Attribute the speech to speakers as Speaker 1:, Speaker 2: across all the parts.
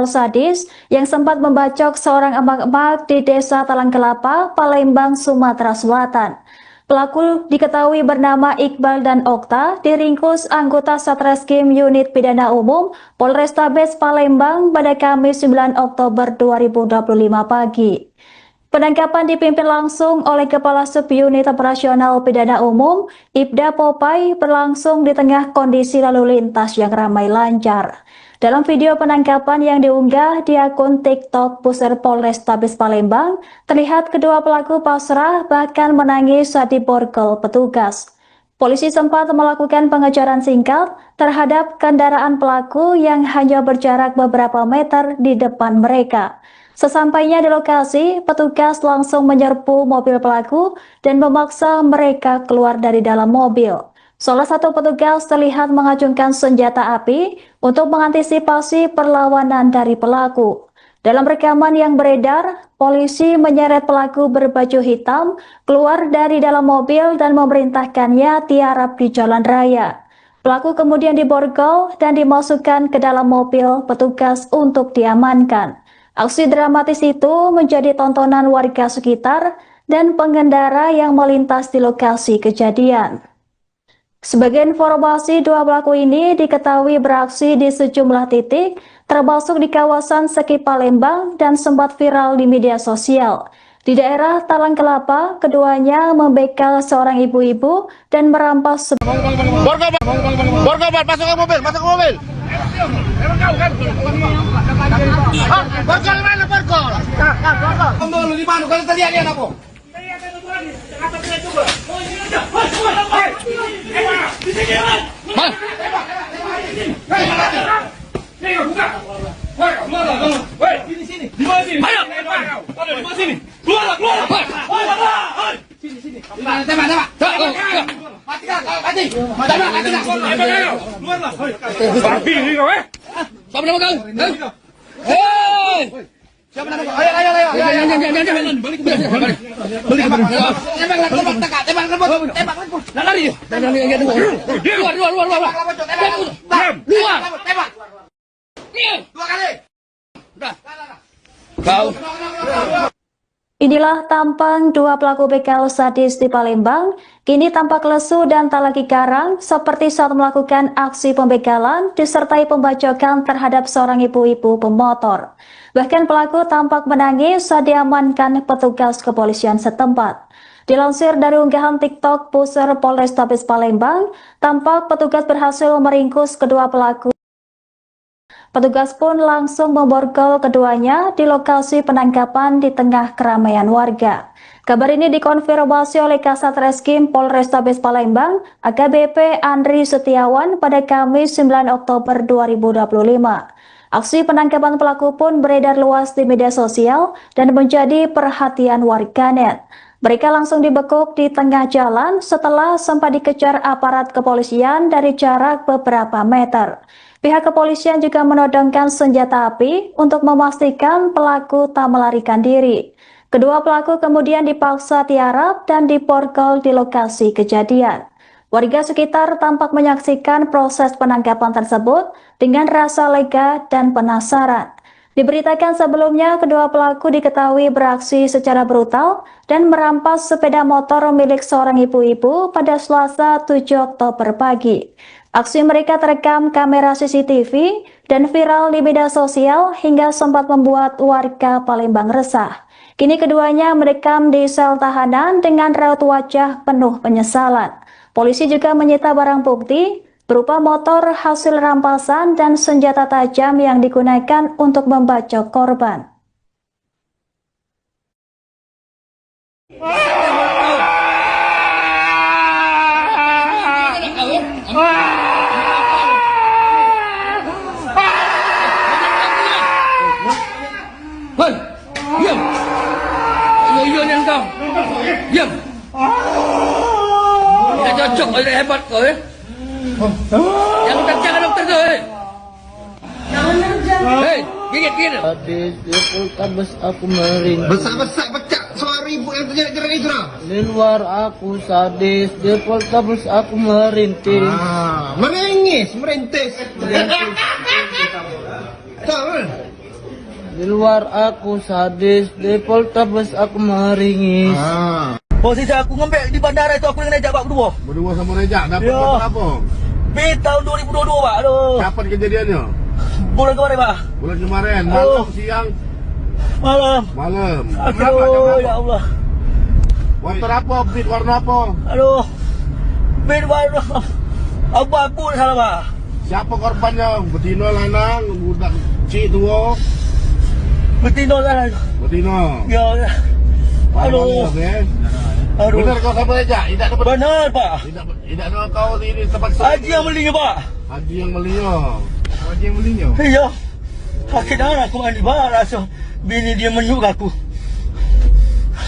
Speaker 1: sadis yang sempat membacok seorang emak-emak di Desa Talang Kelapa, Palembang, Sumatera Selatan. Pelaku diketahui bernama Iqbal dan Okta, diringkus anggota Satreskrim Unit Pidana Umum Polrestabes Palembang pada Kamis 9 Oktober 2025 pagi. Penangkapan dipimpin langsung oleh Kepala Subunit Operasional Pidana Umum, Ibda Popai, berlangsung di tengah kondisi lalu lintas yang ramai lancar. Dalam video penangkapan yang diunggah di akun TikTok Pusat Polrestabes Palembang, terlihat kedua pelaku pasrah bahkan menangis saat diborgol petugas. Polisi sempat melakukan pengejaran singkat terhadap kendaraan pelaku yang hanya berjarak beberapa meter di depan mereka. Sesampainya di lokasi, petugas langsung menyerbu mobil pelaku dan memaksa mereka keluar dari dalam mobil. Salah satu petugas terlihat mengacungkan senjata api untuk mengantisipasi perlawanan dari pelaku. Dalam rekaman yang beredar, polisi menyeret pelaku berbaju hitam keluar dari dalam mobil dan memerintahkannya tiarap di jalan raya. Pelaku kemudian diborgol dan dimasukkan ke dalam mobil petugas untuk diamankan. Aksi dramatis itu menjadi tontonan warga sekitar dan pengendara yang melintas di lokasi kejadian. Sebagai informasi, dua pelaku ini diketahui beraksi di sejumlah titik, termasuk di kawasan Seki Palembang dan sempat viral di media sosial. Di daerah Talang Kelapa, keduanya membekal seorang ibu-ibu dan merampas
Speaker 2: Borgol, masuk ke mobil, masuk ke mobil. Borgol mana borgol? Borgol di mana? Kalau terlihat dia apa? Siapa nama kau? Hei! Siapa nama kau? Ayo. Balik. Tembak. Lari. Keluar. Tembak. Dua kali. Udah. Kau.
Speaker 1: Inilah tampang dua pelaku begal sadis di Palembang, kini tampak lesu dan tak lagi garang seperti saat melakukan aksi pembegalan disertai pembacokan terhadap seorang ibu-ibu pemotor. Bahkan pelaku tampak menangis saat diamankan petugas kepolisian setempat. Dilansir dari unggahan TikTok Pusat Polrestabes Palembang, tampak petugas berhasil meringkus kedua pelaku. Petugas pun langsung memborgol keduanya di lokasi penangkapan di tengah keramaian warga. Kabar ini dikonfirmasi oleh Kasat Reskrim Polrestabes Palembang, AKBP Andri Setiawan pada Kamis 9 Oktober 2025. Aksi penangkapan pelaku pun beredar luas di media sosial dan menjadi perhatian warganet. Mereka langsung dibekuk di tengah jalan setelah sempat dikejar aparat kepolisian dari jarak beberapa meter. Pihak kepolisian juga menodongkan senjata api untuk memastikan pelaku tak melarikan diri. Kedua pelaku kemudian dipaksa tiarap dan diborgol di lokasi kejadian. Warga sekitar tampak menyaksikan proses penangkapan tersebut dengan rasa lega dan penasaran. Diberitakan sebelumnya, kedua pelaku diketahui beraksi secara brutal dan merampas sepeda motor milik seorang ibu-ibu pada Selasa 7 Oktober pagi. Aksi mereka terekam kamera CCTV dan viral di media sosial hingga sempat membuat warga Palembang resah. Kini keduanya mendekam di sel tahanan dengan raut wajah penuh penyesalan. Polisi juga menyita barang bukti berupa motor hasil rampasan dan senjata tajam yang digunakan untuk membacok korban.
Speaker 2: Hei, diam. Ayo yang kau. Diam. Tidak cocok, tidak hebat kau ya. Yang jangan dokter kau. Hei, gigit.
Speaker 3: Hadis Polrestabes aku merintih.
Speaker 2: Besar pecah suara ibu yang terjerat itu nah.
Speaker 3: Di luar aku sadis, di Polrestabes aku merintih.
Speaker 2: Meringis, merintis.
Speaker 3: Merintih. Di luar aku sadis, di Poltabes aku meringis.
Speaker 2: Posisi aku ngembek di bandara itu aku dengan Rejak Pak berdua.
Speaker 4: Berdua sama Rejak, dapat
Speaker 2: Ya.
Speaker 4: motor apa?
Speaker 2: Tahun 2022 Pak. Aduh.
Speaker 4: Kapan kejadiannya?
Speaker 2: Bulan kemarin Pak.
Speaker 4: Bulan kemarin,
Speaker 2: Aduh.
Speaker 4: malam, siang,
Speaker 2: Malam.
Speaker 4: malam.
Speaker 2: Aduh, ya Allah.
Speaker 4: Motor apa? Beat warna apa?
Speaker 2: Aduh. Warna abu-abu salah Pak.
Speaker 4: Siapa korbannya? Betina, lanang, budak cik tua?
Speaker 2: Betina lah.
Speaker 4: Betina.
Speaker 2: Ya. Aduh. Aduh.
Speaker 4: Benar kau sama Rejak? Tidak dapat.
Speaker 2: Benar Pak.
Speaker 4: Tidak ada kau di tempat
Speaker 2: Haji yang belinya Pak.
Speaker 4: Haji yang belinya. Haji yang belinya.
Speaker 2: Iya. Sakit darah aku mandi Pak. Rasa bini dia menyuk aku.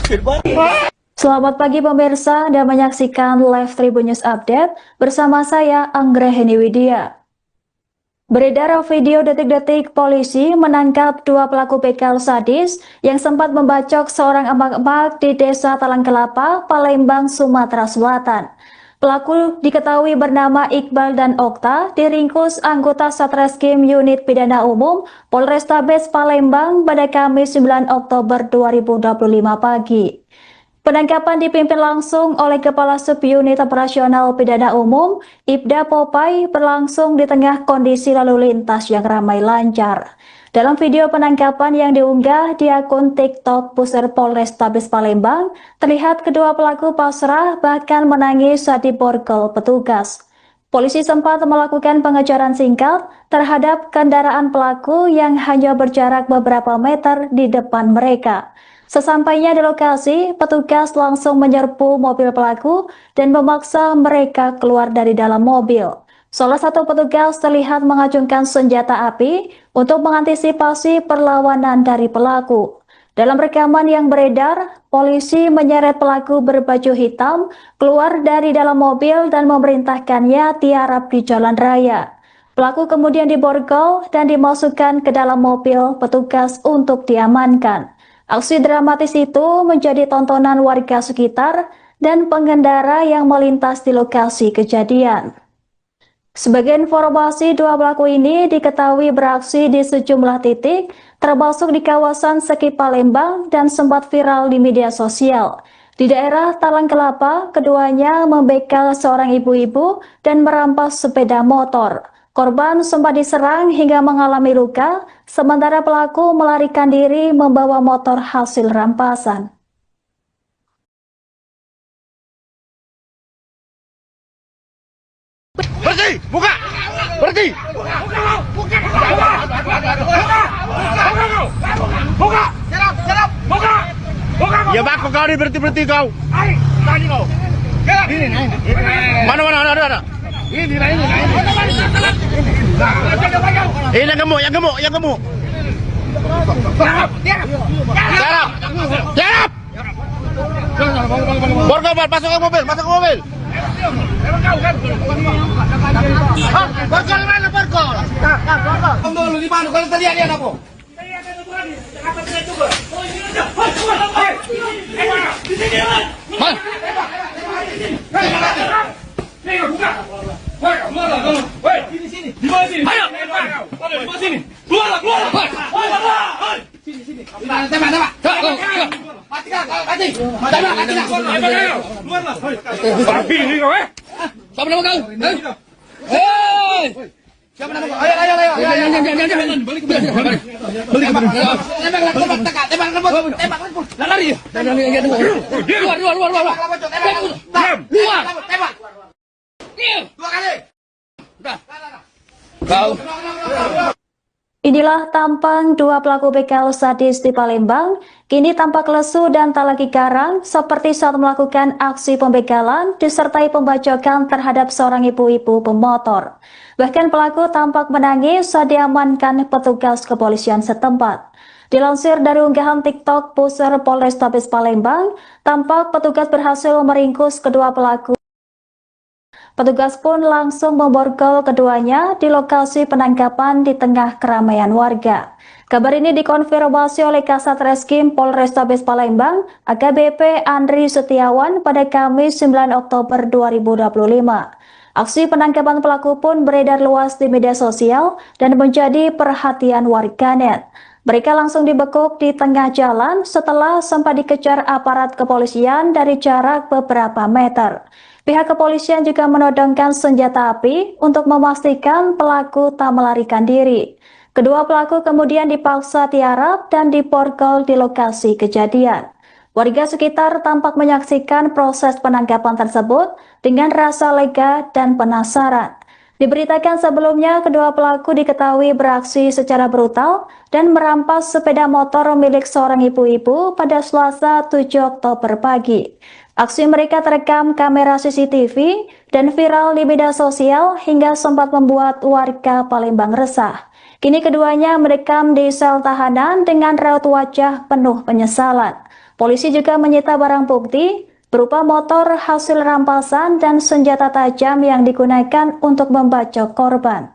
Speaker 2: Sakit banget.
Speaker 1: Selamat pagi pemirsa dan menyaksikan live Tribun News Update bersama saya Anggraheni Widya. Beredar video detik-detik polisi menangkap dua pelaku begal sadis yang sempat membacok seorang emak-emak di Desa Talang Kelapa, Palembang, Sumatera Selatan. Pelaku diketahui bernama Iqbal dan Okta, diringkus anggota Satreskrim Unit Pidana Umum Polrestabes Palembang pada Kamis 9 Oktober 2025 pagi. Penangkapan dipimpin langsung oleh Kepala Subunit Operasional Pidana Umum, Ibda Popai, berlangsung di tengah kondisi lalu lintas yang ramai lancar. Dalam video penangkapan yang diunggah di akun TikTok Pusat Polrestabes Palembang, terlihat kedua pelaku pasrah bahkan menangis saat diborgol petugas. Polisi sempat melakukan pengejaran singkat terhadap kendaraan pelaku yang hanya berjarak beberapa meter di depan mereka. Sesampainya di lokasi, petugas langsung menyerbu mobil pelaku dan memaksa mereka keluar dari dalam mobil. Salah satu petugas terlihat mengacungkan senjata api untuk mengantisipasi perlawanan dari pelaku. Dalam rekaman yang beredar, polisi menyeret pelaku berbaju hitam keluar dari dalam mobil dan memerintahkannya tiarap di jalan raya. Pelaku kemudian diborgol dan dimasukkan ke dalam mobil petugas untuk diamankan. Aksi dramatis itu menjadi tontonan warga sekitar dan pengendara yang melintas di lokasi kejadian. Sebagai informasi, dua pelaku ini diketahui beraksi di sejumlah titik, termasuk di kawasan Seki Palembang dan sempat viral di media sosial. Di daerah Talang Kelapa, keduanya membegal seorang ibu-ibu dan merampas sepeda motor. Korban sempat diserang hingga mengalami luka, sementara pelaku melarikan diri membawa motor hasil rampasan.
Speaker 4: Berhenti! Buka! Berhenti!
Speaker 2: Buka! Serap! Buka!
Speaker 4: Ya baku kau ni berhenti kau.
Speaker 2: Tadi kau. Ini naik.
Speaker 4: Mana ada.
Speaker 2: Ini.
Speaker 4: Yang gemuk.
Speaker 2: Serap.
Speaker 4: Borgol, masuk ke mobil.
Speaker 2: Borgol mana borgol? Dulu di mana? Kalau terlihat dia apa? Di mana sini? Ayo. Di mana sini? Keluar. Sini. Tembak. Mati. Keluarlah. Babi ni kau Siapa nama kau? Hei! Siapa nama kau? Ayo. Jangan. Balik. Tembak. Lari. Keluar. Tembak. Dua kali. Kau.
Speaker 1: Inilah tampang dua pelaku begal sadis di Palembang, kini tampak lesu dan tak lagi garang seperti saat melakukan aksi pembegalan disertai pembacokan terhadap seorang ibu-ibu pemotor. Bahkan pelaku tampak menangis saat diamankan petugas kepolisian setempat. Dilansir dari unggahan TikTok Pusat Polrestabes Palembang, tampak petugas berhasil meringkus kedua pelaku. Petugas pun langsung memborgol keduanya di lokasi penangkapan di tengah keramaian warga. Kabar ini dikonfirmasi oleh Kasat Reskrim Polrestabes Palembang, AKBP Andri Setiawan pada Kamis 9 Oktober 2025. Aksi penangkapan pelaku pun beredar luas di media sosial dan menjadi perhatian warganet. Mereka langsung dibekuk di tengah jalan setelah sempat dikejar aparat kepolisian dari jarak beberapa meter. Pihak kepolisian juga menodongkan senjata api untuk memastikan pelaku tak melarikan diri. Kedua pelaku kemudian dipaksa tiarap dan diborgol di lokasi kejadian. Warga sekitar tampak menyaksikan proses penangkapan tersebut dengan rasa lega dan penasaran. Diberitakan sebelumnya, kedua pelaku diketahui beraksi secara brutal dan merampas sepeda motor milik seorang ibu-ibu pada Selasa 7 Oktober pagi. Aksi mereka terekam kamera CCTV dan viral di media sosial hingga sempat membuat warga Palembang resah. Kini keduanya mendekam di sel tahanan dengan raut wajah penuh penyesalan. Polisi juga menyita barang bukti berupa motor hasil rampasan dan senjata tajam yang digunakan untuk membacok korban.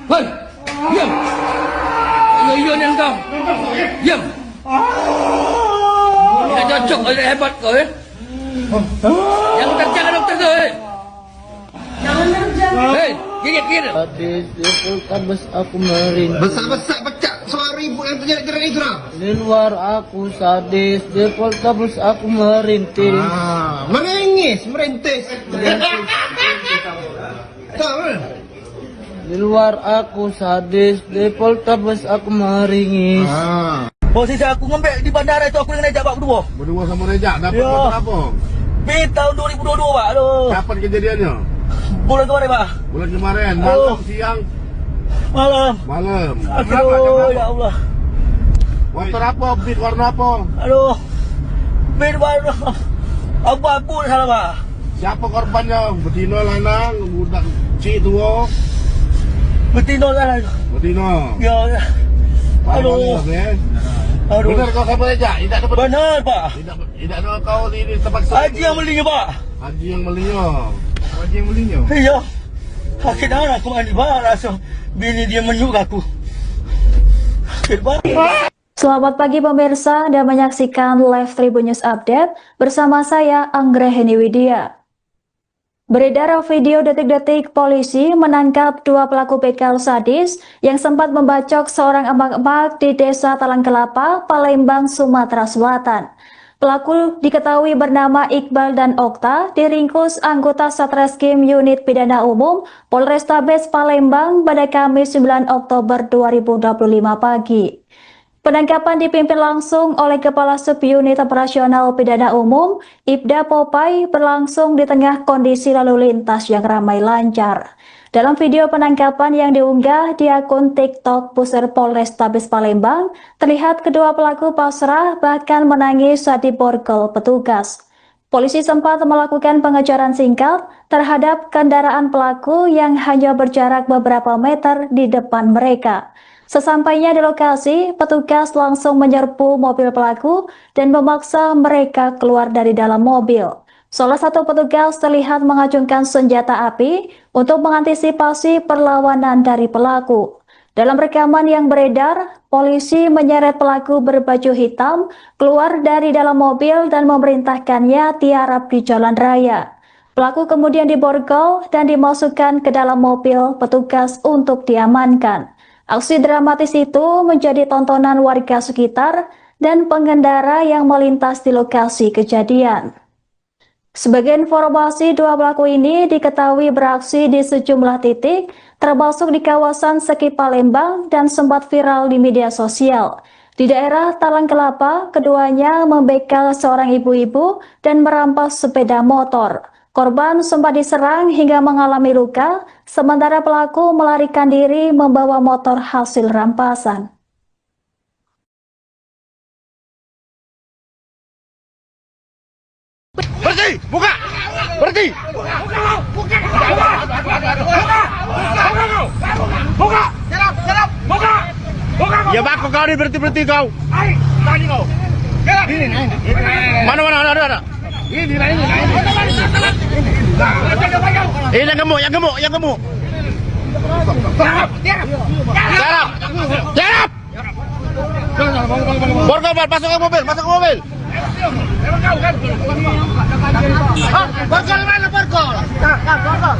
Speaker 2: Hei, diam. Iya ni kau. Diam. Tidak cocok, tidak hebat kau ya. Yang terjaga dokter tu. Hei, gigit.
Speaker 3: Sadis dipultabes aku merintih.
Speaker 4: Besar-besar pecah suara ibu yang terjerat-jerat itu dah.
Speaker 3: Di luar aku sadis, dipultabes aku merintih.
Speaker 4: Menangis, merintis. Tahu?
Speaker 3: Di luar aku sadis, dipultabes aku meringis.
Speaker 2: Posisi aku ngembek di bandara itu aku dengan Rejak Pak berdua.
Speaker 4: Berdua sama Rejak dapat
Speaker 2: Ya.
Speaker 4: motor apa?
Speaker 2: Tahun 2022 Pak. Aduh.
Speaker 4: Kapan kejadiannya?
Speaker 2: Bulan kemarin Pak.
Speaker 4: Bulan kemarin, malam, siang,
Speaker 2: Malam.
Speaker 4: malam.
Speaker 2: Aduh, ya Allah.
Speaker 4: Motor apa? Beat warna apa?
Speaker 2: Aduh. Bin baru. Abu-abu salah Pak.
Speaker 4: Siapa korbannya? Betina lanang, budak cik tua.
Speaker 2: Betina lah.
Speaker 4: Betina.
Speaker 2: Ya. Aduh. Aduh.
Speaker 4: Benar kau sama Rejak? Tidak ada
Speaker 2: Benar Pak.
Speaker 4: Tidak ada kau di tempat
Speaker 2: Haji yang belinya Pak.
Speaker 4: Haji yang belinya. Haji yang belinya.
Speaker 2: Iya. Sakit darah aku mandi Pak. Rasa bini dia menyuk aku. Sakit Pak.
Speaker 1: Selamat pagi pemirsa, Anda menyaksikan live Tribun News Update bersama saya Anggraheni Widya. Beredar video detik-detik polisi menangkap dua pelaku begal sadis yang sempat membacok seorang emak-emak di Desa Talang Kelapa, Palembang, Sumatera Selatan. Pelaku diketahui bernama Iqbal dan Okta, diringkus anggota Satreskrim Unit Pidana Umum Polrestabes Palembang pada Kamis 9 Oktober 2025 pagi. Penangkapan dipimpin langsung oleh Kepala Subunit Operasional Pidana Umum, Ibda Popai, berlangsung di tengah kondisi lalu lintas yang ramai lancar. Dalam video penangkapan yang diunggah di akun TikTok Pusat Polrestabes Palembang, terlihat kedua pelaku pasrah bahkan menangis saat diborgol petugas. Polisi sempat melakukan pengejaran singkat terhadap kendaraan pelaku yang hanya berjarak beberapa meter di depan mereka. Sesampainya di lokasi, petugas langsung menyerbu mobil pelaku dan memaksa mereka keluar dari dalam mobil. Salah satu petugas terlihat mengacungkan senjata api untuk mengantisipasi perlawanan dari pelaku. Dalam rekaman yang beredar, polisi menyeret pelaku berbaju hitam keluar dari dalam mobil dan memerintahkannya tiarap di jalan raya. Pelaku kemudian diborgol dan dimasukkan ke dalam mobil petugas untuk diamankan. Aksi dramatis itu menjadi tontonan warga sekitar dan pengendara yang melintas di lokasi kejadian. Sebagai informasi, dua pelaku ini diketahui beraksi di sejumlah titik, termasuk di kawasan Seki Palembang dan sempat viral di media sosial. Di daerah Talang Kelapa, keduanya membegal seorang ibu-ibu dan merampas sepeda motor. Korban sempat diserang hingga mengalami luka, sementara pelaku melarikan diri membawa motor hasil rampasan.
Speaker 4: Berhenti! Buka! Berhenti! Buka! Buka! Buka! Ya bako kau ni berhenti kau. Tadi kau. Mana ada. Ini yang gemuk. Tiarap. Borgol, masuk ke mobil, masuk ke mobil. Borgol mana Borgol?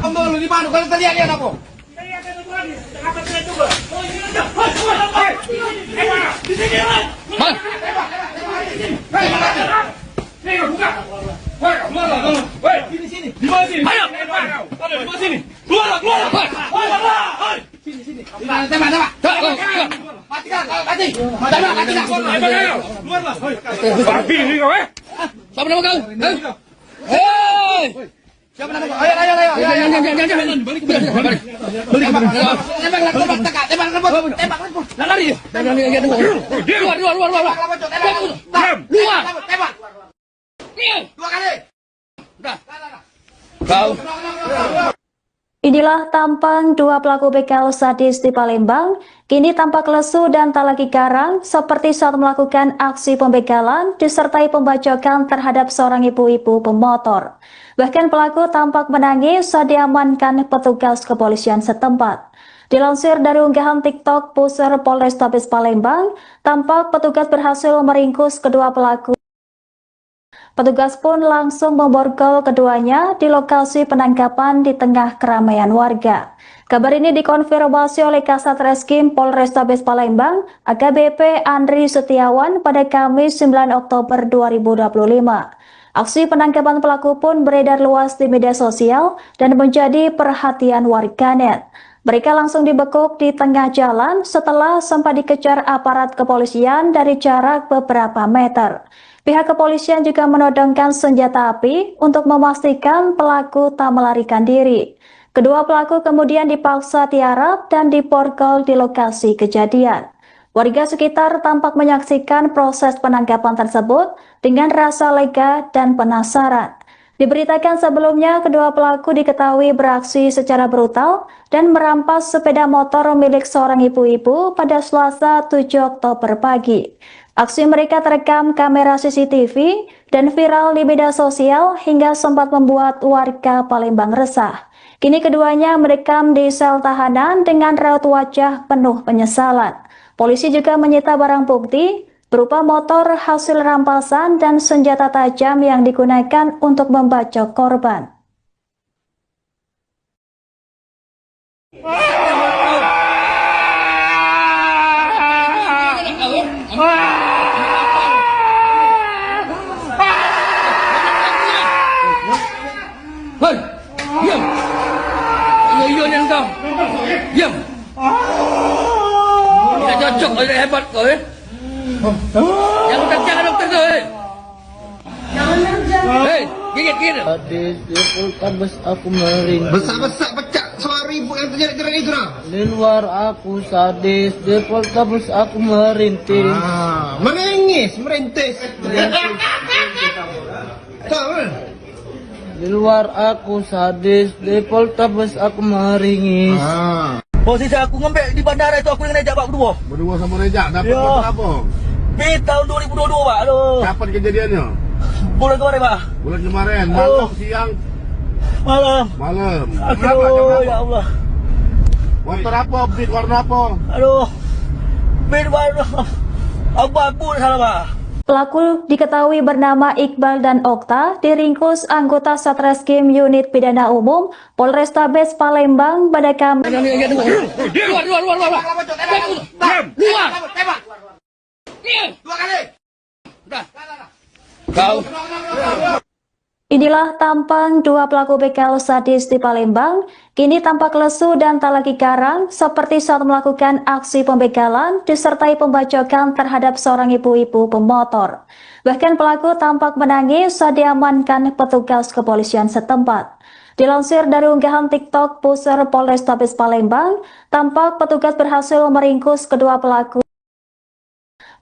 Speaker 4: Borgol di mana? Kalau terlihat apa?
Speaker 2: Siapa nama kau? Hei! Siapa nama kau? Ayo. Jangan. Balik. Tembak. Lari. Luar. Tembak. Dua kali. Udah. Kau.
Speaker 1: Inilah tampang dua pelaku begal sadis di Palembang, kini tampak lesu dan tak lagi garang seperti saat melakukan aksi pembegalan disertai pembacokan terhadap seorang ibu-ibu pemotor. Bahkan pelaku tampak menangis saat diamankan petugas kepolisian setempat. Dilansir dari unggahan TikTok Pusar Polrestabes Palembang, tampak petugas berhasil meringkus kedua pelaku. Petugas pun langsung memborgol keduanya di lokasi penangkapan di tengah keramaian warga. Kabar ini dikonfirmasi oleh Kasat Reskrim Polrestabes Palembang, AKBP Andri Setiawan pada Kamis 9 Oktober 2025. Aksi penangkapan pelaku pun beredar luas di media sosial dan menjadi perhatian warganet. Mereka langsung dibekuk di tengah jalan setelah sempat dikejar aparat kepolisian dari jarak beberapa meter. Pihak kepolisian juga menodongkan senjata api untuk memastikan pelaku tak melarikan diri. Kedua pelaku kemudian dipaksa tiarap dan diborgol di lokasi kejadian. Warga sekitar tampak menyaksikan proses penangkapan tersebut dengan rasa lega dan penasaran. Diberitakan sebelumnya, kedua pelaku diketahui beraksi secara brutal dan merampas sepeda motor milik seorang ibu-ibu pada Selasa 7 Oktober pagi. Aksi mereka terekam kamera CCTV dan viral di media sosial hingga sempat membuat warga Palembang resah. Kini keduanya mendekam di sel tahanan dengan raut wajah penuh penyesalan. Polisi juga menyita barang bukti berupa motor hasil rampasan dan senjata tajam yang digunakan untuk membacok korban.
Speaker 2: Hei, diam. Iya yang kau. Diam. Tidak cocok, tidak hebat kau Jangan dokter kau Hei, gigit.
Speaker 3: Sadis di Poltabes aku merintih.
Speaker 4: Besar-besar pecah suara ibu yang terjerat-jerat itu nah.
Speaker 3: Di luar aku sadis, di Poltabes aku merintih.
Speaker 4: Menangis, merintis. Tahu?
Speaker 3: Di luar aku sadis, di Poltabes aku meringis.
Speaker 2: Posisi aku ngembek di bandara itu aku dengan Rejak Pak berdua.
Speaker 4: Berdua sama Rejak dapat
Speaker 2: Ya.
Speaker 4: motor apa?
Speaker 2: Di tahun 2022 Pak. Aduh.
Speaker 4: Kapan kejadiannya?
Speaker 2: Bulan kemarin Pak.
Speaker 4: Bulan kemarin, malam, siang,
Speaker 2: Malam.
Speaker 4: malam.
Speaker 2: Aduh, ya Allah.
Speaker 4: Motor apa? Beat warna apa?
Speaker 2: Aduh. Bin warna abu-abu salah Pak.
Speaker 1: Pelaku diketahui bernama Iqbal dan Okta, diringkus anggota Satreskrim Unit Pidana Umum Polrestabes Palembang pada Kamis.
Speaker 2: Luar.
Speaker 4: Tembak. Dua kali.
Speaker 2: Udah. Kau.
Speaker 1: Inilah tampang dua pelaku begal sadis di Palembang, kini tampak lesu dan tak lagi garang seperti saat melakukan aksi pembegalan disertai pembacokan terhadap seorang ibu-ibu pemotor. Bahkan pelaku tampak menangis saat diamankan petugas kepolisian setempat. Dilansir dari unggahan TikTok Pusar Polrestabes Palembang, tampak petugas berhasil meringkus kedua pelaku.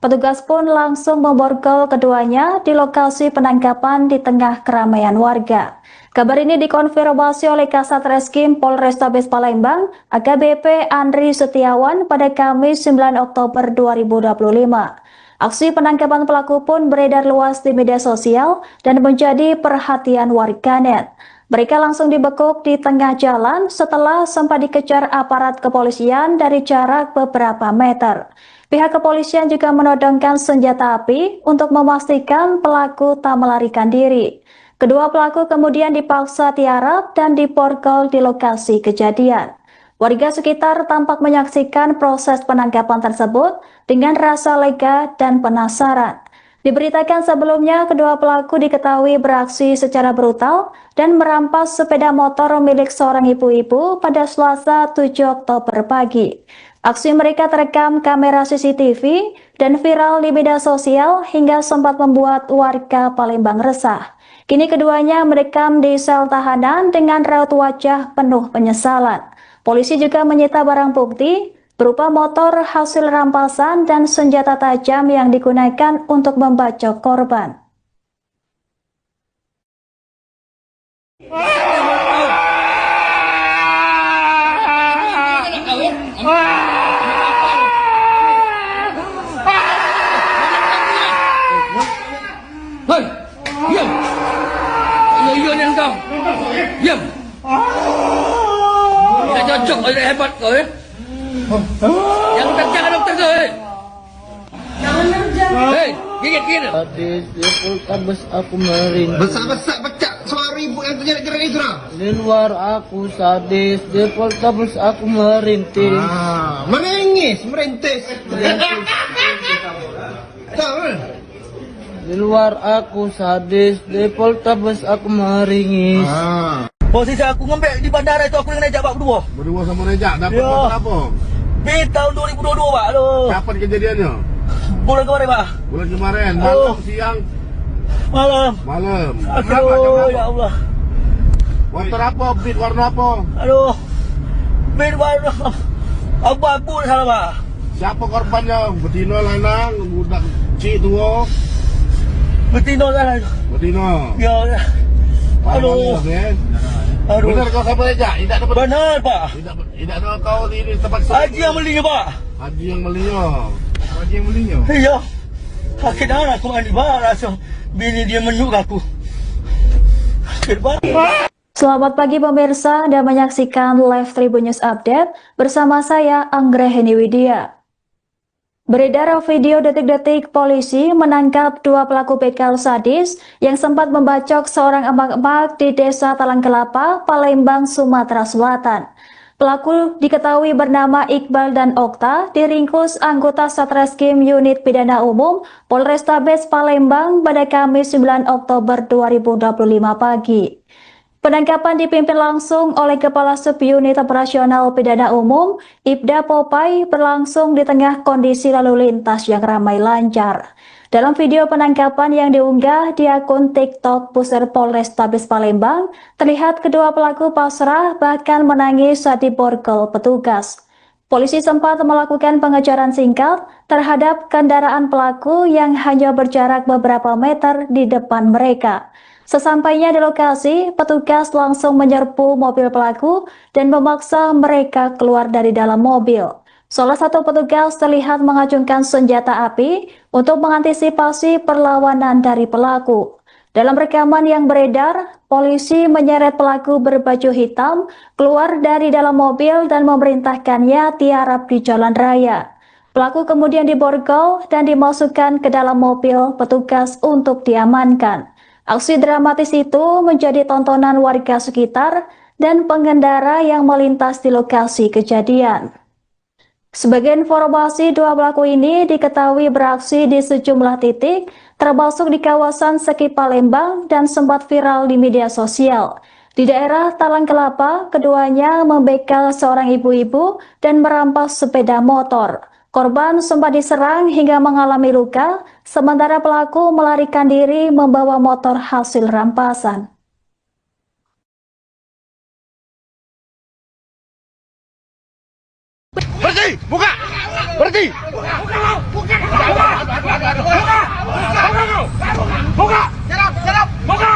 Speaker 1: Petugas pun langsung memborgol keduanya di lokasi penangkapan di tengah keramaian warga. Kabar ini dikonfirmasi oleh Kasat Reskrim Polrestabes Palembang, AKBP Andri Setiawan pada Kamis 9 Oktober 2025. Aksi penangkapan pelaku pun beredar luas di media sosial dan menjadi perhatian warganet. Mereka langsung dibekuk di tengah jalan setelah sempat dikejar aparat kepolisian dari jarak beberapa meter. Pihak kepolisian juga menodongkan senjata api untuk memastikan pelaku tak melarikan diri. Kedua pelaku kemudian dipaksa tiarap dan diborgol di lokasi kejadian. Warga sekitar tampak menyaksikan proses penangkapan tersebut dengan rasa lega dan penasaran. Diberitakan sebelumnya, kedua pelaku diketahui beraksi secara brutal dan merampas sepeda motor milik seorang ibu-ibu pada Selasa 7 Oktober pagi. Aksi mereka terekam kamera CCTV dan viral di media sosial hingga sempat membuat warga Palembang resah. Kini keduanya merekam di sel tahanan dengan raut wajah penuh penyesalan. Polisi juga menyita barang bukti berupa motor hasil rampasan dan senjata tajam yang digunakan untuk membacok korban.
Speaker 2: Hei, diam. Iya ni engkau. Diam. Tidak cocok, tidak hebat kau ya. Yang kerja dokter kau ya. Hei, gigit.
Speaker 3: Sadis di Poltabes aku merintih.
Speaker 4: Besar-besar pecah suara ibu yang terjerat-jerat itu lah.
Speaker 3: Di luar aku sadis, di Poltabes aku merintih.
Speaker 4: Menangis, merintis. Tahu?
Speaker 3: Di luar aku sadis, di Poltabes aku meringis.
Speaker 2: Posisi aku ngembek di bandara itu aku dengan Nejak Pak berdua.
Speaker 4: Berdua sama Rejak, dapat
Speaker 2: Ya.
Speaker 4: motor apa?
Speaker 2: Di tahun 2022 Pak. Aduh.
Speaker 4: Kapan kejadiannya?
Speaker 2: Bulan kemarin Pak.
Speaker 4: Bulan kemarin, malam, siang,
Speaker 2: Malam.
Speaker 4: malam.
Speaker 2: Aduh, ya Allah.
Speaker 4: Motor apa? Beat warna apa?
Speaker 2: Aduh. Bin warna abu-abu salah Pak.
Speaker 4: Siapa korbannya? Betina, lanang, budak cik tua.
Speaker 2: Betino salah.
Speaker 4: Betina.
Speaker 2: Ya. Aduh. Aduh.
Speaker 4: Benar kau sama Rejak? Tidak dapat.
Speaker 2: Benar Pak.
Speaker 4: Tidak ada kau di tempat
Speaker 2: Haji yang belinya Pak.
Speaker 4: Haji yang belinya. Haji yang belinya.
Speaker 2: Iya. Sakit anak aku mandi Pak. Langsung bini dia menyuk aku. Sakit Pak.
Speaker 1: Selamat pagi pemirsa, Anda menyaksikan live Tribun News Update bersama saya Anggraheni Widya. Beredar video detik-detik polisi menangkap dua pelaku begal sadis yang sempat membacok seorang emak-emak di Desa Talang Kelapa, Palembang, Sumatera Selatan. Pelaku diketahui bernama Iqbal dan Okta, diringkus anggota Satreskrim Unit Pidana Umum Polrestabes Palembang pada Kamis 9 Oktober 2025 pagi. Penangkapan dipimpin langsung oleh Kepala Subunit Operasional Pidana Umum, Ibda Popai, berlangsung di tengah kondisi lalu lintas yang ramai lancar. Dalam video penangkapan yang diunggah di akun TikTok Pusat Polrestabes Palembang, terlihat kedua pelaku pasrah bahkan menangis saat diborgol petugas. Polisi sempat melakukan pengejaran singkat terhadap kendaraan pelaku yang hanya berjarak beberapa meter di depan mereka. Sesampainya di lokasi, petugas langsung menyerbu mobil pelaku dan memaksa mereka keluar dari dalam mobil. Salah satu petugas terlihat mengacungkan senjata api untuk mengantisipasi perlawanan dari pelaku. Dalam rekaman yang beredar, polisi menyeret pelaku berbaju hitam keluar dari dalam mobil dan memerintahkannya tiarap di jalan raya. Pelaku kemudian diborgol dan dimasukkan ke dalam mobil petugas untuk diamankan. Aksi dramatis itu menjadi tontonan warga sekitar dan pengendara yang melintas di lokasi kejadian. Sebagai informasi, dua pelaku ini diketahui beraksi di sejumlah titik, termasuk di kawasan Seki Palembang dan sempat viral di media sosial. Di daerah Talang Kelapa, keduanya membegal seorang ibu-ibu dan merampas sepeda motor. Korban sempat diserang hingga mengalami luka, sementara pelaku melarikan diri membawa motor hasil rampasan.
Speaker 4: Berhenti! Buka! Berhenti! Buka! Buka! Buka! Buka!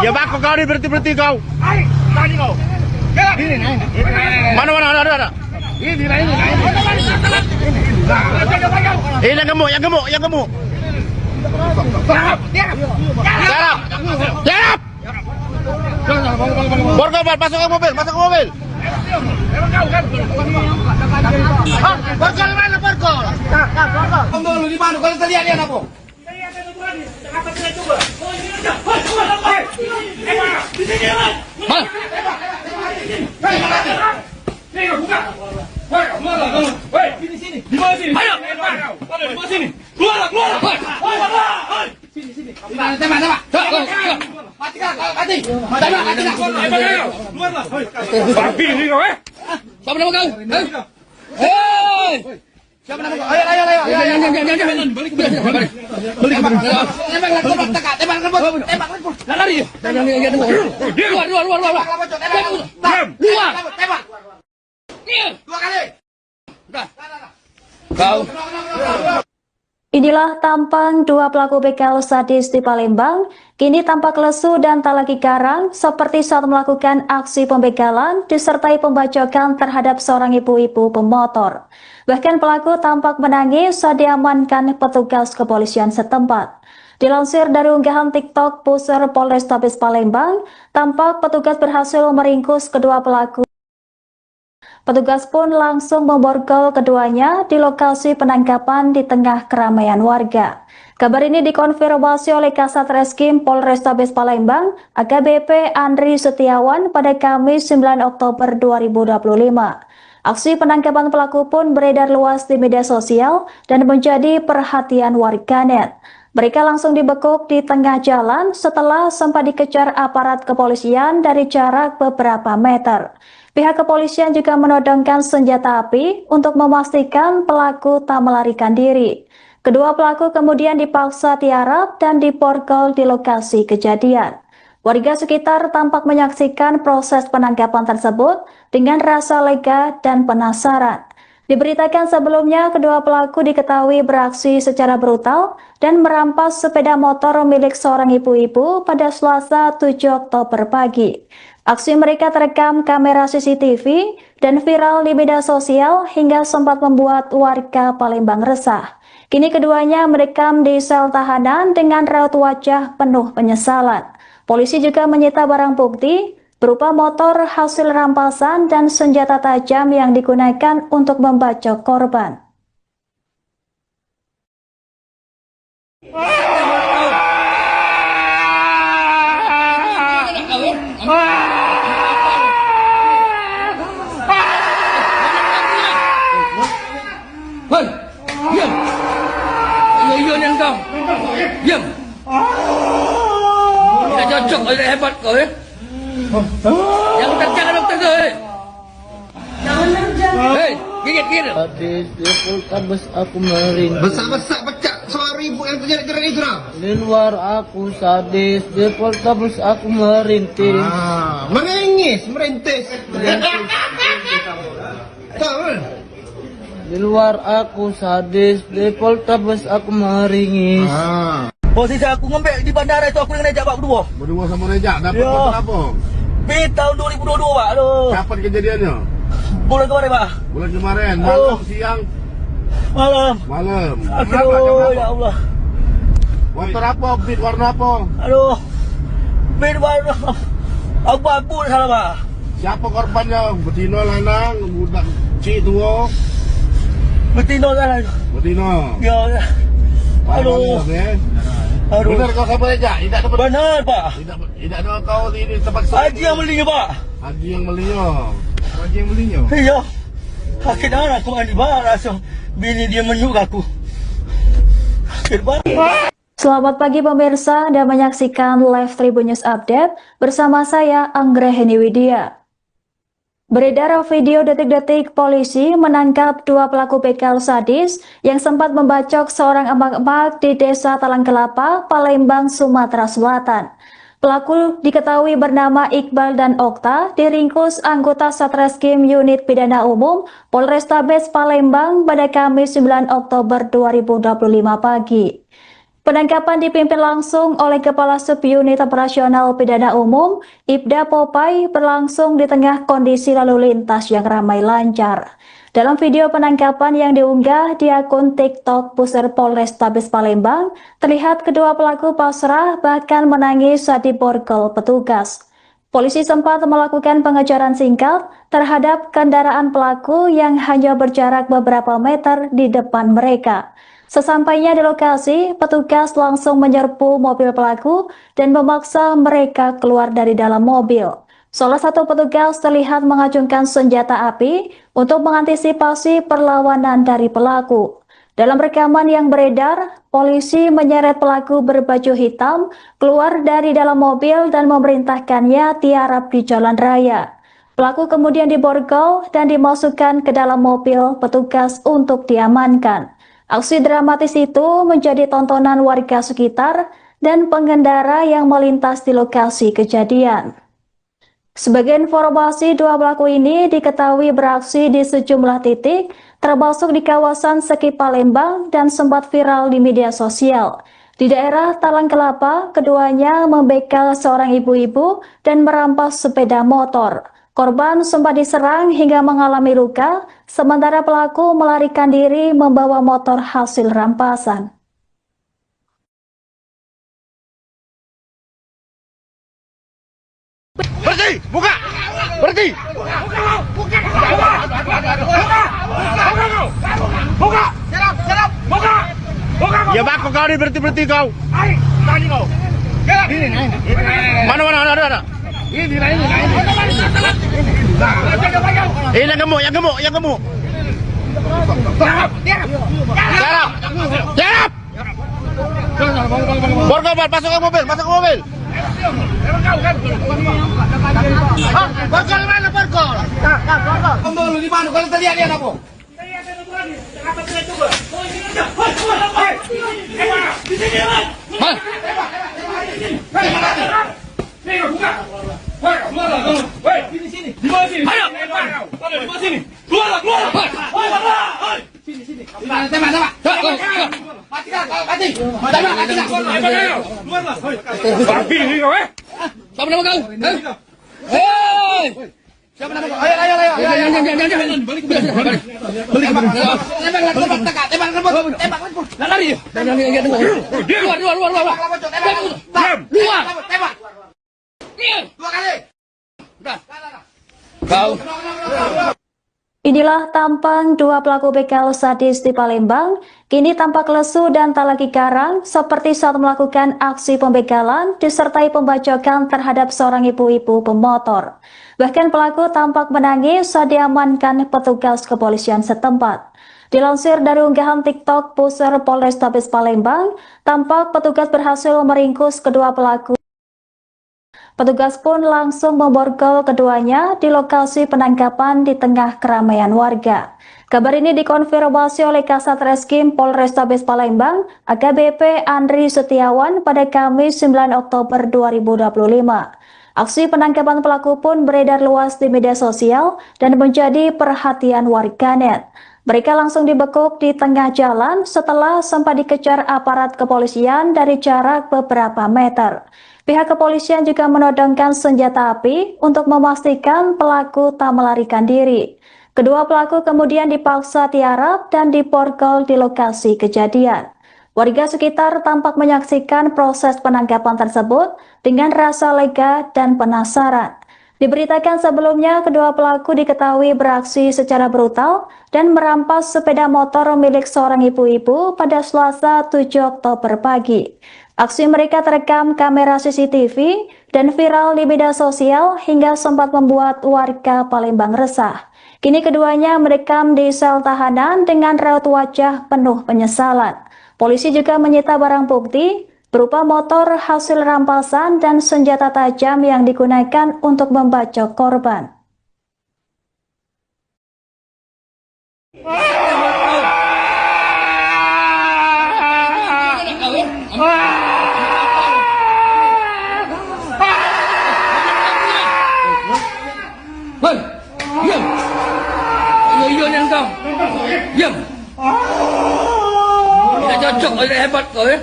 Speaker 4: Ya bako kau ni berhenti kau. Tadi kau. Mana ada. Ini. Ini yang gemuk. Sarap. Borgol, masuk ke mobil. Borgol mana borgol? Borgol dulu di mana? Kalau terlihat dia apa?
Speaker 2: Babi ini kau Siapa nama kau? Hei!
Speaker 4: Siapa nama kau? Ayo.
Speaker 2: Jangan. Balik.
Speaker 4: Tembak.
Speaker 2: Lari. Jangan. Luar.
Speaker 4: Tembak. Dua kali.
Speaker 2: Kau.
Speaker 1: Inilah tampang dua pelaku begal sadis di Palembang, kini tampak lesu dan tak lagi garang seperti saat melakukan aksi pembegalan disertai pembacokan terhadap seorang ibu-ibu pemotor. Bahkan pelaku tampak menangis saat diamankan petugas kepolisian setempat. Dilansir dari unggahan TikTok Pusar Polrestabes Palembang, tampak petugas berhasil meringkus kedua pelaku. Petugas pun langsung memborgol keduanya di lokasi penangkapan di tengah keramaian warga. Kabar ini dikonfirmasi oleh Kasat Reskrim Polrestabes Palembang, AKBP Andri Setiawan pada Kamis 9 Oktober 2025. Aksi penangkapan pelaku pun beredar luas di media sosial dan menjadi perhatian warganet. Mereka langsung dibekuk di tengah jalan setelah sempat dikejar aparat kepolisian dari jarak beberapa meter. Pihak kepolisian juga menodongkan senjata api untuk memastikan pelaku tak melarikan diri. Kedua pelaku kemudian dipaksa tiarap dan diborgol di lokasi kejadian. Warga sekitar tampak menyaksikan proses penangkapan tersebut dengan rasa lega dan penasaran. Diberitakan sebelumnya, kedua pelaku diketahui beraksi secara brutal dan merampas sepeda motor milik seorang ibu-ibu pada Selasa 7 Oktober pagi. Aksi mereka terekam kamera CCTV dan viral di media sosial hingga sempat membuat warga Palembang resah. Kini keduanya merekam di sel tahanan dengan raut wajah penuh penyesalan. Polisi juga menyita barang bukti berupa motor hasil rampasan dan senjata tajam yang digunakan untuk membacok korban.
Speaker 2: Hei, diam. Iyo yang kau. Diam. Tidak cocok, tidak hebat kau ya. Jangan terjang dokter kau. Hei, gigit.
Speaker 3: Sadis di Poltabes aku meringis.
Speaker 4: Besar pecah suara ibu yang terjerat-jerat itu.
Speaker 3: Di luar aku sadis, di Poltabes aku merintis.
Speaker 4: Merintis. Tahu?
Speaker 3: Di luar aku sadis, di Poltabes aku meringis.
Speaker 5: Posisi aku ngembek di bandara itu aku dengan Rejak Pak berdua.
Speaker 4: Berdua sama Rejak dapat
Speaker 5: Ya.
Speaker 4: motor apa?
Speaker 5: Di tahun 2022 Pak. Aduh.
Speaker 4: Kapan kejadiannya?
Speaker 5: Bulan kemarin Pak.
Speaker 4: Bulan kemarin, malam, siang,
Speaker 5: Malam.
Speaker 4: malam.
Speaker 5: Aduh ya Allah.
Speaker 4: Motor apa? Beat warna apa?
Speaker 5: Aduh. Bin warna abu-abu salah Pak.
Speaker 4: Siapa korbannya? Betina, lanang, budak cik tua.
Speaker 5: Betina salah.
Speaker 4: Betina.
Speaker 5: Ya. Aduh. Aduh.
Speaker 4: Benar kau sama Rejak? Tidak dapat.
Speaker 5: Benar Pak.
Speaker 4: Tidak ada kau di tempat
Speaker 5: Haji yang belinya Pak.
Speaker 4: Haji yang belinya. Haji yang belinya.
Speaker 5: Iya. Sakit darah aku mandi Pak. Langsung bini dia menyuk aku. Sakit Pak.
Speaker 1: Selamat pagi pemirsa, Anda menyaksikan live Tribun News Update bersama saya Anggraheni Widya. Beredar video detik-detik polisi menangkap dua pelaku begal sadis yang sempat membacok seorang emak-emak di Desa Talang Kelapa, Palembang, Sumatera Selatan. Pelaku diketahui bernama Iqbal dan Okta, diringkus anggota Satreskrim Unit Pidana Umum Polrestabes Palembang pada Kamis 9 Oktober 2025 pagi. Penangkapan dipimpin langsung oleh Kepala Subunit Operasional Pidana Umum, Ibda Popai, berlangsung di tengah kondisi lalu lintas yang ramai lancar. Dalam video penangkapan yang diunggah di akun TikTok Pusar Polrestabes Palembang, terlihat kedua pelaku pasrah bahkan menangis saat diborgol petugas. Polisi sempat melakukan pengejaran singkat terhadap kendaraan pelaku yang hanya berjarak beberapa meter di depan mereka. Sesampainya di lokasi, petugas langsung menyerbu mobil pelaku dan memaksa mereka keluar dari dalam mobil. Salah satu petugas terlihat mengacungkan senjata api untuk mengantisipasi perlawanan dari pelaku. Dalam rekaman yang beredar, polisi menyeret pelaku berbaju hitam keluar dari dalam mobil dan memerintahkannya tiarap di jalan raya. Pelaku kemudian diborgol dan dimasukkan ke dalam mobil petugas untuk diamankan. Aksi dramatis itu menjadi tontonan warga sekitar dan pengendara yang melintas di lokasi kejadian. Sebagai informasi, dua pelaku ini diketahui beraksi di sejumlah titik, termasuk di kawasan Seki Palembang dan sempat viral di media sosial. Di daerah Talang Kelapa, keduanya membegal seorang ibu-ibu dan merampas sepeda motor. Korban sempat diserang hingga mengalami luka, sementara pelaku melarikan diri membawa motor hasil rampasan.
Speaker 4: Berhenti, buka. Berhenti. Buka. Buka. Ya bako kau ni berhenti kau. Tadi kau. Mana ada. Ini. Yang gemuk. Tiarap. Borgol, masuk ke mobil. Borgol mana borgol? Borgol di mana? Kalau terlihat dia apa?
Speaker 2: Siapa nama kau? Hei! Siapa nama kau? Ayo. Balik. Tembak. Lari. Luar. Tembak. Dua kali. Kau.
Speaker 1: Inilah tampang dua pelaku begal sadis di Palembang, kini tampak lesu dan tak lagi garang seperti saat melakukan aksi pembegalan disertai pembacokan terhadap seorang ibu-ibu pemotor. Bahkan pelaku tampak menangis saat diamankan petugas kepolisian setempat. Dilansir dari unggahan TikTok Pusar Polrestabes Palembang, tampak petugas berhasil meringkus kedua pelaku. Petugas pun langsung memborgol keduanya di lokasi penangkapan di tengah keramaian warga. Kabar ini dikonfirmasi oleh Kasat Reskrim Polrestabes Palembang, AKBP Andri Setiawan pada Kamis 9 Oktober 2025. Aksi penangkapan pelaku pun beredar luas di media sosial dan menjadi perhatian warganet. Mereka langsung dibekuk di tengah jalan setelah sempat dikejar aparat kepolisian dari jarak beberapa meter. Pihak kepolisian juga menodongkan senjata api untuk memastikan pelaku tak melarikan diri. Kedua pelaku kemudian dipaksa tiarap dan diborgol di lokasi kejadian. Warga sekitar tampak menyaksikan proses penangkapan tersebut dengan rasa lega dan penasaran. Diberitakan sebelumnya, kedua pelaku diketahui beraksi secara brutal dan merampas sepeda motor milik seorang ibu-ibu pada Selasa 7 Oktober pagi. Aksi mereka terekam kamera CCTV dan viral di media sosial hingga sempat membuat warga Palembang resah. Kini keduanya merekam di sel tahanan dengan raut wajah penuh penyesalan. Polisi juga menyita barang bukti berupa motor hasil rampasan dan senjata tajam yang digunakan untuk membacok korban.
Speaker 2: Diam. Tidak cocok, tidak hebat kau ya.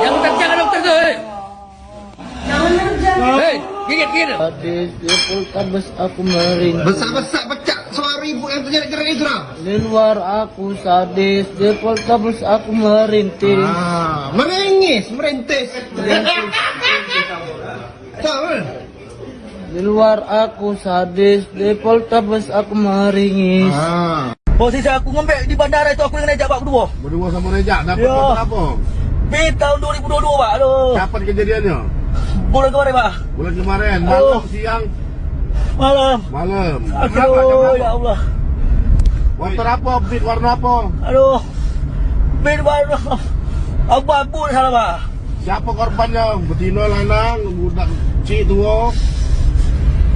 Speaker 2: Yang kerja kan dokter tu. Hei, gigit.
Speaker 3: Sadis di Poltabes aku merintih.
Speaker 4: Besar pecah suara ibu yang terjerat itu lah.
Speaker 3: Di luar aku sadis, di Poltabes aku merintih.
Speaker 4: Meringis, merintis.
Speaker 3: Di luar aku sadis, di Poltabes aku meringis.
Speaker 5: Posisi aku ngembek di bandara itu aku dengan Rejak Pak berdua.
Speaker 4: Berdua sama Rejak, dapat
Speaker 5: Ya.
Speaker 4: motor apa?
Speaker 5: Tahun 2022 Pak. Aduh.
Speaker 4: Kapan kejadiannya?
Speaker 5: Bulan kemarin Pak.
Speaker 4: Bulan kemarin,
Speaker 5: Aduh.
Speaker 4: malam, siang,
Speaker 5: Malam.
Speaker 4: malam. Jam berapa? Jam
Speaker 5: Aduh,
Speaker 4: berapa?
Speaker 5: ya Allah.
Speaker 4: Motor apa? Beat warna apa?
Speaker 5: Aduh. Bin warna abu-abu salah Pak.
Speaker 4: Siapa korbannya? Betina, lanang, budak cik tua?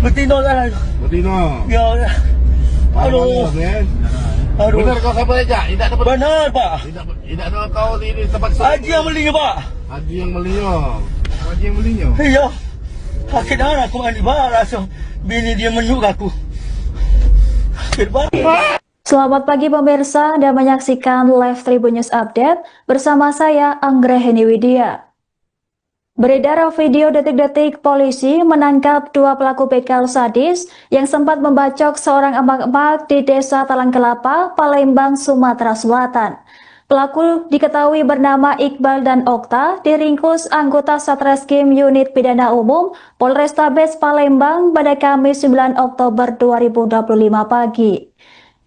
Speaker 5: Betina kan.
Speaker 4: Betina.
Speaker 5: Ya. Aduh. Aduh.
Speaker 4: Benar kau sama Rejak? Tidak dapat.
Speaker 5: Benar Pak.
Speaker 4: Tidak ada kau di tempat
Speaker 5: Haji yang belinya Pak.
Speaker 4: Haji yang belinya. Haji yang belinya.
Speaker 5: Iya. Sakit darah aku mandi barang. So, bini dia menyuk aku. Sakit banget.
Speaker 1: Selamat pagi pemirsa, Anda menyaksikan live Tribun News Update bersama saya Anggraheni Widya. Beredar video detik-detik polisi menangkap dua pelaku begal sadis yang sempat membacok seorang emak-emak di Desa Talang Kelapa, Palembang, Sumatera Selatan. Pelaku diketahui bernama Iqbal dan Okta, diringkus anggota Satreskrim Unit Pidana Umum Polrestabes Palembang pada Kamis 9 Oktober 2025 pagi.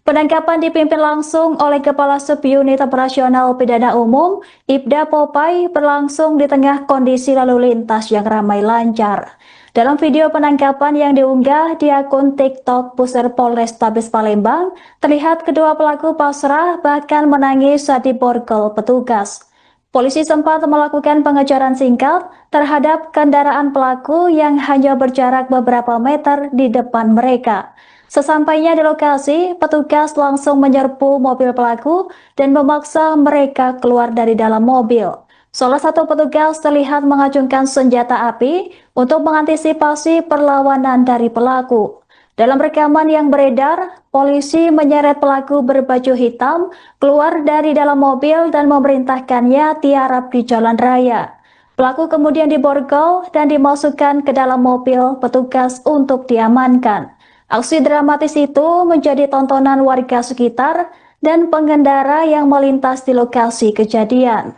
Speaker 1: Penangkapan dipimpin langsung oleh Kepala Subunit Operasional Pidana Umum, Ibda Popai, berlangsung di tengah kondisi lalu lintas yang ramai lancar. Dalam video penangkapan yang diunggah di akun TikTok Pusat Polrestabes Palembang, terlihat kedua pelaku pasrah bahkan menangis saat diborgol petugas. Polisi sempat melakukan pengejaran singkat terhadap kendaraan pelaku yang hanya berjarak beberapa meter di depan mereka. Sesampainya di lokasi, petugas langsung menyerbu mobil pelaku dan memaksa mereka keluar dari dalam mobil. Salah satu petugas terlihat mengacungkan senjata api untuk mengantisipasi perlawanan dari pelaku. Dalam rekaman yang beredar, polisi menyeret pelaku berbaju hitam keluar dari dalam mobil dan memerintahkannya tiarap di jalan raya. Pelaku kemudian diborgol dan dimasukkan ke dalam mobil petugas untuk diamankan. Aksi dramatis itu menjadi tontonan warga sekitar dan pengendara yang melintas di lokasi kejadian.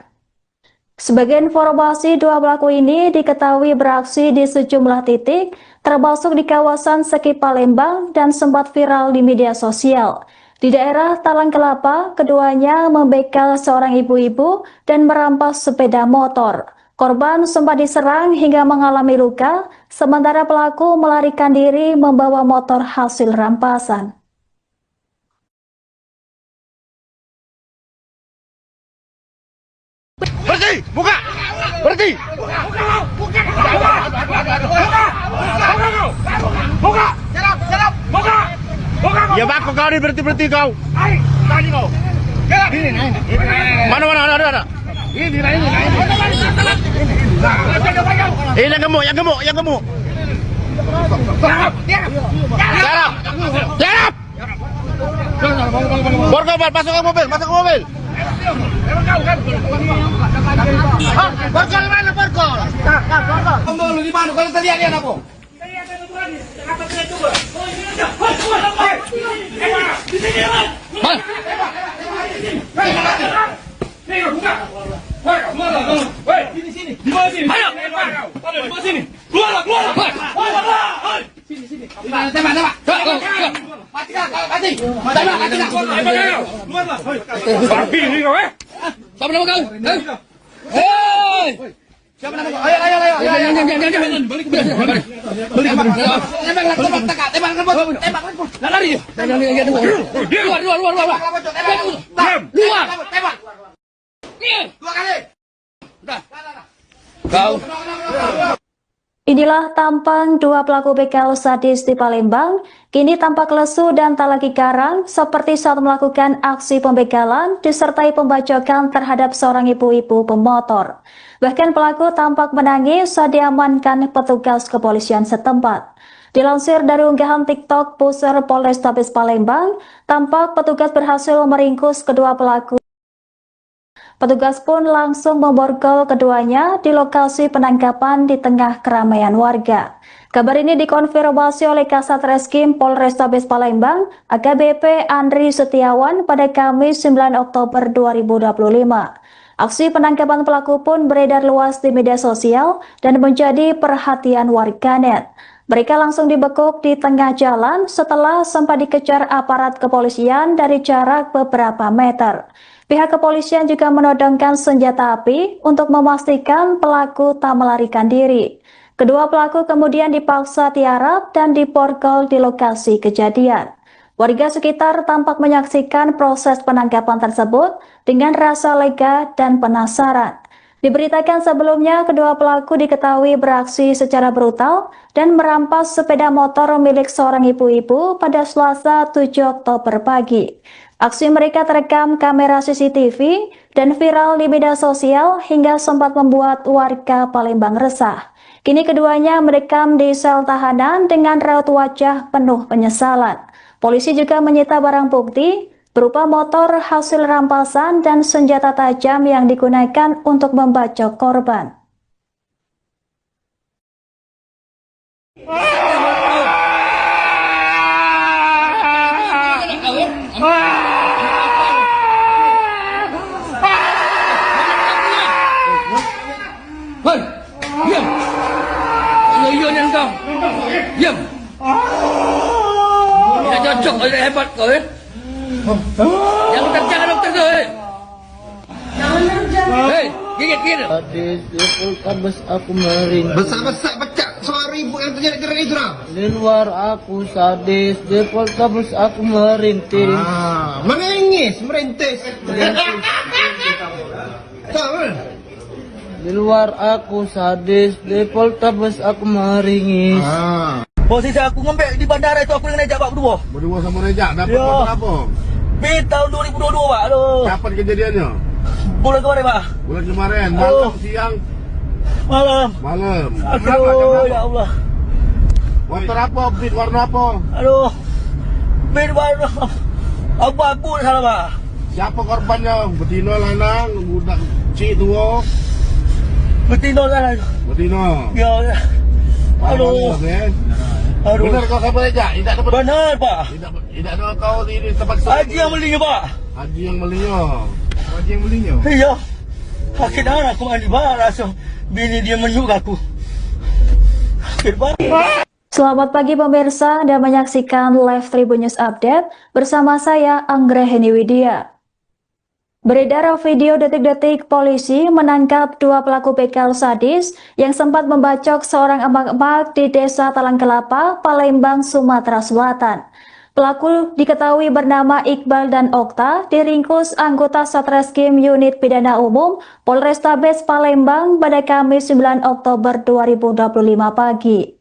Speaker 1: Sebagai informasi, dua pelaku ini diketahui beraksi di sejumlah titik, termasuk di kawasan Seki Palembang dan sempat viral di media sosial. Di daerah Talang Kelapa, keduanya membegal seorang ibu-ibu dan merampas sepeda motor. Korban sempat diserang hingga mengalami luka, sementara pelaku melarikan diri membawa motor hasil rampasan.
Speaker 4: Berhenti! Buka! Berhenti! Buka! Buka! Ya bako kau ni, berhenti kau. Tadi kau. Mana ada. Ini naik. Yang gemuk. Tiarap. Borgol, masuk ke mobil. Borgol mana borgol? Borgol lu di mana? Kalau terlihat dia apa?
Speaker 2: Siapa nama kau? Hei!
Speaker 4: Siapa nama kau? Ayo.
Speaker 2: Balik. Tembak. Lari dia. Luar.
Speaker 4: Tembak. Dua kali.
Speaker 2: Kau.
Speaker 1: Inilah tampang dua pelaku begal sadis di Palembang, kini tampak lesu dan tak lagi garang seperti saat melakukan aksi pembegalan disertai pembacokan terhadap seorang ibu-ibu pemotor. Bahkan pelaku tampak menangis saat diamankan petugas kepolisian setempat. Dilansir dari unggahan TikTok Pusat Polrestabes Palembang, tampak petugas berhasil meringkus kedua pelaku. Petugas pun langsung memborgol keduanya di lokasi penangkapan di tengah keramaian warga. Kabar ini dikonfirmasi oleh Kasat Reskrim Polrestabes Palembang, AKBP Andri Setiawan pada Kamis 9 Oktober 2025. Aksi penangkapan pelaku pun beredar luas di media sosial dan menjadi perhatian warganet. Mereka langsung dibekuk di tengah jalan setelah sempat dikejar aparat kepolisian dari jarak beberapa meter. Pihak kepolisian juga menodongkan senjata api untuk memastikan pelaku tak melarikan diri. Kedua pelaku kemudian dipaksa tiarap dan diborgol di lokasi kejadian. Warga sekitar tampak menyaksikan proses penangkapan tersebut dengan rasa lega dan penasaran. Diberitakan sebelumnya, kedua pelaku diketahui beraksi secara brutal dan merampas sepeda motor milik seorang ibu-ibu pada Selasa 7 Oktober pagi. Aksi mereka terekam kamera CCTV dan viral di media sosial hingga sempat membuat warga Palembang resah. Kini keduanya mendekam di sel tahanan dengan raut wajah penuh penyesalan. Polisi juga menyita barang bukti berupa motor hasil rampasan dan senjata tajam yang digunakan untuk membacok korban.
Speaker 2: Hei, diam. Yo ni engkau. Diam. Tidak cocok, tidak hebat kau ya. Yang jangan dokter tu. Hei, gigit.
Speaker 3: Hadis di Poltabes aku meringis.
Speaker 4: Besar-besar pecah suara ibu yang terjadi gerak itu dah.
Speaker 3: Di luar aku sadis, di Poltabes aku merintis.
Speaker 4: Menangis, merintis. Tahu?
Speaker 3: Di luar aku sadis, di Poltabes aku meringis.
Speaker 5: Posisi aku ngembek di bandara itu aku dengan Rejak Pak berdua.
Speaker 4: Berdua sama Rejak dapat
Speaker 5: Ya.
Speaker 4: motor apa?
Speaker 5: Tahun 2022 Pak. Aduh.
Speaker 4: Kapan kejadiannya?
Speaker 5: Bulan kemarin Pak.
Speaker 4: Bulan kemarin, malam, siang,
Speaker 5: Malam.
Speaker 4: malam.
Speaker 5: Aduh, ya Allah.
Speaker 4: Motor apa? Beat warna apa?
Speaker 5: Aduh. Bid warna abu-abu salah Pak.
Speaker 4: Siapa korbannya? Betina, lanang, budak cik tua.
Speaker 5: Betina salah.
Speaker 4: Betina.
Speaker 5: Ya. Aduh. Aduh.
Speaker 4: Benar kau sama Rejak? Tidak dapat.
Speaker 5: Benar Pak.
Speaker 4: Tidak ada kau di tempat
Speaker 5: Haji yang belinya Pak.
Speaker 4: Haji yang belinya. Haji yang belinya.
Speaker 5: Iya. Sakit darah aku mandi barang. Bini dia menyuk aku. Sakit banget.
Speaker 1: Selamat pagi pemirsa, Anda menyaksikan live Tribun News Update bersama saya Anggraheni Widya. Beredar video detik-detik polisi menangkap dua pelaku begal sadis yang sempat membacok seorang emak-emak di Desa Talang Kelapa, Palembang, Sumatera Selatan. Pelaku diketahui bernama Iqbal dan Okta, diringkus anggota Satreskrim Unit Pidana Umum Polrestabes Palembang pada Kamis 9 Oktober 2025 pagi.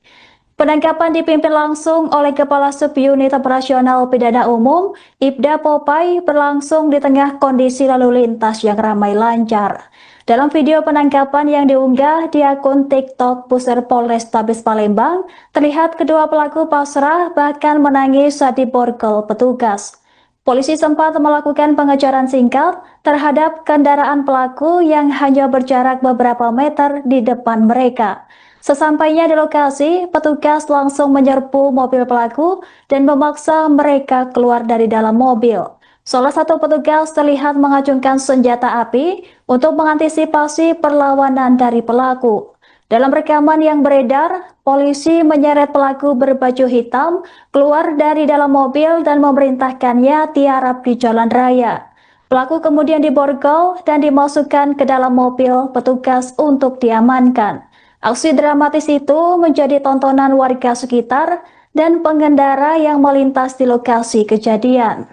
Speaker 1: Penangkapan dipimpin langsung oleh Kepala Subunit Operasional Pidana Umum, Ibda Popai, berlangsung di tengah kondisi lalu lintas yang ramai lancar. Dalam video penangkapan yang diunggah di akun TikTok Pusat Polrestabes Palembang, terlihat kedua pelaku pasrah bahkan menangis saat diborgol petugas. Polisi sempat melakukan pengejaran singkat terhadap kendaraan pelaku yang hanya berjarak beberapa meter di depan mereka. Sesampainya di lokasi, petugas langsung menyerbu mobil pelaku dan memaksa mereka keluar dari dalam mobil. Salah satu petugas terlihat mengacungkan senjata api untuk mengantisipasi perlawanan dari pelaku. Dalam rekaman yang beredar, polisi menyeret pelaku berbaju hitam keluar dari dalam mobil dan memerintahkannya tiarap di jalan raya. Pelaku kemudian diborgol dan dimasukkan ke dalam mobil petugas untuk diamankan. Aksi dramatis itu menjadi tontonan warga sekitar dan pengendara yang melintas di lokasi kejadian.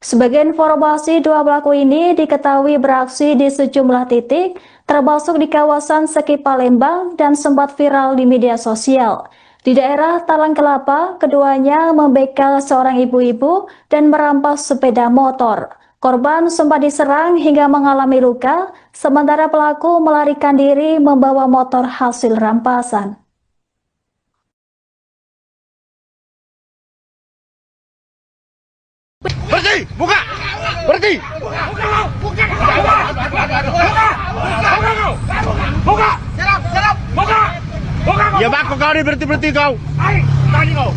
Speaker 1: Sebagai informasi, dua pelaku ini diketahui beraksi di sejumlah titik, termasuk di kawasan Seki Palembang dan sempat viral di media sosial. Di daerah Talang Kelapa, keduanya membegal seorang ibu-ibu dan merampas sepeda motor. Korban sempat diserang hingga mengalami luka, sementara pelaku melarikan diri membawa motor hasil rampasan.
Speaker 4: Berhenti! Buka! Berhenti! Buka! Serap! Buka! Ya bako kau ni berhenti kau. Tadi kau.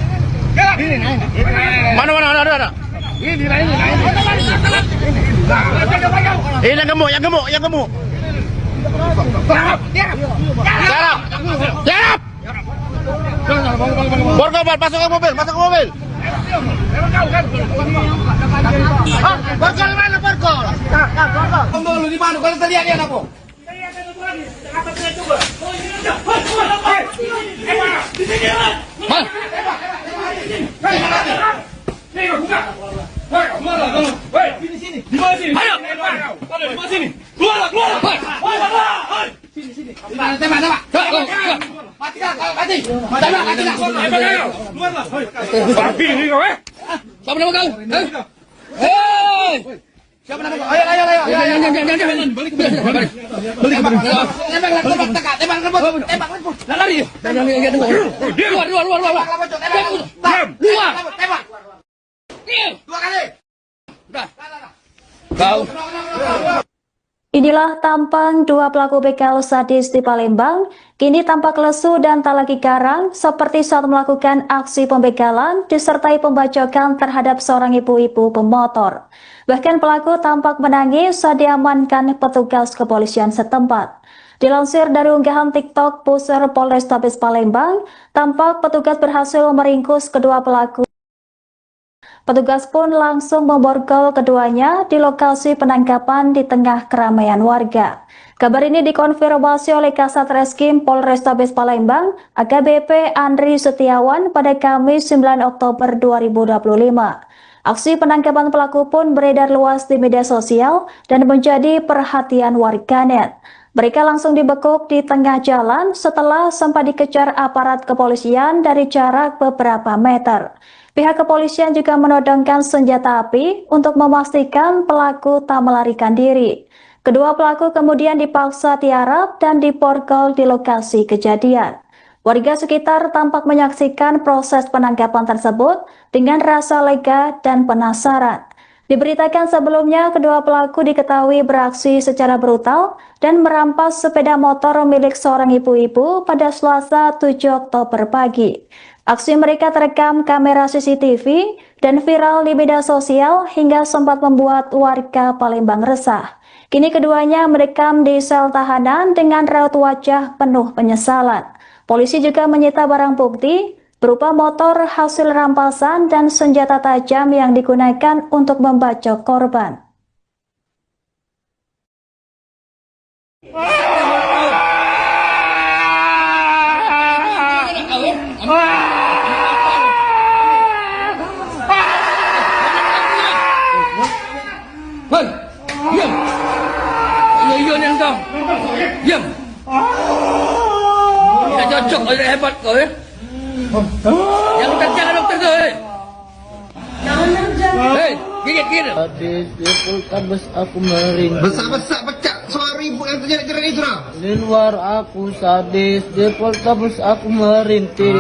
Speaker 4: Mana ada. Ini lah. Ini yang gemuk, yang gemuk, yang gemuk. Jarap. Jarap. Borgobal, masuk ke mobil, masuk ke mobil. Borgol mana borgol? Kamu lu di mana? Kalau terlihat dia apa?
Speaker 2: Siapa nama kau? Hei! Siapa nama kau? Ayo. Balik. Tembak. Lari. Luar. Dua kali. Udah. Kau.
Speaker 1: Inilah tampang dua pelaku begal sadis di Palembang, kini tampak lesu dan tak lagi garang seperti saat melakukan aksi pembegalan disertai pembacokan terhadap seorang ibu-ibu pemotor. Bahkan pelaku tampak menangis saat diamankan petugas kepolisian setempat. Dilansir dari unggahan TikTok Pusar Polrestabes Palembang, tampak petugas berhasil meringkus kedua pelaku. Petugas pun langsung memborgol keduanya di lokasi penangkapan di tengah keramaian warga. Kabar ini dikonfirmasi oleh Kasat Reskrim Polrestabes Palembang, AKBP Andri Setiawan pada Kamis 9 Oktober 2025. Aksi penangkapan pelaku pun beredar luas di media sosial dan menjadi perhatian warganet. Mereka langsung dibekuk di tengah jalan setelah sempat dikejar aparat kepolisian dari jarak beberapa meter. Pihak kepolisian juga menodongkan senjata api untuk memastikan pelaku tak melarikan diri. Kedua pelaku kemudian dipaksa tiarap dan diborgol di lokasi kejadian. Warga sekitar tampak menyaksikan proses penangkapan tersebut dengan rasa lega dan penasaran. Diberitakan sebelumnya, kedua pelaku diketahui beraksi secara brutal dan merampas sepeda motor milik seorang ibu-ibu pada Selasa 7 Oktober pagi. Aksi mereka terekam kamera CCTV dan viral di media sosial hingga sempat membuat warga Palembang resah. Kini keduanya merekam di sel tahanan dengan raut wajah penuh penyesalan. Polisi juga menyita barang bukti berupa motor hasil rampasan dan senjata tajam yang digunakan untuk membacok korban.
Speaker 2: Hei, diam. Iya ni kau. Diam. Tidak cocok, tidak hebat kau ya. Yang jangan dokter kau. Hei, gigit.
Speaker 3: Sadis di Poltabes aku meringis.
Speaker 4: Besar pecah suara ibu yang terjerat itu lah.
Speaker 3: Di luar aku sadis, di Poltabes aku merintih.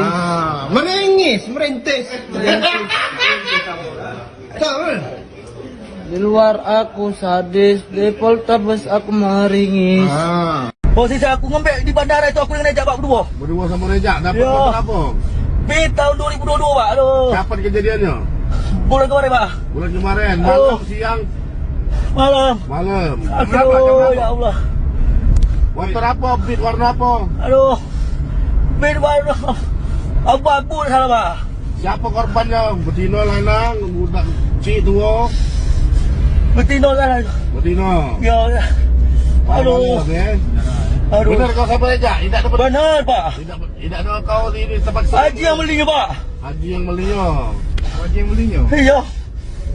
Speaker 4: Merintis.
Speaker 3: Di luar aku sadis, di Poltabes aku meringis.
Speaker 5: Posisi aku ngembek di bandara itu aku dengan Rejak Pak berdua.
Speaker 4: Berdua sama Rejak dapat
Speaker 5: Ya.
Speaker 4: motor apa?
Speaker 5: Tahun 2022 Pak. Aduh.
Speaker 4: Kapan kejadiannya?
Speaker 5: Bulan kemarin Pak.
Speaker 4: Bulan kemarin, malam, siang,
Speaker 5: Malam.
Speaker 4: malam. Berapa jam
Speaker 5: Aduh,
Speaker 4: berapa?
Speaker 5: ya Allah.
Speaker 4: Motor apa? Beat warna apa?
Speaker 5: Aduh. Bed warna abu-abu salah Pak.
Speaker 4: Siapa korbannya? Betina, lanang, budak cik tua.
Speaker 5: Betina kan.
Speaker 4: Betina.
Speaker 5: Ya. Aduh. Aduh.
Speaker 4: Benar kau siapa Rejak? Tidak dapat.
Speaker 5: Benar Pak.
Speaker 4: Tidak ada kau di tempat
Speaker 5: Haji yang belinya Pak.
Speaker 4: Haji yang belinya. Haji yang belinya.
Speaker 5: Iya.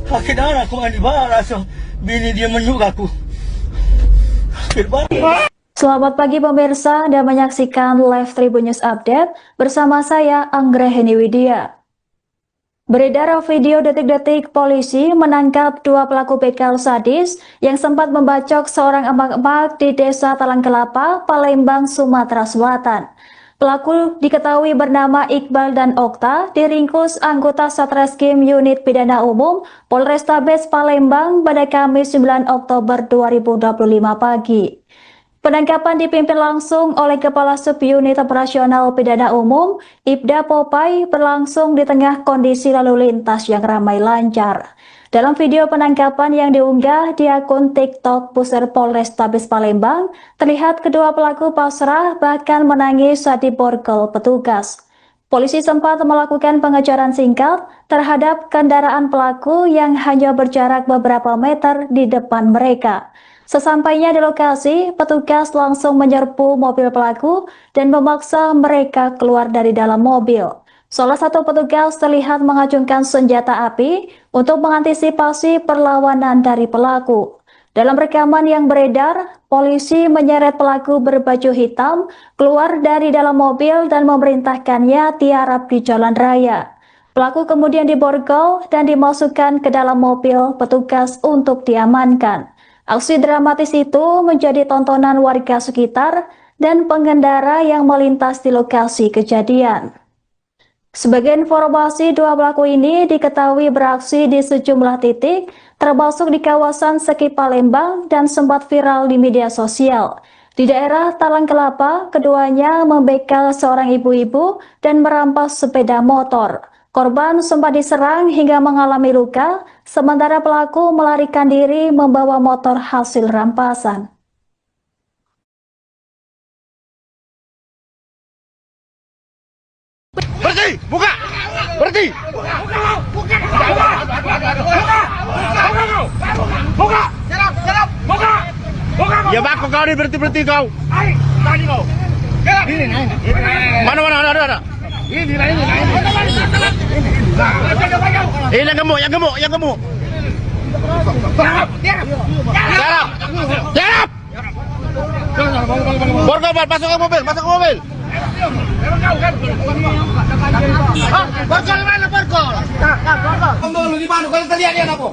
Speaker 5: Sakit darah aku mandi barang. So, bini dia menyuk aku. Sakit banget.
Speaker 1: Selamat pagi pemirsa, Anda menyaksikan live Tribun News Update bersama saya Anggraheni Widya. Beredar video detik-detik polisi menangkap dua pelaku begal sadis yang sempat membacok seorang emak-emak di Desa Talang Kelapa, Palembang, Sumatera Selatan. Pelaku diketahui bernama Iqbal dan Okta, diringkus anggota Satreskrim Unit Pidana Umum Polrestabes Palembang pada Kamis 9 Oktober 2025 pagi. Penangkapan dipimpin langsung oleh Kepala Subunit Operasional Pidana Umum, Ibda Popai, berlangsung di tengah kondisi lalu lintas yang ramai lancar. Dalam video penangkapan yang diunggah di akun TikTok Pusat Polrestabes Palembang, terlihat kedua pelaku pasrah bahkan menangis saat diborgol petugas. Polisi sempat melakukan pengejaran singkat terhadap kendaraan pelaku yang hanya berjarak beberapa meter di depan mereka. Sesampainya di lokasi, petugas langsung menyerbu mobil pelaku dan memaksa mereka keluar dari dalam mobil. Salah satu petugas terlihat mengacungkan senjata api untuk mengantisipasi perlawanan dari pelaku. Dalam rekaman yang beredar, polisi menyeret pelaku berbaju hitam keluar dari dalam mobil dan memerintahkannya tiarap di jalan raya. Pelaku kemudian diborgol dan dimasukkan ke dalam mobil petugas untuk diamankan. Aksi dramatis itu menjadi tontonan warga sekitar dan pengendara yang melintas di lokasi kejadian. Sebagai informasi, dua pelaku ini diketahui beraksi di sejumlah titik, termasuk di kawasan Seki Palembang dan sempat viral di media sosial. Di daerah Talang Kelapa, keduanya membekal seorang ibu-ibu dan merampas sepeda motor. Korban sempat diserang hingga mengalami luka, sementara pelaku melarikan diri membawa motor hasil rampasan.
Speaker 4: Berhenti, buka. Berhenti. Buka. Ya bak kau ni berhenti kau. Mana ada. Ini yang gemuk. Tiarap. Borgol, masuk ke mobil. Borgol mana borgol? Borgol di mana? Kalau terlihat dia apa?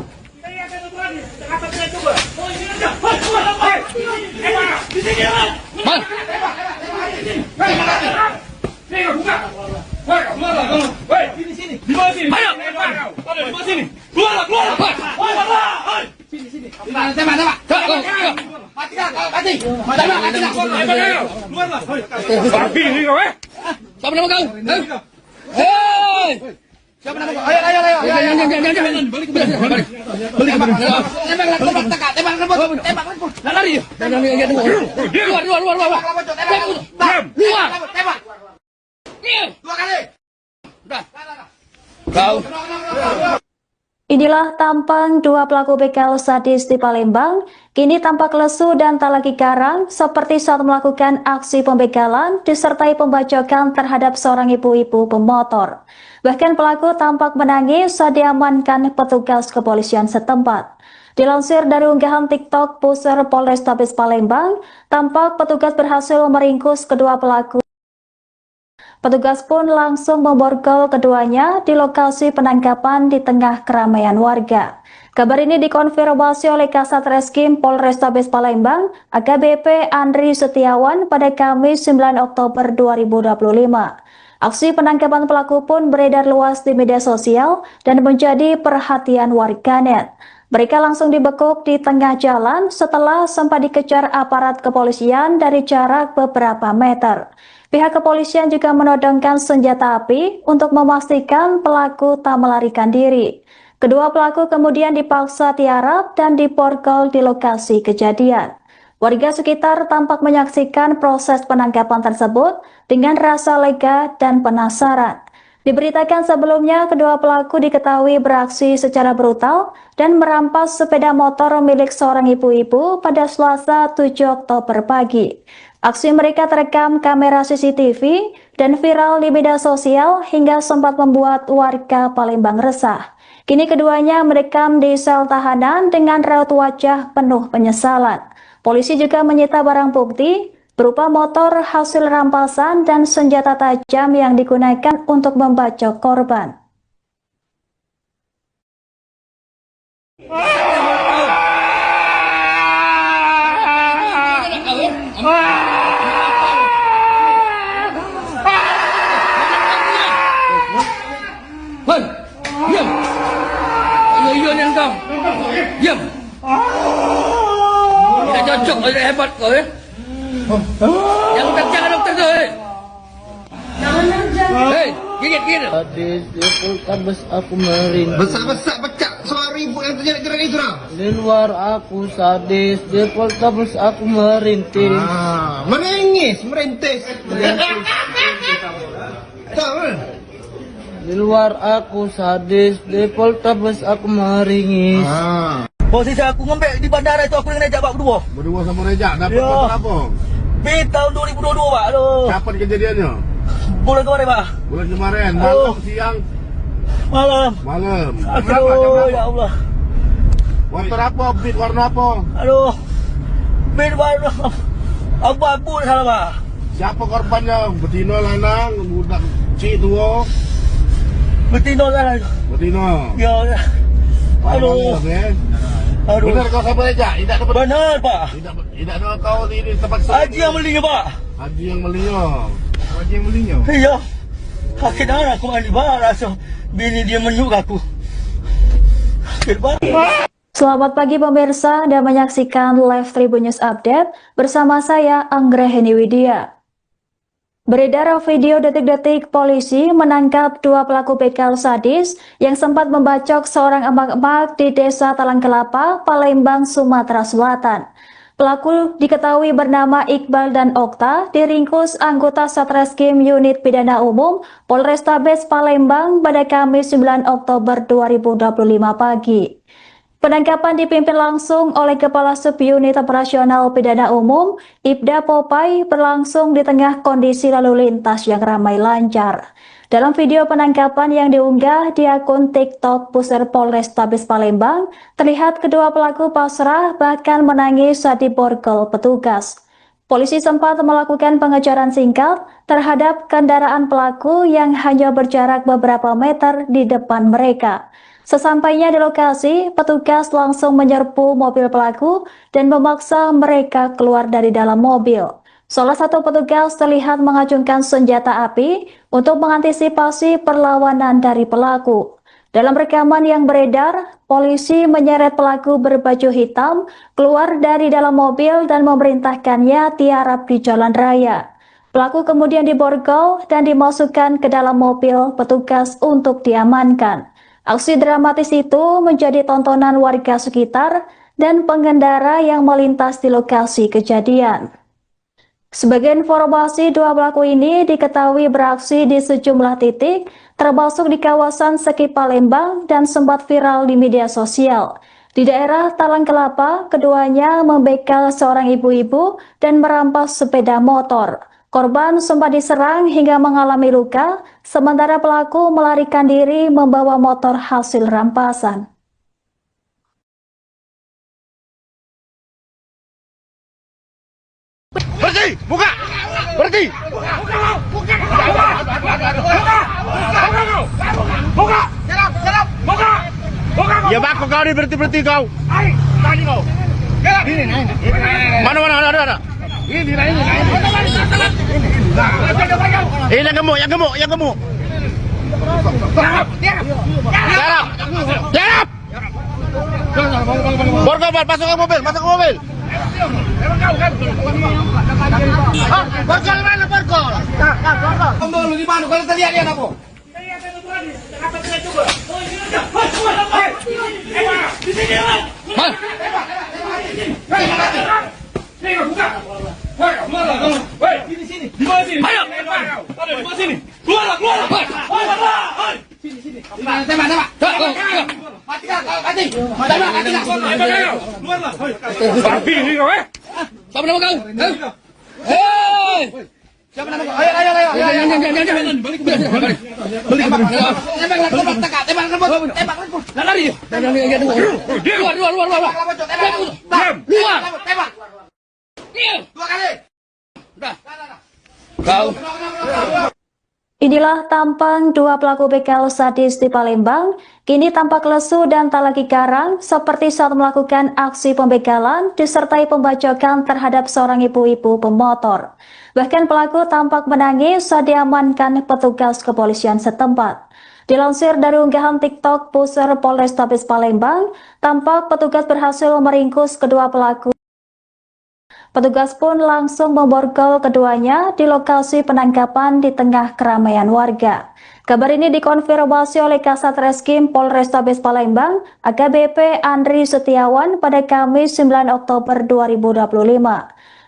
Speaker 2: Siapa nama kau? Hei! Siapa nama kau? Ayo. Tembak. Lari. Keluar. Tembak. Dua kali. Udah. Kau.
Speaker 1: Inilah tampang dua pelaku begal sadis di Palembang, kini tampak lesu dan tak lagi garang seperti saat melakukan aksi pembegalan disertai pembacokan terhadap seorang ibu-ibu pemotor. Bahkan pelaku tampak menangis saat diamankan petugas kepolisian setempat. Dilansir dari unggahan TikTok Pusat Polrestabes Palembang, tampak petugas berhasil meringkus kedua pelaku. Petugas pun langsung memborgol keduanya di lokasi penangkapan di tengah keramaian warga. Kabar ini dikonfirmasi oleh Kasat Reskrim Polrestabes Palembang, AKBP Andri Setiawan pada Kamis 9 Oktober 2025. Aksi penangkapan pelaku pun beredar luas di media sosial dan menjadi perhatian warganet. Mereka langsung dibekuk di tengah jalan setelah sempat dikejar aparat kepolisian dari jarak beberapa meter. Pihak kepolisian juga menodongkan senjata api untuk memastikan pelaku tak melarikan diri. Kedua pelaku kemudian dipaksa tiarap dan diborgol di lokasi kejadian. Warga sekitar tampak menyaksikan proses penangkapan tersebut dengan rasa lega dan penasaran. Diberitakan sebelumnya, kedua pelaku diketahui beraksi secara brutal dan merampas sepeda motor milik seorang ibu-ibu pada Selasa 7 Oktober pagi. Aksi mereka terekam kamera CCTV dan viral di media sosial hingga sempat membuat warga Palembang resah. Kini keduanya mendekam di sel tahanan dengan raut wajah penuh penyesalan. Polisi juga menyita barang bukti berupa motor hasil rampasan dan senjata tajam yang digunakan untuk membacok korban.
Speaker 2: Hei, diam. Iya ni kau. Diam. Tidak cocok, tidak hebat kau ya. Jangan dokter tu. Hei, gigit.
Speaker 3: Sadis di Poltabes aku meringis.
Speaker 4: Besar-besar pecah suara yang terjadi itu nah?
Speaker 3: Di luar aku sadis, di Poltabes aku merintis.
Speaker 4: Menangis, merintis.
Speaker 3: Di luar aku sadis, di Poltabes aku meringis.
Speaker 5: Posisi aku ngembek di bandara itu aku dengan Rejak Pak berdua.
Speaker 4: Berdua sama Rejak, dapat
Speaker 5: Ya.
Speaker 4: motor apa?
Speaker 5: Di tahun 2022 Pak. Aduh.
Speaker 4: Kapan kejadiannya?
Speaker 5: Bulan kemarin Pak.
Speaker 4: Bulan kemarin, malam, siang,
Speaker 5: Malam.
Speaker 4: malam.
Speaker 5: Aduh ya Allah.
Speaker 4: Motor apa? Beat warna apa?
Speaker 5: Aduh. Bin warna abu-abu salah Pak.
Speaker 4: Siapa korbannya? Betina, lanang, budak cik tua.
Speaker 5: Betino salah.
Speaker 4: Betina.
Speaker 5: Ya. Aduh. Aduh.
Speaker 4: Benar kau sama Rejak? Tidak dapat.
Speaker 5: Benar Pak.
Speaker 4: Tidak ada kau di tempat
Speaker 5: Haji yang belinya Pak.
Speaker 4: Haji yang belinya. Haji yang belinya.
Speaker 5: Iya. Sakit darah aku mandi barang langsung. Bini dia menyuk aku. Sakit banget.
Speaker 1: Selamat pagi pemirsa, Anda menyaksikan live Tribun News Update bersama saya Anggraheni Widya. Beredar video detik-detik polisi menangkap dua pelaku begal sadis yang sempat membacok seorang emak-emak di Desa Talang Kelapa, Palembang, Sumatera Selatan. Pelaku diketahui bernama Iqbal dan Okta, diringkus anggota Satreskrim Unit Pidana Umum Polrestabes Palembang pada Kamis 9 Oktober 2025 pagi. Penangkapan dipimpin langsung oleh Kepala Subunit Operasional Pidana Umum, Ibda Popai, berlangsung di tengah kondisi lalu lintas yang ramai lancar. Dalam video penangkapan yang diunggah di akun TikTok Pusat Polrestabes Palembang, terlihat kedua pelaku pasrah bahkan menangis saat diborgol petugas. Polisi sempat melakukan pengejaran singkat terhadap kendaraan pelaku yang hanya berjarak beberapa meter di depan mereka. Sesampainya di lokasi, petugas langsung menyerbu mobil pelaku dan memaksa mereka keluar dari dalam mobil. Salah satu petugas terlihat mengacungkan senjata api untuk mengantisipasi perlawanan dari pelaku. Dalam rekaman yang beredar, polisi menyeret pelaku berbaju hitam keluar dari dalam mobil dan memerintahkannya tiarap di jalan raya. Pelaku kemudian diborgol dan dimasukkan ke dalam mobil petugas untuk diamankan. Aksi dramatis itu menjadi tontonan warga sekitar dan pengendara yang melintas di lokasi kejadian. Sebagai informasi, dua pelaku ini diketahui beraksi di sejumlah titik, termasuk di kawasan Seki Palembang dan sempat viral di media sosial. Di daerah Talang Kelapa, keduanya membegal seorang ibu-ibu dan merampas sepeda motor. Korban sempat diserang hingga mengalami luka, sementara pelaku melarikan diri membawa motor hasil rampasan.
Speaker 4: Berhenti! Buka! Berhenti! Buka! Ya bako kau ni berhenti kau. Tadi kau. Mana ada. Ini. Yang gemuk. Tiarap. Borgol, masuk ke mobil. Borgol mana borgol? Borgol di mana? Kalau terlihat dia apa? Di sini. Siapa nama kau? Siapa nama kau? Ayo. Tembak. Lari. Luar. Tembak. Dua kali. Udah. Kau.
Speaker 1: Inilah tampang dua pelaku begal sadis di Palembang, kini tampak lesu dan tak lagi garang seperti saat melakukan aksi pembegalan disertai pembacokan terhadap seorang ibu-ibu pemotor. Bahkan pelaku tampak menangis saat diamankan petugas kepolisian setempat. Dilansir dari unggahan TikTok Pusat Polrestabes Palembang, tampak petugas berhasil meringkus kedua pelaku. Petugas pun langsung memborgol keduanya di lokasi penangkapan di tengah keramaian warga. Kabar ini dikonfirmasi oleh Kasat Reskrim Polrestabes Palembang, AKBP Andri Setiawan pada Kamis 9 Oktober 2025.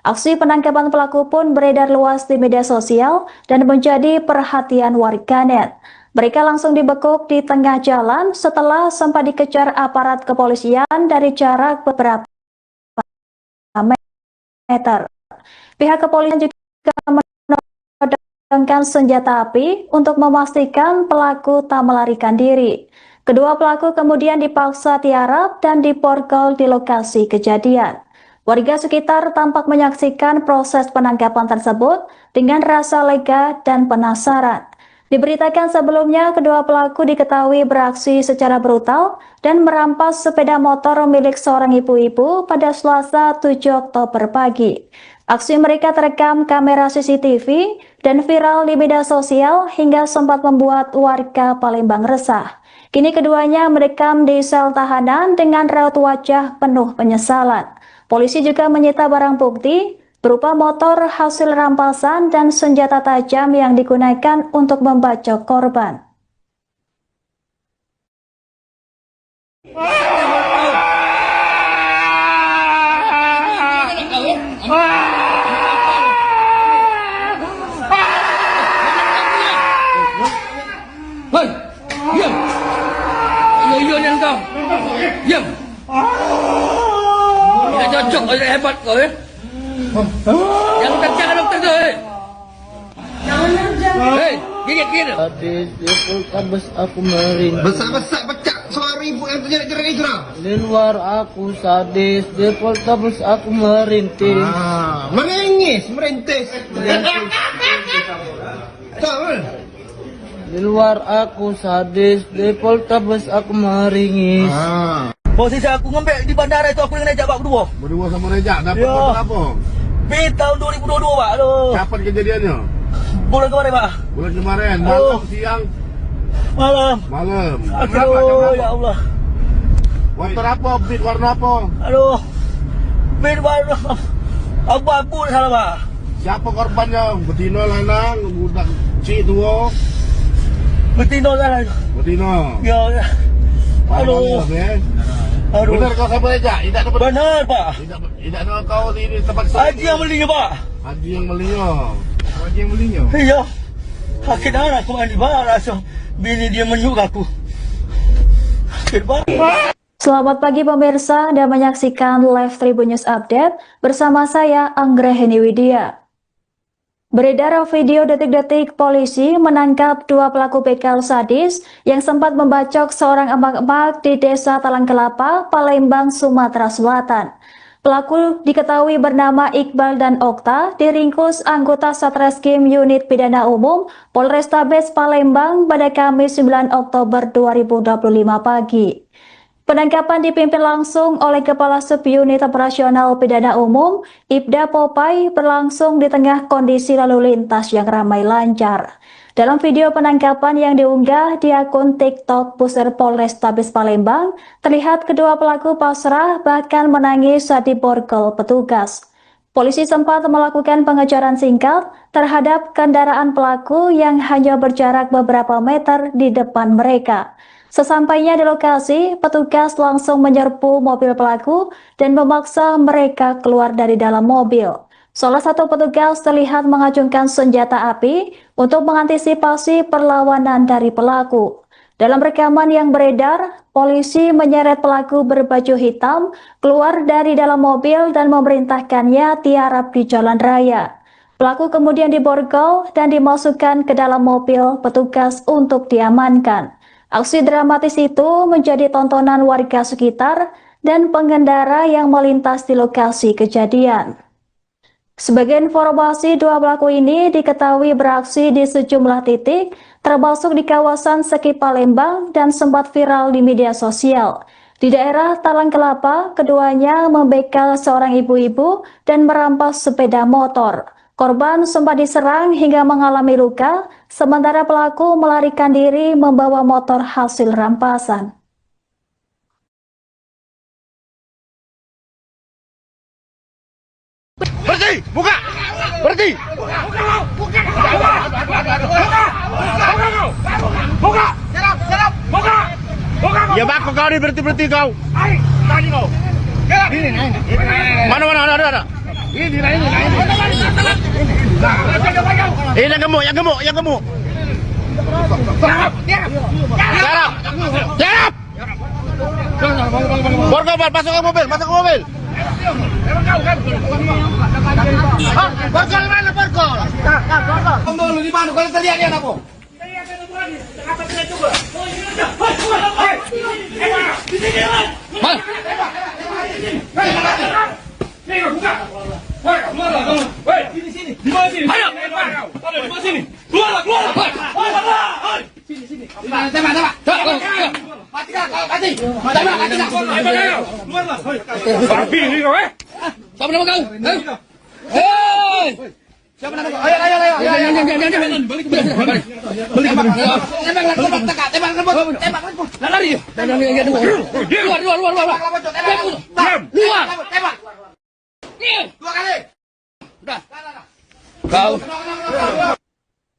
Speaker 1: Aksi penangkapan pelaku pun beredar luas di media sosial dan menjadi perhatian warganet. Mereka langsung dibekuk di tengah jalan setelah sempat dikejar aparat kepolisian dari jarak beberapa meter. Pihak kepolisian juga menodongkan senjata api untuk memastikan pelaku tak melarikan diri. Kedua pelaku kemudian dipaksa tiarap dan diborgol di lokasi kejadian. Warga sekitar tampak menyaksikan proses penangkapan tersebut dengan rasa lega dan penasaran. Diberitakan sebelumnya, kedua pelaku diketahui beraksi secara brutal dan merampas sepeda motor milik seorang ibu-ibu pada Selasa 7 Oktober pagi. Aksi mereka terekam kamera CCTV dan viral di media sosial hingga sempat membuat warga Palembang resah. Kini keduanya merekam di sel tahanan dengan raut wajah penuh penyesalan. Polisi juga menyita barang bukti berupa motor hasil rampasan dan senjata tajam yang digunakan untuk membacok korban.
Speaker 2: Hei, diam. Ayo kau. Diam. Tidak cocok, tidak hebat kau ya. Yang kencang dokter tu. Hei, gigit.
Speaker 3: Sadis di Poltabes aku merintih.
Speaker 4: Besar-besar pecah suara ibu yang terjerat-jerat itu lah.
Speaker 3: Di luar aku sadis, di Poltabes aku merintih.
Speaker 4: Menangis, merintis. Tahu?
Speaker 3: Di luar aku sadis, di Poltabes aku meringis.
Speaker 5: Posisi aku ngembek di bandara itu aku yang naik bak berdua.
Speaker 4: Berdua sama Rejak, dapat
Speaker 5: Ya.
Speaker 4: motor apa?
Speaker 5: Pi tahun 2022 Pak. Aduh.
Speaker 4: Kapan kejadiannya?
Speaker 5: Bulan kemarin Pak.
Speaker 4: Bulan kemarin, malam, siang,
Speaker 5: Malam.
Speaker 4: malam.
Speaker 5: Aduh, ya Allah.
Speaker 4: Motor apa? Beat warna apa?
Speaker 5: Aduh. Pi warna abu-abu salah Pak.
Speaker 4: Siapa korbannya? Betina lanang, budak cik tua.
Speaker 5: Betina salah.
Speaker 4: Betina.
Speaker 5: Ya. Aduh. Aduh.
Speaker 4: Benar kau sama Rejak? Tidak dapat.
Speaker 5: Benar Pak.
Speaker 4: Tidak ada kau di tempat
Speaker 5: Haji yang belinya Pak.
Speaker 4: Haji yang belinya. Haji yang belinya.
Speaker 5: Iya. Sakit anak aku mandi barang. So, bini dia menyuk aku. Sakit banget.
Speaker 1: Selamat pagi pemirsa, Anda menyaksikan live Tribun News Update bersama saya Anggraheni Widya. Beredar video detik-detik polisi menangkap dua pelaku begal sadis yang sempat membacok seorang emak-emak di Desa Talang Kelapa, Palembang, Sumatera Selatan. Pelaku diketahui bernama Iqbal dan Okta, diringkus anggota Satreskrim Unit Pidana Umum Polrestabes Palembang pada Kamis 9 Oktober 2025 pagi. Penangkapan dipimpin langsung oleh Kepala Subunit Operasional Pidana Umum, Ibda Popai, berlangsung di tengah kondisi lalu lintas yang ramai lancar. Dalam video penangkapan yang diunggah di akun TikTok Pusir Polrestabes Palembang, terlihat kedua pelaku pasrah bahkan menangis saat diborgol petugas. Polisi sempat melakukan pengejaran singkat terhadap kendaraan pelaku yang hanya berjarak beberapa meter di depan mereka. Sesampainya di lokasi, petugas langsung menyerbu mobil pelaku dan memaksa mereka keluar dari dalam mobil. Salah satu petugas terlihat mengacungkan senjata api untuk mengantisipasi perlawanan dari pelaku. Dalam rekaman yang beredar, polisi menyeret pelaku berbaju hitam keluar dari dalam mobil dan memerintahkannya tiarap di jalan raya. Pelaku kemudian diborgol dan dimasukkan ke dalam mobil petugas untuk diamankan. Aksi dramatis itu menjadi tontonan warga sekitar dan pengendara yang melintas di lokasi kejadian. Sebagai informasi, dua pelaku ini diketahui beraksi di sejumlah titik, termasuk di kawasan Seki Palembang dan sempat viral di media sosial. Di daerah Talang Kelapa, keduanya membegal seorang ibu-ibu dan merampas sepeda motor. Korban sempat diserang hingga mengalami luka, sementara pelaku melarikan diri membawa motor hasil rampasan.
Speaker 4: Buka! Berhenti!
Speaker 2: Buka! Buka! Buka!
Speaker 4: Ya bako kau ni berhenti kau.
Speaker 2: Tadi kau.
Speaker 4: Mana ada.
Speaker 2: Ini.
Speaker 4: Yang gemuk. Siap. Borgol, masuk ke mobil.
Speaker 2: Borgol mana borgol? Borgol lu di mana? Kalau terlihat dia apa?
Speaker 4: Babi ni kau
Speaker 2: Siapa nama kau? Hei! Siapa nama kau? Ayo. Jangan. Balik. Tembak. Lari. Luar. Tembak. Dua kali. Udah. Kau.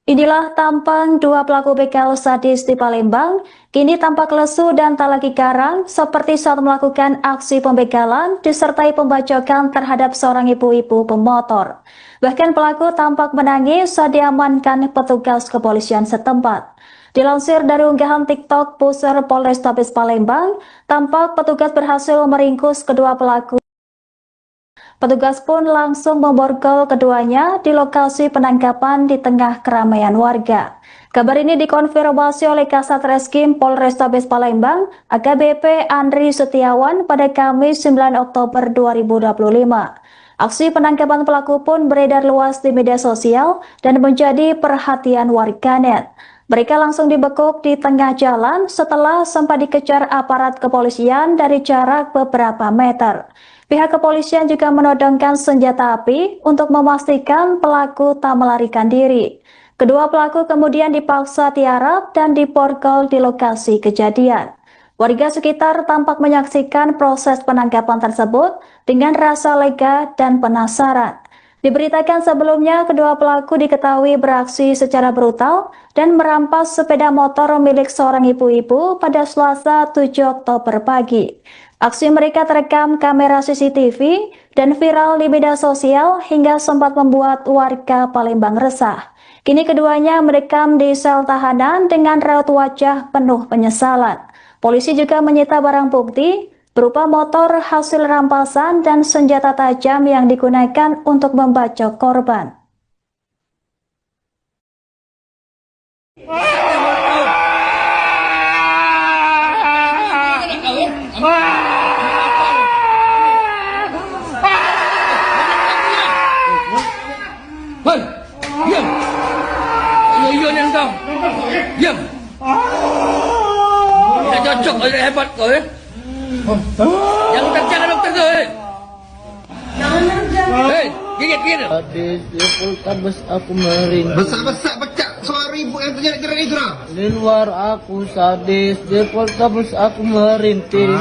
Speaker 1: Inilah tampang dua pelaku begal sadis di Palembang, kini tampak lesu dan tak lagi garang seperti saat melakukan aksi pembegalan disertai pembacokan terhadap seorang ibu-ibu pemotor. Bahkan pelaku tampak menangis saat diamankan petugas kepolisian setempat. Dilansir dari unggahan TikTok Pusar Polrestabes Palembang, tampak petugas berhasil meringkus kedua pelaku. Petugas pun langsung memborgol keduanya di lokasi penangkapan di tengah keramaian warga. Kabar ini dikonfirmasi oleh Kasat Reskrim Polrestabes Palembang, AKBP Andri Setiawan pada Kamis 9 Oktober 2025. Aksi penangkapan pelaku pun beredar luas di media sosial dan menjadi perhatian warganet. Mereka langsung dibekuk di tengah jalan setelah sempat dikejar aparat kepolisian dari jarak beberapa meter. Pihak kepolisian juga menodongkan senjata api untuk memastikan pelaku tak melarikan diri. Kedua pelaku kemudian dipaksa tiarap dan diborgol di lokasi kejadian. Warga sekitar tampak menyaksikan proses penangkapan tersebut dengan rasa lega dan penasaran. Diberitakan sebelumnya kedua pelaku diketahui beraksi secara brutal dan merampas sepeda motor milik seorang ibu-ibu pada Selasa 7 Oktober pagi. Aksi mereka terekam kamera CCTV dan viral di media sosial hingga sempat membuat warga Palembang resah. Kini keduanya merekam di sel tahanan dengan raut wajah penuh penyesalan. Polisi juga menyita barang bukti berupa motor hasil rampasan dan senjata tajam yang digunakan untuk membacok korban.
Speaker 2: Diam. Iya yang kau. Diam. Tidak cocok, hebat kau ya. Jangan dokter tu. Hei, gigit.
Speaker 3: Sadis di Poltabes aku meringis.
Speaker 5: Besar pecah suara ibu yang terjadi keren itu lah.
Speaker 3: Di luar aku sadis, di Poltabes aku merintis.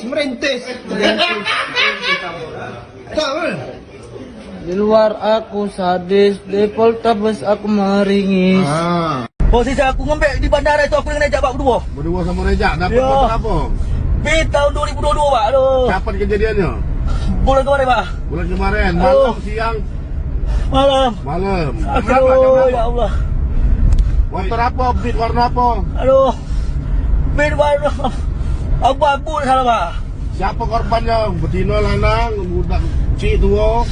Speaker 5: Merintis. Tahu?
Speaker 3: Di luar aku sadis, di Poltabes aku meringis.
Speaker 5: Posisi aku ngembek di bandara itu aku dengan Rejak Pak berdua.
Speaker 4: Berdua sama Rejak, dapat
Speaker 5: Ya.
Speaker 4: motor apa?
Speaker 5: Tahun 2022 Pak. Aduh.
Speaker 4: Kapan kejadiannya?
Speaker 5: Bulan kemarin Pak.
Speaker 4: Bulan kemarin,
Speaker 5: Aduh.
Speaker 4: malam, siang,
Speaker 5: Malam.
Speaker 4: malam. Jam
Speaker 5: Aduh, ya
Speaker 4: berapa?
Speaker 5: Allah.
Speaker 4: Motor apa? Beat warna apa?
Speaker 5: Aduh. Bed warna abu-abu salah Pak.
Speaker 4: Siapa korbannya? Betina, lanang, budak cik tua?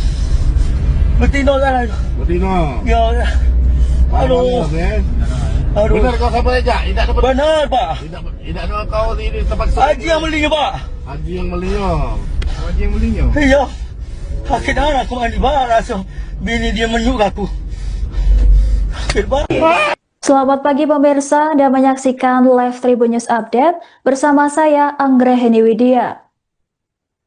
Speaker 5: Betina salah.
Speaker 4: Betina.
Speaker 5: Ya. Aduh. Aduh.
Speaker 4: Benar kau sama Rejak? Tidak dapat.
Speaker 5: Benar Pak.
Speaker 4: Tidak ada kau di tempat
Speaker 5: Haji yang belinya Pak.
Speaker 4: Haji yang belinya. Haji yang belinya.
Speaker 5: Iya. Sakit darah aku mandi barang. So, bini dia menyuk aku. Sakit banget.
Speaker 1: Selamat pagi pemirsa, Anda menyaksikan Live Tribun News Update bersama saya Anggraheni Widya.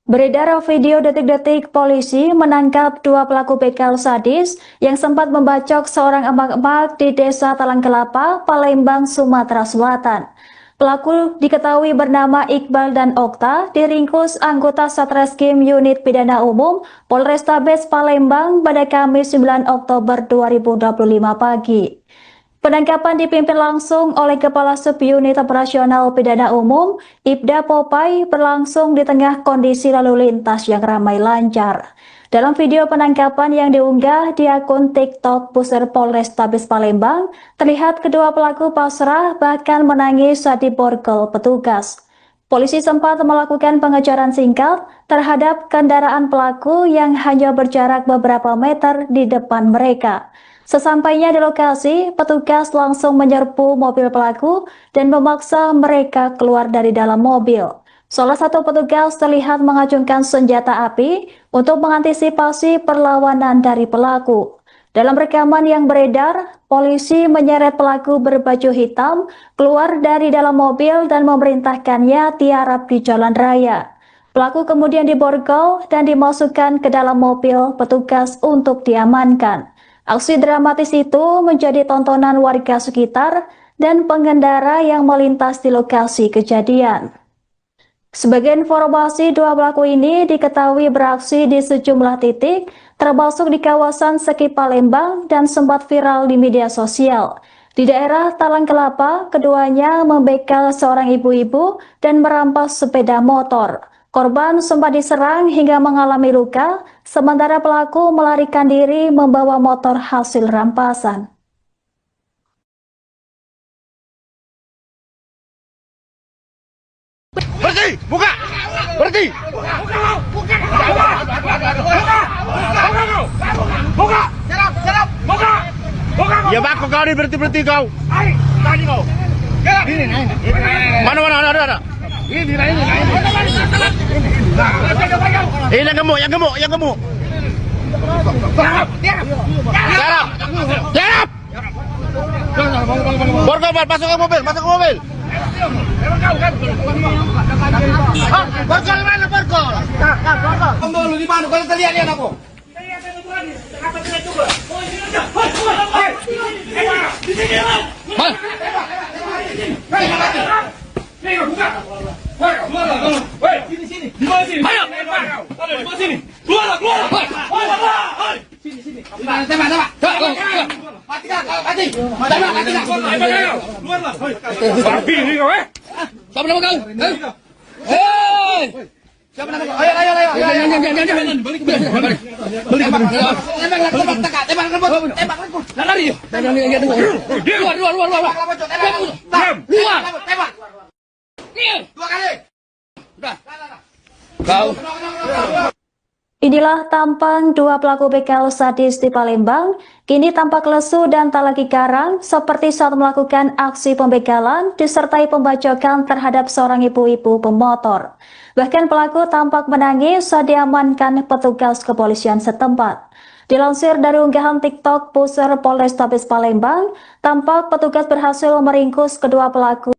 Speaker 1: Beredar video detik-detik polisi menangkap dua pelaku begal sadis yang sempat membacok seorang emak-emak di Desa Talang Kelapa, Palembang, Sumatera Selatan. Pelaku diketahui bernama Iqbal dan Okta, diringkus anggota Satreskrim Unit Pidana Umum Polrestabes Palembang pada Kamis 9 Oktober 2025 pagi. Penangkapan dipimpin langsung oleh Kepala Subunit Operasional Pidana Umum, Ibda Popai, berlangsung di tengah kondisi lalu lintas yang ramai lancar. Dalam video penangkapan yang diunggah di akun TikTok Pusat Polrestabes Palembang, terlihat kedua pelaku pasrah bahkan menangis saat diborgol petugas. Polisi sempat melakukan pengejaran singkat terhadap kendaraan pelaku yang hanya berjarak beberapa meter di depan mereka. Sesampainya di lokasi, petugas langsung menyerbu mobil pelaku dan memaksa mereka keluar dari dalam mobil. Salah satu petugas terlihat mengacungkan senjata api untuk mengantisipasi perlawanan dari pelaku. Dalam rekaman yang beredar, polisi menyeret pelaku berbaju hitam keluar dari dalam mobil dan memerintahkannya tiarap di jalan raya. Pelaku kemudian diborgol dan dimasukkan ke dalam mobil petugas untuk diamankan. Aksi dramatis itu menjadi tontonan warga sekitar dan pengendara yang melintas di lokasi kejadian. Sebagai informasi, dua pelaku ini diketahui beraksi di sejumlah titik, termasuk di kawasan Seki Palembang dan sempat viral di media sosial. Di daerah Talang Kelapa, keduanya membegal seorang ibu-ibu dan merampas sepeda motor. Korban sempat diserang hingga mengalami luka, sementara pelaku melarikan diri membawa motor hasil rampasan.
Speaker 4: Berhenti! Buka! Berhenti! Buka! Serap! Buka! Ya bako kau ni berhenti kau. Tadi kau. Mana ada. Ini. Yang gemuk. Serap! Borgol, masuk ke mobil. Borgol mana borgol? Borgol di mana? Kalau terlihat aku. Sini. Ayo. Sini. Keluar. Sini. Tembak. Mati. Keluar. Babi ni kau Siapa nama kau? Hei! Siapa nama kau? Ayo. Jangan. Balik. Tembak. Lari. Keluar. Tembak. Dua kali. Udah. Kau.
Speaker 1: Inilah tampang dua pelaku begal sadis di Palembang, kini tampak lesu dan tak lagi garang seperti saat melakukan aksi pembegalan disertai pembacokan terhadap seorang ibu-ibu pemotor. Bahkan pelaku tampak menangis saat diamankan petugas kepolisian setempat. Dilansir dari unggahan TikTok Pusat Polrestabes Palembang, tampak petugas berhasil meringkus kedua pelaku.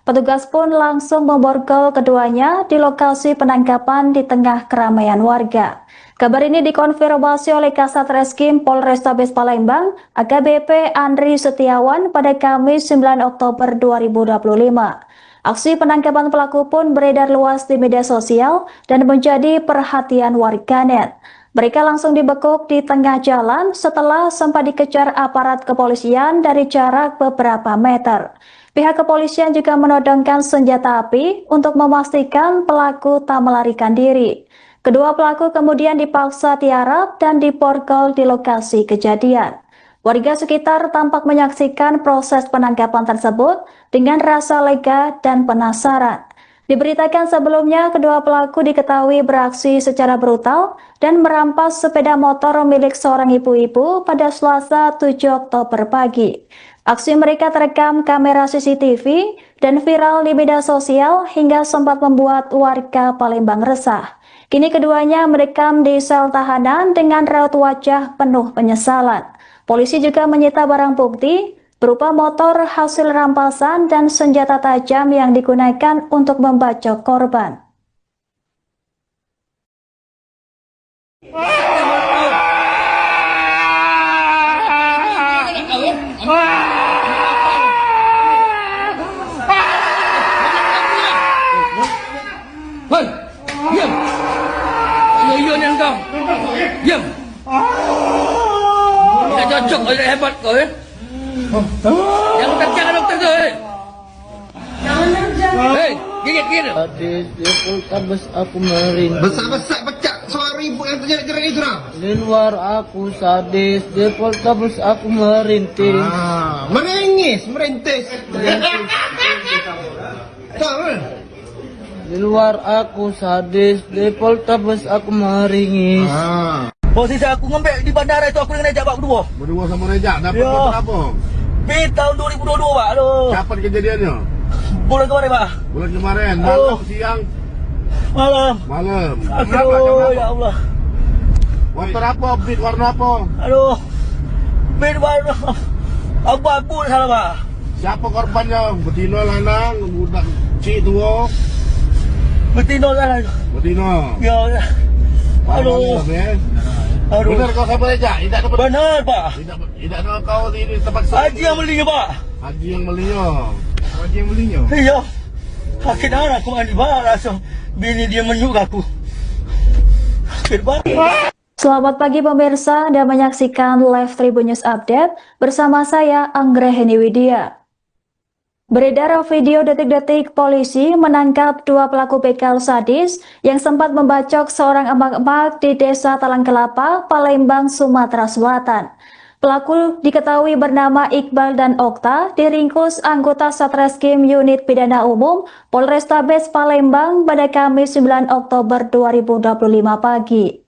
Speaker 1: Petugas pun langsung memborgol keduanya di lokasi penangkapan di tengah keramaian warga. Kabar ini dikonfirmasi oleh Kasat Reskrim Polrestabes Palembang, AKBP Andri Setiawan pada Kamis 9 Oktober 2025. Aksi penangkapan pelaku pun beredar luas di media sosial dan menjadi perhatian warganet. Mereka langsung dibekuk di tengah jalan setelah sempat dikejar aparat kepolisian dari jarak beberapa meter. Pihak kepolisian juga menodongkan senjata api untuk memastikan pelaku tak melarikan diri. Kedua pelaku kemudian dipaksa tiarap dan diborgol di lokasi kejadian. Warga sekitar tampak menyaksikan proses penangkapan tersebut dengan rasa lega dan penasaran. Diberitakan sebelumnya, kedua pelaku diketahui beraksi secara brutal dan merampas sepeda motor milik seorang ibu-ibu pada Selasa 7 Oktober pagi. Aksi mereka terekam kamera CCTV dan viral di media sosial hingga sempat membuat warga Palembang resah. Kini keduanya mendekam di sel tahanan dengan raut wajah penuh penyesalan. Polisi juga menyita barang bukti berupa motor hasil rampasan dan senjata tajam yang digunakan untuk membacok korban.
Speaker 2: Tidak cocok, kau hebat kau ya. Yang jangan dokter tu. Hei, gigit.
Speaker 3: Sadis di Poltabes aku merintih.
Speaker 4: Besar-besar pecah suara ibu yang terjerat-jerat itu dah.
Speaker 3: Di luar aku sadis, di Poltabes aku merintih.
Speaker 4: Merintis. Tahu?
Speaker 3: Di luar aku sadis, di Poltabes aku meringis.
Speaker 5: Posisi aku ngembek di bandara itu aku dengan Rejak Pak berdua.
Speaker 4: Berdua sama Rejak dapat
Speaker 5: Ya.
Speaker 4: motor apa?
Speaker 5: Tahun 2022 Pak. Aduh.
Speaker 4: Kapan kejadiannya?
Speaker 5: Bulan kemarin Pak.
Speaker 4: Bulan kemarin, malam, siang,
Speaker 5: Malam.
Speaker 4: malam.
Speaker 5: Aduh, ya Allah.
Speaker 4: Motor apa? Beat warna apa?
Speaker 5: Aduh. Warna abu-abu salah Pak.
Speaker 4: Siapa korbannya? Betina, lanang, budak cik tua.
Speaker 5: Betina salah.
Speaker 4: Betina.
Speaker 5: Ya. Aduh. Aduh.
Speaker 4: Benar kau siapa Rejak? Tidak dapat.
Speaker 5: Benar Pak.
Speaker 4: Tidak ada kau di tempat
Speaker 5: Haji yang belinya Pak.
Speaker 4: Haji yang belinya. Haji yang belinya.
Speaker 5: Iya. Sakit darah aku mandi Pak. Langsung bini dia menyuk aku. Sakit banget.
Speaker 1: Selamat pagi pemirsa dan menyaksikan live Tribun News Update bersama saya Anggraheni Widya. Beredar video detik-detik polisi menangkap 2 pelaku begal sadis yang sempat membacok seorang emak-emak di Desa Talang Kelapa, Palembang, Sumatera Selatan. Pelaku diketahui bernama Iqbal dan Okta, diringkus anggota Satreskrim Unit Pidana Umum Polrestabes Palembang pada Kamis 9 Oktober 2025 pagi.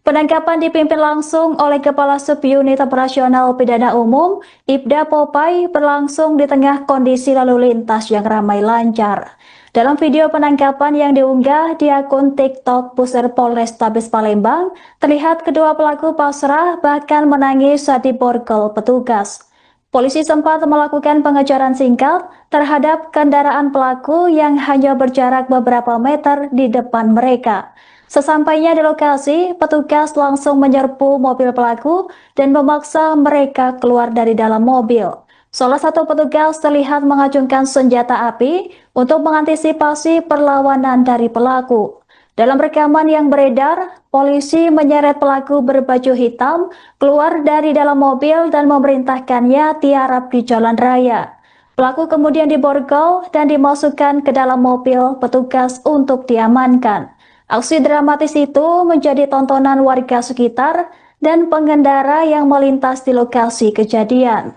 Speaker 1: Penangkapan dipimpin langsung oleh Kepala Subunit Operasional Pidana Umum, Ibda Popai, berlangsung di tengah kondisi lalu lintas yang ramai lancar. Dalam video penangkapan yang diunggah di akun TikTok Pusat Polrestabes Palembang, terlihat kedua pelaku pasrah bahkan menangis saat diborgol petugas. Polisi sempat melakukan pengejaran singkat terhadap kendaraan pelaku yang hanya berjarak beberapa meter di depan mereka. Sesampainya di lokasi, petugas langsung menyerbu mobil pelaku dan memaksa mereka keluar dari dalam mobil. Salah satu petugas terlihat mengacungkan senjata api untuk mengantisipasi perlawanan dari pelaku. Dalam rekaman yang beredar, polisi menyeret pelaku berbaju hitam keluar dari dalam mobil dan memerintahkannya tiarap di jalan raya. Pelaku kemudian diborgol dan dimasukkan ke dalam mobil petugas untuk diamankan. Aksi dramatis itu menjadi tontonan warga sekitar dan pengendara yang melintas di lokasi kejadian.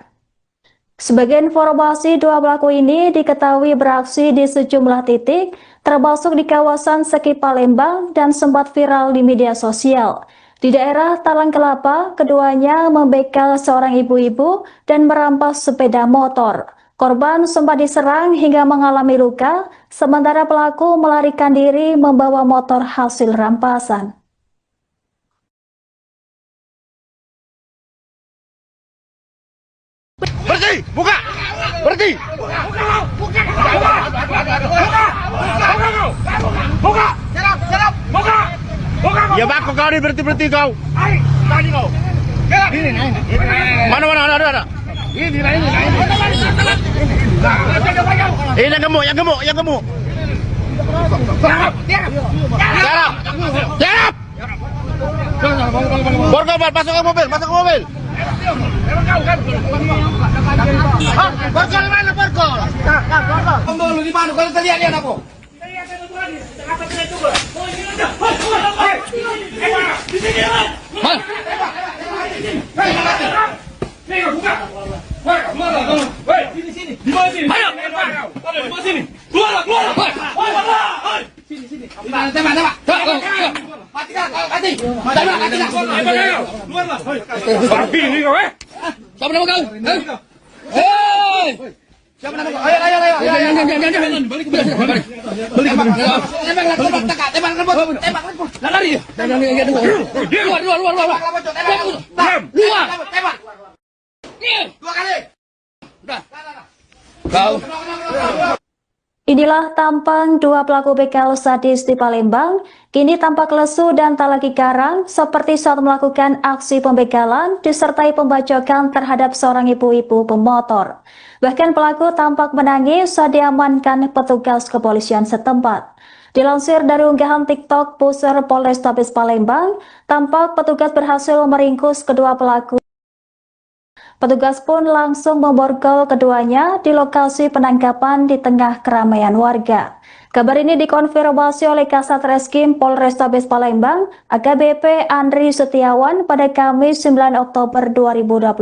Speaker 1: Sebagai informasi, 2 pelaku ini diketahui beraksi di sejumlah titik, termasuk di kawasan Seki Palembang dan sempat viral di media sosial. Di daerah Talang Kelapa, keduanya membegal seorang ibu-ibu dan merampas sepeda motor. Korban sempat diserang hingga mengalami luka, sementara pelaku melarikan diri membawa motor hasil rampasan.
Speaker 4: Berhenti! Buka! Berhenti! Buka! Buka! Ya bako kau ni berhenti kau. Tadi kau. Mana ada. Ini. Yang gemuk. Tiarap. Borgol, masuk ke mobil. Borgol mana borgol? Borgol di mana? Kalau terlihat lihat aku. Di sini. Buka. Sini. Di mana sini? Ayo. Di mana sini? Keluar. Sini. Tembak. Mati. Keluar. Babi ni kau Siapa nama kau? Hei. Siapa nama kau? Ayo. Jangan. Balik. Tembak. Lari. Keluar. Tembak. 2 kali. Udah. Kau.
Speaker 1: Inilah tampang 2 pelaku begal sadis di Palembang, kini tampak lesu dan tak lagi garang seperti saat melakukan aksi pembegalan disertai pembacokan terhadap seorang ibu-ibu pemotor. Bahkan pelaku tampak menangis saat diamankan petugas kepolisian setempat. Dilansir dari unggahan TikTok Pusher Polrestabes Palembang, tampak petugas berhasil meringkus kedua pelaku. Petugas pun langsung memborgol keduanya di lokasi penangkapan di tengah keramaian warga. Kabar ini dikonfirmasi oleh Kasat Reskrim Polrestabes Palembang, AKBP Andri Setiawan pada Kamis 9 Oktober 2025.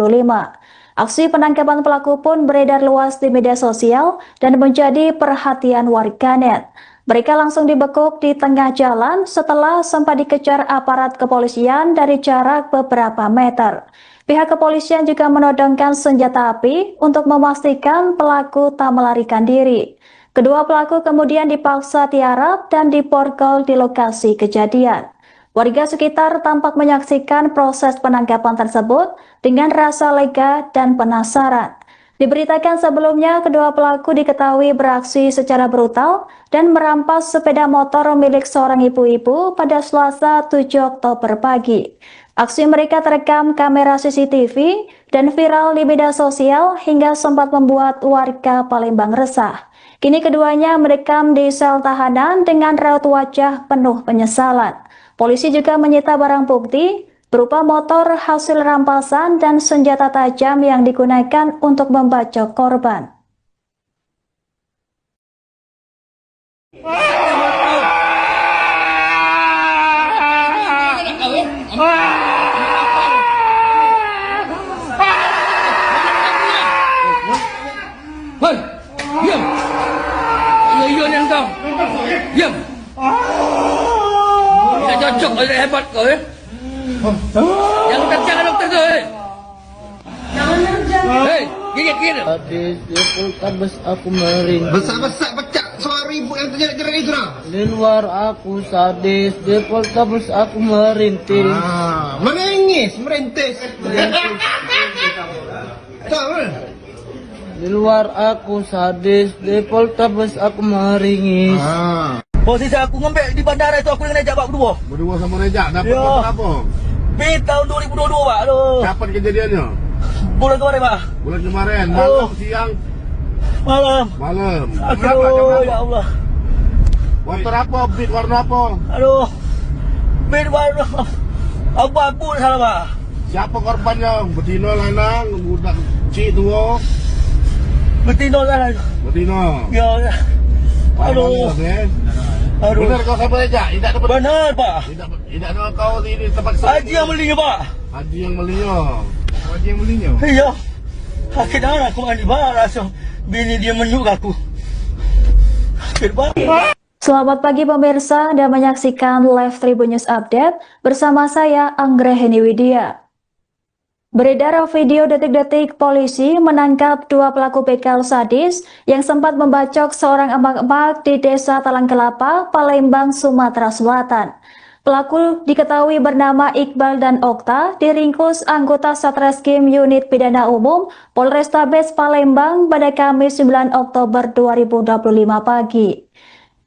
Speaker 1: Aksi penangkapan pelaku pun beredar luas di media sosial dan menjadi perhatian warganet. Mereka langsung dibekuk di tengah jalan setelah sempat dikejar aparat kepolisian dari jarak beberapa meter. Pihak kepolisian juga menodongkan senjata api untuk memastikan pelaku tak melarikan diri. Kedua pelaku kemudian dipaksa tiarap dan diborgol di lokasi kejadian. Warga sekitar tampak menyaksikan proses penangkapan tersebut dengan rasa lega dan penasaran. Diberitakan sebelumnya, kedua pelaku diketahui beraksi secara brutal dan merampas sepeda motor milik seorang ibu-ibu pada Selasa 7 Oktober pagi. Aksi mereka terekam kamera CCTV dan viral di media sosial hingga sempat membuat warga Palembang resah. Kini keduanya merekam di sel tahanan dengan raut wajah penuh penyesalan. Polisi juga menyita barang bukti berupa motor hasil rampasan dan senjata tajam yang digunakan untuk membacok korban.
Speaker 2: Hei, diam. Iya yang kau. Diam. Tidak cocok, tidak hebat kau ya. Yang jangan dokter kau. Hei, gigit.
Speaker 3: Sadis di Poltabes aku meringis.
Speaker 4: Besar-besar pecah suara ibu yang terjerat-jerat itu dah.
Speaker 3: Di luar aku sadis, di Poltabes aku merintis.
Speaker 4: Menangis, merintis. Tahu?
Speaker 3: Di luar aku sadis, di Poltabes aku meringis.
Speaker 5: Posisi aku ngembek di bandara itu aku dengan Rejak Pak berdua.
Speaker 4: Berdua sama Rejak, dapat
Speaker 5: Ya.
Speaker 4: motor apa?
Speaker 5: Pi tahun 2022 Pak. Aduh.
Speaker 4: Kapan kejadiannya?
Speaker 5: Bulan kemarin Pak.
Speaker 4: Bulan kemarin, malam, siang,
Speaker 5: Malam.
Speaker 4: malam. Berapa, jam
Speaker 5: Aduh,
Speaker 4: berapa?
Speaker 5: ya Allah.
Speaker 4: Motor apa? Beat warna apa?
Speaker 5: Aduh. Pi warna abu-abu salah Pak.
Speaker 4: Siapa korbannya? Betina, lanang, budak cik tua.
Speaker 5: Betina salah.
Speaker 4: Betina.
Speaker 5: Ya. Aduh. Aduh.
Speaker 4: Benar kau sama Rejak? Tidak dapat.
Speaker 5: Benar Pak.
Speaker 4: Tidak ada kau di tempat
Speaker 5: Haji yang belinya Pak.
Speaker 4: Haji yang belinya. Haji yang belinya.
Speaker 5: Iya. Sakit darah aku mandi barang. Bini dia menyuk aku. Sakit Pak.
Speaker 1: Selamat pagi pemirsa, Anda menyaksikan Live Tribun News Update bersama saya Anggraheni Widya. Beredar video detik-detik polisi menangkap dua pelaku begal sadis yang sempat membacok seorang emak-emak di Desa Talang Kelapa, Palembang, Sumatera Selatan. Pelaku diketahui bernama Iqbal dan Okta, diringkus anggota Satreskrim Unit Pidana Umum Polrestabes Palembang pada Kamis 9 Oktober 2025 pagi.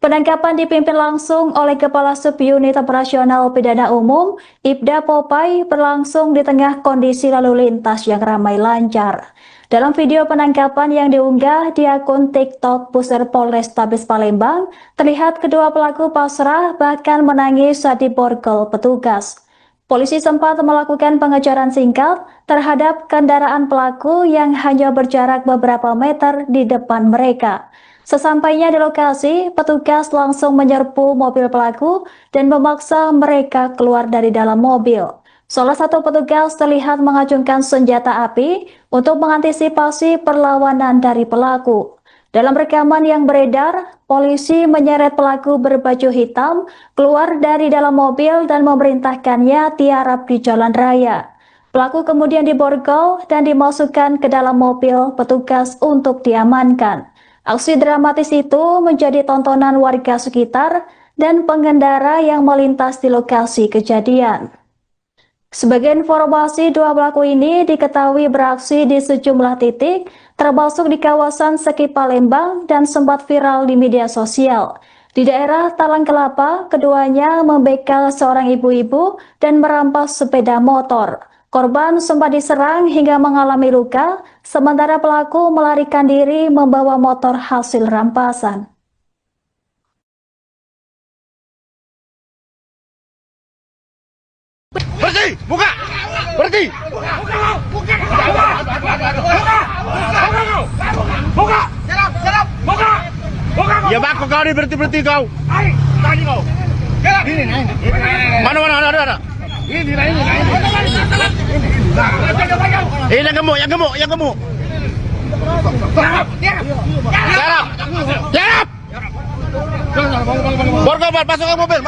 Speaker 1: Penangkapan dipimpin langsung oleh Kepala Subunit Operasional Pidana Umum, Ibda Popai, berlangsung di tengah kondisi lalu lintas yang ramai lancar. Dalam video penangkapan yang diunggah di akun TikTok Pusher Polrestabes Palembang, terlihat kedua pelaku pasrah bahkan menangis saat diborgol petugas. Polisi sempat melakukan pengejaran singkat terhadap kendaraan pelaku yang hanya berjarak beberapa meter di depan mereka. Sesampainya di lokasi, petugas langsung menyerbu mobil pelaku dan memaksa mereka keluar dari dalam mobil. Salah satu petugas terlihat mengacungkan senjata api untuk mengantisipasi perlawanan dari pelaku. Dalam rekaman yang beredar, polisi menyeret pelaku berbaju hitam keluar dari dalam mobil dan memerintahkannya tiarap di jalan raya. Pelaku kemudian diborgol dan dimasukkan ke dalam mobil petugas untuk diamankan. Aksi dramatis itu menjadi tontonan warga sekitar dan pengendara yang melintas di lokasi kejadian. Sebagai informasi, dua pelaku ini diketahui beraksi di sejumlah titik, termasuk di kawasan Seki Palembang dan sempat viral di media sosial. Di daerah Talang Kelapa, keduanya membegal seorang ibu-ibu dan merampas sepeda motor. Korban sempat diserang hingga mengalami luka, sementara pelaku melarikan diri membawa motor hasil rampasan.
Speaker 4: Berhenti. Ya bako kau ni berhenti kau. Mana ada. Ini yang gemuk. Tiarap. Borgol, masuk ke mobil.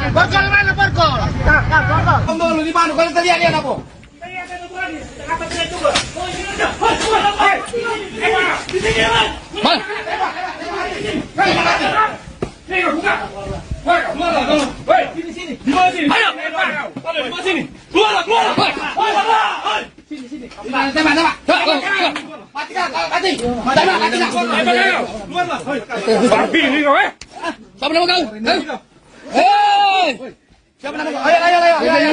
Speaker 4: Borgol mana borgol? Borgol di mana? Kalau terlihat apa? Siapa nama kau? Hei! Siapa nama kau? Ayo.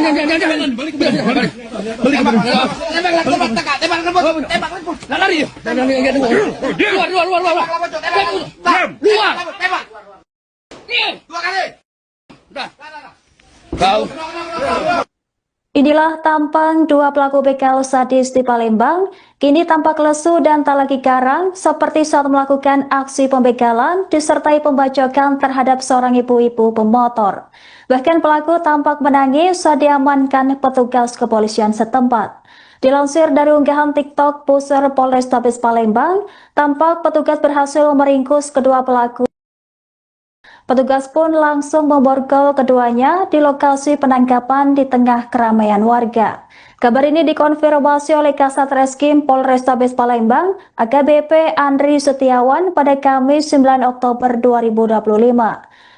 Speaker 4: Tembak. Lari. Luar. Tembak. Dua kali. Udah. Kau.
Speaker 1: Inilah tampang dua pelaku begal sadis di Palembang, kini tampak lesu dan tak lagi garang seperti saat melakukan aksi pembegalan disertai pembacokan terhadap seorang ibu-ibu pemotor. Bahkan pelaku tampak menangis saat diamankan petugas kepolisian setempat. Dilansir dari unggahan TikTok Pusar Polrestabes Palembang, tampak petugas berhasil meringkus kedua pelaku. Petugas pun langsung memborgol keduanya di lokasi penangkapan di tengah keramaian warga. Kabar ini dikonfirmasi oleh Kasat Reskrim Polrestabes Palembang, AKBP Andri Setiawan pada Kamis 9 Oktober 2025.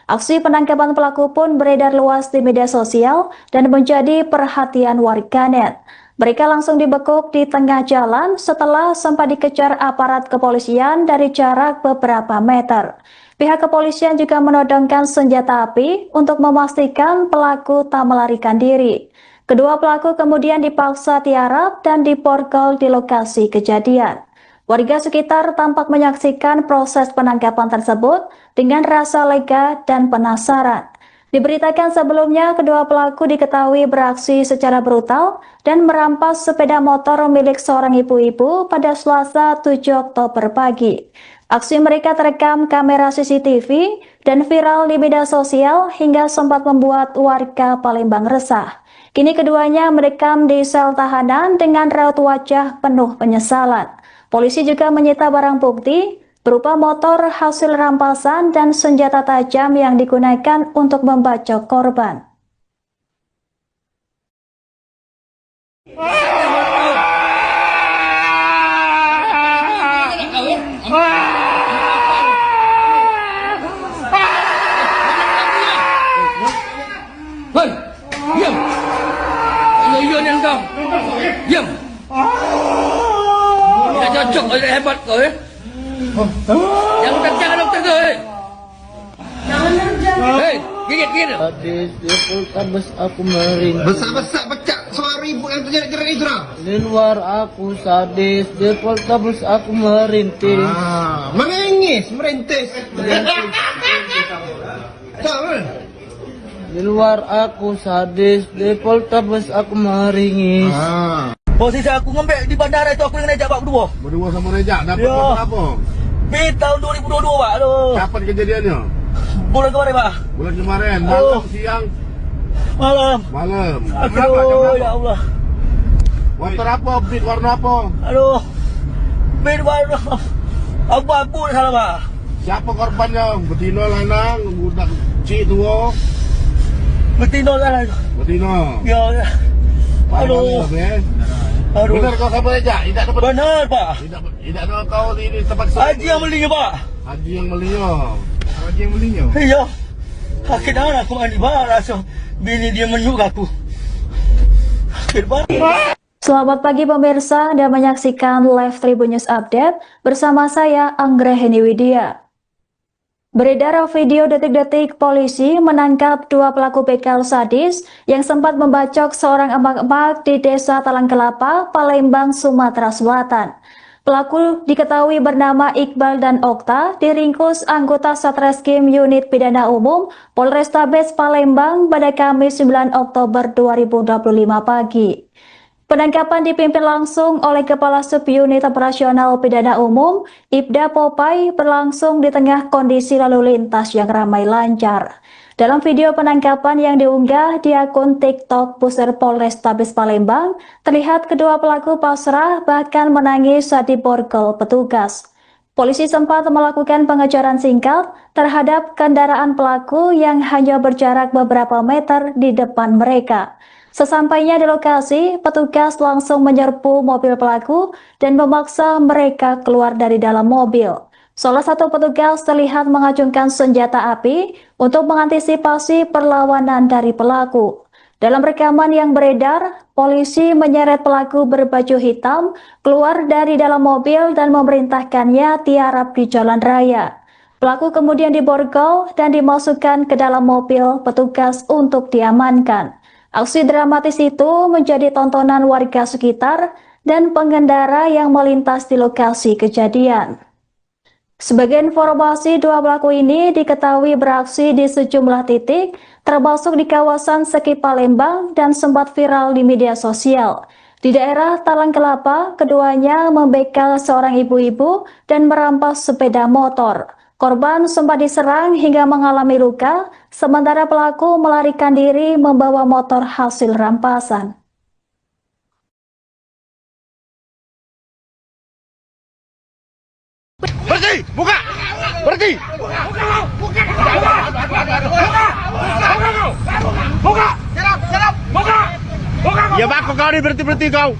Speaker 1: Aksi penangkapan pelaku pun beredar luas di media sosial dan menjadi perhatian warganet. Mereka langsung dibekuk di tengah jalan setelah sempat dikejar aparat kepolisian dari jarak beberapa meter. Pihak kepolisian juga menodongkan senjata api untuk memastikan pelaku tak melarikan diri. Kedua pelaku kemudian dipaksa tiarap dan diborgol di lokasi kejadian. Warga sekitar tampak menyaksikan proses penangkapan tersebut dengan rasa lega dan penasaran. Diberitakan sebelumnya, kedua pelaku diketahui beraksi secara brutal dan merampas sepeda motor milik seorang ibu-ibu pada Selasa 7 Oktober pagi. Aksi mereka terekam kamera CCTV dan viral di media sosial hingga sempat membuat warga Palembang resah. Kini keduanya mendekam di sel tahanan dengan raut wajah penuh penyesalan. Polisi juga menyita barang bukti berupa motor hasil rampasan dan senjata tajam yang digunakan untuk membacok korban.
Speaker 2: Hei, diam. Iya ni engkau. Diam. Tidak cocok, tidak hebat kau ya. Jangan dokter kau. Hei, gigit.
Speaker 3: Sadis di Poltabes aku meringis.
Speaker 4: Besar pecah suara ibu yang terjerat-jerat itu dah.
Speaker 3: Di luar aku sadis, di Poltabes aku merintis.
Speaker 4: Merintis.
Speaker 3: Di luar aku sadis, di Poltabes aku meringis.
Speaker 5: Posisi aku ngembek di bandara itu aku dengan Rejak Pak berdua
Speaker 4: sama Rejak dapat
Speaker 5: Ya.
Speaker 4: motor apa?
Speaker 5: Tahun 2022 Pak. Aduh.
Speaker 4: Kapan kejadiannya?
Speaker 5: Bulan kemarin Pak.
Speaker 4: Bulan kemarin,
Speaker 5: Oh.
Speaker 4: malam, siang,
Speaker 5: Malam.
Speaker 4: malam.
Speaker 5: Aduh, ya Allah.
Speaker 4: Motor apa? Beat warna apa?
Speaker 5: Aduh. Bin warna abu-abu salah Pak.
Speaker 4: Siapa korbannya? Betina, lanang, budak cik tua.
Speaker 5: Betina salah.
Speaker 4: Betina.
Speaker 5: Ya. Aduh. Aduh.
Speaker 4: Benar kau sama Rejak? Tidak dapat.
Speaker 5: Benar Pak.
Speaker 4: Tidak ada kau di tempat
Speaker 5: Haji yang belinya Pak.
Speaker 4: Haji yang belinya.
Speaker 5: Iya. Sakit darah aku mandi barang. So, bini dia menyuk aku. Sakit banget.
Speaker 1: Selamat pagi pemirsa, Anda menyaksikan live Tribun News Update bersama saya Anggraheni Widya. Beredar video detik-detik polisi menangkap dua pelaku begal sadis yang sempat membacok seorang emak-emak di Desa Talang Kelapa, Palembang, Sumatera Selatan. Pelaku diketahui bernama Iqbal dan Okta, diringkus anggota Satreskrim Unit Pidana Umum Polrestabes Palembang pada Kamis 9 Oktober 2025 pagi. Penangkapan dipimpin langsung oleh Kepala Subunit Operasional Pidana Umum, Ibda Popai, berlangsung di tengah kondisi lalu lintas yang ramai lancar. Dalam video penangkapan yang diunggah di akun TikTok Pusat Polrestabes Palembang, terlihat kedua pelaku pasrah bahkan menangis saat diborgol petugas. Polisi sempat melakukan pengejaran singkat terhadap kendaraan pelaku yang hanya berjarak beberapa meter di depan mereka. Sesampainya di lokasi, petugas langsung menyerbu mobil pelaku dan memaksa mereka keluar dari dalam mobil. Salah satu petugas terlihat mengacungkan senjata api untuk mengantisipasi perlawanan dari pelaku. Dalam rekaman yang beredar, polisi menyeret pelaku berbaju hitam keluar dari dalam mobil dan memerintahkannya tiarap di jalan raya. Pelaku kemudian diborgol dan dimasukkan ke dalam mobil petugas untuk diamankan. Aksi dramatis itu menjadi tontonan warga sekitar dan pengendara yang melintas di lokasi kejadian. Sebagai informasi, dua pelaku ini diketahui beraksi di sejumlah titik, termasuk di kawasan Seki Palembang dan sempat viral di media sosial. Di daerah Talang Kelapa, keduanya membekal seorang ibu-ibu dan merampas sepeda motor. Korban sempat diserang hingga mengalami luka, sementara pelaku melarikan diri membawa motor hasil rampasan.
Speaker 2: Berhenti! Buka! Berhenti! Buka! Buka! Serap! Buka! Buka! Ya baku kau ni berhenti kau.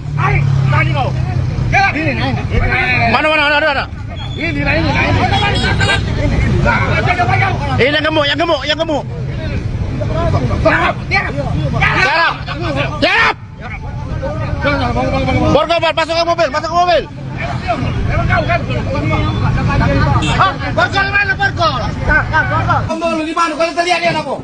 Speaker 2: Tadi kau. Mana ada. Ini. Ini yang gemuk. Serap! Borgol, masuk ke mobil. Borgol mana borgol? Borgol di mana? Kalau terlihat dia aku.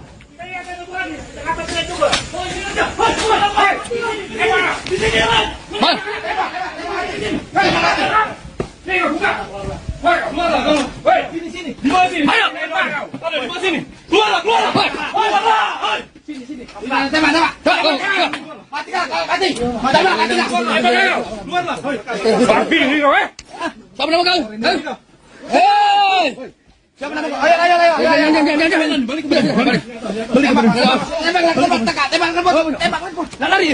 Speaker 2: Siapa nama kau? Siapa nama kau? Ayo. Tembak. Lari.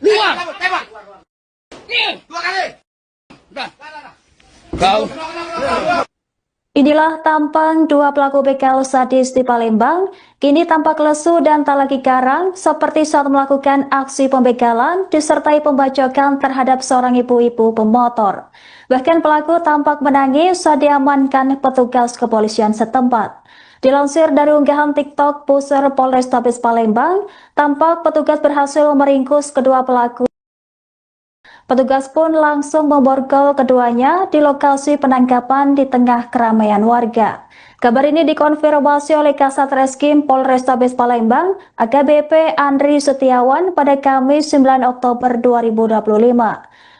Speaker 2: Luar. Tembak. Dua kali. Kau.
Speaker 1: Inilah tampang dua pelaku begal sadis di Palembang, kini tampak lesu dan tak lagi garang seperti saat melakukan aksi pembegalan disertai pembacokan terhadap seorang ibu-ibu pemotor. Bahkan pelaku tampak menangis saat diamankan petugas kepolisian setempat. Dilansir dari unggahan TikTok Pusat Polrestabes Palembang, tampak petugas berhasil meringkus kedua pelaku. Petugas pun langsung memborgol keduanya di lokasi penangkapan di tengah keramaian warga. Kabar ini dikonfirmasi oleh Kasat Reskrim Polrestabes Palembang, AKBP Andri Setiawan pada Kamis 9 Oktober 2025.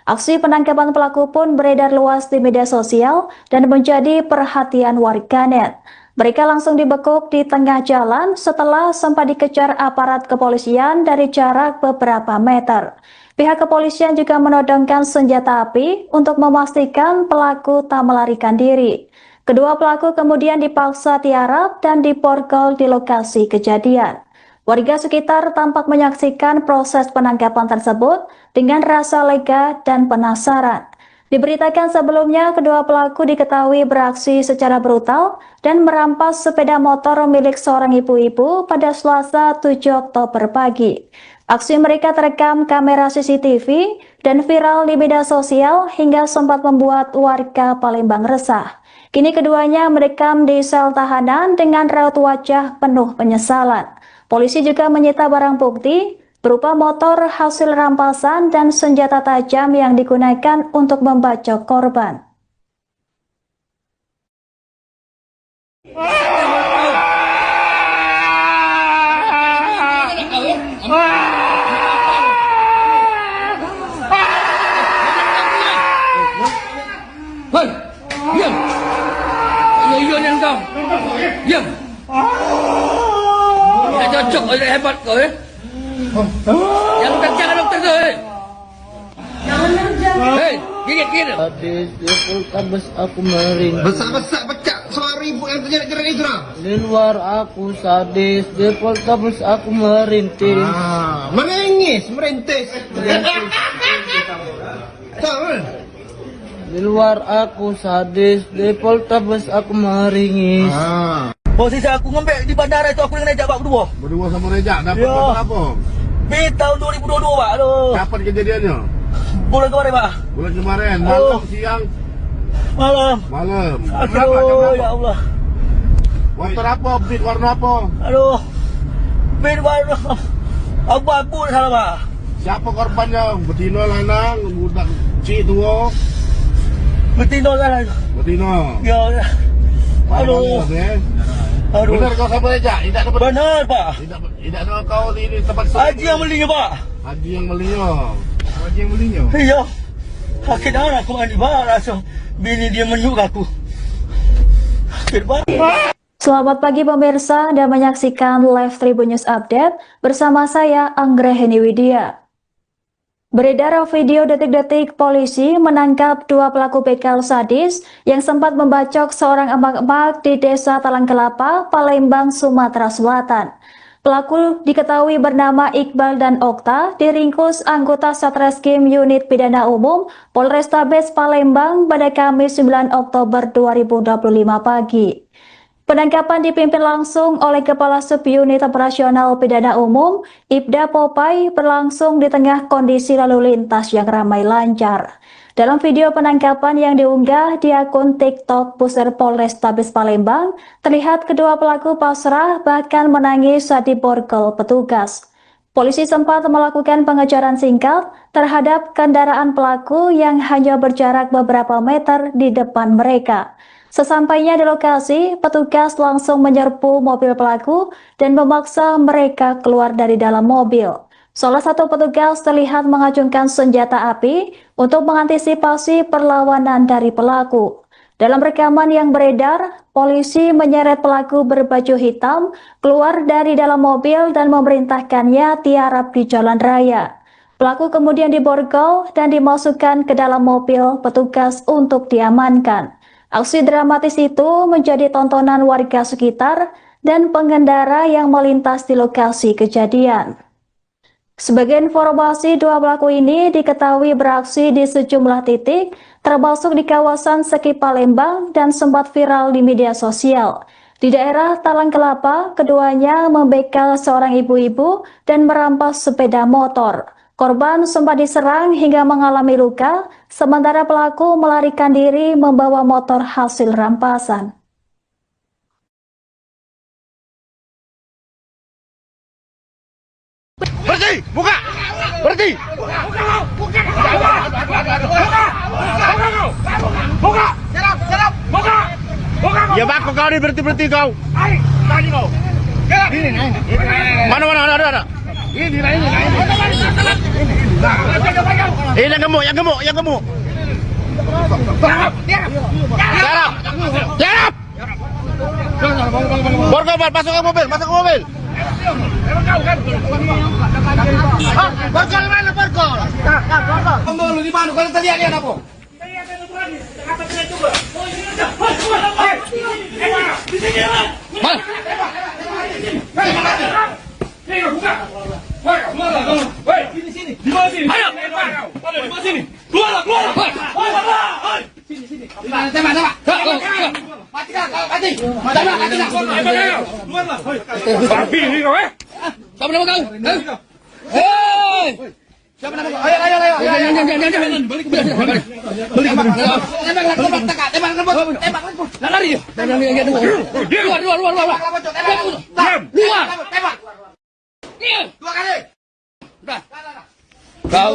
Speaker 1: Aksi penangkapan pelaku pun beredar luas di media sosial dan menjadi perhatian warganet. Mereka langsung dibekuk di tengah jalan setelah sempat dikejar aparat kepolisian dari jarak beberapa meter. Pihak kepolisian juga menodongkan senjata api untuk memastikan pelaku tak melarikan diri. Kedua pelaku kemudian dipaksa tiarap dan diborgol di lokasi kejadian. Warga sekitar tampak menyaksikan proses penangkapan tersebut dengan rasa lega dan penasaran. Diberitakan sebelumnya, kedua pelaku diketahui beraksi secara brutal dan merampas sepeda motor milik seorang ibu-ibu pada Selasa 7 Oktober pagi. Aksi mereka terekam kamera CCTV dan viral di media sosial hingga sempat membuat warga Palembang resah. Kini keduanya merekam di sel tahanan dengan raut wajah penuh penyesalan. Polisi juga menyita barang bukti berupa motor hasil rampasan dan senjata tajam yang digunakan untuk membacok korban.
Speaker 2: Tidak cocok, hebat kau ya. Yang kencang dokter tu. Hei, gigit.
Speaker 3: Sadis di Poltabes aku meringis.
Speaker 4: Besar-besar pecah suara ibu yang terjerat-jerat itu dah.
Speaker 3: Di luar aku sadis, di Poltabes aku merintis.
Speaker 4: Menangis, merintis. Tahu?
Speaker 3: Di luar aku sadis, di Poltabes aku meringis.
Speaker 5: Posisi aku ngembek di bandara itu aku dengan Rejak Pak berdua.
Speaker 4: Berdua sama Rejak dapat
Speaker 5: Ya.
Speaker 4: motor apa?
Speaker 5: Tahun 2022 Pak. Aduh.
Speaker 4: Kapan kejadiannya?
Speaker 5: Bulan kemarin Pak.
Speaker 4: Bulan kemarin, malam, siang,
Speaker 5: Malam.
Speaker 4: malam.
Speaker 5: Aduh, ya Allah.
Speaker 4: Motor apa? Beat warna apa?
Speaker 5: Aduh. Bin warna abu-abu salah Pak.
Speaker 4: Siapa korbannya? Betina, lanang, budak cik tua.
Speaker 5: Betina kan.
Speaker 4: Betina.
Speaker 5: Ya. Aduh. Aduh.
Speaker 4: Benar kau sama Rejak? Tidak dapat.
Speaker 5: Benar Pak.
Speaker 4: Tidak ada kau di tempat
Speaker 5: Haji yang belinya Pak.
Speaker 4: Haji yang belinya. Haji yang belinya.
Speaker 5: Iya. Sakit darah aku mandi barang. So, bini dia menyuk aku. Sakit banget.
Speaker 1: Selamat pagi pemirsa, Anda menyaksikan live Tribun News Update bersama saya Anggraheni Widya. Beredar video detik-detik polisi menangkap dua pelaku begal sadis yang sempat membacok seorang emak-emak di Desa Talang Kelapa, Palembang, Sumatera Selatan. Pelaku diketahui bernama Iqbal dan Okta, diringkus anggota Satreskrim Unit Pidana Umum Polrestabes Palembang pada Kamis 9 Oktober 2025 pagi. Penangkapan dipimpin langsung oleh Kepala Subunit Operasional Pidana Umum, Ibda Popai, berlangsung di tengah kondisi lalu lintas yang ramai lancar. Dalam video penangkapan yang diunggah di akun TikTok Pusat Polrestabes Palembang, terlihat kedua pelaku pasrah bahkan menangis saat diborgol petugas. Polisi sempat melakukan pengejaran singkat terhadap kendaraan pelaku yang hanya berjarak beberapa meter di depan mereka. Sesampainya di lokasi, petugas langsung menyerbu mobil pelaku dan memaksa mereka keluar dari dalam mobil. Salah satu petugas terlihat mengacungkan senjata api untuk mengantisipasi perlawanan dari pelaku. Dalam rekaman yang beredar, polisi menyeret pelaku berbaju hitam keluar dari dalam mobil dan memerintahkannya tiarap di jalan raya. Pelaku kemudian diborgol dan dimasukkan ke dalam mobil petugas untuk diamankan. Aksi dramatis itu menjadi tontonan warga sekitar dan pengendara yang melintas di lokasi kejadian. Sebagai informasi, dua pelaku ini diketahui beraksi di sejumlah titik, termasuk di kawasan Seki Palembang dan sempat viral di media sosial. Di daerah Talang Kelapa, keduanya membegal seorang ibu-ibu dan merampas sepeda motor. Korban sempat diserang hingga mengalami luka, sementara pelaku melarikan diri membawa motor hasil rampasan.
Speaker 4: Berhenti! Buka! Berhenti! Buka! Serap! Buka! Ya baku kau ni, berhenti kau. Tadi kau. Mana ada. Ini. Ini yang gemuk. Serap! Borgol, masuk ke mobil. Borgol mana borgol? Borgol di mana? Kalau tadi ada apa?
Speaker 2: Siapa nama kau? Hei! Siapa nama kau? Ayo. Jangan. Balik. Tembak. Lari dia. Luar. Tembak. Dua kali. Kau.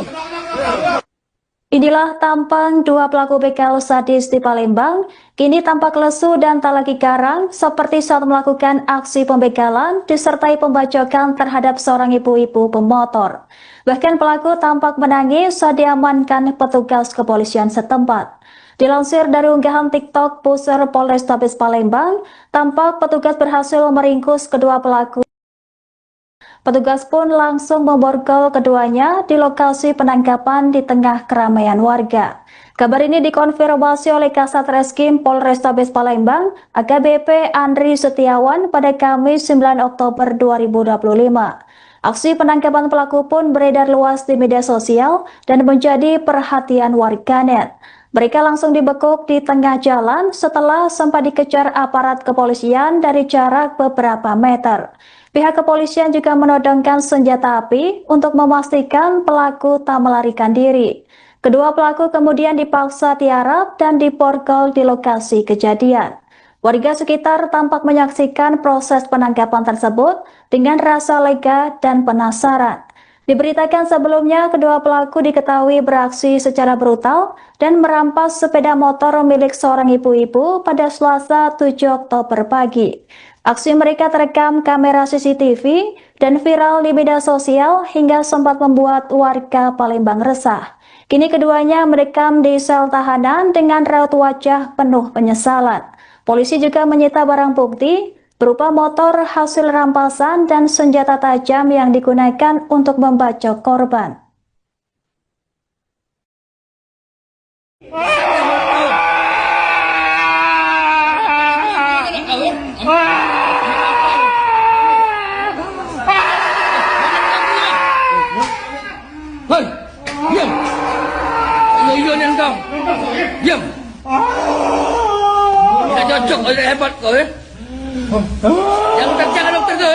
Speaker 1: Inilah tampang dua pelaku begal sadis di Palembang, kini tampak lesu dan tak lagi garang seperti saat melakukan aksi pembegalan disertai pembacokan terhadap seorang ibu-ibu pemotor. Bahkan pelaku tampak menangis saat diamankan petugas kepolisian setempat. Dilansir dari unggahan TikTok Pusat Polrestabes Palembang, tampak petugas berhasil meringkus kedua pelaku. Petugas pun langsung memborgol keduanya di lokasi penangkapan di tengah keramaian warga. Kabar ini dikonfirmasi oleh Kasat Reskrim Polrestabes Palembang, AKBP Andri Setiawan pada Kamis 9 Oktober 2025. Aksi penangkapan pelaku pun beredar luas di media sosial dan menjadi perhatian warganet. Mereka langsung dibekuk di tengah jalan setelah sempat dikejar aparat kepolisian dari jarak beberapa meter. Pihak kepolisian juga menodongkan senjata api untuk memastikan pelaku tak melarikan diri. Kedua pelaku kemudian dipaksa tiarap dan diborgol di lokasi kejadian. Warga sekitar tampak menyaksikan proses penangkapan tersebut dengan rasa lega dan penasaran. Diberitakan sebelumnya, kedua pelaku diketahui beraksi secara brutal dan merampas sepeda motor milik seorang ibu-ibu pada Selasa 7 Oktober pagi. Aksi mereka terekam kamera CCTV dan viral di media sosial hingga sempat membuat warga Palembang resah. Kini keduanya merekam di sel tahanan dengan raut wajah penuh penyesalan. Polisi juga menyita barang bukti berupa motor hasil rampasan dan senjata tajam yang digunakan untuk membacok korban.
Speaker 2: Hei, diam. Iyo kau. Diam. Tidak cocok, tidak hebat kau ya. Jangan dokter tu.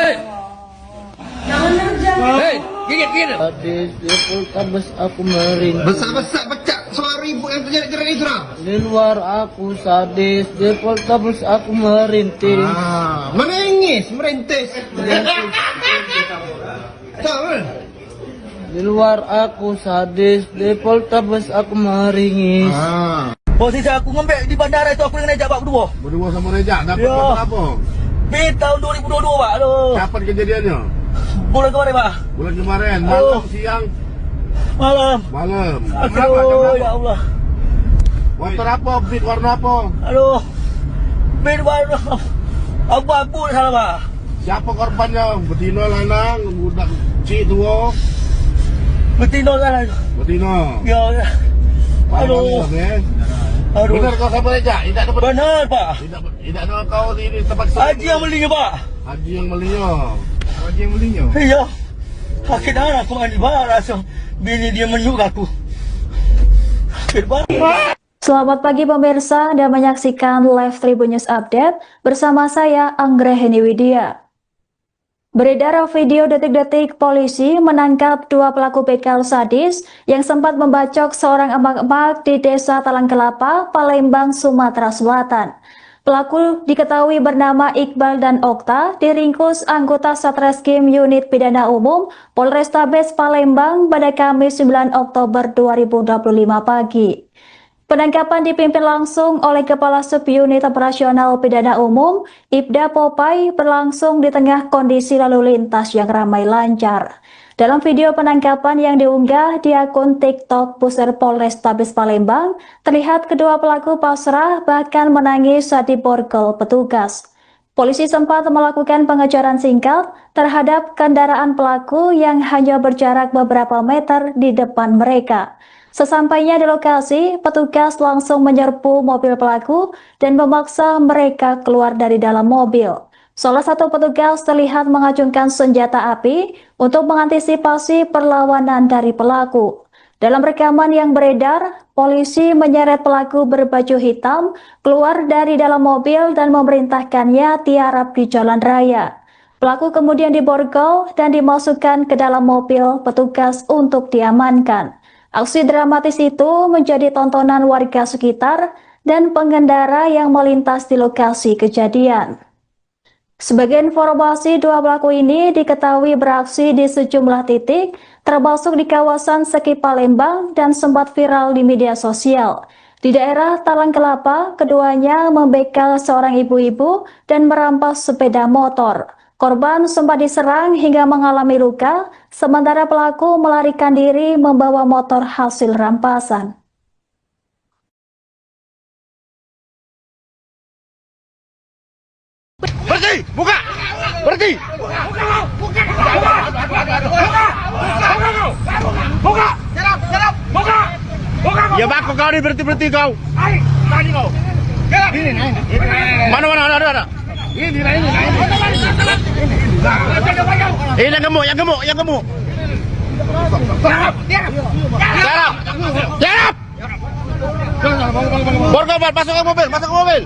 Speaker 2: Hei, gigit.
Speaker 3: Sadis di Poltabes aku merintih.
Speaker 4: Besar-besar pecah suara ibu yang terjerat-jerat itu lah.
Speaker 3: Di luar aku sadis, di Poltabes aku merintih.
Speaker 4: Menangis, merintis. Tahu?
Speaker 3: Di luar aku sadis, di Poltabes aku meringis.
Speaker 5: Posisi aku ngembek di bandara itu aku dengan Rejak Pak berdua.
Speaker 4: Berdua sama Rejak, dapat
Speaker 5: Ya.
Speaker 4: motor apa?
Speaker 5: Tahun 2022 Pak. Aduh.
Speaker 4: Kapan kejadiannya?
Speaker 5: Bulan kemarin Pak.
Speaker 4: Bulan kemarin, malam, siang,
Speaker 5: Malam.
Speaker 4: malam. Berapa? Jam
Speaker 5: Aduh,
Speaker 4: berapa?
Speaker 5: ya Allah.
Speaker 4: Motor apa? Beat warna apa?
Speaker 5: Aduh. Bed warna abu-abu salah Pak.
Speaker 4: Siapa korbannya? Betina, lanang, budak cik tua?
Speaker 5: Betina salah.
Speaker 4: Betina.
Speaker 5: Ya. Aduh. Aduh.
Speaker 4: Benar kau sama Rejak? Tidak dapat.
Speaker 5: Benar Pak.
Speaker 4: Tidak ada kau di tempat
Speaker 5: Haji yang belinya Pak.
Speaker 4: Haji yang belinya. Haji yang belinya.
Speaker 5: Iya. Sakit darah aku mandi barang. Bini dia menyuk aku. Sakit banget.
Speaker 1: Selamat pagi pemirsa, Anda menyaksikan live Tribun News Update bersama saya Anggraheni Widya. Beredar video detik-detik polisi menangkap dua pelaku begal sadis yang sempat membacok seorang emak-emak di Desa Talang Kelapa, Palembang, Sumatera Selatan. Pelaku diketahui bernama Iqbal dan Okta, diringkus anggota Satreskrim Unit Pidana Umum Polrestabes Palembang pada Kamis 9 Oktober 2025 pagi. Penangkapan dipimpin langsung oleh Kepala Subunit Operasional Pidana Umum, Ibda Popai, berlangsung di tengah kondisi lalu lintas yang ramai lancar. Dalam video penangkapan yang diunggah di akun TikTok Pusat Polrestabes Palembang, terlihat kedua pelaku pasrah bahkan menangis saat diborgol petugas. Polisi sempat melakukan pengejaran singkat terhadap kendaraan pelaku yang hanya berjarak beberapa meter di depan mereka. Sesampainya di lokasi, petugas langsung menyerbu mobil pelaku dan memaksa mereka keluar dari dalam mobil. Salah satu petugas terlihat mengacungkan senjata api untuk mengantisipasi perlawanan dari pelaku. Dalam rekaman yang beredar, polisi menyeret pelaku berbaju hitam keluar dari dalam mobil dan memerintahkannya tiarap di jalan raya. Pelaku kemudian diborgol dan dimasukkan ke dalam mobil petugas untuk diamankan. Aksi dramatis itu menjadi tontonan warga sekitar dan pengendara yang melintas di lokasi kejadian. Sebagai informasi, dua pelaku ini diketahui beraksi di sejumlah titik, termasuk di kawasan Seki Palembang dan sempat viral di media sosial. Di daerah Talang Kelapa, keduanya membegal seorang ibu-ibu dan merampas sepeda motor. Korban sempat diserang hingga mengalami luka, sementara pelaku melarikan diri membawa motor hasil rampasan.
Speaker 2: Berhenti. Buka. Ya baku kau ni berhenti kau. Tadi kau. Mana ada. Ini. Yang gemuk. Tiarap. Borgol, masuk ke mobil.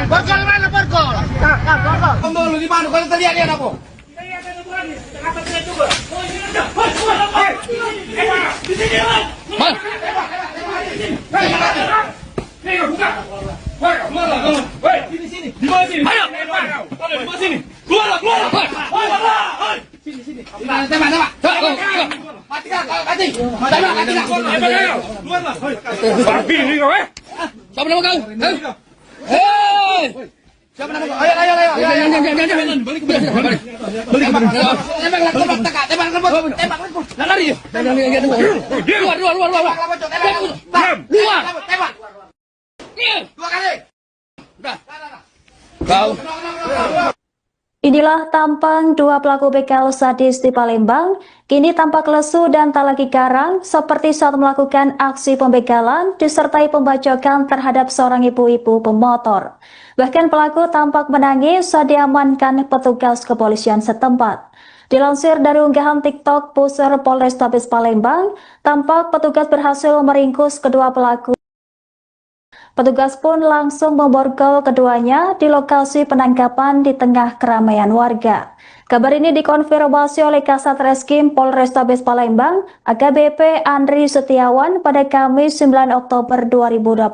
Speaker 2: Borgol mana borgol? Borgol di mana? Kau lihat aku. Siapa nama kau? Hei! Siapa nama kau? Ayo. Balik. Tembak. Lari. Luar. Tembak. Dua kali. Udah. Kau.
Speaker 1: Inilah tampang dua pelaku begal sadis di Palembang, kini tampak lesu dan tak lagi garang seperti saat melakukan aksi pembegalan disertai pembacokan terhadap seorang ibu-ibu pemotor. Bahkan pelaku tampak menangis saat diamankan petugas kepolisian setempat. Dilansir dari unggahan TikTok Pusar Polrestabes Palembang, tampak petugas berhasil meringkus kedua pelaku. Petugas pun langsung memborgol keduanya di lokasi penangkapan di tengah keramaian warga. Kabar ini dikonfirmasi oleh Kasat Reskrim Polrestabes Palembang, AKBP Andri Setiawan pada Kamis 9 Oktober 2025.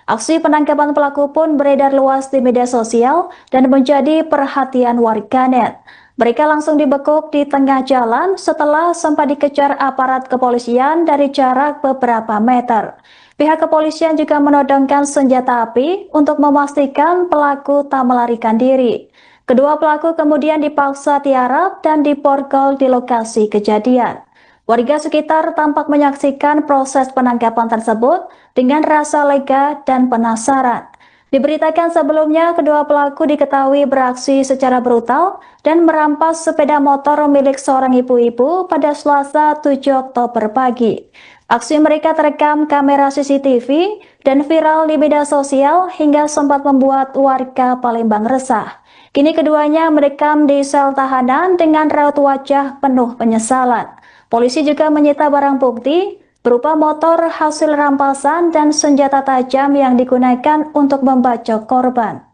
Speaker 1: Aksi penangkapan pelaku pun beredar luas di media sosial dan menjadi perhatian warganet. Mereka langsung dibekuk di tengah jalan setelah sempat dikejar aparat kepolisian dari jarak beberapa meter. Pihak kepolisian juga menodongkan senjata api untuk memastikan pelaku tak melarikan diri. Kedua pelaku kemudian dipaksa tiarap dan diborgol di lokasi kejadian. Warga sekitar tampak menyaksikan proses penangkapan tersebut dengan rasa lega dan penasaran. Diberitakan sebelumnya, kedua pelaku diketahui beraksi secara brutal dan merampas sepeda motor milik seorang ibu-ibu pada Selasa 7 Oktober pagi. Aksi mereka terekam kamera CCTV dan viral di media sosial hingga sempat membuat warga Palembang resah. Kini keduanya merekam di sel tahanan dengan raut wajah penuh penyesalan. Polisi juga menyita barang bukti berupa motor hasil rampasan dan senjata tajam yang digunakan untuk membacok korban.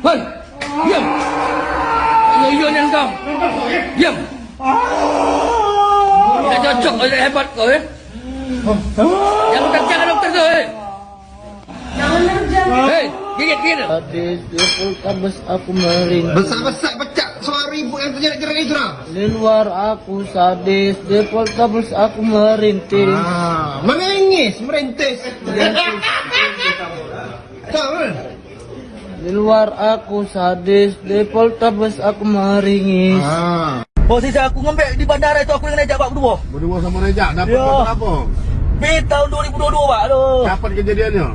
Speaker 2: Hei, diam. Yang kau. Diam. Tidak cocok, tidak hebat kau ya. Yang jangan dokter tu. Hei, gigit.
Speaker 3: Sadis di Poltabes aku meringis.
Speaker 4: Besar pecah suara ibu yang terjadi itu lah.
Speaker 3: Di luar aku sadis di Poltabes aku merintis.
Speaker 4: Merintis.
Speaker 3: Di luar aku sadis di Poltabes aku meringis.
Speaker 5: Posisi aku ngembek di bandara itu aku yang najak Pak berdua.
Speaker 4: Berdua sama Rejak dapat
Speaker 5: Ya.
Speaker 4: motor apa?
Speaker 5: Tahun 2022 Pak. Aduh.
Speaker 4: Kapan kejadiannya?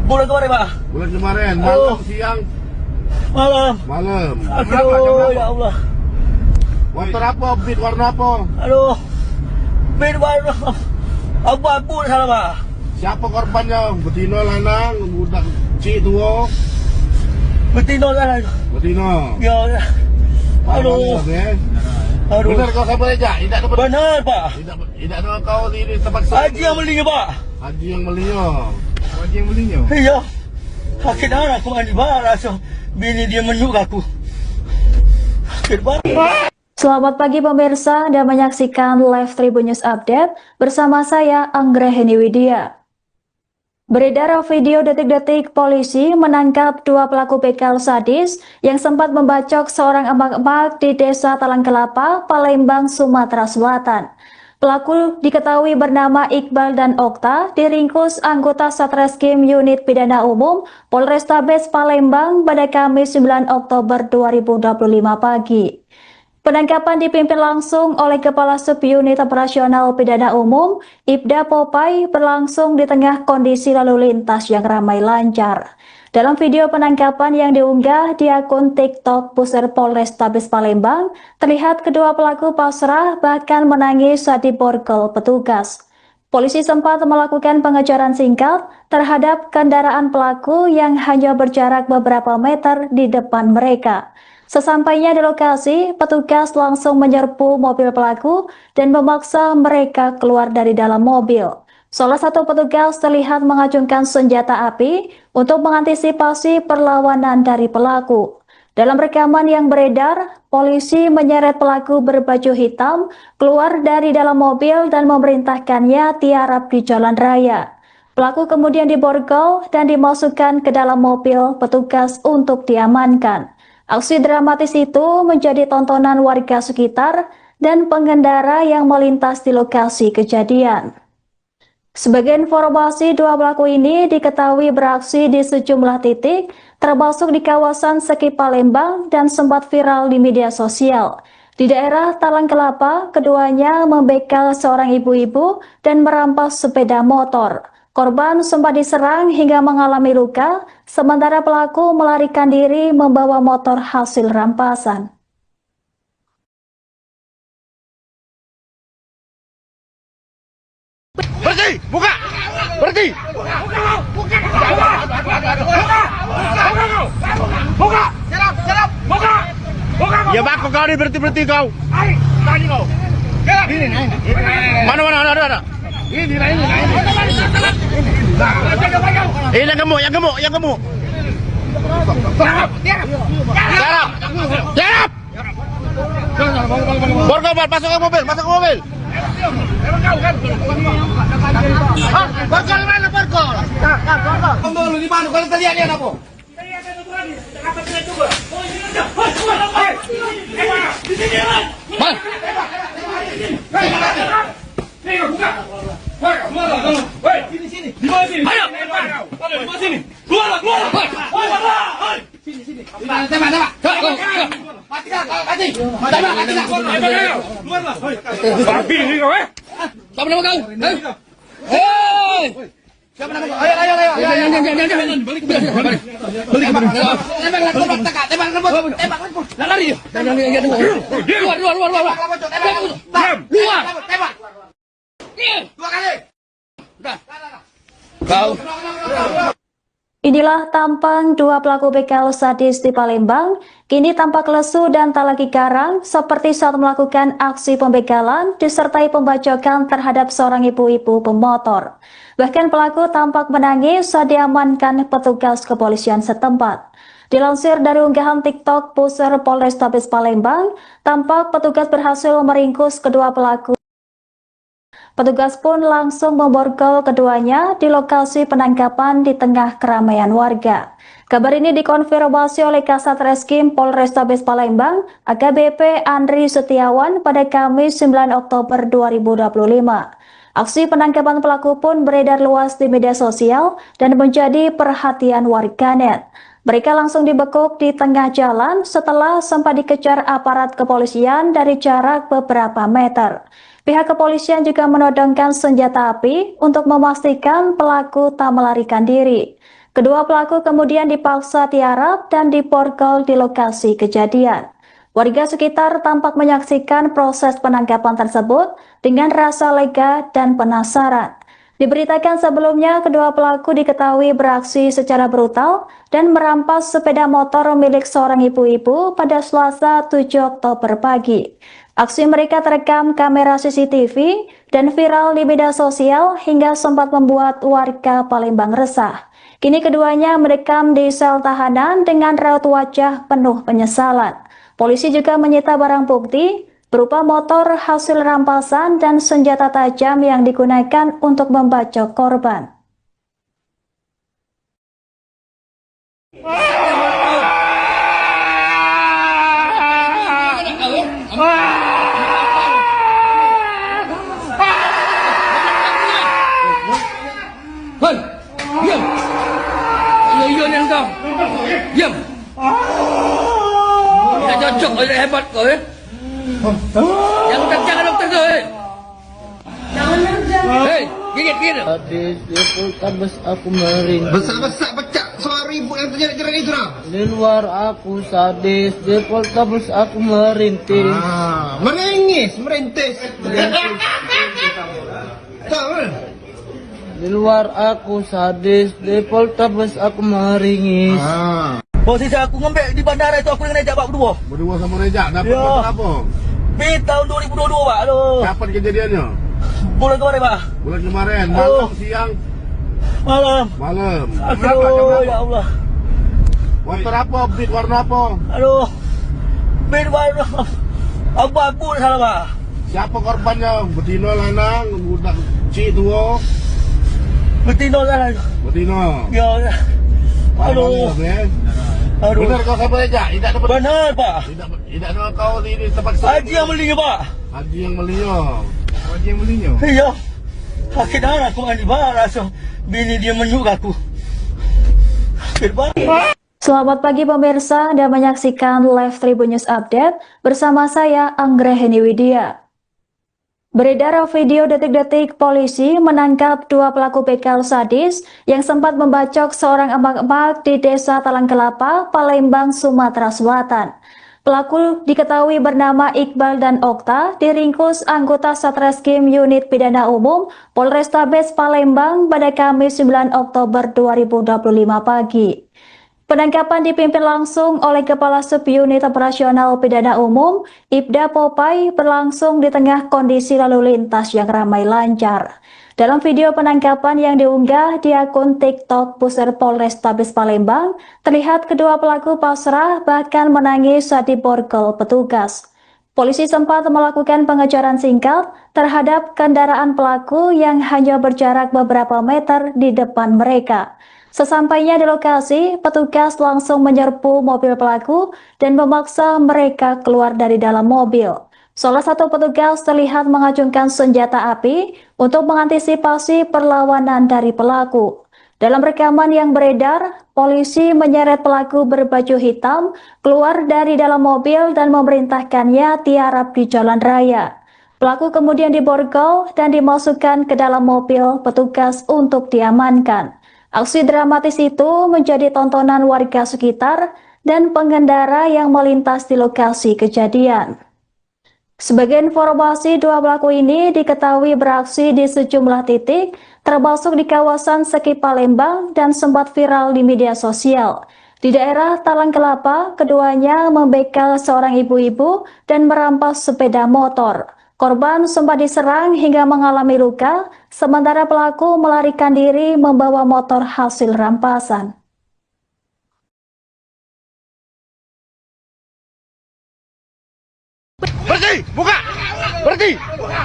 Speaker 5: Bulan kemarin Pak.
Speaker 4: Bulan kemarin,
Speaker 5: Oh.
Speaker 4: malam, siang,
Speaker 5: Malam.
Speaker 4: malam. Jam berapa?
Speaker 5: Aduh, ya Allah.
Speaker 4: Motor apa? Beat warna apa?
Speaker 5: Aduh. Bed warna abu-abu salah Pak.
Speaker 4: Siapa korbannya? Betina, lanang, budak cik tua.
Speaker 5: Betina kan.
Speaker 4: Betina.
Speaker 5: Ya. Aduh. Aduh.
Speaker 4: Benar kau sama Rejak? Tidak dapat.
Speaker 5: Benar Pak.
Speaker 4: Tidak ada kau di tempat
Speaker 5: Haji yang belinya Pak.
Speaker 4: Haji yang belinya. Haji yang belinya.
Speaker 5: Iya. Sakit darah aku mandi barang. So, bini dia menyuk aku. Sakit banget.
Speaker 1: Selamat pagi pemirsa, Anda menyaksikan Live Tribun News Update bersama saya Anggraheni Widya. Beredar video detik-detik polisi menangkap dua pelaku begal sadis yang sempat membacok seorang emak-emak di Desa Talang Kelapa, Palembang, Sumatera Selatan. Pelaku diketahui bernama Iqbal dan Okta, diringkus anggota Satreskrim Unit Pidana Umum Polrestabes Palembang pada Kamis 9 Oktober 2025 pagi. Penangkapan dipimpin langsung oleh Kepala Subunit Operasional Pidana Umum, Ibda Popai, berlangsung di tengah kondisi lalu lintas yang ramai lancar. Dalam video penangkapan yang diunggah di akun TikTok Pusat Polrestabes Palembang, terlihat kedua pelaku pasrah bahkan menangis saat diborgol petugas. Polisi sempat melakukan pengejaran singkat terhadap kendaraan pelaku yang hanya berjarak beberapa meter di depan mereka. Sesampainya di lokasi, petugas langsung menyerbu mobil pelaku dan memaksa mereka keluar dari dalam mobil. Salah satu petugas terlihat mengacungkan senjata api untuk mengantisipasi perlawanan dari pelaku. Dalam rekaman yang beredar, polisi menyeret pelaku berbaju hitam keluar dari dalam mobil dan memerintahkannya tiarap di jalan raya. Pelaku kemudian diborgol dan dimasukkan ke dalam mobil petugas untuk diamankan. Aksi dramatis itu menjadi tontonan warga sekitar dan pengendara yang melintas di lokasi kejadian. Sebagai informasi, dua pelaku ini diketahui beraksi di sejumlah titik, termasuk di kawasan Seki Palembang dan sempat viral di media sosial. Di daerah Talang Kelapa, keduanya membegal seorang ibu-ibu dan merampas sepeda motor. Korban sempat diserang hingga mengalami luka, sementara pelaku melarikan diri membawa motor hasil rampasan.
Speaker 2: Berhenti! Buka! Berhenti! Buka! Serap! Buka! Ya bako kau ni berhenti kau. Tadi kau. Mana ada. Ini. Yang gemuk. Serap! Borgol, masuk ke mobil. Borgol mana borgol? Borgol di mana? Kalau tadi ada apa? Sini. Di mana sini? Ayo. Di mana sini? Keluar. Sini. Tembak. Mati. Keluar. Babi ni kau Siapa nama kau? Hei! Siapa nama kau? Ayo. Jangan. Balik. Tembak. Lari. Keluar. Keluar. Tembak. 2 kali. Udah. Kau.
Speaker 1: Inilah tampang dua pelaku begal sadis di Palembang, kini tampak lesu dan tak lagi garang seperti saat melakukan aksi pembegalan disertai pembacokan terhadap seorang ibu-ibu pemotor. Bahkan pelaku tampak menangis saat diamankan petugas kepolisian setempat. Dilansir dari unggahan TikTok Pusat Polrestabes Palembang, tampak petugas berhasil meringkus kedua pelaku. Petugas pun langsung memborgol keduanya di lokasi penangkapan di tengah keramaian warga. Kabar ini dikonfirmasi oleh Kasat Reskrim Polrestabes Palembang, AKBP Andri Setiawan pada Kamis 9 Oktober 2025. Aksi penangkapan pelaku pun beredar luas di media sosial dan menjadi perhatian warganet. Mereka langsung dibekuk di tengah jalan setelah sempat dikejar aparat kepolisian dari jarak beberapa meter. Pihak kepolisian juga menodongkan senjata api untuk memastikan pelaku tak melarikan diri. Kedua pelaku kemudian dipaksa tiarap dan diborgol di lokasi kejadian. Warga sekitar tampak menyaksikan proses penangkapan tersebut dengan rasa lega dan penasaran. Diberitakan sebelumnya, kedua pelaku diketahui beraksi secara brutal dan merampas sepeda motor milik seorang ibu-ibu pada Selasa 7 Oktober pagi. Aksi mereka terekam kamera CCTV dan viral di media sosial hingga sempat membuat warga Palembang resah. Kini keduanya mendekam di sel tahanan dengan raut wajah penuh penyesalan. Polisi juga menyita barang bukti berupa motor hasil rampasan dan senjata tajam yang digunakan untuk membacok korban.
Speaker 2: Cok, hebat kau ya. Jangan dokter kau ya. Hei, gigit.
Speaker 3: Sadis di Poltabes aku meringis.
Speaker 4: Besar-besar pecah suara ibu yang terjerat-jerat itu dah.
Speaker 3: Di luar aku sadis, di Poltabes aku merintis.
Speaker 4: Merintis. Tahu kan?
Speaker 3: Di luar aku sadis, di Poltabes aku meringis.
Speaker 5: Posisi aku ngembek di bandara itu aku dengan Rejak Pak berdua.
Speaker 4: Berdua sama Rejak dapat
Speaker 5: Ya.
Speaker 4: motor apa?
Speaker 5: Tahun 2022 Pak. Aduh.
Speaker 4: Kapan kejadiannya?
Speaker 5: Bulan kemarin Pak.
Speaker 4: Bulan kemarin, malam, siang,
Speaker 5: Malam.
Speaker 4: malam.
Speaker 5: Aduh, ya Allah.
Speaker 4: Motor apa? Beat warna apa?
Speaker 5: Aduh. warna abu-abu salah Pak.
Speaker 4: Siapa korbannya? Betina, lanang, budak cik tua.
Speaker 5: Betina salah.
Speaker 4: Betina.
Speaker 5: Ya. Aduh. Aduh.
Speaker 4: Benar kau siapa Rejak? Tidak dapat.
Speaker 5: Benar Pak.
Speaker 4: Tidak ada kau di tempat
Speaker 5: Haji yang belinya Pak.
Speaker 4: Haji yang belinya. Haji yang belinya.
Speaker 5: Iya. Sakit darah aku mandi barang. So, bini dia menyuk aku. Sakit banget.
Speaker 1: Selamat pagi pemirsa, Anda menyaksikan Live Tribun News Update bersama saya Anggraheni Widya. Beredar video detik-detik polisi menangkap dua pelaku begal sadis yang sempat membacok seorang emak-emak di Desa Talang Kelapa, Palembang, Sumatera Selatan. Pelaku diketahui bernama Iqbal dan Okta, diringkus anggota Satreskrim Unit Pidana Umum Polrestabes Palembang pada Kamis 9 Oktober 2025 pagi. Penangkapan dipimpin langsung oleh Kepala Subunit Operasional Pidana Umum, Ibda Popai, berlangsung di tengah kondisi lalu lintas yang ramai lancar. Dalam video penangkapan yang diunggah di akun TikTok Pusat Polrestabes Palembang, terlihat kedua pelaku pasrah bahkan menangis saat diborgol petugas. Polisi sempat melakukan pengejaran singkat terhadap kendaraan pelaku yang hanya berjarak beberapa meter di depan mereka. Sesampainya di lokasi, petugas langsung menyerbu mobil pelaku dan memaksa mereka keluar dari dalam mobil. Salah satu petugas terlihat mengacungkan senjata api untuk mengantisipasi perlawanan dari pelaku. Dalam rekaman yang beredar, polisi menyeret pelaku berbaju hitam keluar dari dalam mobil dan memerintahkannya tiarap di jalan raya. Pelaku kemudian diborgol dan dimasukkan ke dalam mobil petugas untuk diamankan. Aksi dramatis itu menjadi tontonan warga sekitar dan pengendara yang melintas di lokasi kejadian. Sebagai informasi, dua pelaku ini diketahui beraksi di sejumlah titik, termasuk di kawasan Seki Palembang dan sempat viral di media sosial. Di daerah Talang Kelapa, keduanya membegal seorang ibu-ibu dan merampas sepeda motor. Korban sempat diserang hingga mengalami luka, sementara pelaku melarikan diri membawa motor hasil rampasan.
Speaker 4: Berhenti! Buka! Berhenti! Buka!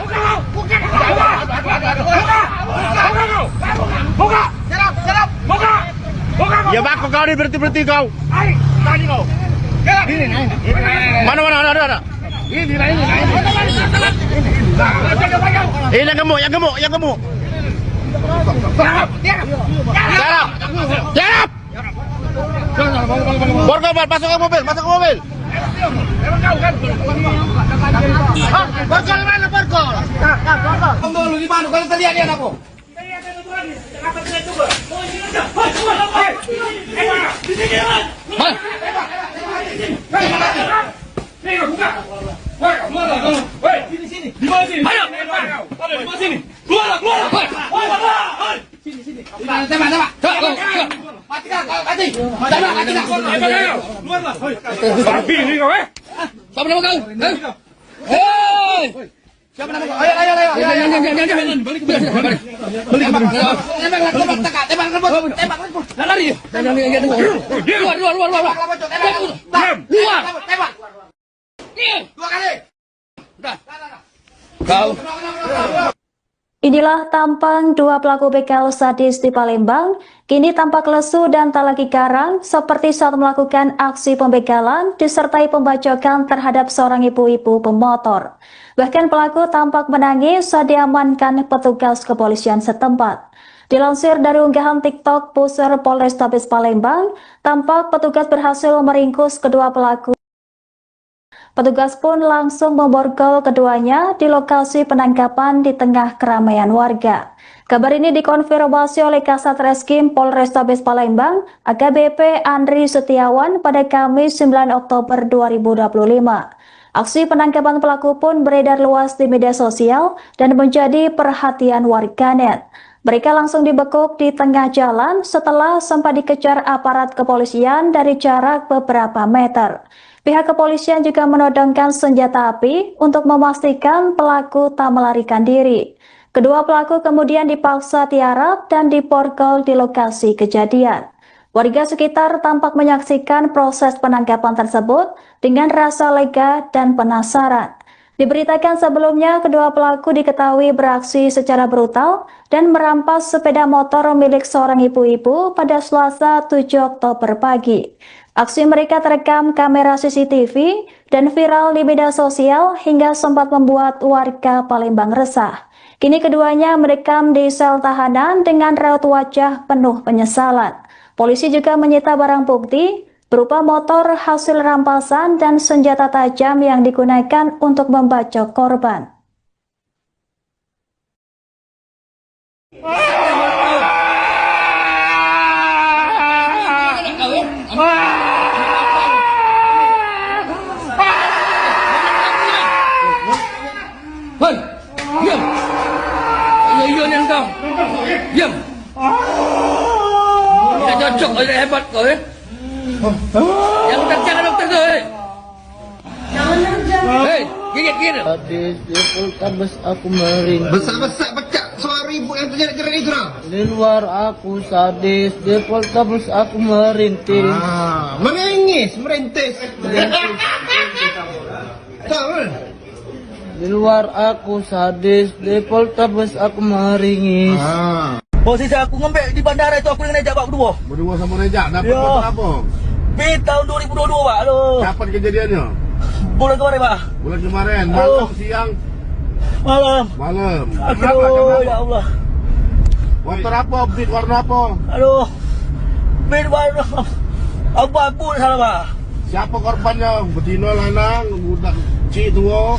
Speaker 4: Buka! Ya baku kau ni berhenti kau. Tadi kau. Mana ada. Ini yang gemuk. Tiarap. Borgol, masuk ke mobil. Borgol mana borgol? Borgol di mana? Kalau terlihat dia apa?
Speaker 2: Siapa nama kau? Hei! Siapa nama kau? Ayo. Tembak. Lari. Luar. Tembak. Dua kali. Udah. Kau.
Speaker 1: Inilah tampang dua pelaku begal sadis di Palembang, kini tampak lesu dan tak lagi garang seperti saat melakukan aksi pembegalan disertai pembacokan terhadap seorang ibu-ibu pemotor. Bahkan pelaku tampak menangis saat diamankan petugas kepolisian setempat. Dilansir dari unggahan TikTok Pusat Polrestabes Palembang, tampak petugas berhasil meringkus kedua pelaku Petugas pun langsung memborgol keduanya di lokasi penangkapan di tengah keramaian warga. Kabar ini dikonfirmasi oleh Kasat Reskrim Polrestabes Palembang, AKBP Andri Setiawan pada Kamis 9 Oktober 2025. Aksi penangkapan pelaku pun beredar luas di media sosial dan menjadi perhatian warganet. Mereka langsung dibekuk di tengah jalan setelah sempat dikejar aparat kepolisian dari jarak beberapa meter. Pihak kepolisian juga menodongkan senjata api untuk memastikan pelaku tak melarikan diri. Kedua pelaku kemudian dipaksa tiarap dan diborgol di lokasi kejadian. Warga sekitar tampak menyaksikan proses penangkapan tersebut dengan rasa lega dan penasaran. Diberitakan sebelumnya, kedua pelaku diketahui beraksi secara brutal dan merampas sepeda motor milik seorang ibu-ibu pada Selasa 7 Oktober pagi. Aksi mereka terekam kamera CCTV dan viral di media sosial hingga sempat membuat warga Palembang resah. Kini keduanya mendekam di sel tahanan dengan raut wajah penuh penyesalan. Polisi juga menyita barang bukti berupa motor hasil rampasan dan senjata tajam yang digunakan untuk membacok korban.
Speaker 2: Hei, diam. Iya ni engkau. Diam. Tidak cocok, tidak hebat kau ya. Yang jangan dokter tu. Hei, gigit.
Speaker 3: Sadis di Poltabes aku meringis.
Speaker 4: Besar-besar pecah suara ibu yang terjerat-jerat itu lah.
Speaker 3: Di luar aku sadis, di Poltabes aku merintis.
Speaker 4: Merintis. Tahu kan?
Speaker 3: Di luar aku sadis, di Poltabes aku meringis.
Speaker 5: Posisi aku ngembek di bandara itu aku dengan Nejak Pak berdua.
Speaker 4: Berdua sama Rejak dapat
Speaker 5: Ya.
Speaker 4: motor apa?
Speaker 5: Tahun 2022 Pak. Aduh.
Speaker 4: Kapan kejadiannya?
Speaker 5: Bulan kemarin Pak.
Speaker 4: Bulan kemarin,
Speaker 5: Oh.
Speaker 4: malam, siang,
Speaker 5: Malam.
Speaker 4: malam.
Speaker 5: Aduh, ya Allah.
Speaker 4: Motor apa? Beat warna apa?
Speaker 5: Aduh. Bin warna abu-abu salah Pak.
Speaker 4: Siapa korbannya? Betina, lanang, budak cik tua.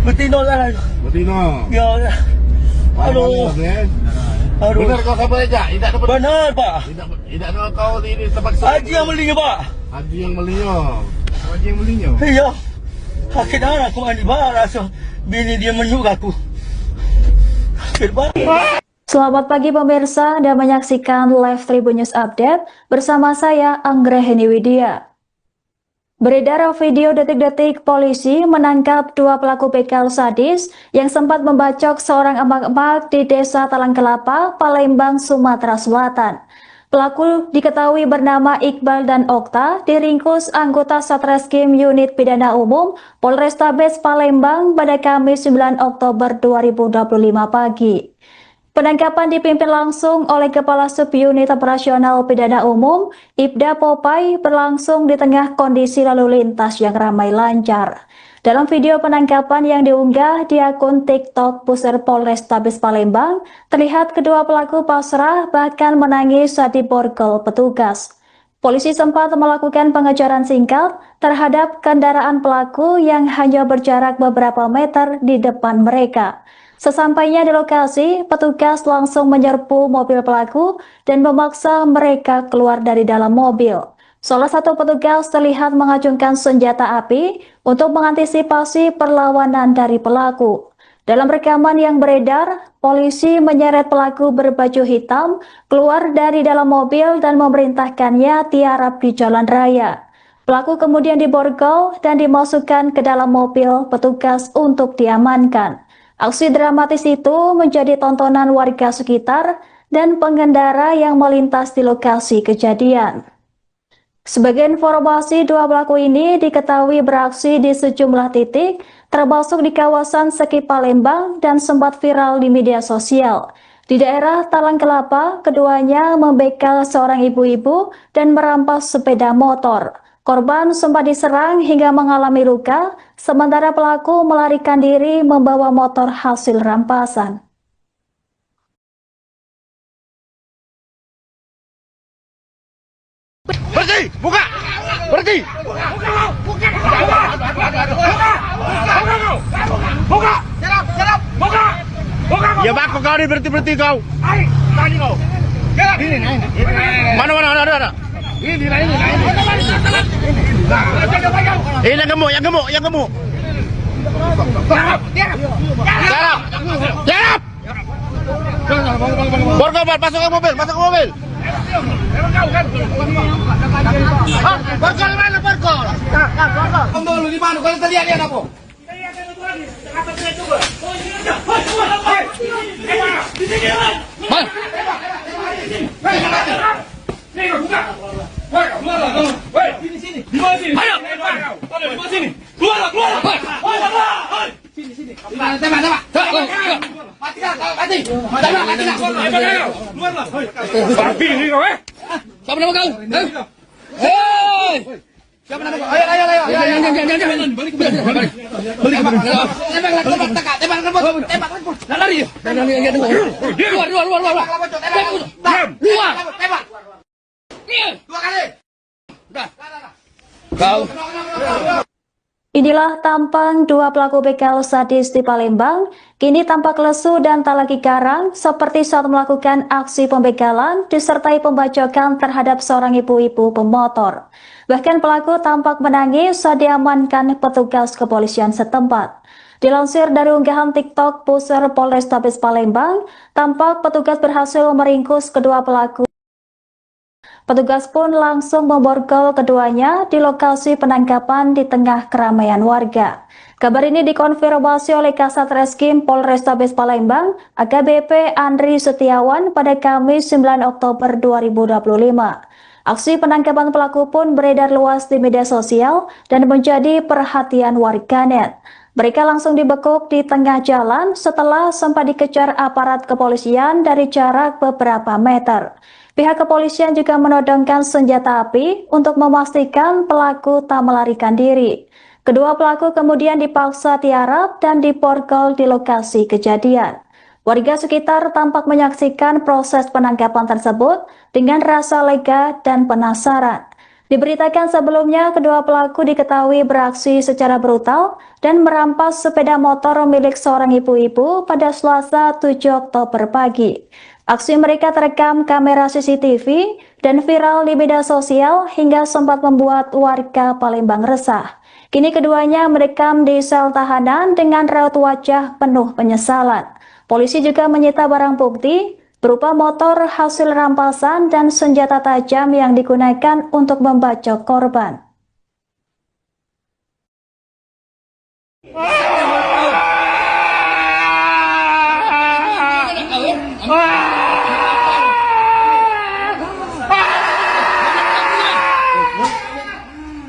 Speaker 5: Betina lah.
Speaker 4: Betina.
Speaker 5: Ya. Aduh. Aduh.
Speaker 4: Benar kau sama Rejak? Tidak dapat.
Speaker 5: Benar Pak.
Speaker 4: Tidak ada kau di ini tempat
Speaker 5: Haji yang belinya Pak.
Speaker 4: Haji yang belinya. Haji yang belinya.
Speaker 5: Iya. Sakit darah aku mandi barang. So, bini dia menyuk aku. Sakit banget.
Speaker 1: Selamat pagi pemirsa, Anda menyaksikan live Tribun News Update bersama saya Anggraheni Widya. Beredar video detik-detik polisi menangkap dua pelaku begal sadis yang sempat membacok seorang emak-emak di Desa Talang Kelapa, Palembang, Sumatera Selatan. Pelaku diketahui bernama Iqbal dan Okta, diringkus anggota Satreskrim Unit Pidana Umum Polrestabes Palembang pada Kamis 9 Oktober 2025 pagi. Penangkapan dipimpin langsung oleh Kepala Subunit Operasional Pidana Umum, Ibda Popai, berlangsung di tengah kondisi lalu lintas yang ramai lancar. Dalam video penangkapan yang diunggah di akun TikTok Pusat Polrestabes Palembang, terlihat kedua pelaku pasrah bahkan menangis saat diborgol petugas. Polisi sempat melakukan pengejaran singkat terhadap kendaraan pelaku yang hanya berjarak beberapa meter di depan mereka. Sesampainya di lokasi, petugas langsung menyerbu mobil pelaku dan memaksa mereka keluar dari dalam mobil. Salah satu petugas terlihat mengacungkan senjata api untuk mengantisipasi perlawanan dari pelaku. Dalam rekaman yang beredar, polisi menyeret pelaku berbaju hitam keluar dari dalam mobil dan memerintahkannya tiarap di jalan raya. Pelaku kemudian diborgol dan dimasukkan ke dalam mobil petugas untuk diamankan. Aksi dramatis itu menjadi tontonan warga sekitar dan pengendara yang melintas di lokasi kejadian. Sebagai informasi, dua pelaku ini diketahui beraksi di sejumlah titik, termasuk di kawasan Seki Palembang dan sempat viral di media sosial. Di daerah Talang Kelapa, keduanya membegal seorang ibu-ibu dan merampas sepeda motor. Korban sempat diserang hingga mengalami luka, sementara pelaku melarikan diri membawa motor hasil rampasan.
Speaker 4: Berhenti! Buka! Berhenti! Buka!
Speaker 2: Buka! Buka! Ya bako kau ni berhenti kau. Tadi kau. Mana ada. Ini. Ini yang gemuk. Tiarap. Borgol, masuk ke mobil. Borgol mana Borgol? Dulu di mana? Kalau terlihat apa? Siapa nama kau? Hei! Siapa nama kau? Ayo. Jangan. Balik. Tembak. Lari. Luar. Tembak. Dua kali. Udah. Kau.
Speaker 1: Inilah tampang dua pelaku begal sadis di Palembang, kini tampak lesu dan tak lagi garang seperti saat melakukan aksi pembegalan disertai pembacokan terhadap seorang ibu-ibu pemotor. Bahkan pelaku tampak menangis saat diamankan petugas kepolisian setempat. Dilansir dari unggahan TikTok Pusar Polrestabes Palembang, tampak petugas berhasil meringkus kedua pelaku. Petugas pun langsung memborgol keduanya di lokasi penangkapan di tengah keramaian warga. Kabar ini dikonfirmasi oleh Kasat Reskrim Polrestabes Palembang, AKBP Andri Setiawan pada Kamis 9 Oktober 2025. Aksi penangkapan pelaku pun beredar luas di media sosial dan menjadi perhatian warganet. Mereka langsung dibekuk di tengah jalan setelah sempat dikejar aparat kepolisian dari jarak beberapa meter. Pihak kepolisian juga menodongkan senjata api untuk memastikan pelaku tak melarikan diri. Kedua pelaku kemudian dipaksa tiarap dan diborgol di lokasi kejadian. Warga sekitar tampak menyaksikan proses penangkapan tersebut dengan rasa lega dan penasaran. Diberitakan sebelumnya, kedua pelaku diketahui beraksi secara brutal dan merampas sepeda motor milik seorang ibu-ibu pada Selasa 7 Oktober pagi. Aksi mereka terekam kamera CCTV dan viral di media sosial hingga sempat membuat warga Palembang resah. Kini keduanya merekam di sel tahanan dengan raut wajah penuh penyesalan. Polisi juga menyita barang bukti berupa motor hasil rampasan dan senjata tajam yang digunakan untuk membacok korban.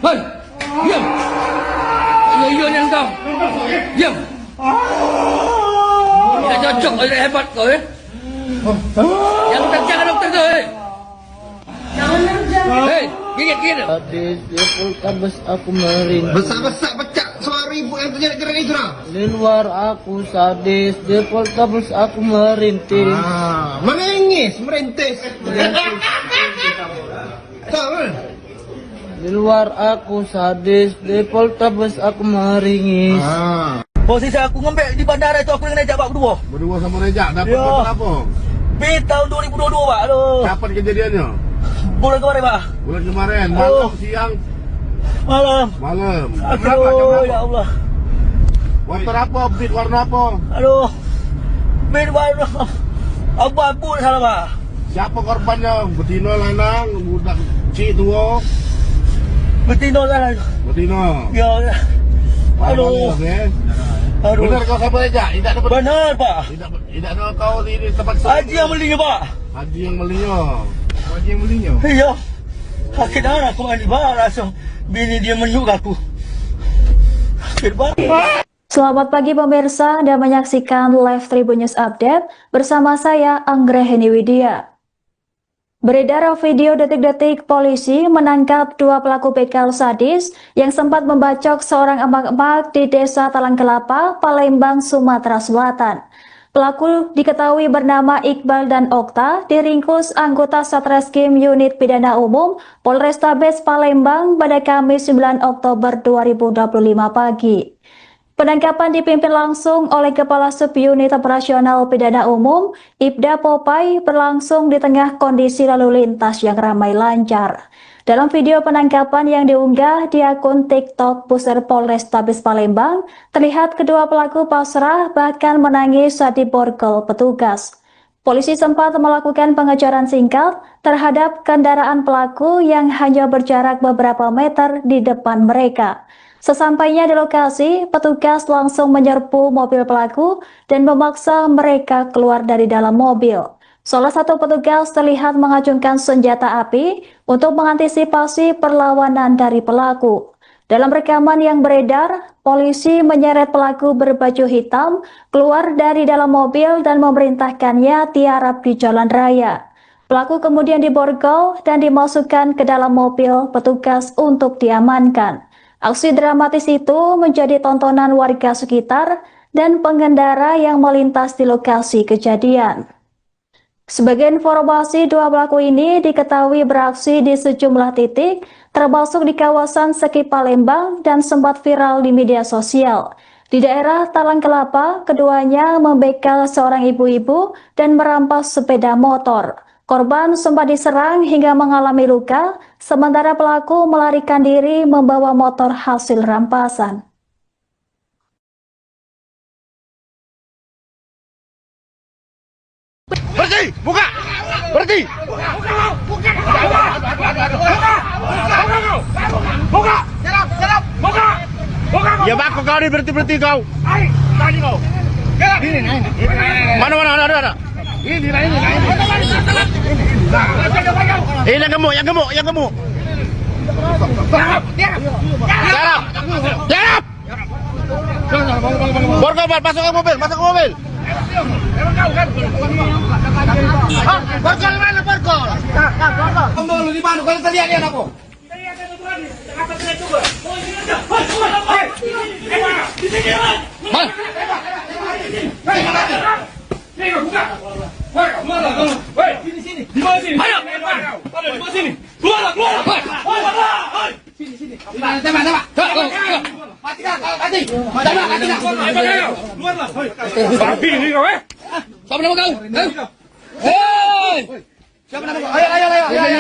Speaker 2: Hei, diam. Ayo yang kau. Diam. Tidak cocok, tidak hebat kau ya. Yang kerja kan dokter kau. Hei, gigit.
Speaker 3: Sadis di Poltabes aku merintih.
Speaker 4: Besar pecah suara ibu yang terjadi keren itu nah.
Speaker 3: Di luar aku sadis di Poltabes aku merintih.
Speaker 4: Merintis.
Speaker 3: Di luar aku sadis di Poltabes aku meringis.
Speaker 5: Posisi aku ngembek di bandara itu aku dengan Rejak Pak
Speaker 2: Berdua sama Rejak, dapat
Speaker 5: Ya.
Speaker 2: motor apa?
Speaker 5: tahun 2022 Pak. Aduh.
Speaker 2: Kapan kejadiannya?
Speaker 5: Bulan kemarin Pak.
Speaker 2: Bulan kemarin,
Speaker 5: Oh.
Speaker 2: malam, siang,
Speaker 5: Malam.
Speaker 2: malam. Jam berapa?
Speaker 5: Aduh, ya Allah.
Speaker 2: Motor apa? Beat warna apa?
Speaker 5: Aduh. Bin warna abu-abu salah Pak.
Speaker 2: Siapa korbannya? Betina, lanang, budak cik tua.
Speaker 5: Betina lah.
Speaker 2: Betina.
Speaker 5: Ya. Aduh. Aduh.
Speaker 2: Benar kau sama Rejak? Tidak dapat.
Speaker 5: Benar Pak.
Speaker 2: Tidak ada kau di tempat
Speaker 5: Haji yang belinya Pak.
Speaker 2: Haji yang belinya. Haji yang belinya.
Speaker 5: Iya. Sakit darah aku mandi barang langsung. Bini dia menyuk aku. Sakit banget.
Speaker 1: Selamat pagi pemirsa, Anda menyaksikan live Tribun News Update bersama saya Anggraheni Widya. Beredar video detik-detik polisi menangkap dua pelaku begal sadis yang sempat membacok seorang emak-emak di Desa Talang Kelapa, Palembang, Sumatera Selatan. Pelaku diketahui bernama Iqbal dan Okta, diringkus anggota Satreskrim Unit Pidana Umum Polrestabes Palembang pada Kamis 9 Oktober 2025 pagi. Penangkapan dipimpin langsung oleh Kepala Subunit Operasional Pidana Umum, Ibda Popai, berlangsung di tengah kondisi lalu lintas yang ramai lancar. Dalam video penangkapan yang diunggah di akun TikTok Pusat Polrestabes Palembang, terlihat kedua pelaku pasrah bahkan menangis saat diborgol petugas. Polisi sempat melakukan pengejaran singkat terhadap kendaraan pelaku yang hanya berjarak beberapa meter di depan mereka. Sesampainya di lokasi, petugas langsung menyerbu mobil pelaku dan memaksa mereka keluar dari dalam mobil. Salah satu petugas terlihat mengacungkan senjata api untuk mengantisipasi perlawanan dari pelaku. Dalam rekaman yang beredar, polisi menyeret pelaku berbaju hitam keluar dari dalam mobil dan memerintahkannya tiarap di jalan raya. Pelaku kemudian diborgol dan dimasukkan ke dalam mobil petugas untuk diamankan. Aksi dramatis itu menjadi tontonan warga sekitar dan pengendara yang melintas di lokasi kejadian. Sebagai informasi, dua pelaku ini diketahui beraksi di sejumlah titik, termasuk di kawasan Seki Palembang dan sempat viral di media sosial. Di daerah Talang Kelapa, keduanya membegal seorang ibu-ibu dan merampas sepeda motor. Korban sempat diserang hingga mengalami luka, sementara pelaku melarikan diri membawa motor hasil rampasan.
Speaker 4: Berhenti, buka, berhenti. Buka, buka. Ya baku kau ni berhenti kau. Tadi kau. Mana ada. Ini. Ini yang gemuk. Tiarap. Borgol, masuk ke mobil. Borgol mana borgol? Borgol di mana? Kalau lihat dia aku.
Speaker 2: Babi ni kau
Speaker 4: Siapa nama kau? Hei! Siapa nama kau? Ayo.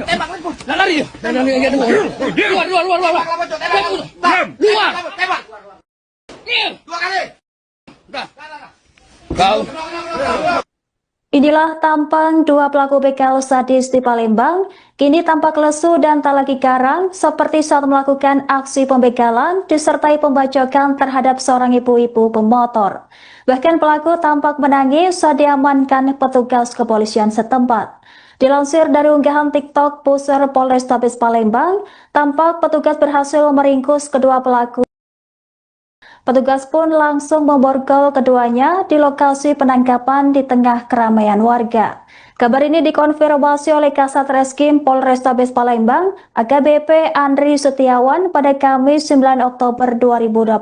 Speaker 4: Tembak. Lari. Luar. Tembak. Dua kali. Kau.
Speaker 1: Inilah tampang dua pelaku begal sadis di Palembang, kini tampak lesu dan tak lagi garang seperti saat melakukan aksi pembegalan disertai pembacokan terhadap seorang ibu-ibu pemotor. Bahkan pelaku tampak menangis saat diamankan petugas kepolisian setempat. Dilansir dari unggahan TikTok Pusat Polrestabes Palembang, tampak petugas berhasil meringkus kedua pelaku. Petugas pun langsung memborgol keduanya di lokasi penangkapan di tengah keramaian warga. Kabar ini dikonfirmasi oleh Kasat Reskrim Polrestabes Palembang, AKBP Andri Setiawan pada Kamis 9 Oktober 2025.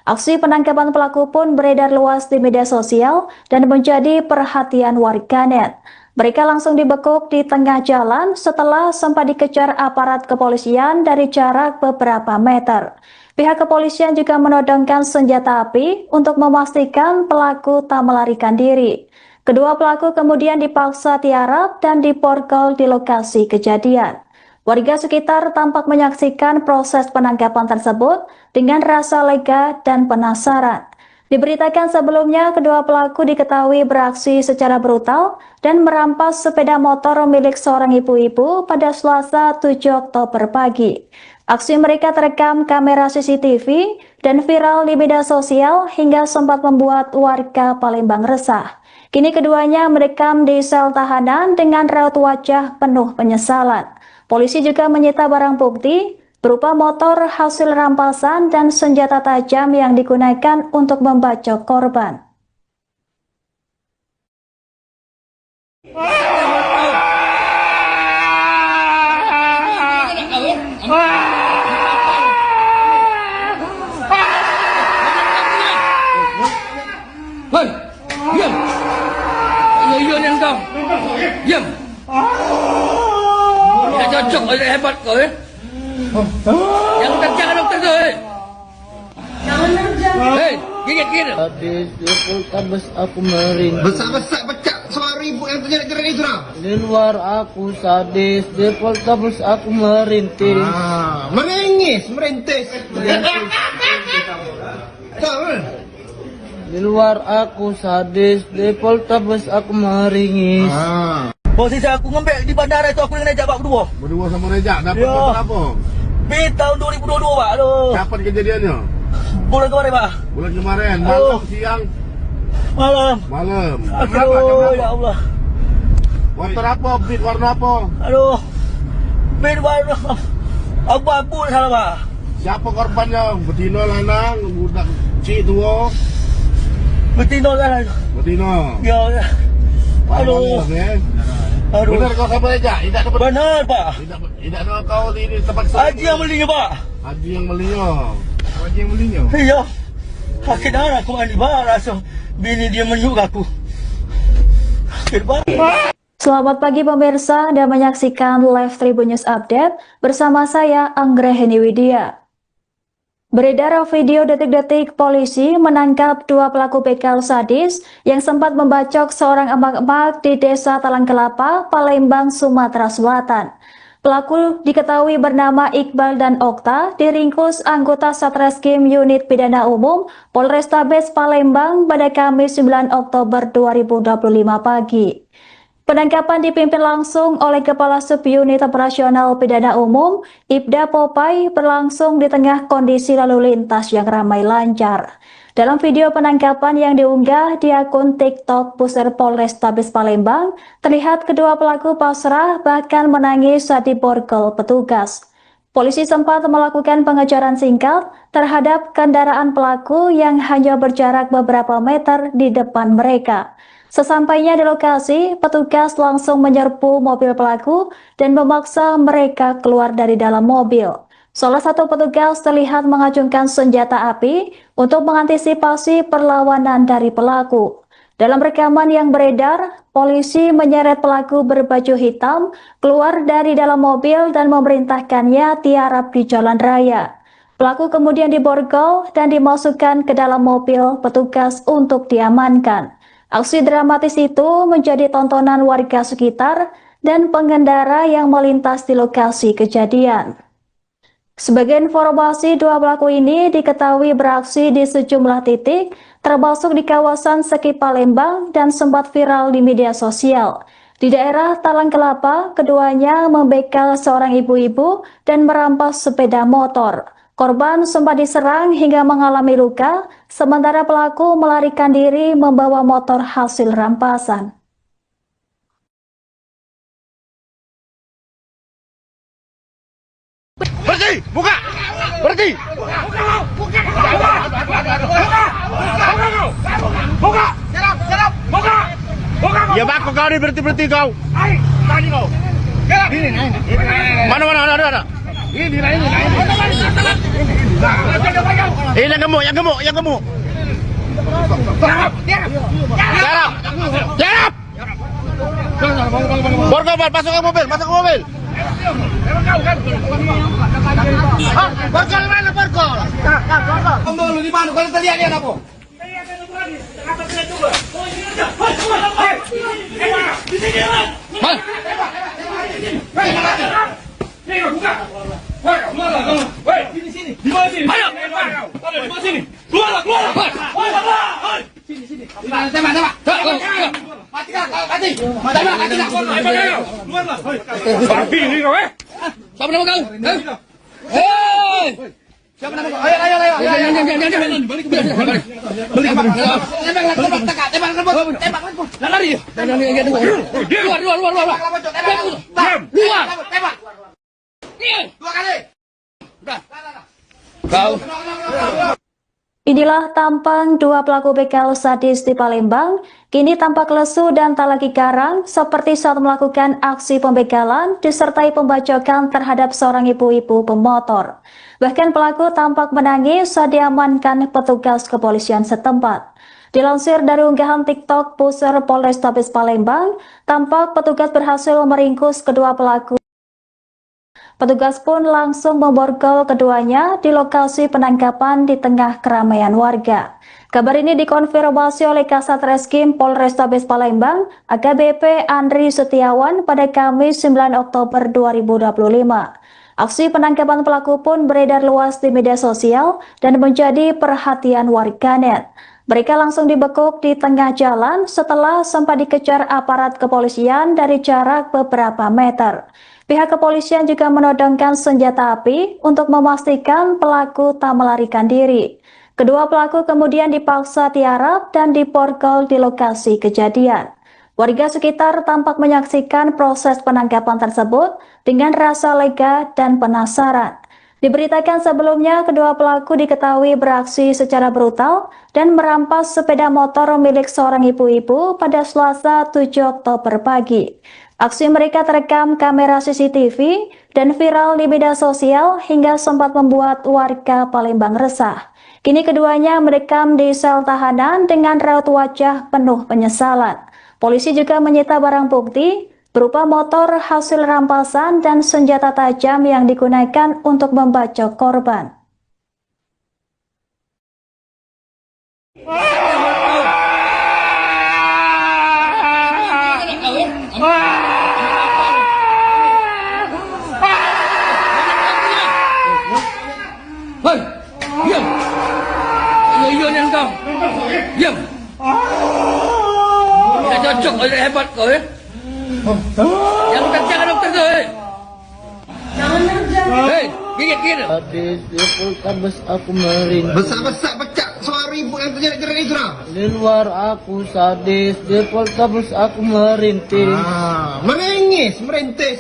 Speaker 1: Aksi penangkapan pelaku pun beredar luas di media sosial dan menjadi perhatian warganet. Mereka langsung dibekuk di tengah jalan setelah sempat dikejar aparat kepolisian dari jarak beberapa meter. Pihak kepolisian juga menodongkan senjata api untuk memastikan pelaku tak melarikan diri. Kedua pelaku kemudian dipaksa tiarap dan diborgol di lokasi kejadian. Warga sekitar tampak menyaksikan proses penangkapan tersebut dengan rasa lega dan penasaran. Diberitakan sebelumnya, kedua pelaku diketahui beraksi secara brutal dan merampas sepeda motor milik seorang ibu-ibu pada Selasa 7 Oktober pagi. Aksi mereka terekam kamera CCTV dan viral di media sosial hingga sempat membuat warga Palembang resah. Kini keduanya merekam di sel tahanan dengan raut wajah penuh penyesalan. Polisi juga menyita barang bukti berupa motor hasil rampasan dan senjata tajam yang digunakan untuk membacok korban.
Speaker 2: Bacok aja hebat kau ya. Yang kencang dokter tuh. Hei, gigit.
Speaker 3: Sadis di Poltabes aku merintih.
Speaker 4: Besar-besar pecah suara ibu yang terjerat-jerat itu lah.
Speaker 3: Di luar aku sadis, di Poltabes aku merintih.
Speaker 4: Meringis, merintis. Tahu?
Speaker 3: Di luar aku sadis, di Poltabes aku meringis.
Speaker 5: Posisi aku ngembek di bandara itu aku dengan Rejak Pak berdua.
Speaker 4: Berdua sama Rejak dapat
Speaker 5: Ya.
Speaker 4: apa?
Speaker 5: Di tahun 2022 Pak. Aduh.
Speaker 4: Kapan kejadiannya?
Speaker 5: Bulan kemarin Pak.
Speaker 4: Bulan kemarin,
Speaker 5: Oh.
Speaker 4: malam, siang,
Speaker 5: Malam.
Speaker 4: malam.
Speaker 5: Aduh, ya Allah.
Speaker 4: Motor apa? Beat warna apa?
Speaker 5: Aduh. Bin warna abu-abu salah Pak.
Speaker 4: Siapa korbannya? Betina, lanang, budak cik tua.
Speaker 5: Betina kan.
Speaker 4: Betina.
Speaker 5: Ya. Aduh. Aduh.
Speaker 4: Benar kau sama Rejak? Tidak dapat.
Speaker 5: Benar Pak.
Speaker 4: Tidak ada kau di tempat
Speaker 5: Haji yang belinya Pak.
Speaker 4: Haji yang belinya. Haji yang belinya.
Speaker 5: Iya. Sakit darah aku mandi barang. So, bini dia menyuk aku. Sakit banget.
Speaker 1: Selamat pagi pemirsa, Anda menyaksikan live Tribun News Update bersama saya Anggraheni Widya. Beredar video detik-detik polisi menangkap dua pelaku begal sadis yang sempat membacok seorang emak-emak di Desa Talang Kelapa, Palembang, Sumatera Selatan. Pelaku diketahui bernama Iqbal dan Okta, diringkus anggota Satreskrim Unit Pidana Umum Polrestabes Palembang pada Kamis 9 Oktober 2025 pagi. Penangkapan dipimpin langsung oleh Kepala Subunit Operasional Pidana Umum, Ibda Popai, berlangsung di tengah kondisi lalu lintas yang ramai lancar. Dalam video penangkapan yang diunggah di akun TikTok Pusat Polrestabes Palembang, terlihat kedua pelaku pasrah bahkan menangis saat diborgol petugas. Polisi sempat melakukan pengejaran singkat terhadap kendaraan pelaku yang hanya berjarak beberapa meter di depan mereka. Sesampainya di lokasi, petugas langsung menyerbu mobil pelaku dan memaksa mereka keluar dari dalam mobil. Salah satu petugas terlihat mengacungkan senjata api untuk mengantisipasi perlawanan dari pelaku. Dalam rekaman yang beredar, polisi menyeret pelaku berbaju hitam keluar dari dalam mobil dan memerintahkannya tiarap di jalan raya. Pelaku kemudian diborgol dan dimasukkan ke dalam mobil petugas untuk diamankan. Aksi dramatis itu menjadi tontonan warga sekitar dan pengendara yang melintas di lokasi kejadian. Sebagai informasi, dua pelaku ini diketahui beraksi di sejumlah titik, termasuk di kawasan Seki Palembang dan sempat viral di media sosial. Di daerah Talang Kelapa, keduanya membegal seorang ibu-ibu dan merampas sepeda motor. Korban sempat diserang hingga mengalami luka, sementara pelaku melarikan diri membawa motor hasil rampasan.
Speaker 4: Berhenti! Buka! Berhenti! Buka! Buka! Ya baku kau ni berhenti kau. Tadi kau. Mana ada. Ini. Yang gemuk. Jarap. Borgol, masuk ke mobil. Borgol mana borgol? Kamu lu di mana? Kalau terlihat dia apa?
Speaker 2: Babi ni kau eh? Siapa nama kau? Hei!
Speaker 4: Siapa nama kau? Ayo.
Speaker 2: Jangan. Balik. Tembak. Lari. Jangan. Keluar. Keluar.
Speaker 4: Dua kali.
Speaker 2: Kau.
Speaker 1: Inilah tampang dua pelaku begal sadis di Palembang, kini tampak lesu dan tak lagi garang seperti saat melakukan aksi pembegalan disertai pembacokan terhadap seorang ibu-ibu pemotor. Bahkan pelaku tampak menangis saat diamankan petugas kepolisian setempat. Dilansir dari unggahan TikTok Pusat Polrestabes Palembang, tampak petugas berhasil meringkus kedua pelaku Petugas pun langsung memborgol keduanya di lokasi penangkapan di tengah keramaian warga. Kabar ini dikonfirmasi oleh Kasat Reskrim Polrestabes Palembang, AKBP Andri Setiawan pada Kamis 9 Oktober 2025. Aksi penangkapan pelaku pun beredar luas di media sosial dan menjadi perhatian warganet. Mereka langsung dibekuk di tengah jalan setelah sempat dikejar aparat kepolisian dari jarak beberapa meter. Pihak kepolisian juga menodongkan senjata api untuk memastikan pelaku tak melarikan diri. Kedua pelaku kemudian dipaksa tiarap dan diborgol di lokasi kejadian. Warga sekitar tampak menyaksikan proses penangkapan tersebut dengan rasa lega dan penasaran. Diberitakan sebelumnya, kedua pelaku diketahui beraksi secara brutal dan merampas sepeda motor milik seorang ibu-ibu pada Selasa 7 Oktober pagi. Aksi mereka terekam kamera CCTV dan viral di media sosial hingga sempat membuat warga Palembang resah. Kini keduanya mendekam di sel tahanan dengan raut wajah penuh penyesalan. Polisi juga menyita barang bukti berupa motor hasil rampasan dan senjata tajam yang digunakan untuk membacok korban.
Speaker 2: Hei, diam. Iya ni engkau. Diam. Tidak cocok, tidak hebat kau ya. Yang jangan dokter kau. Hei, gigit.
Speaker 3: Sadis di Poltabes aku merintih.
Speaker 4: Besar-besar pecah suara ibu yang terjerat-jerat itu dah.
Speaker 3: Di luar aku sadis, di Poltabes aku merintih.
Speaker 4: Meringis, merintis.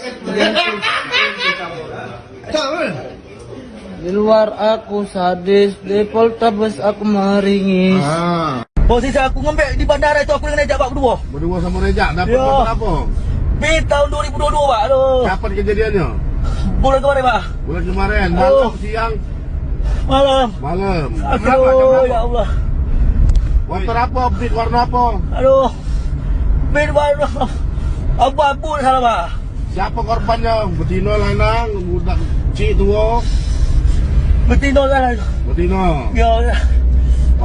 Speaker 4: Tahu?
Speaker 3: Di luar aku sadis, di Poltabes aku meringis.
Speaker 5: Posisi aku ngembek di bandara itu aku dengan Rejak Pak berdua.
Speaker 4: Berdua sama Rejak dapat
Speaker 5: Ya.
Speaker 4: motor apa?
Speaker 5: Tahun 2022 Pak. Aduh.
Speaker 4: Kapan kejadiannya?
Speaker 5: Bulan kemarin Pak.
Speaker 4: Bulan kemarin, malam, siang,
Speaker 5: Malam.
Speaker 4: malam.
Speaker 5: Aduh, ya Allah.
Speaker 4: Motor apa? Beat warna apa?
Speaker 5: Aduh. Bed warna abu-abu salah Pak.
Speaker 4: Siapa korbannya? Betina, lanang, budak cik tua.
Speaker 5: Betina salah.
Speaker 4: Betina.
Speaker 5: Ya.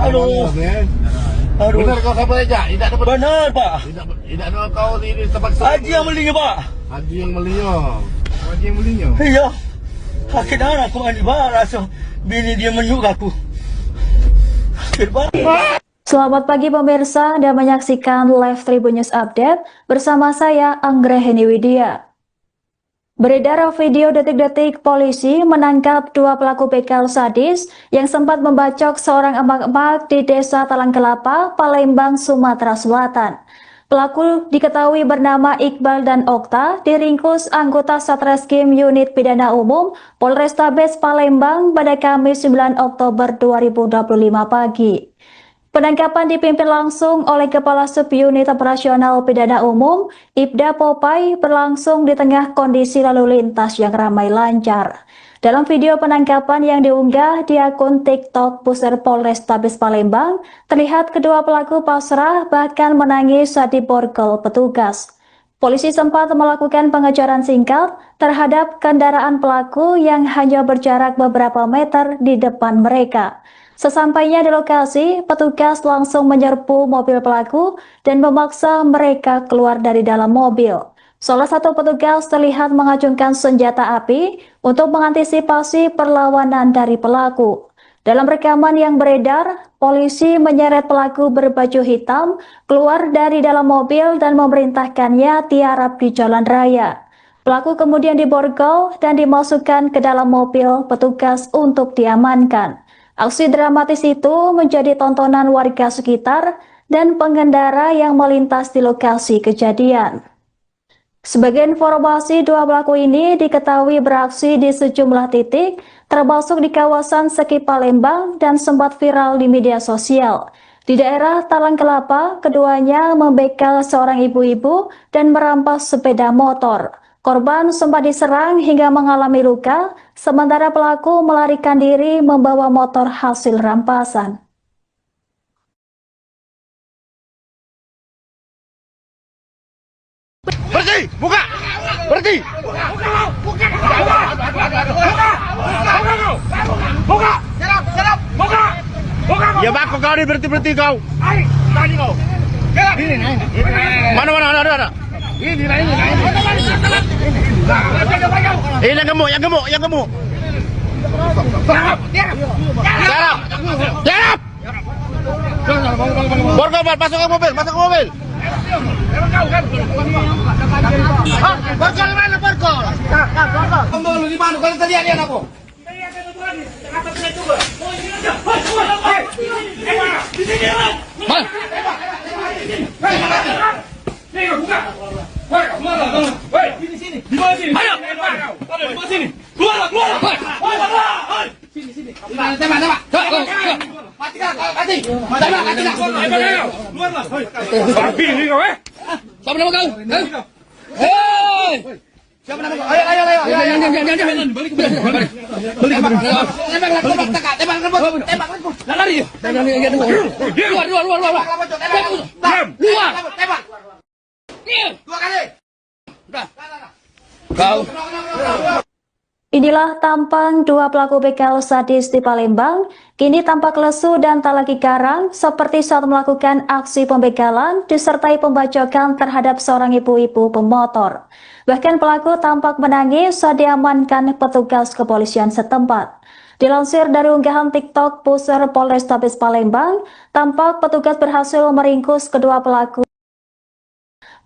Speaker 5: Aduh. Aduh.
Speaker 4: Benar kau sama Rejak? Tidak dapat.
Speaker 5: Benar Pak.
Speaker 4: Tidak ada kau di tempat
Speaker 5: Haji yang belinya Pak.
Speaker 4: Haji yang belinya. Haji yang belinya.
Speaker 5: Iya. Sakit darah aku mandi barang. Bini dia menyuk aku. Sakit Pak.
Speaker 1: Selamat pagi pemirsa, Anda menyaksikan Live Tribun News Update bersama saya Anggraheni Widya. Beredar video detik-detik polisi menangkap dua pelaku begal sadis yang sempat membacok seorang emak-emak di Desa Talang Kelapa, Palembang, Sumatera Selatan. Pelaku diketahui bernama Iqbal dan Okta, diringkus anggota Satreskrim Unit Pidana Umum Polrestabes Palembang pada Kamis 9 Oktober 2025 pagi. Penangkapan dipimpin langsung oleh Kepala Subunit Operasional Pidana Umum, Ibda Popai, berlangsung di tengah kondisi lalu lintas yang ramai lancar. Dalam video penangkapan yang diunggah di akun TikTok Pusat Polrestabes Palembang, terlihat kedua pelaku pasrah bahkan menangis saat diborgol petugas. Polisi sempat melakukan pengejaran singkat terhadap kendaraan pelaku yang hanya berjarak beberapa meter di depan mereka. Sesampainya di lokasi, petugas langsung menyerbu mobil pelaku dan memaksa mereka keluar dari dalam mobil. Salah satu petugas terlihat mengacungkan senjata api untuk mengantisipasi perlawanan dari pelaku. Dalam rekaman yang beredar, polisi menyeret pelaku berbaju hitam keluar dari dalam mobil dan memerintahkannya tiarap di jalan raya. Pelaku kemudian diborgol dan dimasukkan ke dalam mobil petugas untuk diamankan. Aksi dramatis itu menjadi tontonan warga sekitar dan pengendara yang melintas di lokasi kejadian. Sebagai informasi, dua pelaku ini diketahui beraksi di sejumlah titik, termasuk di kawasan Seki Palembang dan sempat viral di media sosial. Di daerah Talang Kelapa, keduanya membegal seorang ibu-ibu dan merampas sepeda motor. Korban sempat diserang hingga mengalami luka, sementara pelaku melarikan diri membawa motor hasil rampasan.
Speaker 4: Berhenti, buka, berhenti. berhenti.
Speaker 2: Buka.
Speaker 4: Ya bako kau ni berhenti kau.
Speaker 2: Tadi kau.
Speaker 4: Mana ada.
Speaker 2: Ini.
Speaker 4: Yang gemuk. Jarap. Borgol, masuk ke mobil.
Speaker 2: Borgol mana borgol?
Speaker 4: Kamu di mana? Kalau tadi ada apa?
Speaker 2: Siapa nama kau? Hei! Siapa nama kau? Ayo. Balik. Tembak. Lari. Luar. Tembak. Dua kali. Kau.
Speaker 1: Inilah tampang dua pelaku begal sadis di Palembang, kini tampak lesu dan tak lagi garang seperti saat melakukan aksi pembegalan disertai pembacokan terhadap seorang ibu-ibu pemotor. Bahkan pelaku tampak menangis saat diamankan petugas kepolisian setempat. Dilansir dari unggahan TikTok Pusar Polrestabes Palembang, tampak petugas berhasil meringkus kedua pelaku.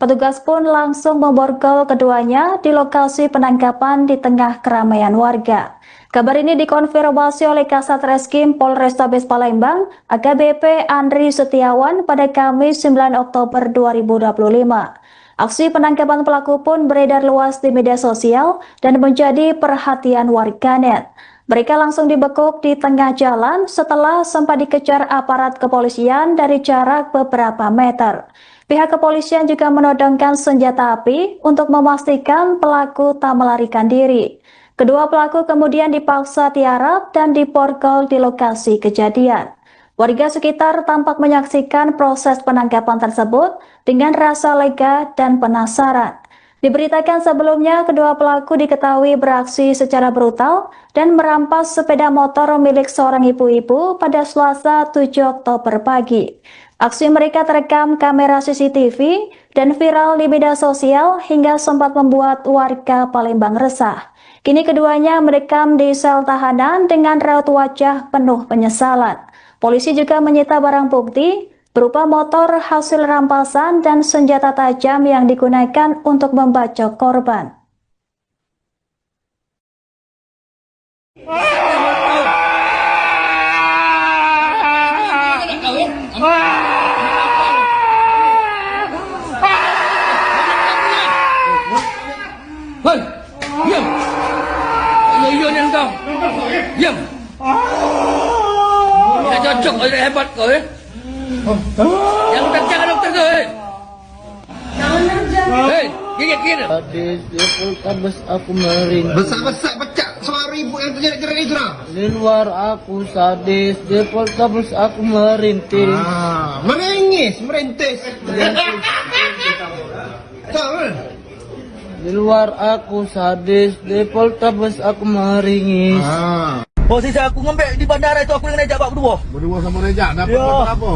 Speaker 1: Petugas pun langsung memborgol keduanya di lokasi penangkapan di tengah keramaian warga. Kabar ini dikonfirmasi oleh Kasat Reskrim Polrestabes Palembang, AKBP Andri Setiawan pada Kamis 9 Oktober 2025. Aksi penangkapan pelaku pun beredar luas di media sosial dan menjadi perhatian warganet. Mereka langsung dibekuk di tengah jalan setelah sempat dikejar aparat kepolisian dari jarak beberapa meter. Pihak kepolisian juga menodongkan senjata api untuk memastikan pelaku tak melarikan diri. Kedua pelaku kemudian dipaksa tiarap dan diborgol di lokasi kejadian. Warga sekitar tampak menyaksikan proses penangkapan tersebut dengan rasa lega dan penasaran. Diberitakan sebelumnya, kedua pelaku diketahui beraksi secara brutal dan merampas sepeda motor milik seorang ibu-ibu pada Selasa 7 Oktober pagi. Aksi mereka terekam kamera CCTV dan viral di media sosial hingga sempat membuat warga Palembang resah. Kini keduanya mendekam di sel tahanan dengan raut wajah penuh penyesalan. Polisi juga menyita barang bukti berupa motor hasil rampasan dan senjata tajam yang digunakan untuk membacok korban.
Speaker 2: Hei, diam. Iya ni kau. Diam. Tidak cocok, tidak hebat kau ya. Yang jangan dokter kau. Hei, gigit.
Speaker 3: Sadis di Poltabes aku meringis.
Speaker 4: Besar pecah suara ibu yang terjerat itu lah.
Speaker 3: Di luar aku sadis, di Poltabes aku merintih.
Speaker 4: Merintis.
Speaker 3: Di luar aku sadis, di Poltabes aku meringis.
Speaker 5: Posisi aku ngembek di bandara itu aku dengan Rejak Pak berdua.
Speaker 4: Berdua sama Rejak dapat
Speaker 5: Ya.
Speaker 4: apa?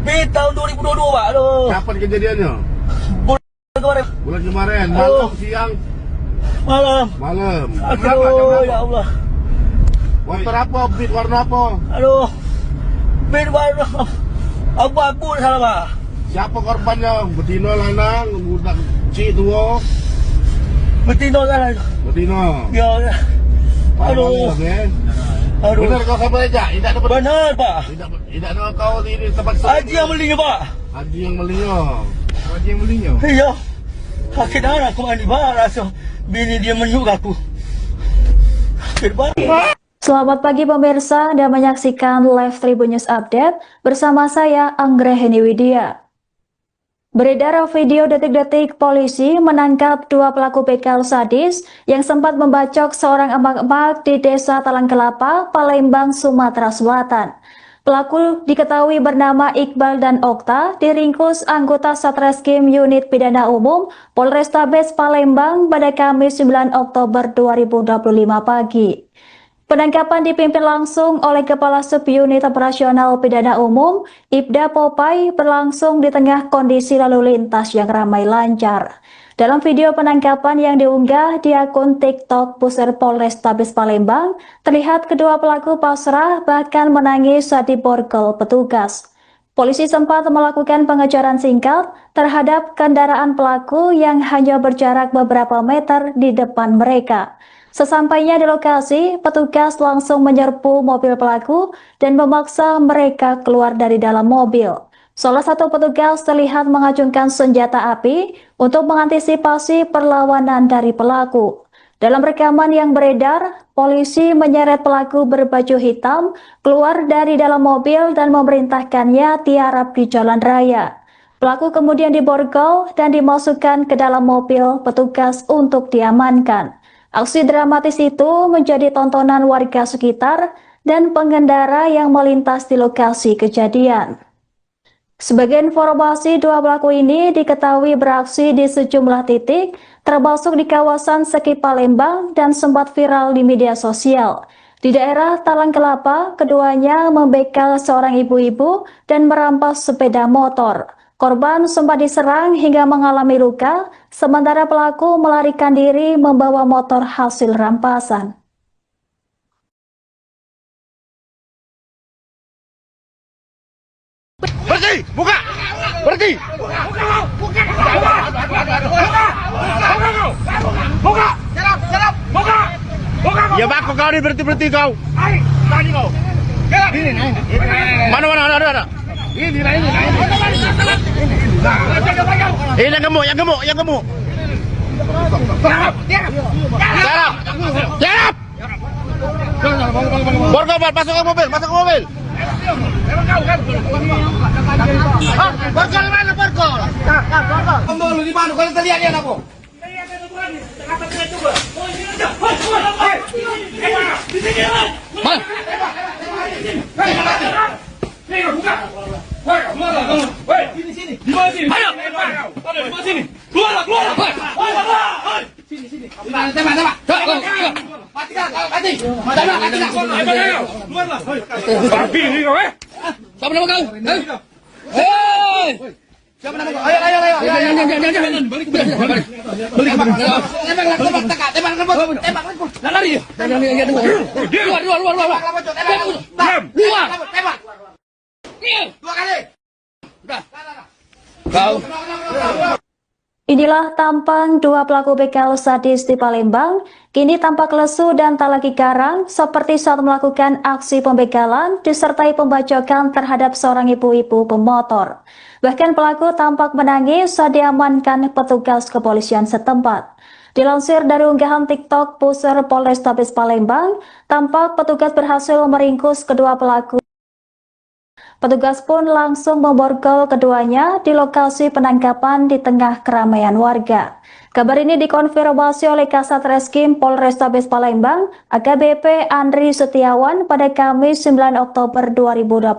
Speaker 5: Tahun 2022 Pak. Aduh.
Speaker 4: Kapan kejadiannya?
Speaker 5: Kemarin
Speaker 4: Bulan kemarin, malam, siang,
Speaker 5: malam.
Speaker 4: malam.
Speaker 5: Aduh, ya Allah.
Speaker 4: Motor apa? Beat warna apa?
Speaker 5: Aduh. Bin warna abu-abu salah Pak.
Speaker 4: Siapa korbannya? Betina lanang, budak cik tua.
Speaker 5: Betina salah.
Speaker 4: Betina.
Speaker 5: Ya. Aduh. Aduh.
Speaker 4: Benar kau sama Rejak? Tidak dapat.
Speaker 5: Benar Pak.
Speaker 4: Tidak ada kau di tempat
Speaker 5: Haji yang belinya Pak.
Speaker 4: Haji yang belinya. Haji yang belinya.
Speaker 5: Iya. Sakit darah aku mandi barang langsung. Bini dia menyuk aku. Sakit banget.
Speaker 1: Selamat pagi pemirsa, Anda menyaksikan live Tribun News Update bersama saya Anggraheni Widya. Beredar video detik-detik polisi menangkap dua pelaku begal sadis yang sempat membacok seorang emak-emak di Desa Talang Kelapa, Palembang, Sumatera Selatan. Pelaku diketahui bernama Iqbal dan Okta, diringkus anggota Satreskrim Unit Pidana Umum Polrestabes Palembang pada Kamis 9 Oktober 2025 pagi. Penangkapan dipimpin langsung oleh Kepala Subunit Operasional Pidana Umum, Ibda Popai, berlangsung di tengah kondisi lalu lintas yang ramai lancar. Dalam video penangkapan yang diunggah di akun TikTok Pusat Polrestabes Palembang, terlihat kedua pelaku pasrah bahkan menangis saat diborgol petugas. Polisi sempat melakukan pengejaran singkat terhadap kendaraan pelaku yang hanya berjarak beberapa meter di depan mereka. Sesampainya di lokasi, petugas langsung menyerbu mobil pelaku dan memaksa mereka keluar dari dalam mobil. Salah satu petugas terlihat mengacungkan senjata api untuk mengantisipasi perlawanan dari pelaku. Dalam rekaman yang beredar, polisi menyeret pelaku berbaju hitam keluar dari dalam mobil dan memerintahkannya tiarap di jalan raya. Pelaku kemudian diborgol dan dimasukkan ke dalam mobil petugas untuk diamankan. Aksi dramatis itu menjadi tontonan warga sekitar dan pengendara yang melintas di lokasi kejadian. Sebagai informasi, dua pelaku ini diketahui beraksi di sejumlah titik, termasuk di kawasan Seki Palembang dan sempat viral di media sosial. Di daerah Talang Kelapa, keduanya membegal seorang ibu-ibu dan merampas sepeda motor. Korban sempat diserang hingga mengalami luka, sementara pelaku melarikan diri membawa motor hasil rampasan.
Speaker 4: Berhenti, buka, berhenti. Buka, buka. Ya baku kau ni berhenti kau. Tadi kau. Mana ada. Ini. Ini yang gemuk. Jarap. Borgol, masuk ke mobil. Borgol mana borgol? Borgol lu di mana? Kalau terlihat dia aku. Sini. Ayo. Sini. Keluar. Sini. Tembak. Mati. Keluarlah. Babi ni kau Siapa nama kau? Hei! Siapa nama kau? Ayo. Jangan. Balik. Tembak. Lari. Keluar. Tembak. Dua kali. Udah. Kau.
Speaker 1: Inilah tampang dua pelaku begal sadis di Palembang, kini tampak lesu dan tak lagi garang seperti saat melakukan aksi pembegalan disertai pembacokan terhadap seorang ibu-ibu pemotor. Bahkan pelaku tampak menangis saat diamankan petugas kepolisian setempat. Dilansir dari unggahan TikTok Pusat Polrestabes Palembang, tampak petugas berhasil meringkus kedua pelaku. Petugas pun langsung memborgol keduanya di lokasi penangkapan di tengah keramaian warga. Kabar ini dikonfirmasi oleh Kasat Reskrim Polrestabes Palembang, AKBP Andri Setiawan pada Kamis 9 Oktober 2025.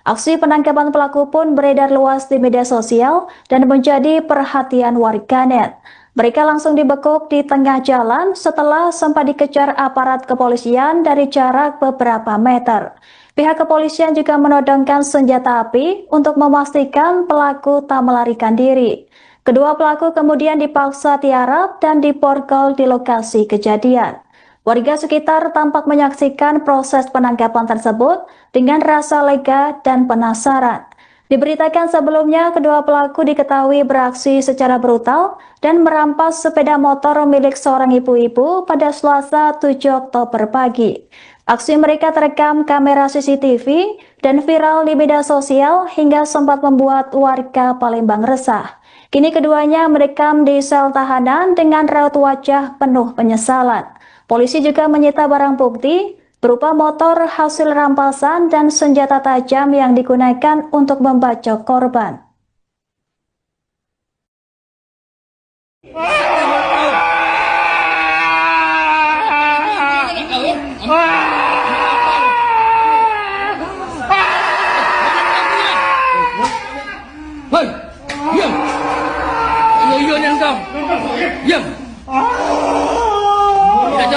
Speaker 1: Aksi penangkapan pelaku pun beredar luas di media sosial dan menjadi perhatian warganet. Mereka langsung dibekuk di tengah jalan setelah sempat dikejar aparat kepolisian dari jarak beberapa meter. Pihak kepolisian juga menodongkan senjata api untuk memastikan pelaku tak melarikan diri. Kedua pelaku kemudian dipaksa tiarap dan diborgol di lokasi kejadian. Warga sekitar tampak menyaksikan proses penangkapan tersebut dengan rasa lega dan penasaran. Diberitakan sebelumnya, kedua pelaku diketahui beraksi secara brutal dan merampas sepeda motor milik seorang ibu-ibu pada Selasa 7 Oktober pagi. Aksi mereka terekam kamera CCTV dan viral di media sosial hingga sempat membuat warga Palembang resah. Kini keduanya merekam di sel tahanan dengan raut wajah penuh penyesalan. Polisi juga menyita barang bukti berupa motor hasil rampasan dan senjata tajam yang digunakan untuk membacok korban.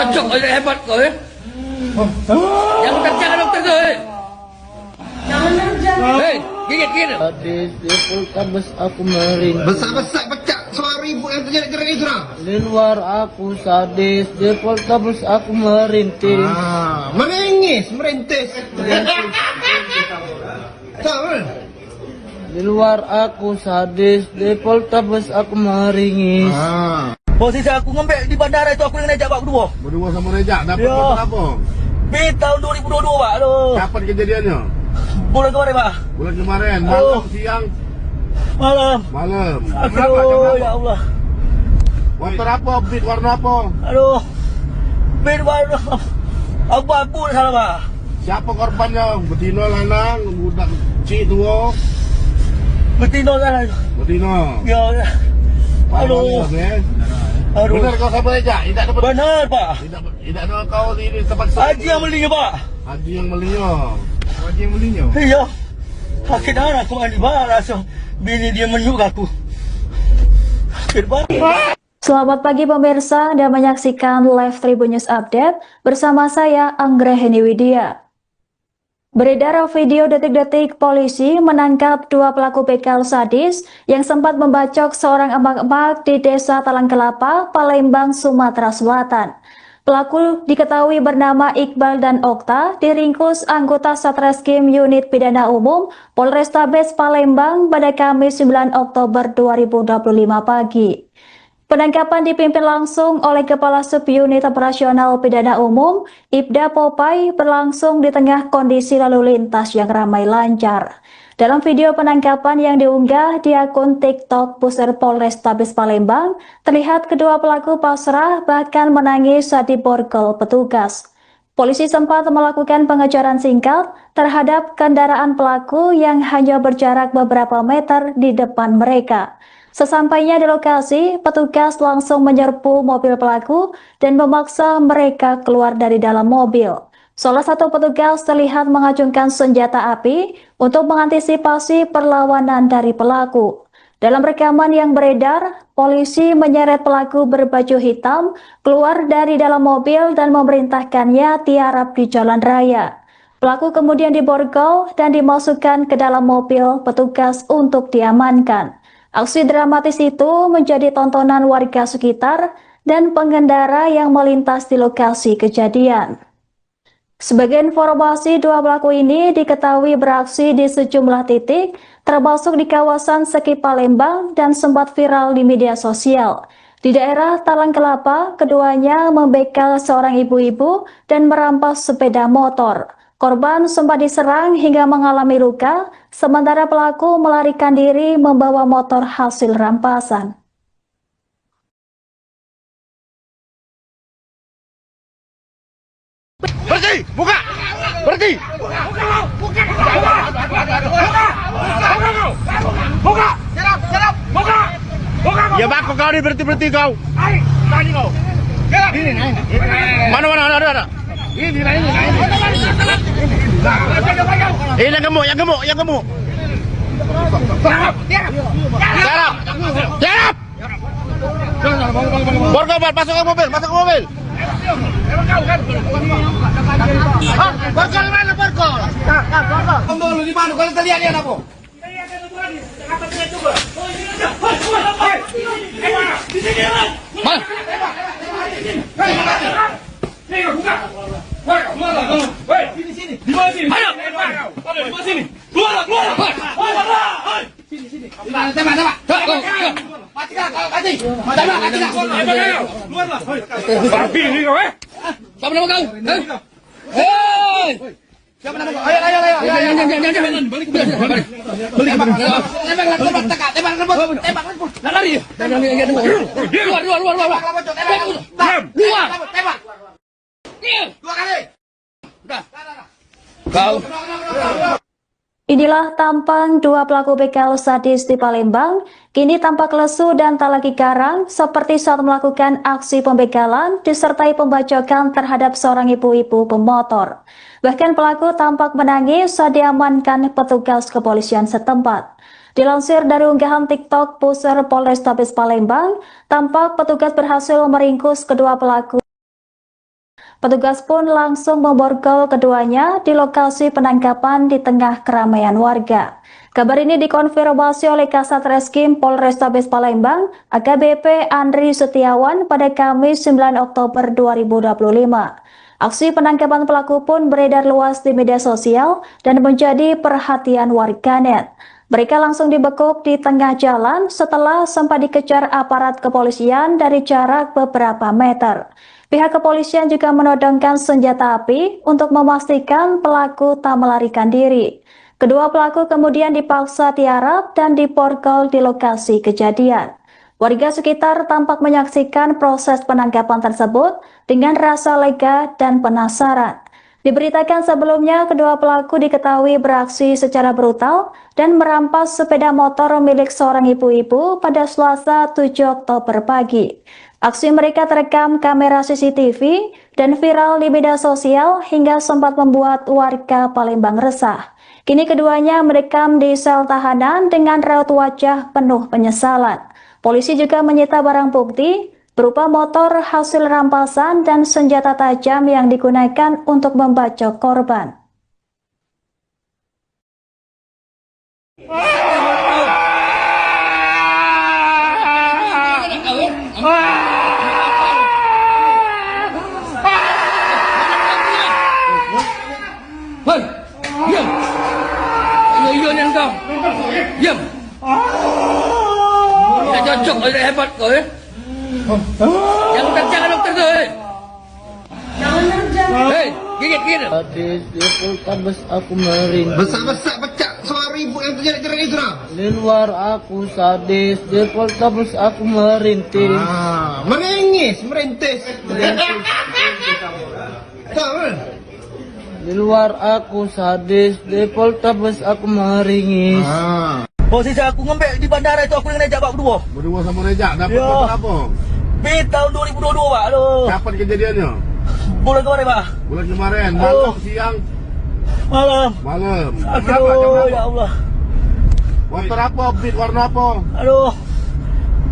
Speaker 2: Bacok aja hebat kau ya. Yang kerja kan dokter kau. Hei, gigit.
Speaker 3: Sadis di Poltabes aku meringis.
Speaker 4: Besar-besar pecah suara ibu yang terjadi keren itu lah.
Speaker 3: Di luar aku sadis, di Poltabes aku merintis.
Speaker 4: Merintis. Tahu?
Speaker 3: Di luar aku sadis, di Poltabes aku meringis.
Speaker 5: Posisi aku ngembek di bandara itu aku yang najak Pak berdua.
Speaker 4: Berdua sama Rejak dapat
Speaker 5: Ya.
Speaker 4: motor apa?
Speaker 5: Di tahun 2022 Pak. Aduh.
Speaker 4: Kapan kejadiannya?
Speaker 5: Bulan kemarin Pak.
Speaker 4: Bulan kemarin, malam, siang,
Speaker 5: Malam.
Speaker 4: malam. Berapa jam
Speaker 5: Aduh,
Speaker 4: berapa?
Speaker 5: ya Allah.
Speaker 4: Motor apa? Beat warna apa?
Speaker 5: Aduh. Bed warna abu-abu salah Pak.
Speaker 4: Siapa korbannya? Betina, lanang, budak kecil tua.
Speaker 5: Betina salah.
Speaker 4: Betina.
Speaker 5: Ya. Aduh. Aduh.
Speaker 4: Benar kau sama Rejak? Tidak dapat.
Speaker 5: Benar Pak.
Speaker 4: Tidak ada kau di tempat
Speaker 5: Haji yang belinya Pak.
Speaker 4: Haji yang belinya. Haji yang belinya.
Speaker 5: Iya. Sakit darah aku mandi barang. Bini dia menyuk aku. Sakit banget.
Speaker 1: Selamat pagi pemirsa, Anda menyaksikan live Tribun News Update bersama saya Anggraheni Widya. Beredar video detik-detik polisi menangkap dua pelaku begal sadis yang sempat membacok seorang emak-emak di Desa Talang Kelapa, Palembang, Sumatera Selatan. Pelaku diketahui bernama Iqbal dan Okta, diringkus anggota Satreskrim Unit Pidana Umum Polrestabes Palembang pada Kamis 9 Oktober 2025 pagi. Penangkapan dipimpin langsung oleh Kepala Subunit Operasional Pidana Umum, Ibda Popai, berlangsung di tengah kondisi lalu lintas yang ramai lancar. Dalam video penangkapan yang diunggah di akun TikTok Pusat Polrestabes Palembang, terlihat kedua pelaku pasrah bahkan menangis saat diborgol petugas. Polisi sempat melakukan pengejaran singkat terhadap kendaraan pelaku yang hanya berjarak beberapa meter di depan mereka. Sesampainya di lokasi, petugas langsung menyerbu mobil pelaku dan memaksa mereka keluar dari dalam mobil. Salah satu petugas terlihat mengacungkan senjata api untuk mengantisipasi perlawanan dari pelaku. Dalam rekaman yang beredar, polisi menyeret pelaku berbaju hitam keluar dari dalam mobil dan memerintahkannya tiarap di jalan raya. Pelaku kemudian diborgol dan dimasukkan ke dalam mobil petugas untuk diamankan. Aksi dramatis itu menjadi tontonan warga sekitar dan pengendara yang melintas di lokasi kejadian. Sebagai informasi, dua pelaku ini diketahui beraksi di sejumlah titik, termasuk di kawasan Seki Palembang dan sempat viral di media sosial. Di daerah Talang Kelapa, keduanya membegal seorang ibu-ibu dan merampas sepeda motor. Korban sempat diserang hingga mengalami luka, sementara pelaku melarikan diri membawa motor hasil rampasan.
Speaker 4: Berhenti! Buka! Berhenti! Buka! Buka! Ya baku kau ni berhenti kau. Tadi kau. Mana ada. Ini. Yang gemuk. Tiarap. Borgol, masuk ke mobil. Borgol mana borgol? Borgol di mana? Kalau lihat dia apa?
Speaker 2: Babi ni kau eh? Siapa nama kau? Hei!
Speaker 4: Siapa nama kau? Ayo.
Speaker 2: Jangan. Balik. Tembak. Nak lari. Luar.
Speaker 4: Tembak. Dua kali.
Speaker 2: Udah. Kau.
Speaker 1: Inilah tampang dua pelaku begal sadis di Palembang, kini tampak lesu dan tak lagi garang seperti saat melakukan aksi pembegalan disertai pembacokan terhadap seorang ibu-ibu pemotor. Bahkan pelaku tampak menangis saat diamankan petugas kepolisian setempat. Dilansir dari unggahan TikTok Pusat Polrestabes Palembang, tampak petugas berhasil meringkus kedua pelaku Petugas pun langsung memborgol keduanya di lokasi penangkapan di tengah keramaian warga. Kabar ini dikonfirmasi oleh Kasat Reskrim Polrestabes Palembang, AKBP Andri Setiawan pada Kamis 9 Oktober 2025. Aksi penangkapan pelaku pun beredar luas di media sosial dan menjadi perhatian warganet. Mereka langsung dibekuk di tengah jalan setelah sempat dikejar aparat kepolisian dari jarak beberapa meter. Pihak kepolisian juga menodongkan senjata api untuk memastikan pelaku tak melarikan diri. Kedua pelaku kemudian dipaksa tiarap dan diborgol di lokasi kejadian. Warga sekitar tampak menyaksikan proses penangkapan tersebut dengan rasa lega dan penasaran. Diberitakan sebelumnya, kedua pelaku diketahui beraksi secara brutal dan merampas sepeda motor milik seorang ibu-ibu pada Selasa 7 Oktober pagi. Aksi mereka terekam kamera CCTV dan viral di media sosial hingga sempat membuat warga Palembang resah. Kini keduanya merekam di sel tahanan dengan raut wajah penuh penyesalan. Polisi juga menyita barang bukti berupa motor hasil rampasan dan senjata tajam yang digunakan untuk membacok korban.
Speaker 2: Hei, diam. Iya ni engkau. Diam. Tidak cocok, tidak hebat kau ya. Jangan terjang dokter tu. Hei, gigit.
Speaker 3: Sadis di Poltabes aku meringis.
Speaker 4: Besar-besar pecah suara ibu yang terjerat-jerat itu dah.
Speaker 3: Di luar aku sadis, di Poltabes aku merintis.
Speaker 4: Merintis. Tahu?
Speaker 3: Di luar aku sadis, di Poltabes aku meringis.
Speaker 5: Posisi aku ngembek di bandara itu aku dengan Rejak Pak berdua.
Speaker 4: Berdua sama Rejak dapat
Speaker 5: Ya.
Speaker 4: korban apa?
Speaker 5: Tahun 2022 Pak. Aduh.
Speaker 4: Kapan kejadiannya?
Speaker 5: Bulan kemarin Pak.
Speaker 4: Bulan kemarin,
Speaker 5: Oh.
Speaker 4: malam, siang,
Speaker 5: Malam.
Speaker 4: malam. Berapa? Jam
Speaker 5: Aduh,
Speaker 4: berapa?
Speaker 5: ya Allah.
Speaker 4: Motor apa? Beat warna apa?
Speaker 5: Aduh.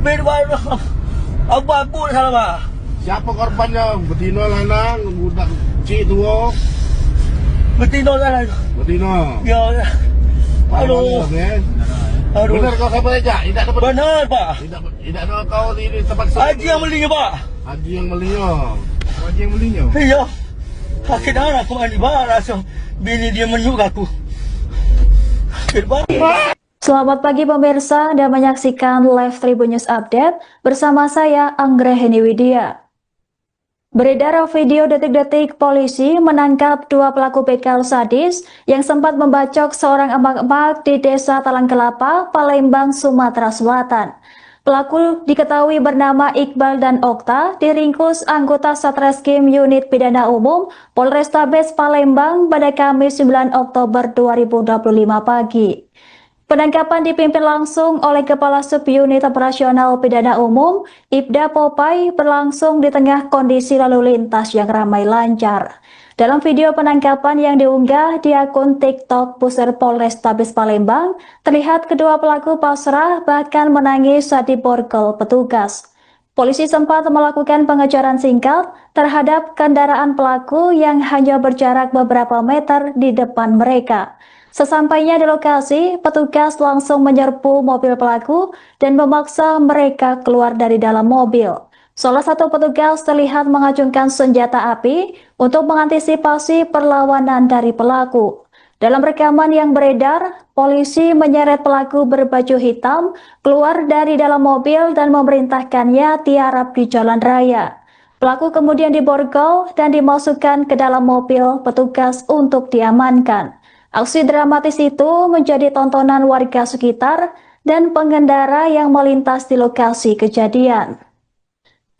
Speaker 5: Bed warna abu-abu salah Pak.
Speaker 4: Siapa korbannya? Betina, lanang, budak cik tua?
Speaker 5: Betina salah.
Speaker 4: Betina.
Speaker 5: Ya. Aduh. Aduh.
Speaker 4: Benar kau sama Rejak? Tidak dapat.
Speaker 5: Benar Pak.
Speaker 4: Tidak ada kau di tempat
Speaker 5: Haji yang belinya Pak.
Speaker 4: Haji yang belinya. Haji yang belinya.
Speaker 5: Iya. Sakit darah aku mandi barang. Bini dia menyuk aku. Sakit banget.
Speaker 1: Selamat pagi pemirsa, Anda menyaksikan Live Tribun News Update bersama saya Anggraheni Widya. Beredar video detik-detik polisi menangkap dua pelaku begal sadis yang sempat membacok seorang emak-emak di Desa Talang Kelapa, Palembang, Sumatera Selatan. Pelaku diketahui bernama Iqbal dan Okta, diringkus anggota Satreskrim Unit Pidana Umum Polrestabes Palembang pada Kamis 9 Oktober 2025 pagi. Penangkapan dipimpin langsung oleh Kepala Subunit Operasional Pidana Umum, Ibda Popai, berlangsung di tengah kondisi lalu lintas yang ramai lancar. Dalam video penangkapan yang diunggah di akun TikTok Pusat Polrestabes Palembang, terlihat kedua pelaku pasrah bahkan menangis saat diborgol petugas. Polisi sempat melakukan pengejaran singkat terhadap kendaraan pelaku yang hanya berjarak beberapa meter di depan mereka. Sesampainya di lokasi, petugas langsung menyerbu mobil pelaku dan memaksa mereka keluar dari dalam mobil. Salah satu petugas terlihat mengacungkan senjata api untuk mengantisipasi perlawanan dari pelaku. Dalam rekaman yang beredar, polisi menyeret pelaku berbaju hitam keluar dari dalam mobil dan memerintahkannya tiarap di jalan raya. Pelaku kemudian diborgol dan dimasukkan ke dalam mobil petugas untuk diamankan. Aksi dramatis itu menjadi tontonan warga sekitar dan pengendara yang melintas di lokasi kejadian.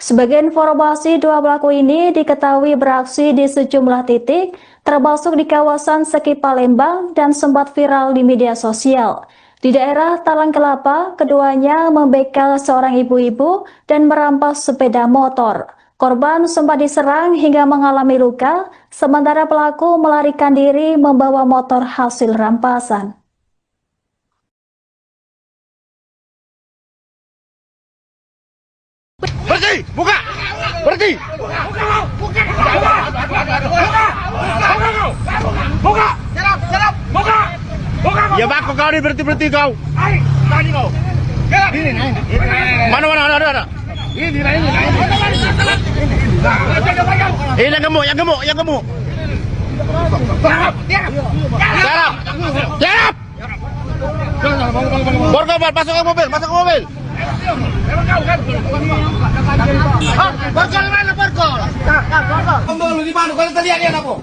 Speaker 1: Sebagai informasi, dua pelaku ini diketahui beraksi di sejumlah titik, termasuk di kawasan Seki Palembang dan sempat viral di media sosial. Di daerah Talang Kelapa, keduanya membegal seorang ibu-ibu dan merampas sepeda motor. Korban sempat diserang hingga mengalami luka, sementara pelaku melarikan diri membawa motor hasil rampasan.
Speaker 4: Berhenti! Buka! Berhenti! Ya bako kau ni berhenti kau. Mana ada. Ini. Yang gemuk. Jarap. Borgol, masuk ke mobil. Borgol mana Borgol? Borgol di mana? Kalau terlihat dia apa?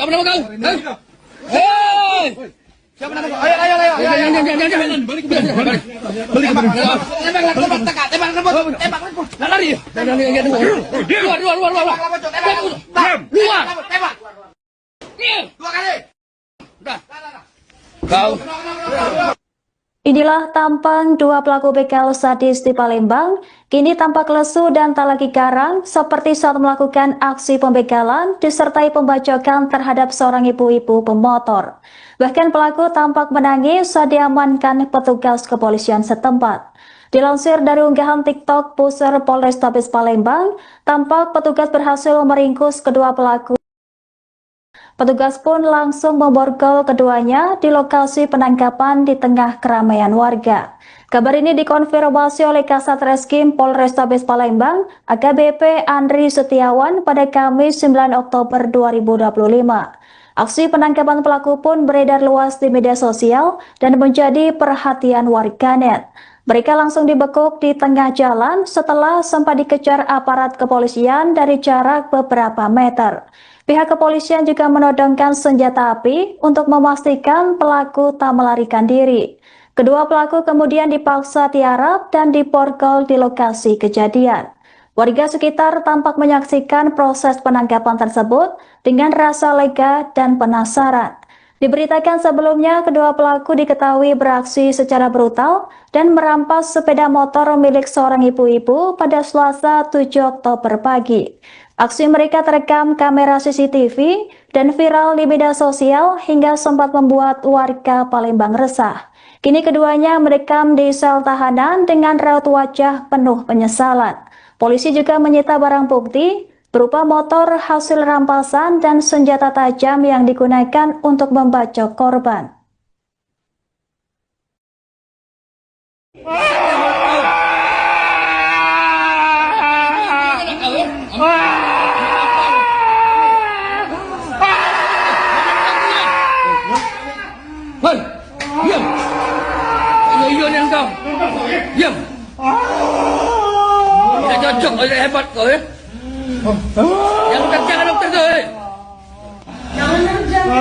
Speaker 2: Siapa nama kau? Hei! Siapa nama kau? Ayo. Balik. Tembak. Lari. Luar. Tembak. Dua kali. Udah. Kau.
Speaker 1: Inilah tampang dua pelaku begal sadis di Palembang, kini tampak lesu dan tak lagi garang seperti saat melakukan aksi pembegalan disertai pembacokan terhadap seorang ibu-ibu pemotor. Bahkan pelaku tampak menangis saat diamankan petugas kepolisian setempat. Dilansir dari unggahan TikTok Pusar Polrestabes Palembang, tampak petugas berhasil meringkus kedua pelaku. Petugas pun langsung memborgol keduanya di lokasi penangkapan di tengah keramaian warga. Kabar ini dikonfirmasi oleh Kasat Reskrim Polrestabes Palembang, AKBP Andri Setiawan pada Kamis 9 Oktober 2025. Aksi penangkapan pelaku pun beredar luas di media sosial dan menjadi perhatian warganet. Mereka langsung dibekuk di tengah jalan setelah sempat dikejar aparat kepolisian dari jarak beberapa meter. Pihak kepolisian juga menodongkan senjata api untuk memastikan pelaku tak melarikan diri. Kedua pelaku kemudian dipaksa tiarap dan diborgol di lokasi kejadian. Warga sekitar tampak menyaksikan proses penangkapan tersebut dengan rasa lega dan penasaran. Diberitakan sebelumnya, kedua pelaku diketahui beraksi secara brutal dan merampas sepeda motor milik seorang ibu-ibu pada Selasa 7 Oktober pagi. Aksi mereka terekam kamera CCTV dan viral di media sosial hingga sempat membuat warga Palembang resah. Kini keduanya merekam di sel tahanan dengan raut wajah penuh penyesalan. Polisi juga menyita barang bukti berupa motor hasil rampasan dan senjata tajam yang digunakan untuk membacok korban.
Speaker 2: Hei, diam. Iya ni engkau. Diam. Tidak cocok, tidak hebat kau ya. Yang jangan dokter kau.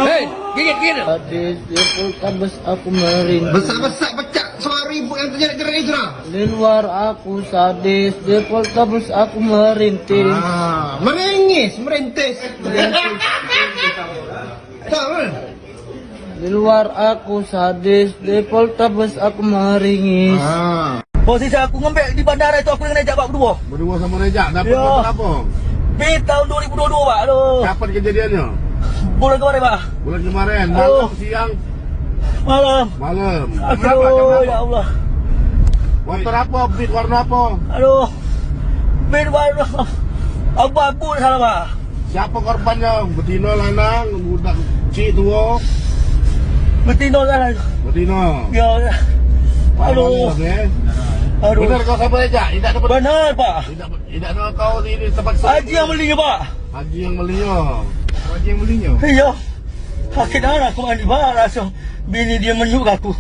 Speaker 2: Hei, gigit.
Speaker 3: Sadis di Poltabes aku merintih.
Speaker 4: Besar pecah suara ibu yang terjerat itu lah.
Speaker 3: Di luar aku sadis, di Poltabes aku merintih.
Speaker 4: Merintis.
Speaker 3: Di luar aku sadis, di Poltabes aku meringis.
Speaker 5: Posisi aku ngembek di bandara itu aku dengan Rejak Pak berdua
Speaker 4: sama Rejak, dapat
Speaker 5: Ya.
Speaker 4: apa?
Speaker 5: Di tahun 2022 Pak. Aduh.
Speaker 4: Kapan kejadiannya?
Speaker 5: Bulan kemarin Pak.
Speaker 4: Bulan kemarin,
Speaker 5: Oh.
Speaker 4: siang,
Speaker 5: Malam.
Speaker 4: malam.
Speaker 5: Aduh, ya Allah.
Speaker 4: Motor apa? Beat warna apa?
Speaker 5: Aduh. Bin warna abu-abu salah Pak.
Speaker 4: Siapa korbannya? Betina, lanang, budak cik tua.
Speaker 5: Betina salah.
Speaker 4: Betina.
Speaker 5: Ya. Aduh. Aduh.
Speaker 4: Benar kau sama Rejak? Tidak dapat.
Speaker 5: Benar Pak.
Speaker 4: Tidak ada kau di tempat
Speaker 5: Haji yang belinya Pak.
Speaker 4: Haji yang belinya. Haji yang belinya.
Speaker 5: Iya. Sakit darah aku mandi Pak. Langsung bini dia menyuk aku.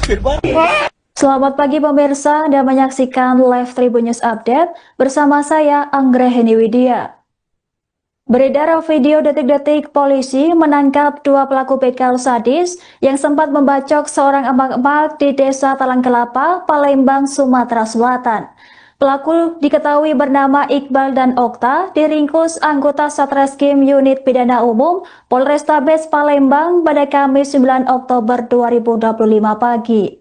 Speaker 5: Sakit Pak.
Speaker 1: Selamat pagi pemirsa, Anda menyaksikan live Tribun News Update bersama saya Anggraheni Widya. Beredar video detik-detik polisi menangkap dua pelaku begal sadis yang sempat membacok seorang emak-emak di Desa Talang Kelapa, Palembang, Sumatera Selatan. Pelaku diketahui bernama Iqbal dan Okta, diringkus anggota Satreskrim Unit Pidana Umum Polrestabes Palembang pada Kamis 9 Oktober 2025 pagi.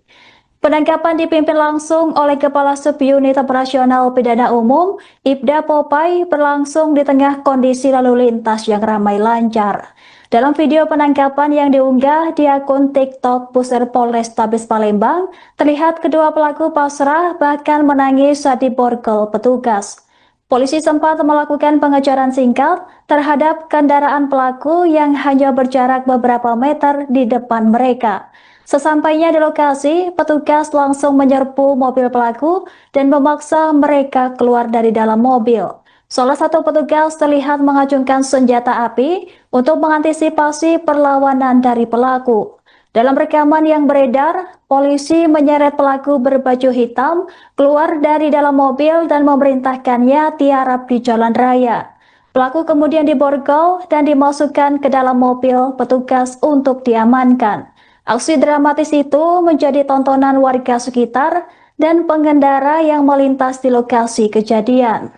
Speaker 1: Penangkapan dipimpin langsung oleh Kepala Subunit Operasional Pidana Umum, Ibda Popai, berlangsung di tengah kondisi lalu lintas yang ramai lancar. Dalam video penangkapan yang diunggah di akun TikTok Pusat Polrestabes Palembang, terlihat kedua pelaku pasrah bahkan menangis saat diborgol petugas. Polisi sempat melakukan pengejaran singkat terhadap kendaraan pelaku yang hanya berjarak beberapa meter di depan mereka. Sesampainya di lokasi, petugas langsung menyerbu mobil pelaku dan memaksa mereka keluar dari dalam mobil. Salah satu petugas terlihat mengacungkan senjata api untuk mengantisipasi perlawanan dari pelaku. Dalam rekaman yang beredar, polisi menyeret pelaku berbaju hitam keluar dari dalam mobil dan memerintahkannya tiarap di jalan raya. Pelaku kemudian diborgol dan dimasukkan ke dalam mobil petugas untuk diamankan. Aksi dramatis itu menjadi tontonan warga sekitar dan pengendara yang melintas di lokasi kejadian.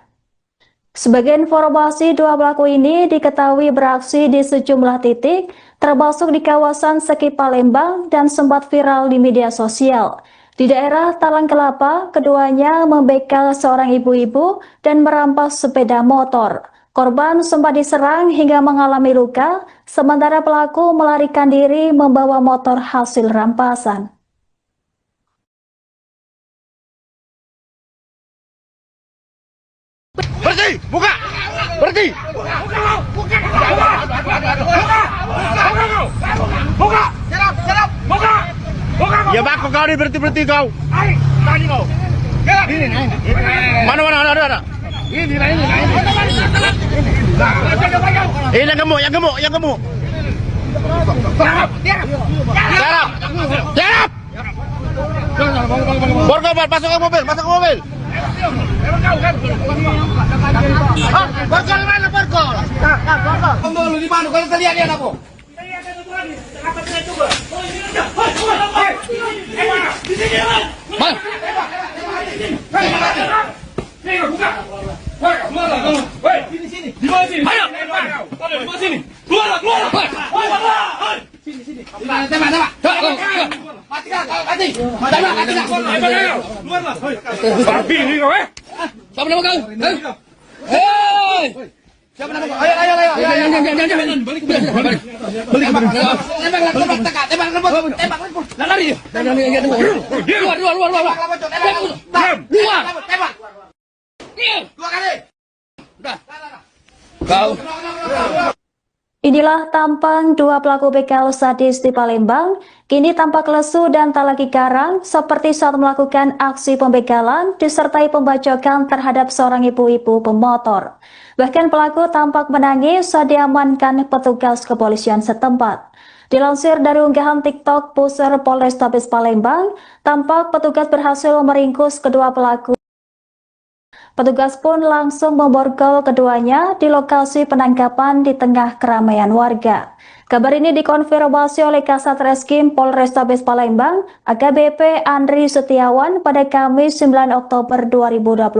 Speaker 1: Sebagai informasi, dua pelaku ini diketahui beraksi di sejumlah titik, termasuk di kawasan Seki Palembang dan sempat viral di media sosial. Di daerah Talang Kelapa, keduanya membegal seorang ibu-ibu dan merampas sepeda motor. Korban sempat diserang hingga mengalami luka, sementara pelaku melarikan diri membawa motor hasil rampasan.
Speaker 4: Berhenti, buka! Berhenti! Buka! Buka! Ya baku kau nih, berhenti kau. Tadi kau. Mana ada. Ini. Yang gemuk. Tiarap. Borgol, masuk ke mobil. Borgol mana borgol? Borgol di mana? Kalau terlihat dia aku. Sini. Di mana sini? Ayo. Di mana sini? Keluar. Sini. Tembak. Mati. Keluar. Babi ni kau Siapa nama kau? Hei! Siapa nama kau? Ayo. Jangan. Balik. Tembak. Lari. Keluar. Tembak. Dua kali. Kau.
Speaker 1: Inilah tampang dua pelaku begal sadis di Palembang, kini tampak lesu dan tak lagi garang seperti saat melakukan aksi pembegalan disertai pembacokan terhadap seorang ibu-ibu pemotor. Bahkan pelaku tampak menangis saat diamankan petugas kepolisian setempat. Dilansir dari unggahan TikTok Pusat Polrestabes Palembang, tampak petugas berhasil meringkus kedua pelaku. Petugas pun langsung memborgol keduanya di lokasi penangkapan di tengah keramaian warga. Kabar ini dikonfirmasi oleh Kasat Reskrim Polrestabes Palembang, AKBP Andri Setiawan pada Kamis 9 Oktober 2025.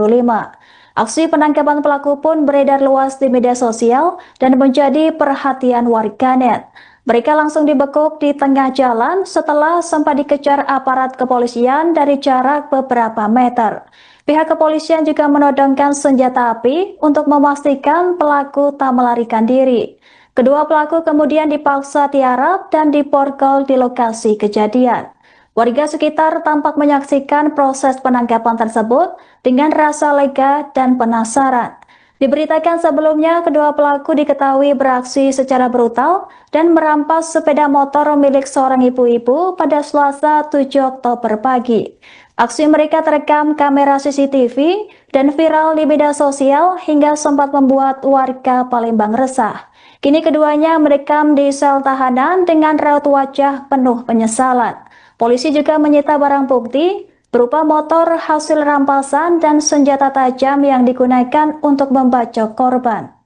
Speaker 1: Aksi penangkapan pelaku pun beredar luas di media sosial dan menjadi perhatian warganet. Mereka langsung dibekuk di tengah jalan setelah sempat dikejar aparat kepolisian dari jarak beberapa meter. Pihak kepolisian juga menodongkan senjata api untuk memastikan pelaku tak melarikan diri. Kedua pelaku kemudian dipaksa tiarap dan diborgol di lokasi kejadian. Warga sekitar tampak menyaksikan proses penangkapan tersebut dengan rasa lega dan penasaran. Diberitakan sebelumnya, kedua pelaku diketahui beraksi secara brutal dan merampas sepeda motor milik seorang ibu-ibu pada Selasa 7 Oktober pagi. Aksi mereka terekam kamera CCTV dan viral di media sosial hingga sempat membuat warga Palembang resah. Kini keduanya merekam di sel tahanan dengan raut wajah penuh penyesalan. Polisi juga menyita barang bukti berupa motor hasil rampasan dan senjata tajam yang digunakan untuk membacok korban.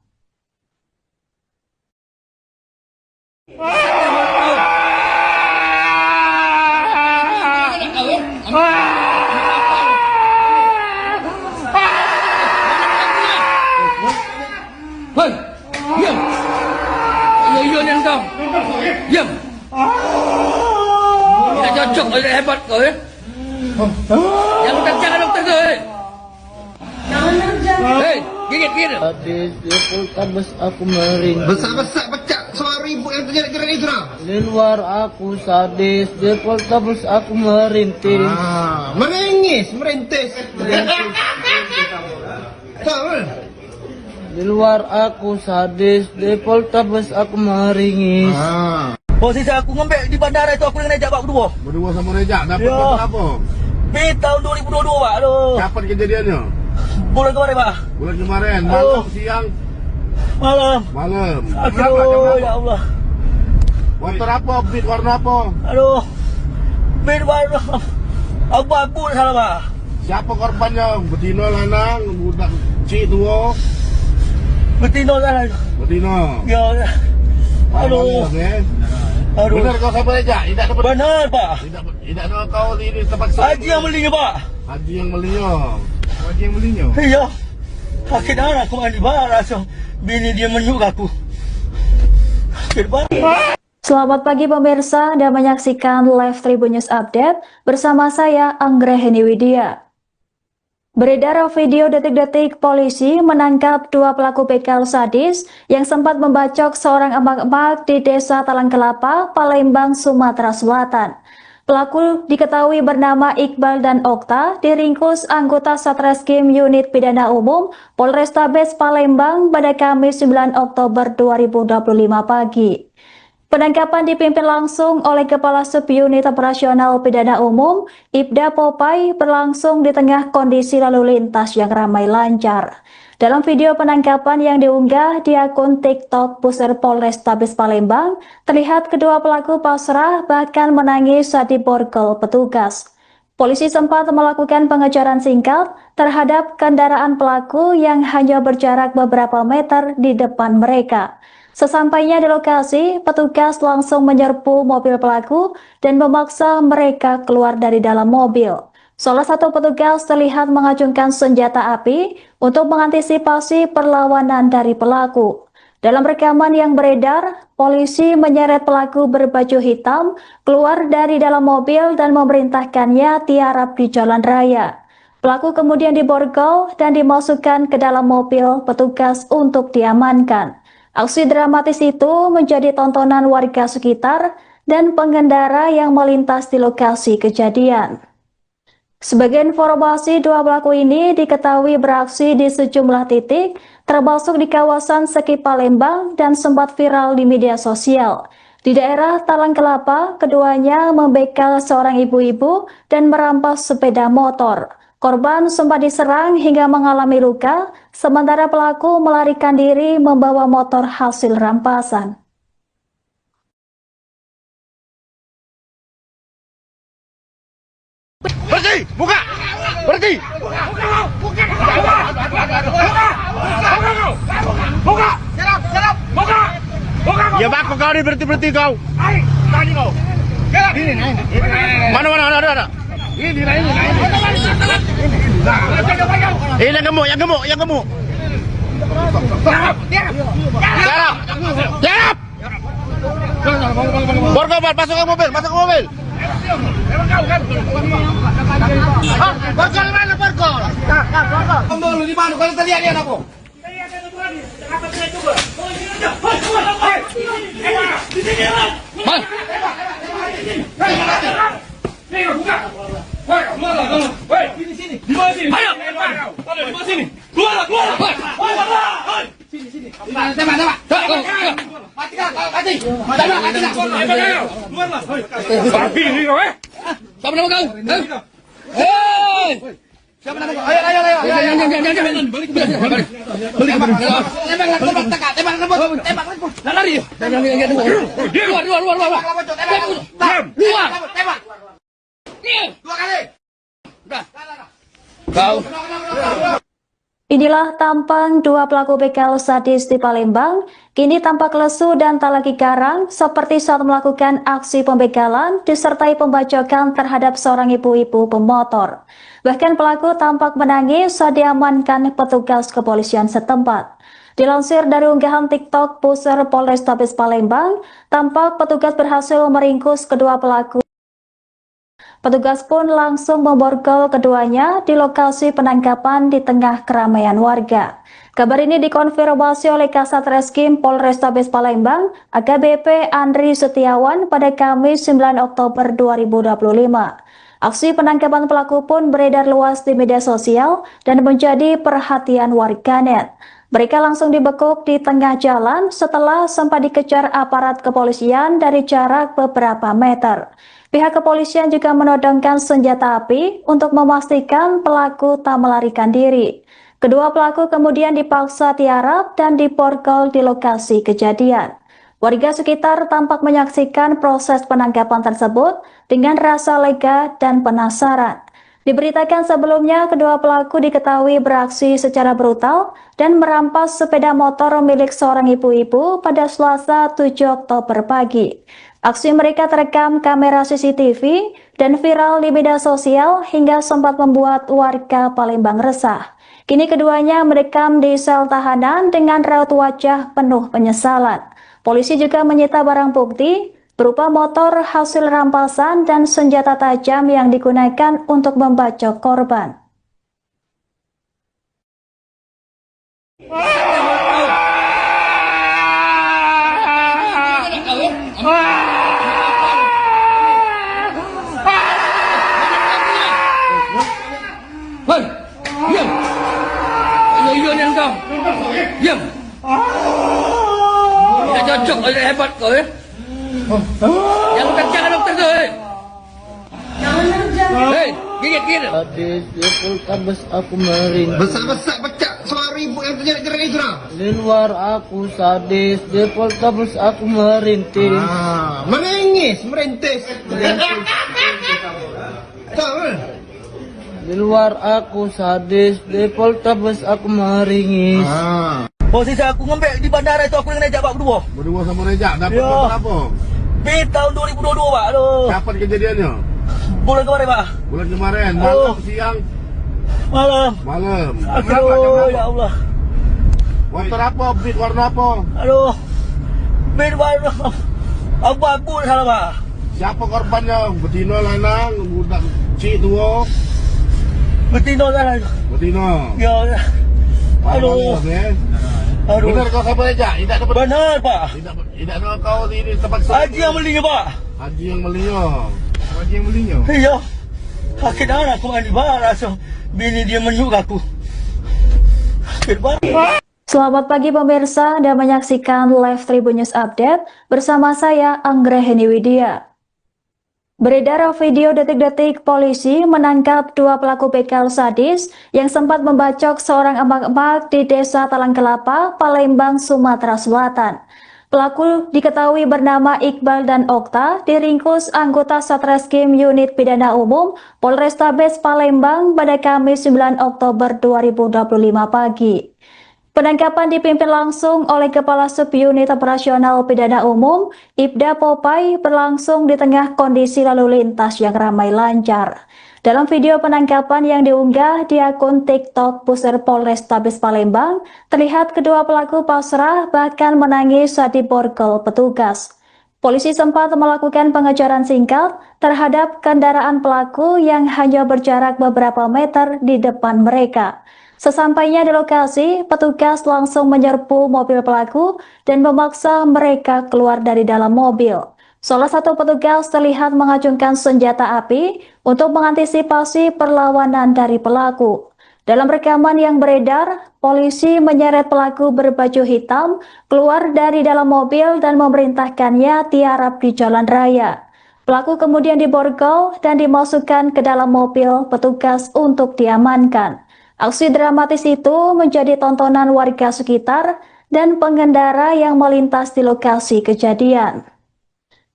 Speaker 2: Cok, hebat kau ya. Yang jangan dokter kau. Hei, gigit.
Speaker 3: Sadis di Poltabes aku meringis.
Speaker 4: Besar-besar pecah suara ibu yang terjerat-jerat itu dah.
Speaker 3: Di luar aku sadis, di Poltabes aku merintis.
Speaker 4: Merintis. Tahu?
Speaker 3: Di luar aku sadis, di Poltabes aku meringis.
Speaker 5: Posisi aku ngambil di bandara itu aku dengan Rejak Pak berdua.
Speaker 4: Berdua sama Rejak dapat
Speaker 5: Ya.
Speaker 4: buat apa?
Speaker 5: Tahun 2022 Pak. Aduh.
Speaker 4: Kapan kejadiannya?
Speaker 5: Bulan kemarin Pak.
Speaker 4: Bulan kemarin,
Speaker 5: Aduh.
Speaker 4: malam, siang,
Speaker 5: Malam.
Speaker 4: malam.
Speaker 5: Aduh, ya Allah.
Speaker 4: Motor apa? Beat warna apa?
Speaker 5: Aduh. Bin baru. Abu-abu salah Pak.
Speaker 4: Siapa korbannya? Betina, lanang, budak cik tua.
Speaker 5: Betina salah.
Speaker 4: Betina.
Speaker 5: Ya. Aduh. Aduh.
Speaker 4: Benar kau sampai Rejak? Tidak dapat.
Speaker 5: Benar Pak.
Speaker 4: Tidak ada kau di tempat
Speaker 5: Haji yang belinya Pak.
Speaker 4: Haji yang belinya. Haji yang belinya.
Speaker 5: Iya. Sakit darah aku mandi barang langsung. Bini dia menyuk aku. Sakit banget.
Speaker 1: Selamat pagi pemirsa, Anda menyaksikan Live Tribun News Update bersama saya Anggraheni Widya. Beredar video detik-detik polisi menangkap dua pelaku begal sadis yang sempat membacok seorang emak-emak di Desa Talang Kelapa, Palembang, Sumatera Selatan. Pelaku diketahui bernama Iqbal dan Okta, diringkus anggota Satreskrim Unit Pidana Umum Polrestabes Palembang pada Kamis 9 Oktober 2025 pagi. Penangkapan dipimpin langsung oleh Kepala Subunit Operasional Pidana Umum, Ibda Popai, berlangsung di tengah kondisi lalu lintas yang ramai lancar. Dalam video penangkapan yang diunggah di akun TikTok Pusat Polrestabes Palembang, terlihat kedua pelaku pasrah bahkan menangis saat diborgol petugas. Polisi sempat melakukan pengejaran singkat terhadap kendaraan pelaku yang hanya berjarak beberapa meter di depan mereka. Sesampainya di lokasi, petugas langsung menyerbu mobil pelaku dan memaksa mereka keluar dari dalam mobil. Salah satu petugas terlihat mengacungkan senjata api untuk mengantisipasi perlawanan dari pelaku. Dalam rekaman yang beredar, polisi menyeret pelaku berbaju hitam keluar dari dalam mobil dan memerintahkannya tiarap di jalan raya. Pelaku kemudian diborgol dan dimasukkan ke dalam mobil petugas untuk diamankan. Aksi dramatis itu menjadi tontonan warga sekitar dan pengendara yang melintas di lokasi kejadian. Sebagai informasi, dua pelaku ini diketahui beraksi di sejumlah titik, termasuk di kawasan Seki Palembang dan sempat viral di media sosial. Di daerah Talang Kelapa, keduanya membegal seorang ibu-ibu dan merampas sepeda motor. Korban sempat diserang hingga mengalami luka, sementara pelaku melarikan diri membawa motor hasil rampasan.
Speaker 4: Berhenti! Buka! Berhenti! Buka! Ya baku kau ni berhenti kau. Tadi kau. Ini naik. Mana ada. Ini naik. Ini yang gemuk. Tiarap. Borgol, masuk ke mobil. Borgol mana borgol? Kamu dulu di mana? Kalau terlihat dia aku.
Speaker 2: Siapa nama kau? Hei! Siapa nama kau? Ayo. Jangan. Balik. Tembak. Lari. Keluar. Tembak. Dua kali. Udah. Kau.
Speaker 1: Inilah tampang dua pelaku begal sadis di Palembang, kini tampak lesu dan tak lagi garang seperti saat melakukan aksi pembegalan disertai pembacokan terhadap seorang ibu-ibu pemotor. Bahkan pelaku tampak menangis saat diamankan petugas kepolisian setempat. Dilansir dari unggahan TikTok Pusat Polrestabes Palembang, tampak petugas berhasil meringkus kedua pelaku Petugas pun langsung memborgol keduanya di lokasi penangkapan di tengah keramaian warga. Kabar ini dikonfirmasi oleh Kasat Reskrim Polrestabes Palembang, AKBP Andri Setiawan pada Kamis 9 Oktober 2025. Aksi penangkapan pelaku pun beredar luas di media sosial dan menjadi perhatian warganet. Mereka langsung dibekuk di tengah jalan setelah sempat dikejar aparat kepolisian dari jarak beberapa meter. Pihak kepolisian juga menodongkan senjata api untuk memastikan pelaku tak melarikan diri. Kedua pelaku kemudian dipaksa tiarap dan diborgol di lokasi kejadian. Warga sekitar tampak menyaksikan proses penangkapan tersebut dengan rasa lega dan penasaran. Diberitakan sebelumnya, kedua pelaku diketahui beraksi secara brutal dan merampas sepeda motor milik seorang ibu-ibu pada Selasa 7 Oktober pagi. Aksi mereka terekam kamera CCTV dan viral di media sosial hingga sempat membuat warga Palembang resah. Kini keduanya mendekam di sel tahanan dengan raut wajah penuh penyesalan. Polisi juga menyita barang bukti berupa motor hasil rampasan dan senjata tajam yang digunakan untuk membacok korban.
Speaker 2: Hei, diam. Ayo ni kau. Diam. Tidak cocok, tidak hebat kau ya. Jangan kencang dokter tu. Hei, gigit.
Speaker 3: Sadis di Poltabes aku merintih.
Speaker 4: Besar-besar pecah suara ibu yang terjerit-jerit itu dah.
Speaker 3: Di luar aku sadis, di Poltabes aku merintih.
Speaker 4: Merintis. Tahu?
Speaker 3: Di luar aku sadis, di Poltabes aku meringis.
Speaker 5: Posisi aku ngembek di bandara itu aku dengan Rejak Pak berdua.
Speaker 4: Berdua sama Rejak dapat
Speaker 5: Ya.
Speaker 4: kabar apa?
Speaker 5: Di tahun 2022 Pak. Aduh.
Speaker 4: Kapan kejadiannya?
Speaker 5: Bulan kemarin Pak.
Speaker 4: Bulan kemarin, malam, siang,
Speaker 5: Malam.
Speaker 4: malam.
Speaker 5: Aduh ya Allah.
Speaker 4: Motor apa? Beat warna apa?
Speaker 5: Aduh. Bin warna abu-abu salah Pak.
Speaker 4: Siapa korbannya? Betina, lanang, budak cik tua.
Speaker 5: Betina salah.
Speaker 4: Betina.
Speaker 5: Ya. Aduh. Aduh.
Speaker 4: Benar kau siapa Rejak? Tidak dapat.
Speaker 5: Benar Pak.
Speaker 4: Tidak ada kau di tempat
Speaker 5: Haji yang belinya Pak.
Speaker 4: Haji yang belinya. Haji yang belinya.
Speaker 5: Iya. Sakit anak aku mandi barang langsung. Bini dia menyuk aku. Sakit banget.
Speaker 1: Selamat pagi pemirsa, Anda menyaksikan live Tribun News Update bersama saya Anggra Heniwidia. Beredar video detik-detik polisi menangkap dua pelaku begal sadis yang sempat membacok seorang emak-emak di Desa Talang Kelapa, Palembang, Sumatera Selatan. Pelaku diketahui bernama Iqbal dan Okta, diringkus anggota Satreskrim Unit Pidana Umum Polrestabes Palembang pada Kamis 9 Oktober 2025 pagi. Penangkapan dipimpin langsung oleh Kepala Subunit Operasional Pidana Umum, Ibda Popai, berlangsung di tengah kondisi lalu lintas yang ramai lancar. Dalam video penangkapan yang diunggah di akun TikTok Pusat Polrestabes Palembang, terlihat kedua pelaku pasrah bahkan menangis saat diborgol petugas. Polisi sempat melakukan pengejaran singkat terhadap kendaraan pelaku yang hanya berjarak beberapa meter di depan mereka. Sesampainya di lokasi, petugas langsung menyerbu mobil pelaku dan memaksa mereka keluar dari dalam mobil. Salah satu petugas terlihat mengacungkan senjata api untuk mengantisipasi perlawanan dari pelaku. Dalam rekaman yang beredar, polisi menyeret pelaku berbaju hitam keluar dari dalam mobil dan memerintahkannya tiarap di jalan raya. Pelaku kemudian diborgol dan dimasukkan ke dalam mobil petugas untuk diamankan. Aksi dramatis itu menjadi tontonan warga sekitar dan pengendara yang melintas di lokasi kejadian.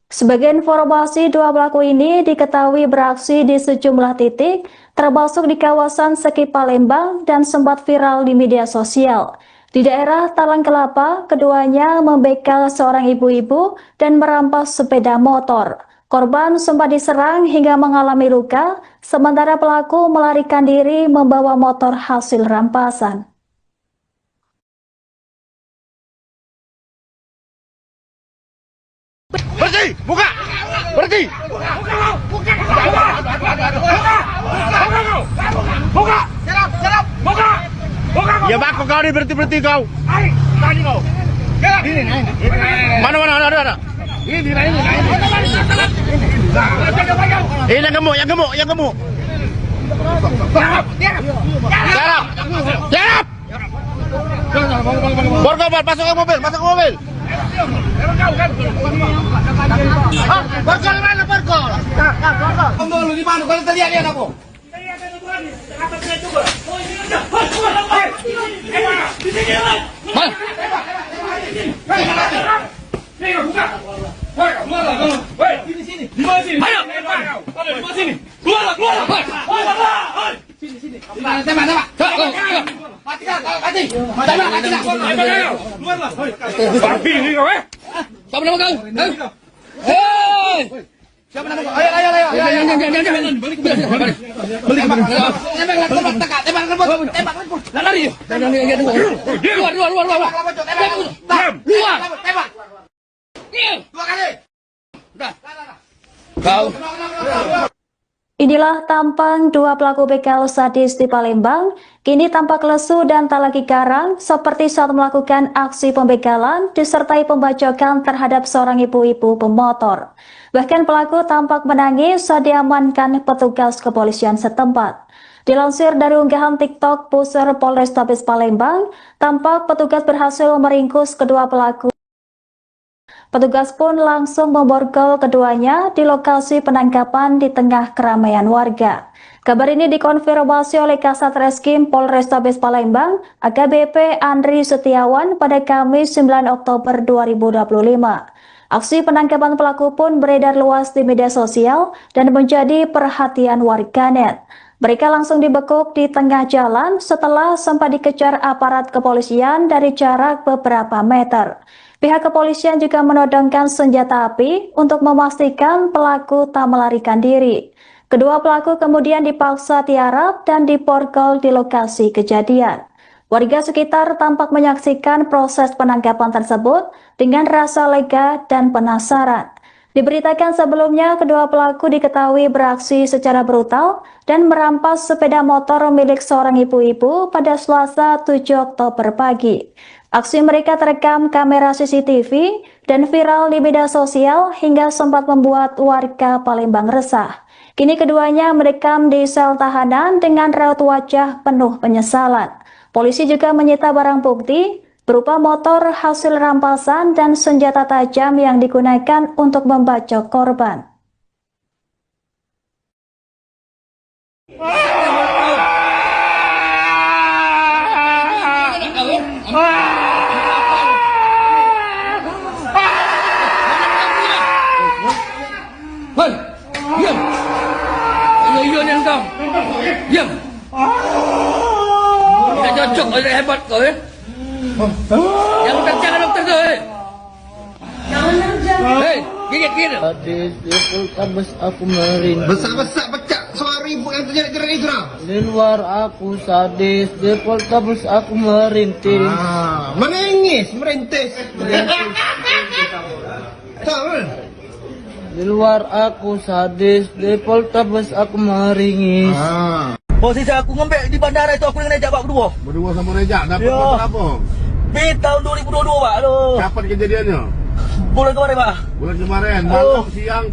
Speaker 1: Sebagai informasi, dua pelaku ini diketahui beraksi di sejumlah titik, termasuk di kawasan Seki Palembang dan sempat viral di media sosial. Di daerah Talang Kelapa, keduanya membegal seorang ibu-ibu dan merampas sepeda motor. Korban sempat diserang hingga mengalami luka, sementara pelaku melarikan diri membawa motor hasil rampasan.
Speaker 4: Berhenti! Buka! Berhenti! Ya bako kau ni berhenti kau. Tadi kau. Mana ada. Ini naik. Ini yang gemuk. Siap. Borgol, masuk ke mobil. Borgol mana Borgol? Borgol lu di mana? Kalau tadi ada aku. Siapa nama kau? Hei! Siapa nama kau? Ayo. Tembak. Lari. Luar. Tembak. Dua kali. Udah. Kau.
Speaker 1: Inilah tampang dua pelaku begal sadis di Palembang, kini tampak lesu dan tak lagi garang seperti saat melakukan aksi pembegalan disertai pembacokan terhadap seorang ibu-ibu pemotor. Bahkan pelaku tampak menangis saat diamankan petugas kepolisian setempat. Dilansir dari unggahan TikTok Pusar Polrestabes Palembang, tampak petugas berhasil meringkus kedua pelaku. Petugas pun langsung memborgol keduanya di lokasi penangkapan di tengah keramaian warga. Kabar ini dikonfirmasi oleh Kasat Reskrim Polrestabes Palembang, AKBP Andri Setiawan pada Kamis 9 Oktober 2025. Aksi penangkapan pelaku pun beredar luas di media sosial dan menjadi perhatian warganet. Mereka langsung dibekuk di tengah jalan setelah sempat dikejar aparat kepolisian dari jarak beberapa meter. Pihak kepolisian juga menodongkan senjata api untuk memastikan pelaku tak melarikan diri. Kedua pelaku kemudian dipaksa tiarap dan diborgol di lokasi kejadian. Warga sekitar tampak menyaksikan proses penangkapan tersebut dengan rasa lega dan penasaran. Diberitakan sebelumnya, kedua pelaku diketahui beraksi secara brutal dan merampas sepeda motor milik seorang ibu-ibu pada Selasa 7 Oktober pagi. Aksi mereka terekam kamera CCTV dan viral di media sosial hingga sempat membuat warga Palembang resah. Kini keduanya merekam di sel tahanan dengan raut wajah penuh penyesalan. Polisi juga menyita barang bukti berupa motor hasil rampasan dan senjata tajam yang digunakan untuk membacok korban.
Speaker 2: Diam. Tidak cocok, ada hebat kau ya. Yang kencang dokter tu. Hei, gigit.
Speaker 3: Sadis di Poltabes aku merintih.
Speaker 4: Besar pecah suara ibu yang terjadi itu lah.
Speaker 3: Di luar aku sadis di Poltabes aku merintih.
Speaker 4: Menangis, merintis. Tahu?
Speaker 3: Di luar aku sadis di Poltabes aku meringis.
Speaker 5: Posisi aku ngembek di bandara itu aku dengan Rejak Pak berdua.
Speaker 4: Berdua sama Rejak dapat
Speaker 5: Ya.
Speaker 4: motor apa?
Speaker 5: Tahun 2022 Pak. Aduh.
Speaker 4: Kapan kejadiannya?
Speaker 5: Bulan kemarin Pak.
Speaker 4: Bulan kemarin, malam, siang,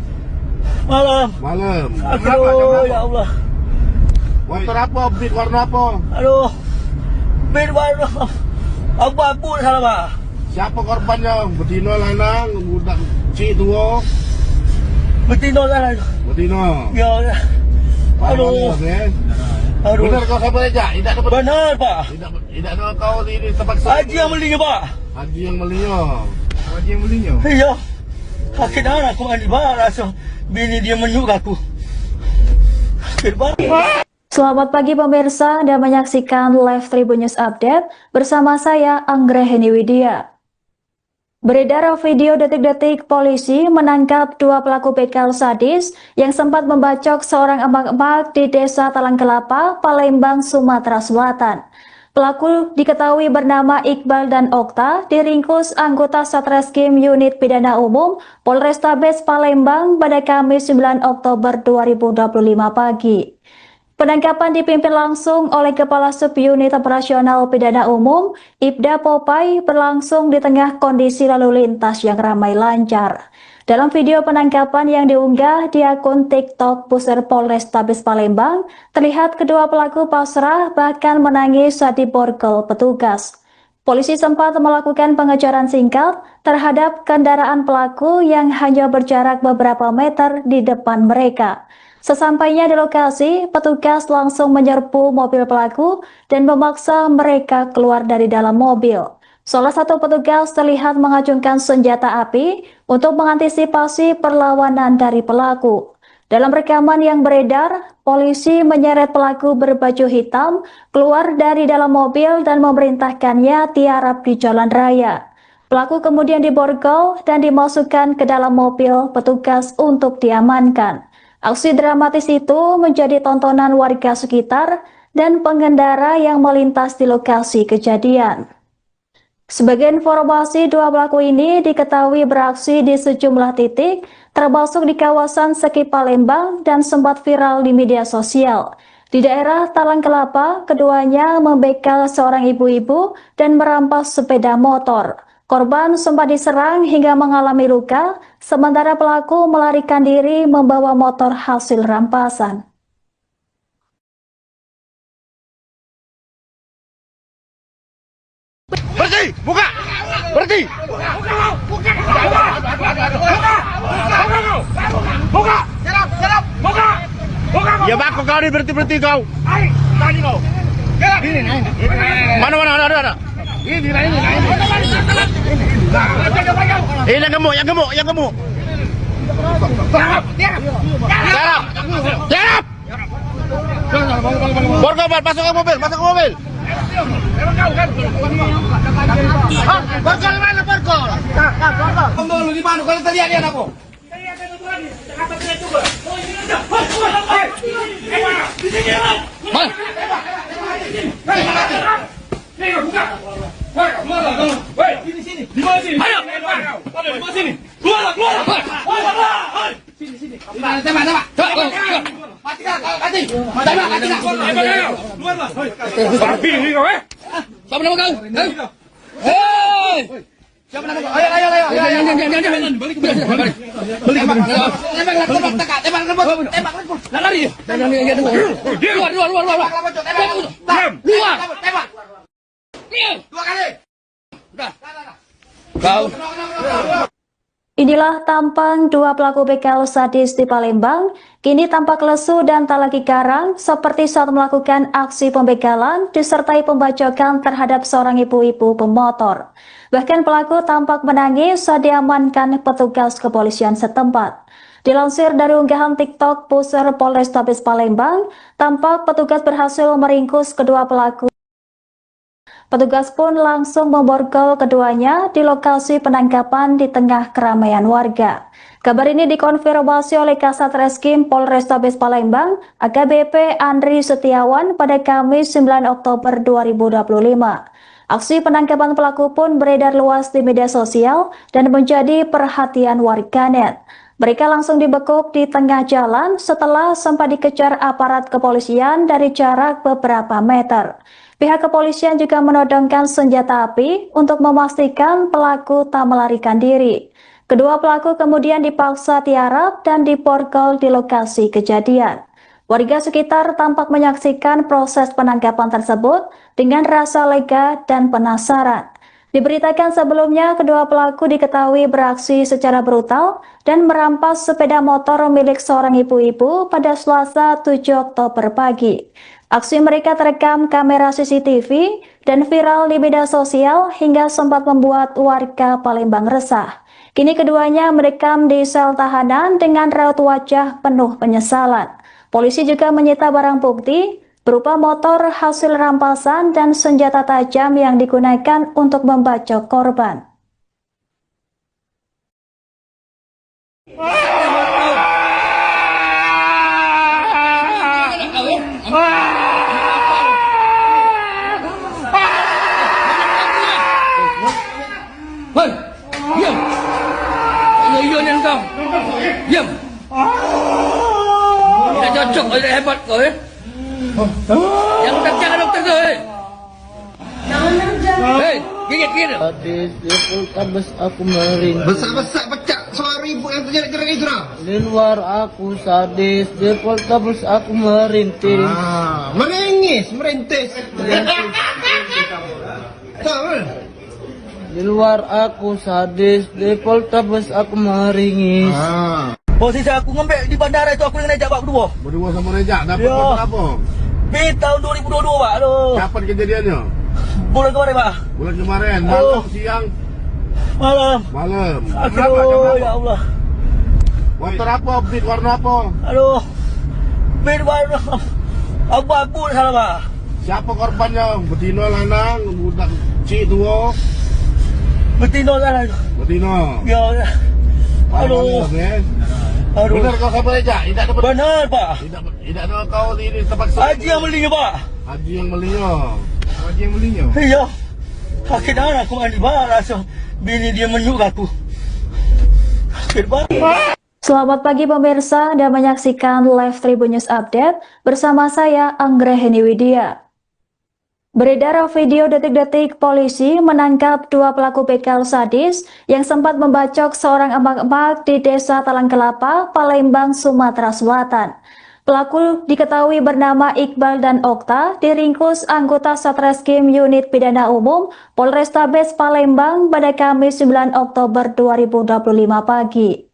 Speaker 5: Malam.
Speaker 4: malam. Berapa jam
Speaker 5: Aduh,
Speaker 4: berapa?
Speaker 5: ya Allah.
Speaker 4: Motor apa? Beat warna apa?
Speaker 5: Aduh. Bed warna abu-abu salah Pak.
Speaker 4: Siapa korbannya? Betina lanang, budak cik tua.
Speaker 5: Betina salah.
Speaker 4: Betina.
Speaker 5: Ya. Aduh. Aduh.
Speaker 4: Benar kau sama Rejak? Tidak dapat.
Speaker 5: Benar Pak.
Speaker 4: Tidak ada kau di tempat
Speaker 5: Haji yang belinya Pak.
Speaker 4: Haji yang belinya. Haji yang belinya.
Speaker 5: Iya. Sakit darah aku mandi barang. Bini dia menyuk aku. Sakit banget.
Speaker 1: Selamat pagi pemirsa, Anda menyaksikan Live Tribun News Update bersama saya Anggraheni Widya. Beredar video detik-detik polisi menangkap dua pelaku begal sadis yang sempat membacok seorang emak-emak di Desa Talang Kelapa, Palembang, Sumatera Selatan. Pelaku diketahui bernama Iqbal dan Okta, diringkus anggota Satreskrim Unit Pidana Umum Polrestabes Palembang pada Kamis 9 Oktober 2025 pagi. Penangkapan dipimpin langsung oleh Kepala Subunit Operasional Pidana Umum, Ibda Popai, berlangsung di tengah kondisi lalu lintas yang ramai lancar. Dalam video penangkapan yang diunggah di akun TikTok Pusat Polrestabes Palembang, terlihat kedua pelaku pasrah bahkan menangis saat diborgol petugas. Polisi sempat melakukan pengejaran singkat terhadap kendaraan pelaku yang hanya berjarak beberapa meter di depan mereka. Sesampainya di lokasi, petugas langsung menyerbu mobil pelaku dan memaksa mereka keluar dari dalam mobil. Salah satu petugas terlihat mengacungkan senjata api untuk mengantisipasi perlawanan dari pelaku. Dalam rekaman yang beredar, polisi menyeret pelaku berbaju hitam keluar dari dalam mobil dan memerintahkannya tiarap di jalan raya. Pelaku kemudian diborgol dan dimasukkan ke dalam mobil petugas untuk diamankan. Aksi dramatis itu menjadi tontonan warga sekitar dan pengendara yang melintas di lokasi kejadian. Sebagai informasi, dua pelaku ini diketahui beraksi di sejumlah titik, termasuk di kawasan Seki Palembang dan sempat viral di media sosial. Di daerah Talang Kelapa, keduanya membegal seorang ibu-ibu dan merampas sepeda motor. Korban sempat diserang hingga mengalami luka, sementara pelaku melarikan diri membawa motor hasil rampasan.
Speaker 4: Berhenti, buka! Berhenti! Buka! Buka! Ya bako kau ni berhenti kau. Tadi kau. Mana ada. Ini. Yang gemuk. Tiarap. Borgol, masuk ke mobil. Borgol mana borgol? Borgol di mana? Kalau tadi lihat aku. Siapa nama kau? Hei! Siapa nama kau? Ayo. Tembak. Lari. Luar. Tembak. Dua kali. Udah. Kau.
Speaker 1: Inilah tampang dua pelaku begal sadis di Palembang, kini tampak lesu dan tak lagi garang seperti saat melakukan aksi pembegalan disertai pembacokan terhadap seorang ibu-ibu pemotor. Bahkan pelaku tampak menangis saat diamankan petugas kepolisian setempat. Dilansir dari unggahan TikTok Pusat Polrestabes Palembang, tampak petugas berhasil meringkus kedua pelaku. Petugas pun langsung memborgol keduanya di lokasi penangkapan di tengah keramaian warga. Kabar ini dikonfirmasi oleh Kasat Reskrim Polrestabes Palembang, AKBP Andri Setiawan pada Kamis 9 Oktober 2025. Aksi penangkapan pelaku pun beredar luas di media sosial dan menjadi perhatian warganet. Mereka langsung dibekuk di tengah jalan setelah sempat dikejar aparat kepolisian dari jarak beberapa meter. Pihak kepolisian juga menodongkan senjata api untuk memastikan pelaku tak melarikan diri. Kedua pelaku kemudian dipaksa tiarap dan diborgol di lokasi kejadian. Warga sekitar tampak menyaksikan proses penangkapan tersebut dengan rasa lega dan penasaran. Diberitakan sebelumnya, kedua pelaku diketahui beraksi secara brutal dan merampas sepeda motor milik seorang ibu-ibu pada Selasa 7 Oktober pagi. Aksi mereka terekam kamera CCTV dan viral di media sosial hingga sempat membuat warga Palembang resah. Kini keduanya merekam di sel tahanan dengan raut wajah penuh penyesalan. Polisi juga menyita barang bukti berupa motor hasil rampasan dan senjata tajam yang digunakan untuk membacok korban.
Speaker 2: Diam. Iya ni kau. Diam. Tidak cocok, tidak hebat kau ya. Yang jangan dokter tuh. Hei, gigit.
Speaker 3: Sadis di Poltabes aku meringis.
Speaker 4: Besar-besar pecah suara ibu yang terjerat-jerat itu dah.
Speaker 3: Di luar aku sadis, di Poltabes aku merintis.
Speaker 4: Meringis, merintis. Tahu?
Speaker 3: Di luar aku sadis, di Poltabes aku meringis.
Speaker 5: Posisi aku ngembek di bandara itu aku dengan Rejak Pak berdua.
Speaker 4: Berdua sama Rejak, dapat
Speaker 5: Ya.
Speaker 4: motor apa?
Speaker 5: Tahun 2022 Pak. Aduh.
Speaker 4: Kapan kejadiannya?
Speaker 5: Bulan kemarin Pak.
Speaker 4: Bulan kemarin, malam, siang,
Speaker 5: Malam.
Speaker 4: malam. Berapa jam
Speaker 5: Aduh,
Speaker 4: berapa?
Speaker 5: ya Allah.
Speaker 4: Motor apa? Beat warna apa?
Speaker 5: Aduh. Beat warna abu-abu salah Pak.
Speaker 4: Siapa korbannya? Betina, lanang, budak cik tua?
Speaker 5: Betina salah.
Speaker 4: Betina.
Speaker 5: Ya. Aduh. Aduh.
Speaker 4: Benar kau sama Rejak? Tidak ada
Speaker 5: Benar Pak.
Speaker 4: Tidak ada kau di tempat
Speaker 5: Haji yang belinya Pak.
Speaker 4: Haji yang belinya. Haji yang belinya.
Speaker 5: Iya. Sakit darah aku mandi barang. Bini dia menyuk aku. Sakit banget.
Speaker 1: Selamat pagi pemirsa dan menyaksikan live Tribun News Update bersama saya Anggraheni Widya. Beredar video detik-detik polisi menangkap 2 pelaku begal sadis yang sempat membacok seorang emak-emak di Desa Talang Kelapa, Palembang, Sumatera Selatan. Pelaku diketahui bernama Iqbal dan Okta, diringkus anggota Satreskrim Unit Pidana Umum Polrestabes Palembang pada Kamis 9 Oktober 2025 pagi.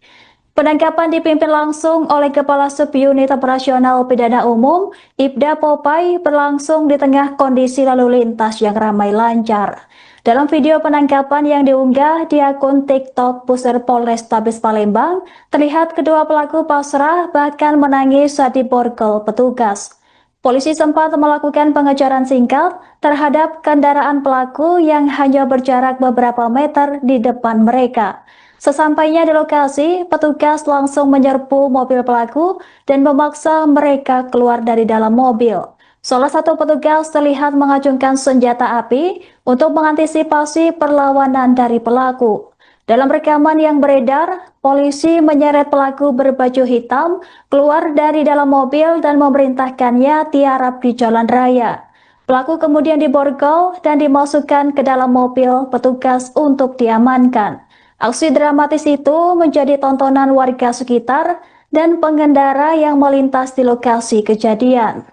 Speaker 1: Penangkapan dipimpin langsung oleh Kepala Subunit Operasional Pidana Umum, Ibda Popai, berlangsung di tengah kondisi lalu lintas yang ramai lancar. Dalam video penangkapan yang diunggah di akun TikTok Pusat Polrestabes Palembang, terlihat kedua pelaku pasrah bahkan menangis saat diborgol petugas. Polisi sempat melakukan pengejaran singkat terhadap kendaraan pelaku yang hanya berjarak beberapa meter di depan mereka. Sesampainya di lokasi, petugas langsung menyerbu mobil pelaku dan memaksa mereka keluar dari dalam mobil. Salah satu petugas terlihat mengacungkan senjata api untuk mengantisipasi perlawanan dari pelaku. Dalam rekaman yang beredar, polisi menyeret pelaku berbaju hitam keluar dari dalam mobil dan memerintahkannya tiarap di jalan raya. Pelaku kemudian diborgol dan dimasukkan ke dalam mobil petugas untuk diamankan. Aksi dramatis itu menjadi tontonan warga sekitar dan pengendara yang melintas di lokasi kejadian.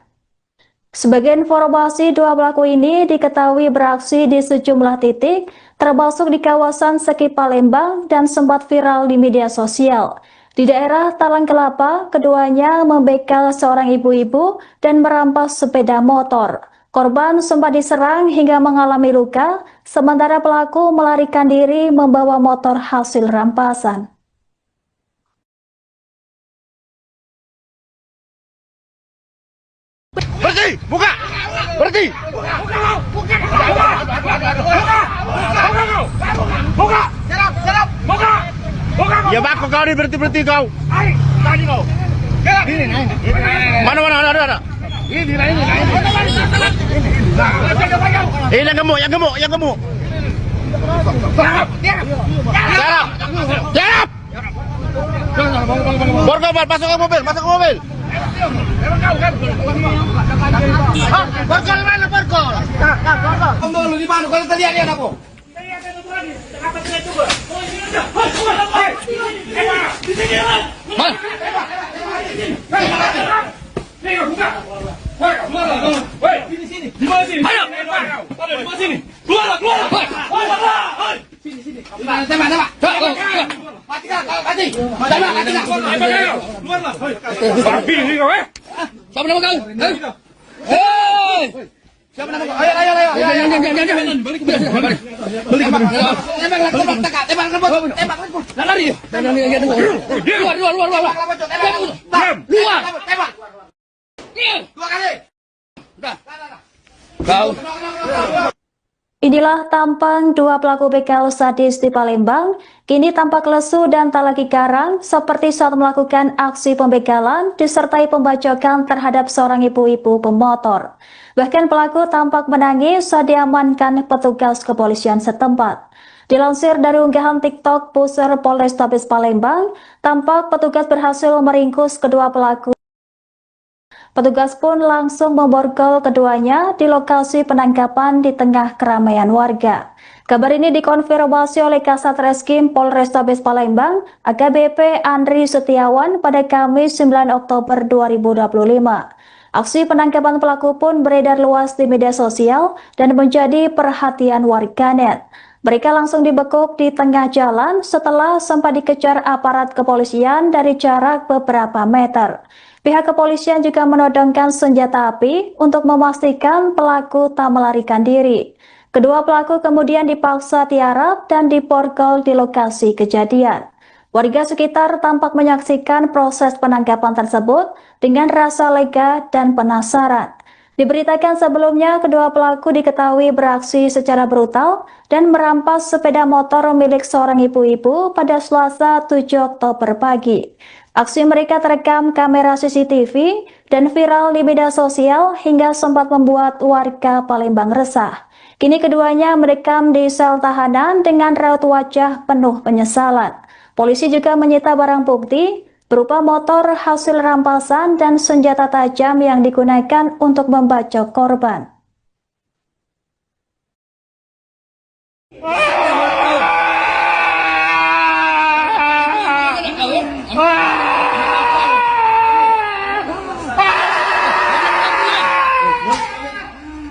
Speaker 1: Sebagai informasi, 2 pelaku ini diketahui beraksi di sejumlah titik, termasuk di kawasan Seki Palembang dan sempat viral di media sosial. Di daerah Talang Kelapa, keduanya membegal seorang ibu-ibu dan merampas sepeda motor. Korban sempat diserang hingga mengalami luka, sementara pelaku melarikan diri membawa motor hasil rampasan.
Speaker 4: Berhenti! Buka! Berhenti! Buka! Buka! Ya baku kau ni berhenti kau. Tadi kau. Mana ada. Ini. Yang gemuk. Jarap. Borgol, masuk ke mobil. Borgol mana borgol? Kamu di mana? Kalau tadi ada apa?
Speaker 2: Siapa nama kau? Hei! Siapa nama kau? Ayo. Balik. Tembak. Lari. Luar. Tembak. Dua kali. Udah. Kau.
Speaker 1: Inilah tampang 2 pelaku begal sadis di Palembang, kini tampak lesu dan tak lagi garang seperti saat melakukan aksi pembegalan disertai pembacokan terhadap seorang ibu-ibu pemotor. Bahkan pelaku tampak menangis saat diamankan petugas kepolisian setempat. Dilansir dari unggahan TikTok Pusat Polrestabes Palembang, tampak petugas berhasil meringkus kedua pelaku. Petugas pun langsung memborgol keduanya di lokasi penangkapan di tengah keramaian warga. Kabar ini dikonfirmasi oleh Kasat Reskrim Polrestabes Palembang, AKBP Andri Setiawan pada Kamis 9 Oktober 2025. Aksi penangkapan pelaku pun beredar luas di media sosial dan menjadi perhatian warganet. Mereka langsung dibekuk di tengah jalan setelah sempat dikejar aparat kepolisian dari jarak beberapa meter. Pihak kepolisian juga menodongkan senjata api untuk memastikan pelaku tak melarikan diri. Kedua pelaku kemudian dipaksa tiarap dan diborgol di lokasi kejadian. Warga sekitar tampak menyaksikan proses penangkapan tersebut dengan rasa lega dan penasaran. Diberitakan sebelumnya, kedua pelaku diketahui beraksi secara brutal dan merampas sepeda motor milik seorang ibu-ibu pada Selasa 7 Oktober pagi. Aksi mereka terekam kamera CCTV dan viral di media sosial hingga sempat membuat warga Palembang resah. Kini keduanya merekam di sel tahanan dengan raut wajah penuh penyesalan. Polisi juga menyita barang bukti berupa motor hasil rampasan dan senjata tajam yang digunakan untuk membacok korban.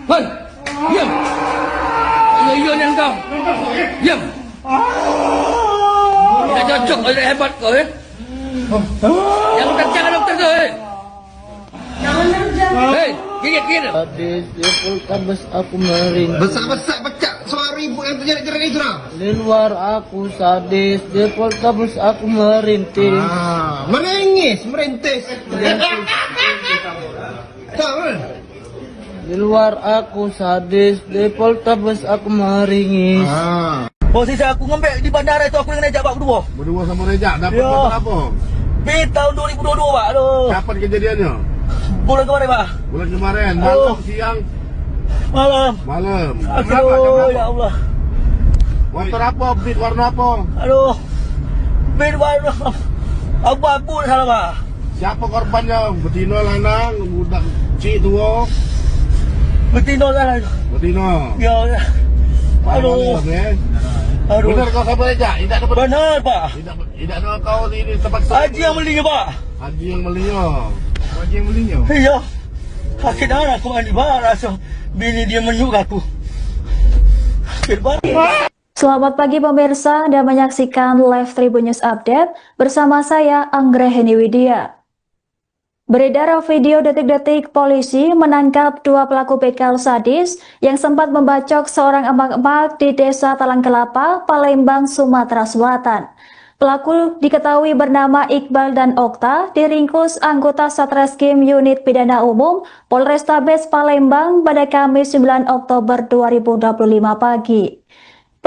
Speaker 2: Hei, diam. Iya yang kau. Diam. Tidak cocok, tidak hebat kau ya. Yang jangan dokter kau ya. Hei, gigit.
Speaker 3: Sadis di Poltabes aku merintih.
Speaker 4: Besar-besar pecah suara ibu yang terjerat-jerat itu lah.
Speaker 3: Di luar aku sadis, di Poltabes aku merintih.
Speaker 4: Merengis, merintis. Tahu?
Speaker 3: Di luar aku sadis, di Poltabes aku meringis.
Speaker 5: Posisi aku ngembek di bandara itu aku dengan Rejak Pak berdua.
Speaker 4: Berdua sama Rejak, dapat
Speaker 5: Ya.
Speaker 4: motor apa?
Speaker 5: Tahun 2022 Pak. Aduh.
Speaker 4: Kapan kejadiannya?
Speaker 5: Bulan kemarin Pak.
Speaker 4: Bulan kemarin, malam, siang,
Speaker 5: Malam.
Speaker 4: malam. Jam berapa?
Speaker 5: Aduh ya Allah.
Speaker 4: Motor apa? Beat warna apa?
Speaker 5: Aduh. Bed warna abu-abu salah Pak.
Speaker 4: Siapa korbannya? Betina, lanang, budak cik tua.
Speaker 5: Betina salah.
Speaker 4: Betina.
Speaker 5: Ya. Aduh. Aduh.
Speaker 4: Benar kau sama Rejak? Tidak dapat.
Speaker 5: Benar Pak.
Speaker 4: Tidak ada kau di tempat
Speaker 5: Haji yang belinya Pak.
Speaker 4: Haji yang belinya. Haji yang belinya.
Speaker 5: Iya. Sakit darah aku mandi barang. So, bini dia menyuk aku. Sakit banget.
Speaker 1: Selamat pagi pemirsa dan menyaksikan live Tribun News Update bersama saya Anggraheni Widya. Beredar video detik-detik polisi menangkap dua pelaku begal sadis yang sempat membacok seorang emak-emak di Desa Talang Kelapa, Palembang, Sumatera Selatan. Pelaku diketahui bernama Iqbal dan Okta, diringkus anggota Satreskrim Unit Pidana Umum Polrestabes Palembang pada Kamis 9 Oktober 2025 pagi.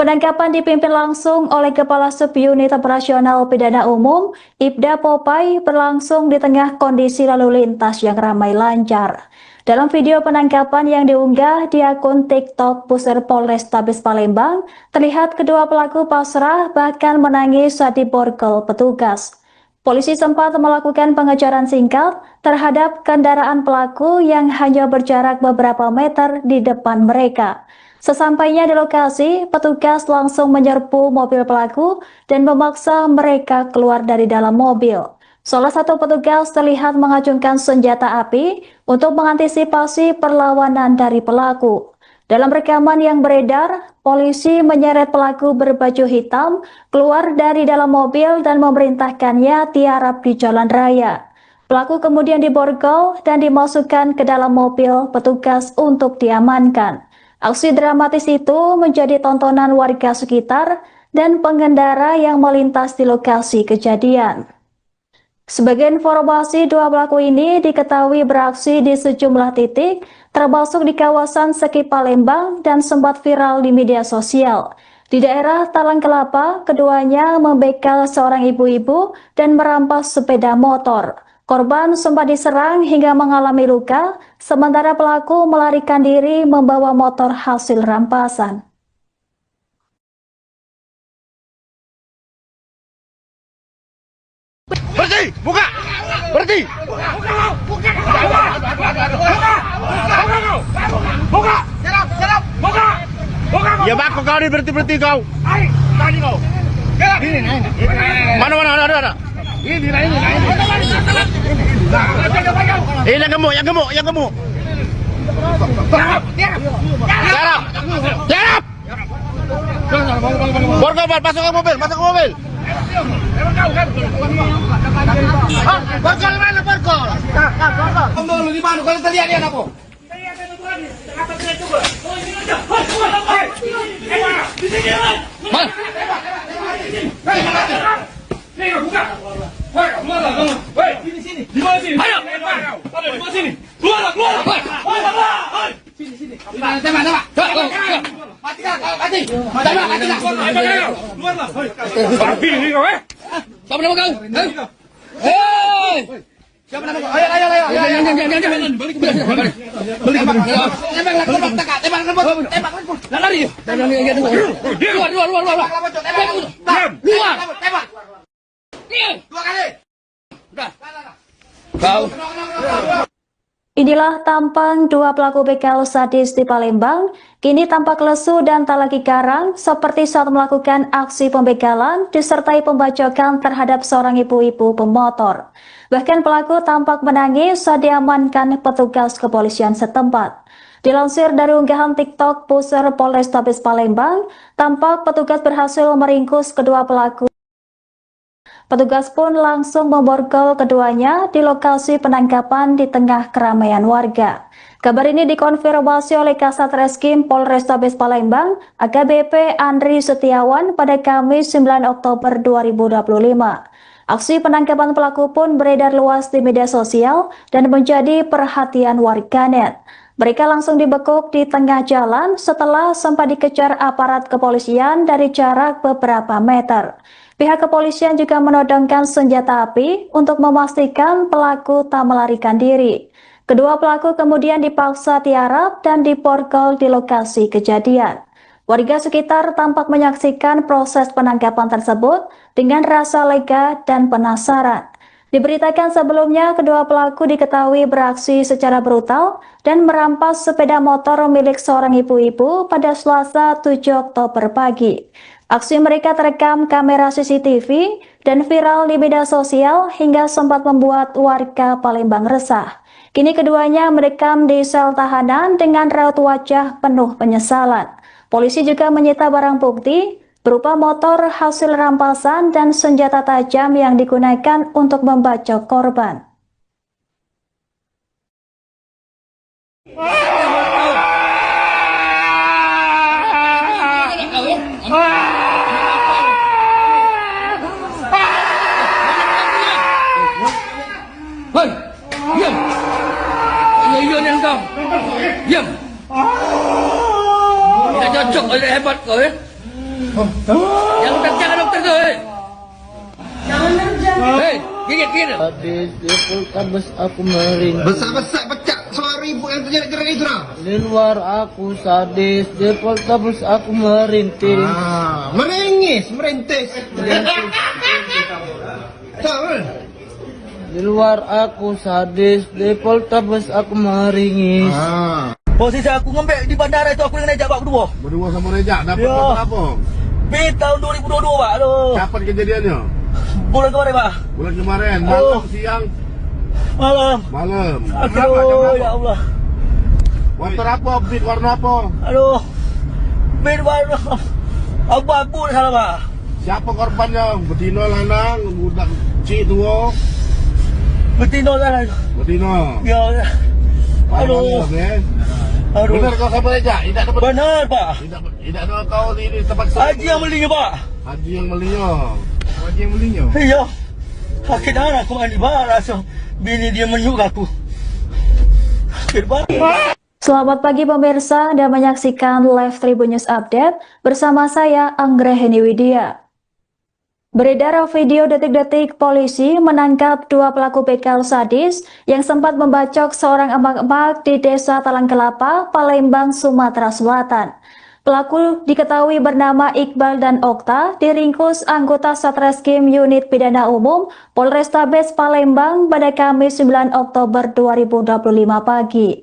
Speaker 1: Penangkapan dipimpin langsung oleh Kepala Subunit Operasional Pidana Umum, Ibda Popai, berlangsung di tengah kondisi lalu lintas yang ramai lancar. Dalam video penangkapan yang diunggah di akun TikTok Pusat Polrestabes Palembang, terlihat kedua pelaku pasrah bahkan menangis saat diborgol petugas. Polisi sempat melakukan pengejaran singkat terhadap kendaraan pelaku yang hanya berjarak beberapa meter di depan mereka. Sesampainya di lokasi, petugas langsung menyerbu mobil pelaku dan memaksa mereka keluar dari dalam mobil. Salah satu petugas terlihat mengacungkan senjata api untuk mengantisipasi perlawanan dari pelaku. Dalam rekaman yang beredar, polisi menyeret pelaku berbaju hitam keluar dari dalam mobil dan memerintahkannya tiarap di jalan raya. Pelaku kemudian diborgol dan dimasukkan ke dalam mobil petugas untuk diamankan. Aksi dramatis itu menjadi tontonan warga sekitar dan pengendara yang melintas di lokasi kejadian. Sebagai informasi, dua pelaku ini diketahui beraksi di sejumlah titik, termasuk di kawasan Seki Palembang dan sempat viral di media sosial. Di daerah Talang Kelapa, keduanya membegal seorang ibu-ibu dan merampas sepeda motor. Korban sempat diserang hingga mengalami luka, sementara pelaku melarikan diri membawa motor hasil rampasan.
Speaker 4: Berhenti! Buka! Berhenti! Buka! Ya bako kau ni berhenti kau. Tadi kau. Mana ada. Ini. Yang gemuk. Tiarap. Borgol, masuk ke mobil. Borgol mana Borgol? Kamu di mana? Kalau terlihat dia apa? Siapa nama kau? Hei! Siapa nama kau? Ayo. Balik. Tembak. Lari. Keluar. Tembak. Dua kali. Udah. Kau.
Speaker 1: Inilah tampang dua pelaku begal sadis di Palembang, kini tampak lesu dan tak lagi garang seperti saat melakukan aksi pembegalan disertai pembacokan terhadap seorang ibu-ibu pemotor. Bahkan pelaku tampak menangis saat diamankan petugas kepolisian setempat. Dilansir dari unggahan TikTok Pusar Polrestabes Palembang, tampak petugas berhasil meringkus kedua pelaku. Petugas pun langsung memborgol keduanya di lokasi penangkapan di tengah keramaian warga. Kabar ini dikonfirmasi oleh Kasat Reskrim Polrestabes Palembang, AKBP Andri Setiawan pada Kamis 9 Oktober 2025. Aksi penangkapan pelaku pun beredar luas di media sosial dan menjadi perhatian warganet. Mereka langsung dibekuk di tengah jalan setelah sempat dikejar aparat kepolisian dari jarak beberapa meter. Pihak kepolisian juga menodongkan senjata api untuk memastikan pelaku tak melarikan diri. Kedua pelaku kemudian dipaksa tiarap dan diborgol di lokasi kejadian. Warga sekitar tampak menyaksikan proses penangkapan tersebut dengan rasa lega dan penasaran. Diberitakan sebelumnya, kedua pelaku diketahui beraksi secara brutal dan merampas sepeda motor milik seorang ibu-ibu pada Selasa 7 Oktober pagi. Aksi mereka terekam kamera CCTV dan viral di media sosial hingga sempat membuat warga Palembang resah. Kini keduanya mendekam di sel tahanan dengan raut wajah penuh penyesalan. Polisi juga menyita barang bukti berupa motor hasil rampasan dan senjata tajam yang digunakan untuk membacok korban.
Speaker 2: Hei, diam. Iya ni kau. Diam. Tidak cocok, tidak hebat kau ya. Jangan dokter tu. Hei, gigit.
Speaker 3: Sadis di Poltabes aku meringis.
Speaker 4: Besar pecah suara ibu yang terjerat itu dah.
Speaker 3: Di luar aku sadis, di Poltabes aku merintis.
Speaker 4: Merintis. Tahu?
Speaker 3: Di luar aku sadis, di Poltabes aku meringis.
Speaker 5: Posisi aku ngembek di bandara itu aku dengan Rejak Pak berdua
Speaker 4: sama Rejak dapat
Speaker 5: Ya.
Speaker 4: apa?
Speaker 5: Tahun 2022 Pak. Aduh.
Speaker 4: Kapan kejadiannya?
Speaker 5: Bulan kemarin Pak.
Speaker 4: Bulan kemarin,
Speaker 5: Oh.
Speaker 4: siang,
Speaker 5: Malam.
Speaker 4: Berapa?
Speaker 5: Ya Allah.
Speaker 4: Motor apa? Beat warna apa?
Speaker 5: Aduh. Bed warna abu-abu salah Pak.
Speaker 4: Siapa korbannya? Betina lanang, budak cik tua.
Speaker 5: Betina salah.
Speaker 4: Betina.
Speaker 5: Ya. Aduh. Aduh.
Speaker 4: Benar kau sama Rejak? Tidak dapat.
Speaker 5: Benar Pak.
Speaker 4: Tidak ada kau di tempat
Speaker 5: Haji yang belinya Pak.
Speaker 4: Haji yang belinya.
Speaker 5: Iya. Sakit darah aku mandi Pak. Langsung bini dia menyuk aku. Sakit banget.
Speaker 1: Selamat pagi pemirsa, Anda menyaksikan Live Tribun News Update bersama saya Anggraheni Widya. Beredar video detik-detik polisi menangkap dua pelaku begal sadis yang sempat membacok seorang emak-emak di Desa Talang Kelapa, Palembang, Sumatera Selatan. Pelaku diketahui bernama Iqbal dan Okta, diringkus anggota Satreskrim Unit Pidana Umum Polrestabes Palembang pada Kamis 9 Oktober 2025 pagi.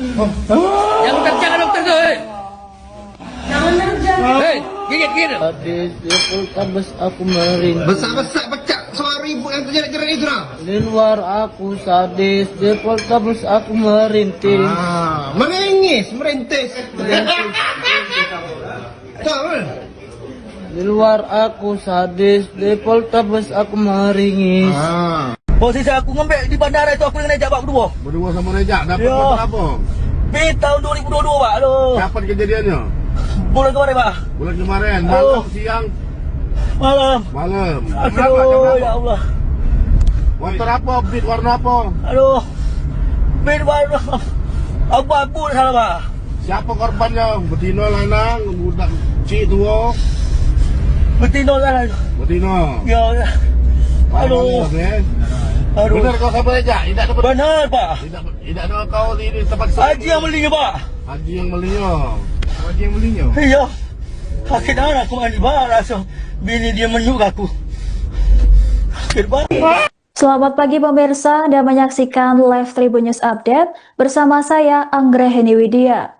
Speaker 2: Jangan dokter tuh. Hei, gigit.
Speaker 3: Sadis di Poltabes aku merintih.
Speaker 4: Besar-besar pecah suara ibu yang terjerat-jerat itu dah.
Speaker 3: Di luar aku sadis, di Poltabes aku merintih.
Speaker 4: Menangis, merintis. Tahu?
Speaker 3: Di luar aku sadis, di Poltabes aku meringis.
Speaker 5: Posisi aku ngembek di bandara itu aku dengan Nejak Pak berdua.
Speaker 4: Berdua sama Rejak dapat
Speaker 5: Ya.
Speaker 4: motor apa?
Speaker 5: Di tahun 2022 Pak. Aduh.
Speaker 4: Kapan kejadiannya?
Speaker 5: Bulan kemarin Pak.
Speaker 4: Bulan kemarin, malam, siang,
Speaker 5: Malam.
Speaker 4: malam.
Speaker 5: Aduh ya Allah.
Speaker 4: Motor apa? Beat warna apa?
Speaker 5: Aduh. Bin warna abu-abu salah Pak.
Speaker 4: Siapa korbannya? Betina lanang, budak cik tua.
Speaker 5: Betina salah.
Speaker 4: Betina.
Speaker 5: Ya. Aduh. Aduh.
Speaker 4: Benar kau sama Rejak? Tidak dapat.
Speaker 5: Benar Pak.
Speaker 4: Tidak ada kau di tempat
Speaker 5: Haji yang belinya Pak.
Speaker 4: Haji yang belinya. Haji yang belinya.
Speaker 5: Iya. Sakit darah aku mandi barang langsung. Bini dia menyuk aku. Sakit banget.
Speaker 1: Selamat pagi pemirsa, Anda menyaksikan live Tribun News Update bersama saya Anggraheni Widya.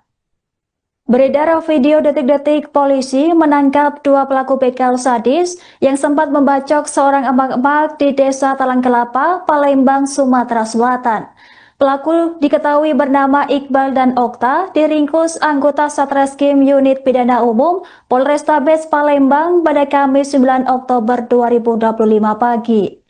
Speaker 1: Beredar video detik-detik polisi menangkap dua pelaku begal sadis yang sempat membacok seorang emak-emak di Desa Talang Kelapa, Palembang, Sumatera Selatan. Pelaku diketahui bernama Iqbal dan Okta, diringkus anggota Satreskrim Unit Pidana Umum Polrestabes Palembang pada Kamis 9 Oktober 2025 pagi.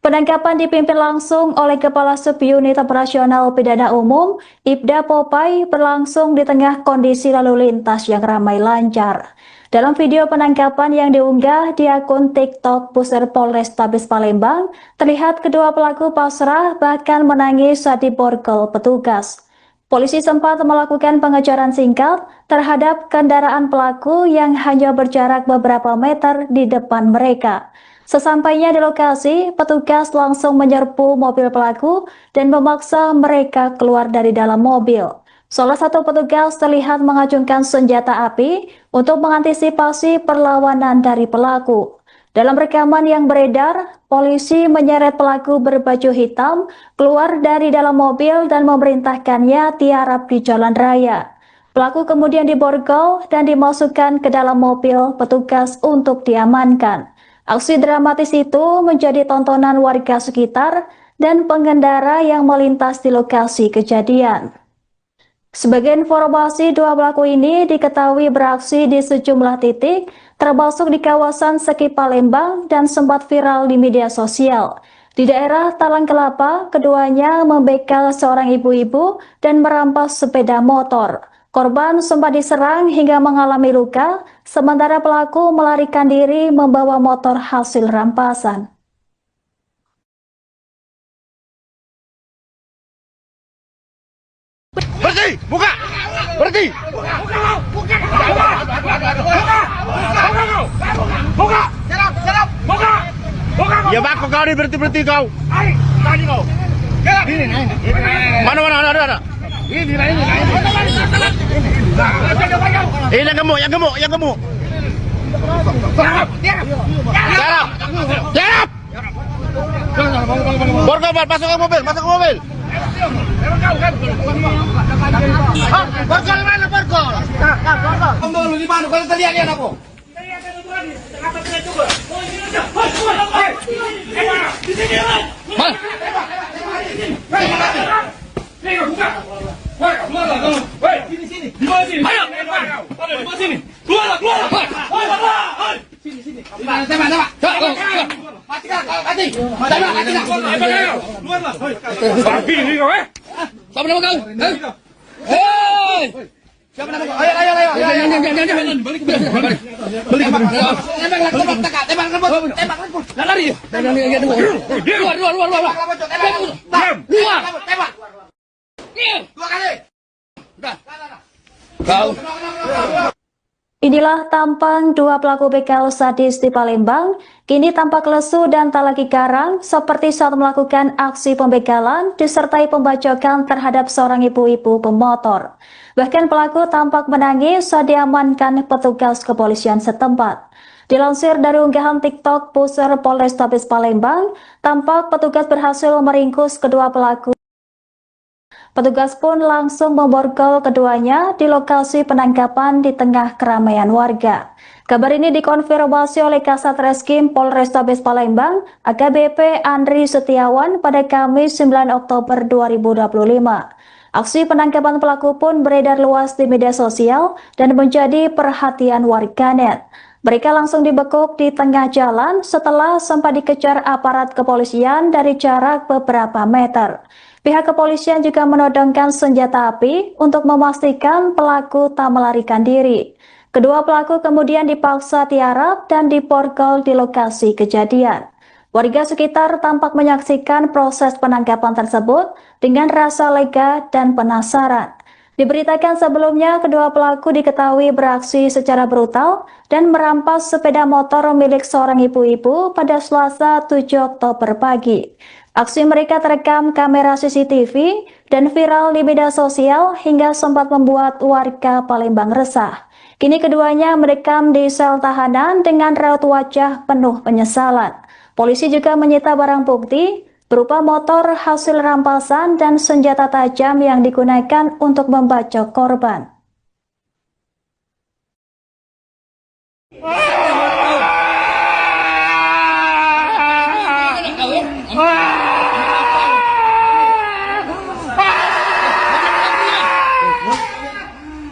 Speaker 1: Penangkapan dipimpin langsung oleh Kepala Subunit Operasional Pidana Umum, Ibda Popai, berlangsung di tengah kondisi lalu lintas yang ramai lancar. Dalam video penangkapan yang diunggah di akun TikTok Pusat Polrestabes Palembang, terlihat kedua pelaku pasrah bahkan menangis saat diborgol petugas. Polisi sempat melakukan pengejaran singkat terhadap kendaraan pelaku yang hanya berjarak beberapa meter di depan mereka. Sesampainya di lokasi, petugas langsung menyerbu mobil pelaku dan memaksa mereka keluar dari dalam mobil. Salah satu petugas terlihat mengacungkan senjata api untuk mengantisipasi perlawanan dari pelaku. Dalam rekaman yang beredar, polisi menyeret pelaku berbaju hitam keluar dari dalam mobil dan memerintahkannya tiarap di jalan raya. Pelaku kemudian diborgol dan dimasukkan ke dalam mobil petugas untuk diamankan. Aksi dramatis itu menjadi tontonan warga sekitar dan pengendara yang melintas di lokasi kejadian. Sebagai informasi, dua pelaku ini diketahui beraksi di sejumlah titik, termasuk di kawasan Seki Palembang dan sempat viral di media sosial. Di daerah Talang Kelapa, keduanya membegal seorang ibu-ibu dan merampas sepeda motor. Korban sempat diserang hingga mengalami luka, sementara pelaku melarikan diri membawa motor hasil rampasan.
Speaker 4: Berhenti! Buka! Berhenti! Buka! Buka! Ya bako kau ni berhenti kau. Tadi kau. Mana ada. Ini. Ini yang gemuk. Tiarap. Borgol, masuk ke mobil. Borgol mana borgol? Borgol lu di mana? Kalau terlihat aku.
Speaker 2: Siapa nama kau? Hei!
Speaker 4: Siapa nama kau? Ayo.
Speaker 2: Jangan. Balik. Tembak. Lari. Luar.
Speaker 4: Tembak. Dua kali.
Speaker 2: Kau.
Speaker 1: Inilah tampang dua pelaku begal sadis di Palembang, kini tampak lesu dan tak lagi garang seperti saat melakukan aksi pembegalan disertai pembacokan terhadap seorang ibu-ibu pemotor. Bahkan pelaku tampak menangis saat diamankan petugas kepolisian setempat. Dilansir dari unggahan TikTok Pusat Polrestabes Palembang, tampak petugas berhasil meringkus kedua pelaku. Petugas pun langsung memborgol keduanya di lokasi penangkapan di tengah keramaian warga. Kabar ini dikonfirmasi oleh Kasat Reskrim Polrestabes Palembang, AKBP Andri Setiawan pada Kamis 9 Oktober 2025. Aksi penangkapan pelaku pun beredar luas di media sosial dan menjadi perhatian warganet. Mereka langsung dibekuk di tengah jalan setelah sempat dikejar aparat kepolisian dari jarak beberapa meter. Pihak kepolisian juga menodongkan senjata api untuk memastikan pelaku tak melarikan diri. Kedua pelaku kemudian dipaksa tiarap dan diborgol di lokasi kejadian. Warga sekitar tampak menyaksikan proses penangkapan tersebut dengan rasa lega dan penasaran. Diberitakan sebelumnya, kedua pelaku diketahui beraksi secara brutal dan merampas sepeda motor milik seorang ibu-ibu pada Selasa 7 Oktober pagi. Aksi mereka terekam kamera CCTV dan viral di media sosial hingga sempat membuat warga Palembang resah. Kini keduanya merekam di sel tahanan dengan raut wajah penuh penyesalan. Polisi juga menyita barang bukti berupa motor hasil rampasan dan senjata tajam yang digunakan untuk membacok korban.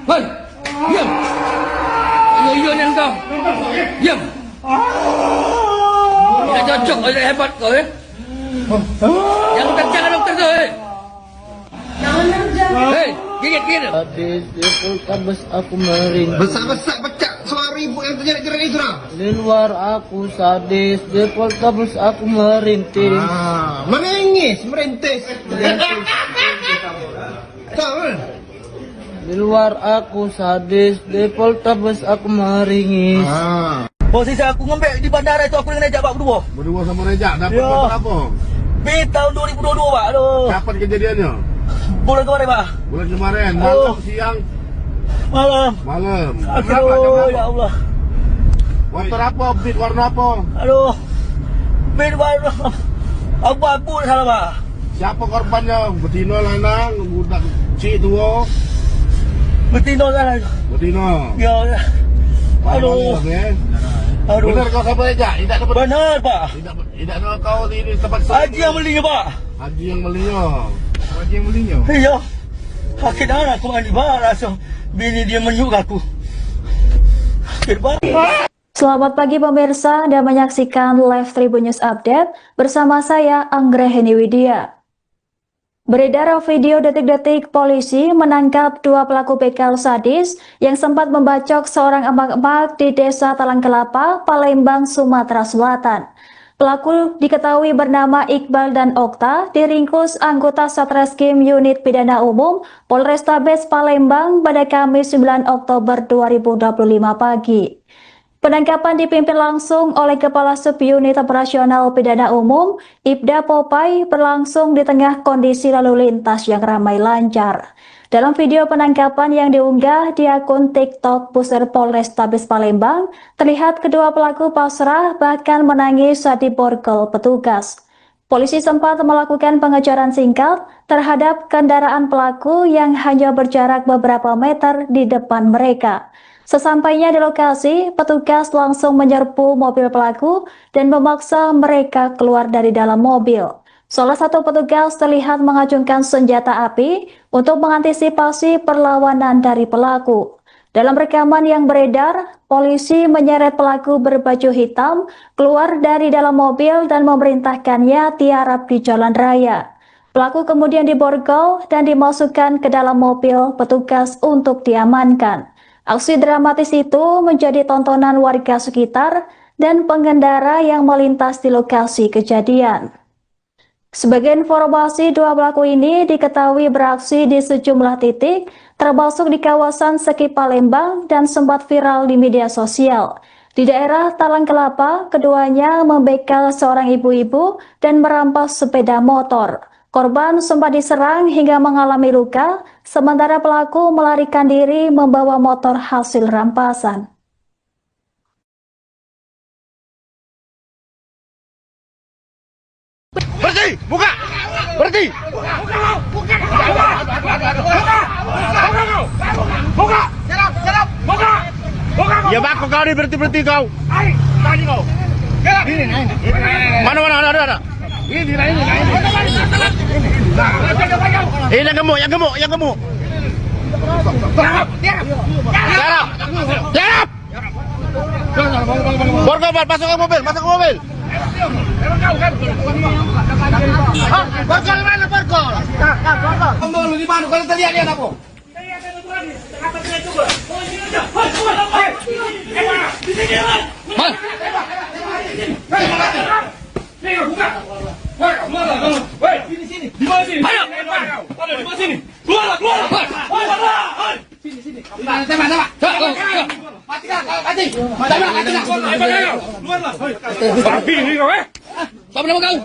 Speaker 2: Hei, diam. Ayo yang kau. Diam. Tidak cocok, tidak hebat kau ya. Yang terjaga dokter tu, hei, gigit.
Speaker 3: Sadis di Poltabes aku meringis.
Speaker 4: Besar-besar pecah suara ibu yang terjerat-jerat itu dah.
Speaker 3: Di luar aku sadis, di Poltabes aku merintis.
Speaker 4: Menangis, merintis. Tahu?
Speaker 3: Di luar aku sadis, di Poltabes aku meringis.
Speaker 5: Posisi aku ngembek di bandara itu aku dengan Rejak Pak berdua.
Speaker 4: Berdua sama Rejak, dapat
Speaker 5: Ya.
Speaker 4: motor apa?
Speaker 5: Tahun 2022 Pak. Aduh.
Speaker 4: Kapan kejadiannya?
Speaker 5: Bulan kemarin Pak.
Speaker 4: Bulan kemarin, malam, siang,
Speaker 5: Malam.
Speaker 4: malam. Berapa? Jam
Speaker 5: Aduh,
Speaker 4: berapa?
Speaker 5: ya Allah.
Speaker 4: Motor apa? Beat warna apa?
Speaker 5: Aduh. Bid warna abu-abu salah Pak.
Speaker 4: Siapa korbannya? Betina, lanang, budak cik tua.
Speaker 5: Betina salah.
Speaker 4: Betina.
Speaker 5: Ya. Aduh. Aduh.
Speaker 4: Benar kau sama Rejak? Tidak dapat.
Speaker 5: Benar Pak.
Speaker 4: Tidak nak kau di tempat
Speaker 5: Haji yang belinya Pak.
Speaker 4: Haji yang belinya. Haji yang belinya.
Speaker 5: Iya. Sakit anak aku mandi barang. So, bini dia menyuk aku. Sakit banget.
Speaker 1: Selamat pagi pemirsa, Anda menyaksikan Live Tribun News Update bersama saya Anggraheni Widya. Beredar video detik-detik polisi menangkap dua pelaku begal sadis yang sempat membacok seorang emak-emak di Desa Talang Kelapa, Palembang, Sumatera Selatan. Pelaku diketahui bernama Iqbal dan Okta, diringkus anggota Satreskrim Unit Pidana Umum Polrestabes Palembang pada Kamis 9 Oktober 2025 pagi. Penangkapan dipimpin langsung oleh Kepala Subunit Operasional Pidana Umum, Ibda Popai, berlangsung di tengah kondisi lalu lintas yang ramai lancar. Dalam video penangkapan yang diunggah di akun TikTok Pusat Polrestabes Palembang, terlihat kedua pelaku pasrah bahkan menangis saat diborgol petugas. Polisi sempat melakukan pengejaran singkat terhadap kendaraan pelaku yang hanya berjarak beberapa meter di depan mereka. Sesampainya di lokasi, petugas langsung menyerbu mobil pelaku dan memaksa mereka keluar dari dalam mobil. Salah satu petugas terlihat mengacungkan senjata api untuk mengantisipasi perlawanan dari pelaku. Dalam rekaman yang beredar, polisi menyeret pelaku berbaju hitam keluar dari dalam mobil dan memerintahkannya tiarap di jalan raya. Pelaku kemudian diborgol dan dimasukkan ke dalam mobil petugas untuk diamankan. Aksi dramatis itu menjadi tontonan warga sekitar dan pengendara yang melintas di lokasi kejadian. Sebagai informasi, dua pelaku ini diketahui beraksi di sejumlah titik, termasuk di kawasan Seki Palembang dan sempat viral di media sosial. Di daerah Talang Kelapa, keduanya membegal seorang ibu-ibu dan merampas sepeda motor. Korban sempat diserang hingga mengalami luka, sementara pelaku melarikan diri membawa motor hasil rampasan.
Speaker 4: Berhenti! Buka! Berhenti! kau ni berhenti kau. Tadi kau. Mana ada. Ini lain. Yang gemuk. Tiarap. Borgol, masuk ke mobil. Borgol mana Borgol? Borgol di mana? Kalau terlihat dia apa?
Speaker 2: Babi ni kau
Speaker 4: Siapa nama kau?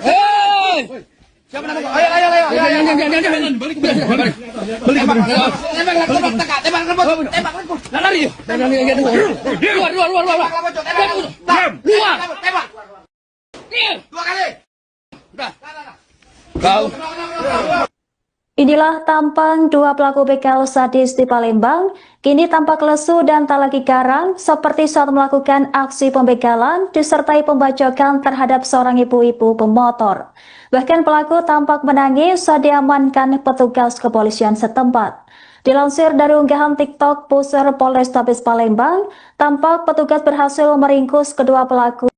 Speaker 4: Hei! Siapa nama kau? Ayo. Jangan. Balik. Tembak. Lari. Luar. Tembak. Dua kali. Udah. Kau.
Speaker 1: Inilah tampang dua pelaku begal sadis di Palembang, kini tampak lesu dan tak lagi garang seperti saat melakukan aksi pembegalan disertai pembacokan terhadap seorang ibu-ibu pemotor. Bahkan pelaku tampak menangis saat diamankan petugas kepolisian setempat. Dilansir dari unggahan TikTok Pusar Polrestabes Palembang, tampak petugas berhasil meringkus kedua pelaku.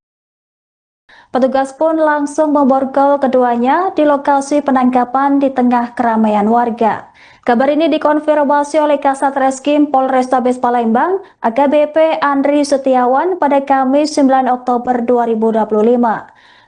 Speaker 1: Petugas pun langsung memborgol keduanya di lokasi penangkapan di tengah keramaian warga. Kabar ini dikonfirmasi oleh Kasat Reskrim Polrestabes Palembang, AKBP Andri Setiawan pada Kamis 9 Oktober 2025.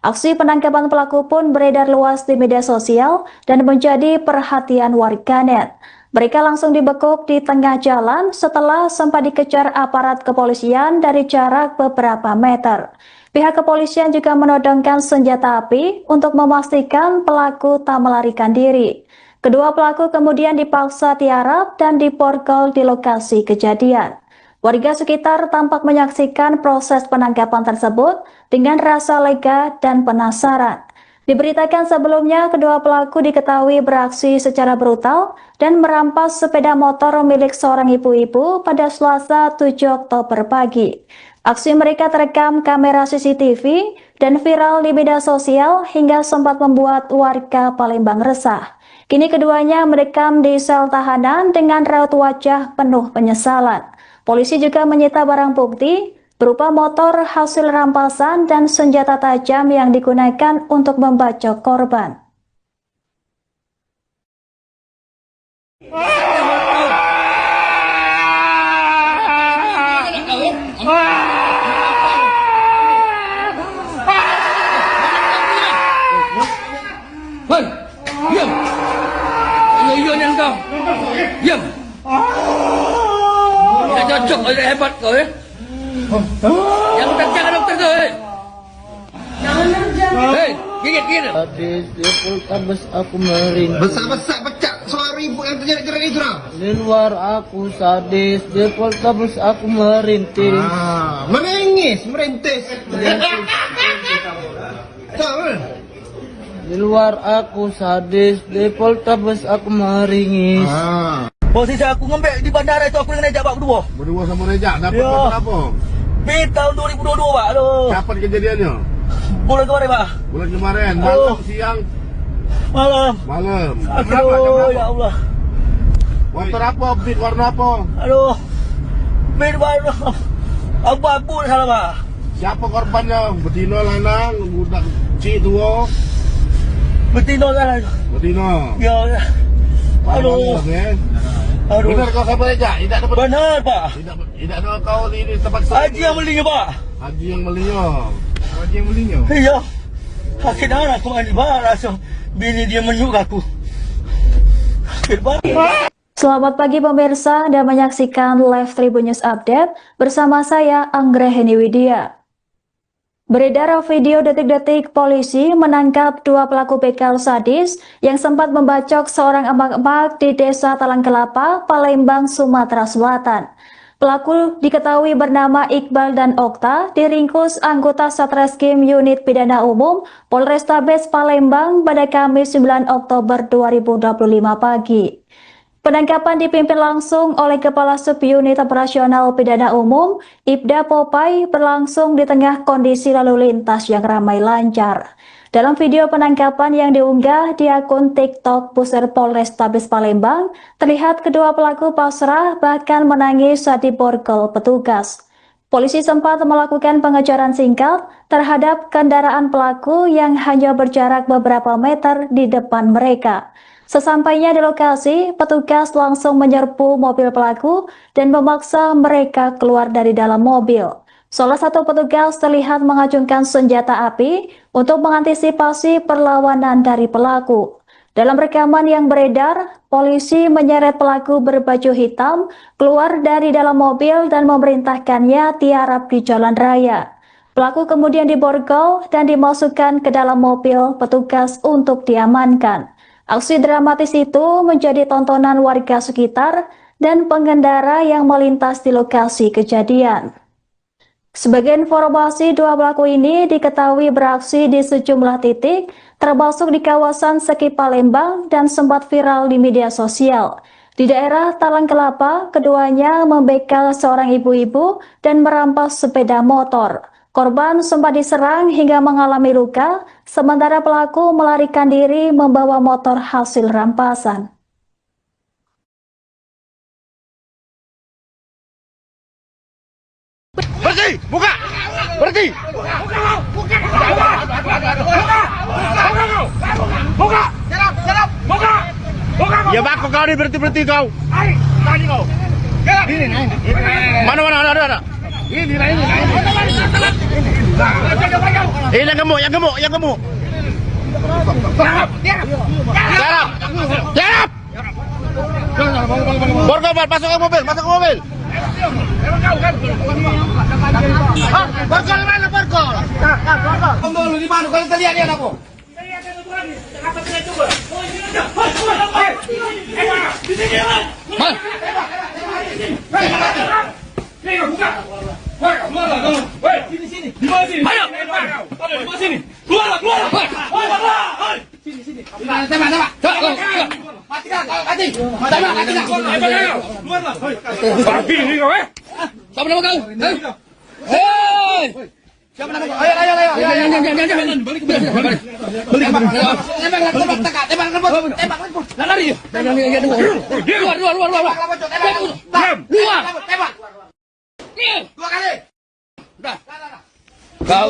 Speaker 1: Aksi penangkapan pelaku pun beredar luas di media sosial dan menjadi perhatian warganet. Mereka langsung dibekuk di tengah jalan setelah sempat dikejar aparat kepolisian dari jarak beberapa meter. Pihak kepolisian juga menodongkan senjata api untuk memastikan pelaku tak melarikan diri. Kedua pelaku kemudian dipaksa tiarap dan diborgol di lokasi kejadian. Warga sekitar tampak menyaksikan proses penangkapan tersebut dengan rasa lega dan penasaran. Diberitakan sebelumnya, kedua pelaku diketahui beraksi secara brutal dan merampas sepeda motor milik seorang ibu-ibu pada Selasa 7 Oktober pagi. Aksi mereka terekam kamera CCTV dan viral di media sosial hingga sempat membuat warga Palembang resah. Kini keduanya mendekam di sel tahanan dengan raut wajah penuh penyesalan. Polisi juga menyita barang bukti berupa motor hasil rampasan dan senjata tajam yang digunakan untuk membacok korban.
Speaker 4: Diam. Iya yang kau. Diam. Tidak cocok, tidak hebat kau ya. Yang jangan dokter tu. Hei, gigit.
Speaker 3: Sadis di Poltabes aku merintih.
Speaker 2: Besar pecah suara ibu yang terjerat itu dah.
Speaker 3: Di luar aku sadis, di Poltabes aku merintih.
Speaker 2: Menangis, merintis.
Speaker 3: Di luar aku sadis, di Poltabes aku meringis.
Speaker 5: Posisi aku ngembek di bandara itu aku dengan Rejak Pak berdua.
Speaker 2: Berdua sama Rejak, dapat
Speaker 5: Ya.
Speaker 2: apa?
Speaker 5: Tahun 2022 Pak. Aduh.
Speaker 2: Kapan kejadiannya?
Speaker 5: Bulan kemarin Pak.
Speaker 2: Bulan kemarin,
Speaker 5: Aduh.
Speaker 2: malam, siang,
Speaker 5: Malam.
Speaker 2: malam. Jam berapa?
Speaker 5: Aduh, ya Allah.
Speaker 2: Motor apa? Beat warna apa?
Speaker 5: Aduh. Bed warna abu-abu salah Pak.
Speaker 2: Siapa korbannya? Betina, lanang, budak cik tua.
Speaker 5: Betina kan.
Speaker 2: Betina.
Speaker 5: Ya. Aduh. Aduh.
Speaker 2: Benar kau sama Rejak? Tidak dapat.
Speaker 5: Benar Pak.
Speaker 2: Tidak ada kau di tempat
Speaker 5: Haji yang belinya Pak.
Speaker 2: Haji yang belinya. Haji yang belinya.
Speaker 5: Iya. Sakit darah aku mandi barang. Bini dia menyuk aku. Sakit banget.
Speaker 1: Selamat pagi pemirsa dan menyaksikan live Tribun News Update bersama saya Anggraheni Widya. Beredar video detik-detik polisi menangkap dua pelaku begal sadis yang sempat membacok seorang emak-emak di Desa Talang Kelapa, Palembang, Sumatera Selatan. Pelaku diketahui bernama Iqbal dan Okta, diringkus anggota Satreskrim Unit Pidana Umum Polrestabes Palembang pada Kamis 9 Oktober 2025 pagi. Penangkapan dipimpin langsung oleh Kepala Subunit Operasional Pidana Umum, Ibda Popai, berlangsung di tengah kondisi lalu lintas yang ramai lancar. Dalam video penangkapan yang diunggah di akun TikTok Pusat Polrestabes Palembang, terlihat kedua pelaku pasrah bahkan menangis saat diborgol petugas. Polisi sempat melakukan pengejaran singkat terhadap kendaraan pelaku yang hanya berjarak beberapa meter di depan mereka. Sesampainya di lokasi, petugas langsung menyerbu mobil pelaku dan memaksa mereka keluar dari dalam mobil. Salah satu petugas terlihat mengacungkan senjata api untuk mengantisipasi perlawanan dari pelaku. Dalam rekaman yang beredar, polisi menyeret pelaku berbaju hitam keluar dari dalam mobil dan memerintahkannya tiarap di jalan raya. Pelaku kemudian diborgol dan dimasukkan ke dalam mobil petugas untuk diamankan. Aksi dramatis itu menjadi tontonan warga sekitar dan pengendara yang melintas di lokasi kejadian. Sebagai informasi, dua pelaku ini diketahui beraksi di sejumlah titik, termasuk di kawasan Seki Palembang dan sempat viral di media sosial. Di daerah Talang Kelapa, keduanya membegal seorang ibu-ibu dan merampas sepeda motor. Korban sempat diserang hingga mengalami luka, sementara pelaku melarikan diri membawa motor hasil rampasan.
Speaker 4: Berhenti, buka, berhenti. Buka, buka. Ya bako kau ni berhenti kau. Tadi kau. Mana ada. Ini. Yang gemuk. Tiarap. Borgol, masuk ke mobil. Borgol mana borgol? Borgol di mana? Kalau terlihat dia aku. Sini. Di mana sini? Ayo. Di mana sini? Keluar. Sini. Tembak. Mati. Keluar. Babi ni kau Siapa nama kau? Hei. Siapa nama kau? Ayo. Jangan. Balik. Tembak. Lari. Keluar. Tembak. Dua kali. Udah. Kau.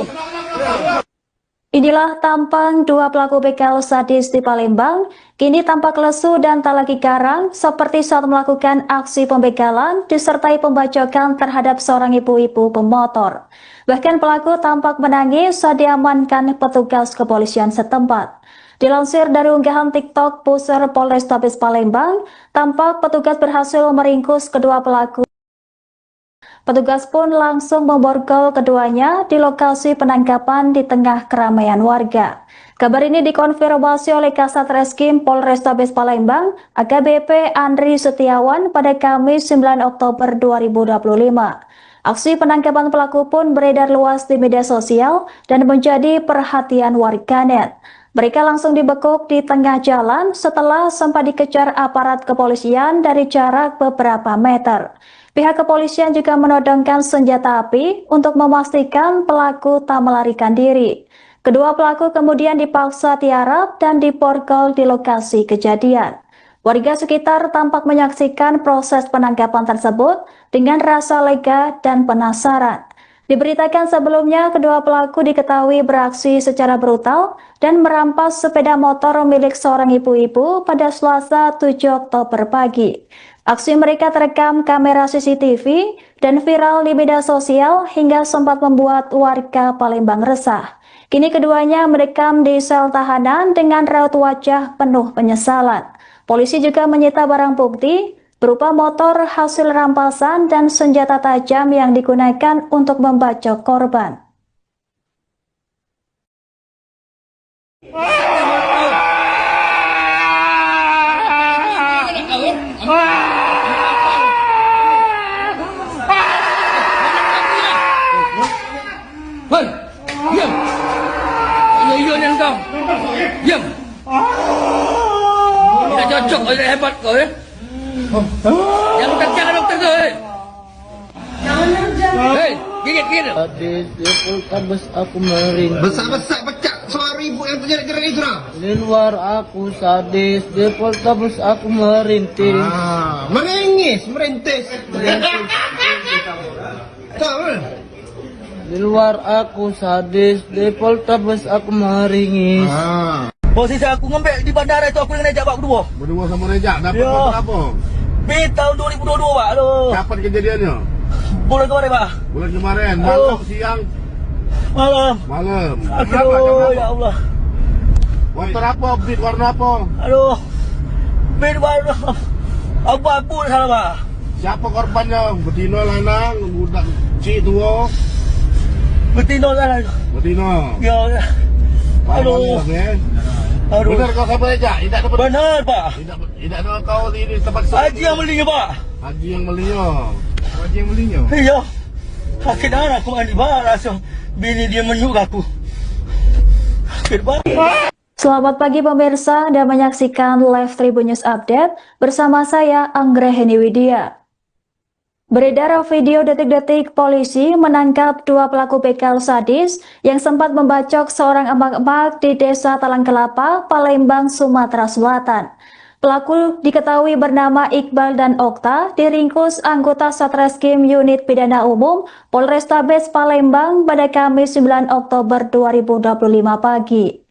Speaker 1: Inilah tampang dua pelaku begal sadis di Palembang, kini tampak lesu dan tak lagi garang seperti saat melakukan aksi pembegalan disertai pembacokan terhadap seorang ibu-ibu pemotor. Bahkan pelaku tampak menangis saat diamankan petugas kepolisian setempat. Dilansir dari unggahan TikTok Pusat Polrestabes Palembang, tampak petugas berhasil meringkus kedua pelaku. Petugas pun langsung memborgol keduanya di lokasi penangkapan di tengah keramaian warga. Kabar ini dikonfirmasi oleh Kasat Reskrim Polrestabes Palembang, AKBP Andri Setiawan pada Kamis 9 Oktober 2025. Aksi penangkapan pelaku pun beredar luas di media sosial dan menjadi perhatian warganet. Mereka langsung dibekuk di tengah jalan setelah sempat dikejar aparat kepolisian dari jarak beberapa meter. Pihak kepolisian juga menodongkan senjata api untuk memastikan pelaku tak melarikan diri. Kedua pelaku kemudian dipaksa tiarap dan diborgol di lokasi kejadian. Warga sekitar tampak menyaksikan proses penangkapan tersebut dengan rasa lega dan penasaran. Diberitakan sebelumnya, kedua pelaku diketahui beraksi secara brutal dan merampas sepeda motor milik seorang ibu-ibu pada Selasa 7 Oktober pagi. Aksi mereka terekam kamera CCTV dan viral di media sosial hingga sempat membuat warga Palembang resah. Kini keduanya mendekam di sel tahanan dengan raut wajah penuh penyesalan. Polisi juga menyita barang bukti berupa motor hasil rampasan dan senjata tajam yang digunakan untuk membacok korban.
Speaker 2: Diam. Iya ni kau. Diam. Tidak cocok, hebat kau ya. Yang jangan dokter tuh. Hei, gigit.
Speaker 3: Sadis di Poltabes aku merintih.
Speaker 4: Besar-besar pecah suara ibu yang terjerat-jerat itu lah.
Speaker 3: Di luar aku sadis, di Poltabes aku merintih.
Speaker 4: Merintis. Tahu?
Speaker 3: Di luar aku sadis, di Poltabes aku meringis.
Speaker 5: Posisi aku ngembek di bandara itu aku dengan Rejak Pak berdua.
Speaker 4: Berdua sama Rejak dapat
Speaker 5: Ya.
Speaker 4: motor apa?
Speaker 5: Tahun 2022 Pak. Aduh.
Speaker 4: Kapan kejadiannya?
Speaker 5: Bulan kemarin Pak.
Speaker 4: Bulan kemarin, malam, siang,
Speaker 5: Malam.
Speaker 4: malam.
Speaker 5: Aduh, ya Allah.
Speaker 4: Motor apa? Beat warna apa?
Speaker 5: Aduh. Warna abu-abu sana Pak.
Speaker 4: Siapa korbannya? Betina, lanang, budak cik tua.
Speaker 5: Betina sana.
Speaker 4: Betina.
Speaker 5: Ya. Aduh. Aduh.
Speaker 4: Benar kau siapa Rejak? Tidak dapat.
Speaker 5: Benar Pak.
Speaker 4: Tidak ada kau di tempat
Speaker 5: Haji yang belinya Pak.
Speaker 4: Haji yang belinya. Haji yang belinya.
Speaker 5: Iya. Sakit darah aku mandi Pak. Langsung bini dia menyuk aku. Sakit Pak.
Speaker 1: Selamat pagi pemirsa dan menyaksikan live Tribun News Update bersama saya Anggraheni Widya. Beredar video detik-detik polisi menangkap dua pelaku begal sadis yang sempat membacok seorang emak-emak di Desa Talang Kelapa, Palembang, Sumatera Selatan. Pelaku diketahui bernama Iqbal dan Okta, diringkus anggota Satreskrim Unit Pidana Umum Polrestabes Palembang pada Kamis 9 Oktober 2025 pagi.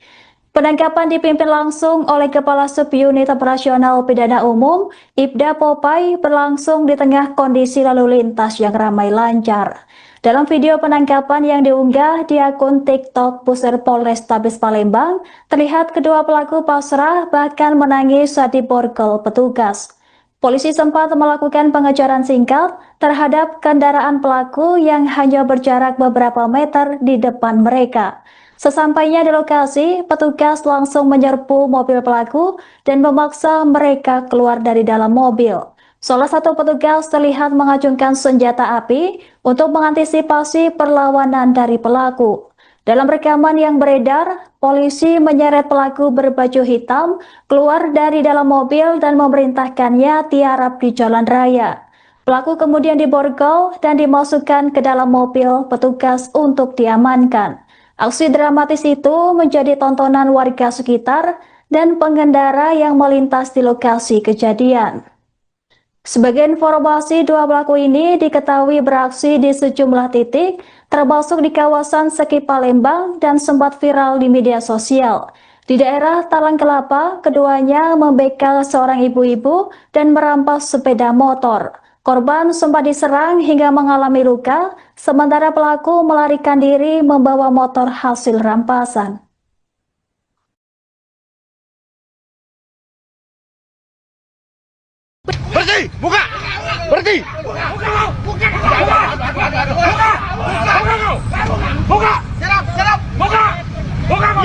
Speaker 1: Penangkapan dipimpin langsung oleh Kepala Subunit Operasional Pidana Umum, Ibda Popai, berlangsung di tengah kondisi lalu lintas yang ramai lancar. Dalam video penangkapan yang diunggah di akun TikTok Pusat Polrestabes Palembang, terlihat kedua pelaku pasrah bahkan menangis saat diborgol petugas. Polisi sempat melakukan pengejaran singkat terhadap kendaraan pelaku yang hanya berjarak beberapa meter di depan mereka. Sesampainya di lokasi, petugas langsung menyerbu mobil pelaku dan memaksa mereka keluar dari dalam mobil. Salah satu petugas terlihat mengacungkan senjata api untuk mengantisipasi perlawanan dari pelaku. Dalam rekaman yang beredar, polisi menyeret pelaku berbaju hitam keluar dari dalam mobil dan memerintahkannya tiarap di jalan raya. Pelaku kemudian diborgol dan dimasukkan ke dalam mobil petugas untuk diamankan. Aksi dramatis itu menjadi tontonan warga sekitar dan pengendara yang melintas di lokasi kejadian. Sebagai informasi, dua pelaku ini diketahui beraksi di sejumlah titik, termasuk di kawasan Seki Palembang dan sempat viral di media sosial. Di daerah Talang Kelapa, keduanya membegal seorang ibu-ibu dan merampas sepeda motor. Korban sempat diserang hingga mengalami luka, sementara pelaku melarikan diri membawa motor hasil rampasan.
Speaker 4: Berhenti! Buka! Berhenti! Buka! Serap! Buka!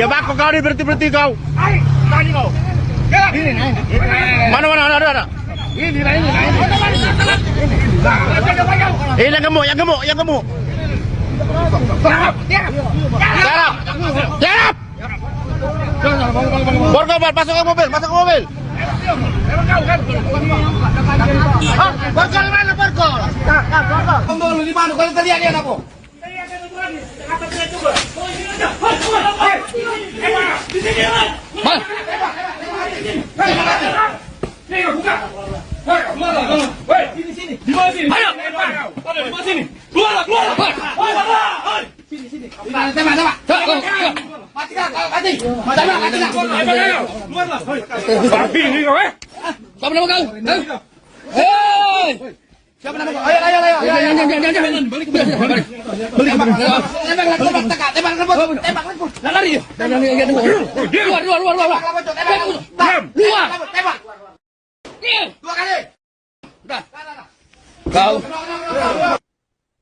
Speaker 4: Ya bako kau ni berhenti kau. Tadi kau. Mana ada. Ini. Yang gemuk. Serap. Borgol, masuk ke mobil. Borgol mana borgol? Borgol di mana? Kalau terlihat dia apa? Sini. Di mana sini? Ayo. Di mana sini? Keluar. Sini. Tembak. Mati. Keluarlah. Babi ni kau
Speaker 2: Siapa nama kau? Hei!
Speaker 4: Siapa nama kau? Ayo.
Speaker 2: Jangan. Balik.
Speaker 4: Tembak rebut.
Speaker 2: Lari. Keluar.
Speaker 4: Tembak. 2 kali.
Speaker 2: Kau.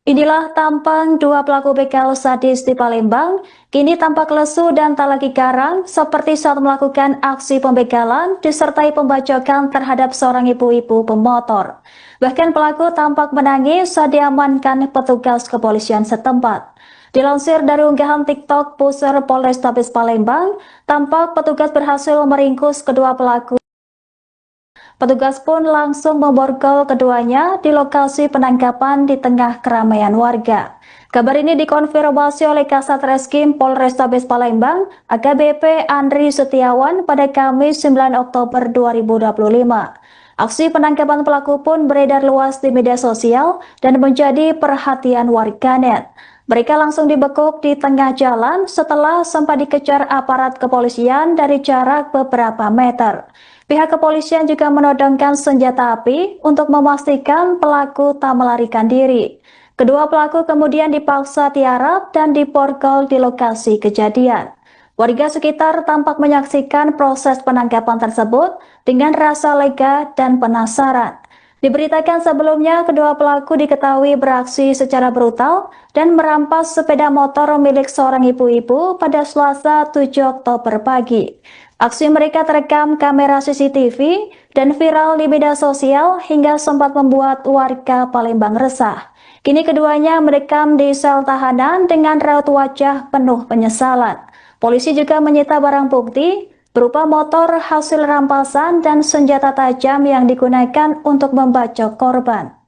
Speaker 1: Inilah tampang dua pelaku begal sadis di Palembang, kini tampak lesu dan tak lagi garang seperti saat melakukan aksi pembegalan disertai pembacokan terhadap seorang ibu-ibu pemotor. Bahkan pelaku tampak menangis saat diamankan petugas kepolisian setempat. Dilansir dari unggahan TikTok Pusat Polrestabes Palembang, tampak petugas berhasil meringkus kedua pelaku. Petugas pun langsung memborgol keduanya di lokasi penangkapan di tengah keramaian warga. Kabar ini dikonfirmasi oleh Kasat Reskrim Polrestabes Palembang, AKBP Andri Setiawan pada Kamis 9 Oktober 2025. Aksi penangkapan pelaku pun beredar luas di media sosial dan menjadi perhatian warganet. Mereka langsung dibekuk di tengah jalan setelah sempat dikejar aparat kepolisian dari jarak beberapa meter. Pihak kepolisian juga menodongkan senjata api untuk memastikan pelaku tak melarikan diri. Kedua pelaku kemudian dipaksa tiarap dan diborgol di lokasi kejadian. Warga sekitar tampak menyaksikan proses penangkapan tersebut dengan rasa lega dan penasaran. Diberitakan sebelumnya, kedua pelaku diketahui beraksi secara brutal dan merampas sepeda motor milik seorang ibu-ibu pada Selasa 7 Oktober pagi. Aksi mereka terekam kamera CCTV dan viral di media sosial hingga sempat membuat warga Palembang resah. Kini keduanya mendekam di sel tahanan dengan raut wajah penuh penyesalan. Polisi juga menyita barang bukti berupa motor hasil rampasan dan senjata tajam yang digunakan untuk membacok korban.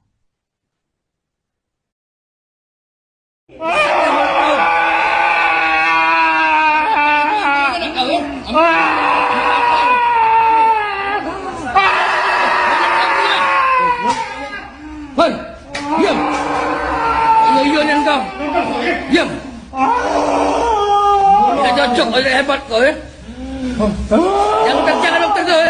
Speaker 2: Hei, diam. Iyon yang kau. Diam. Tidak cocok, hebat kau ya. Jangan dokter kau.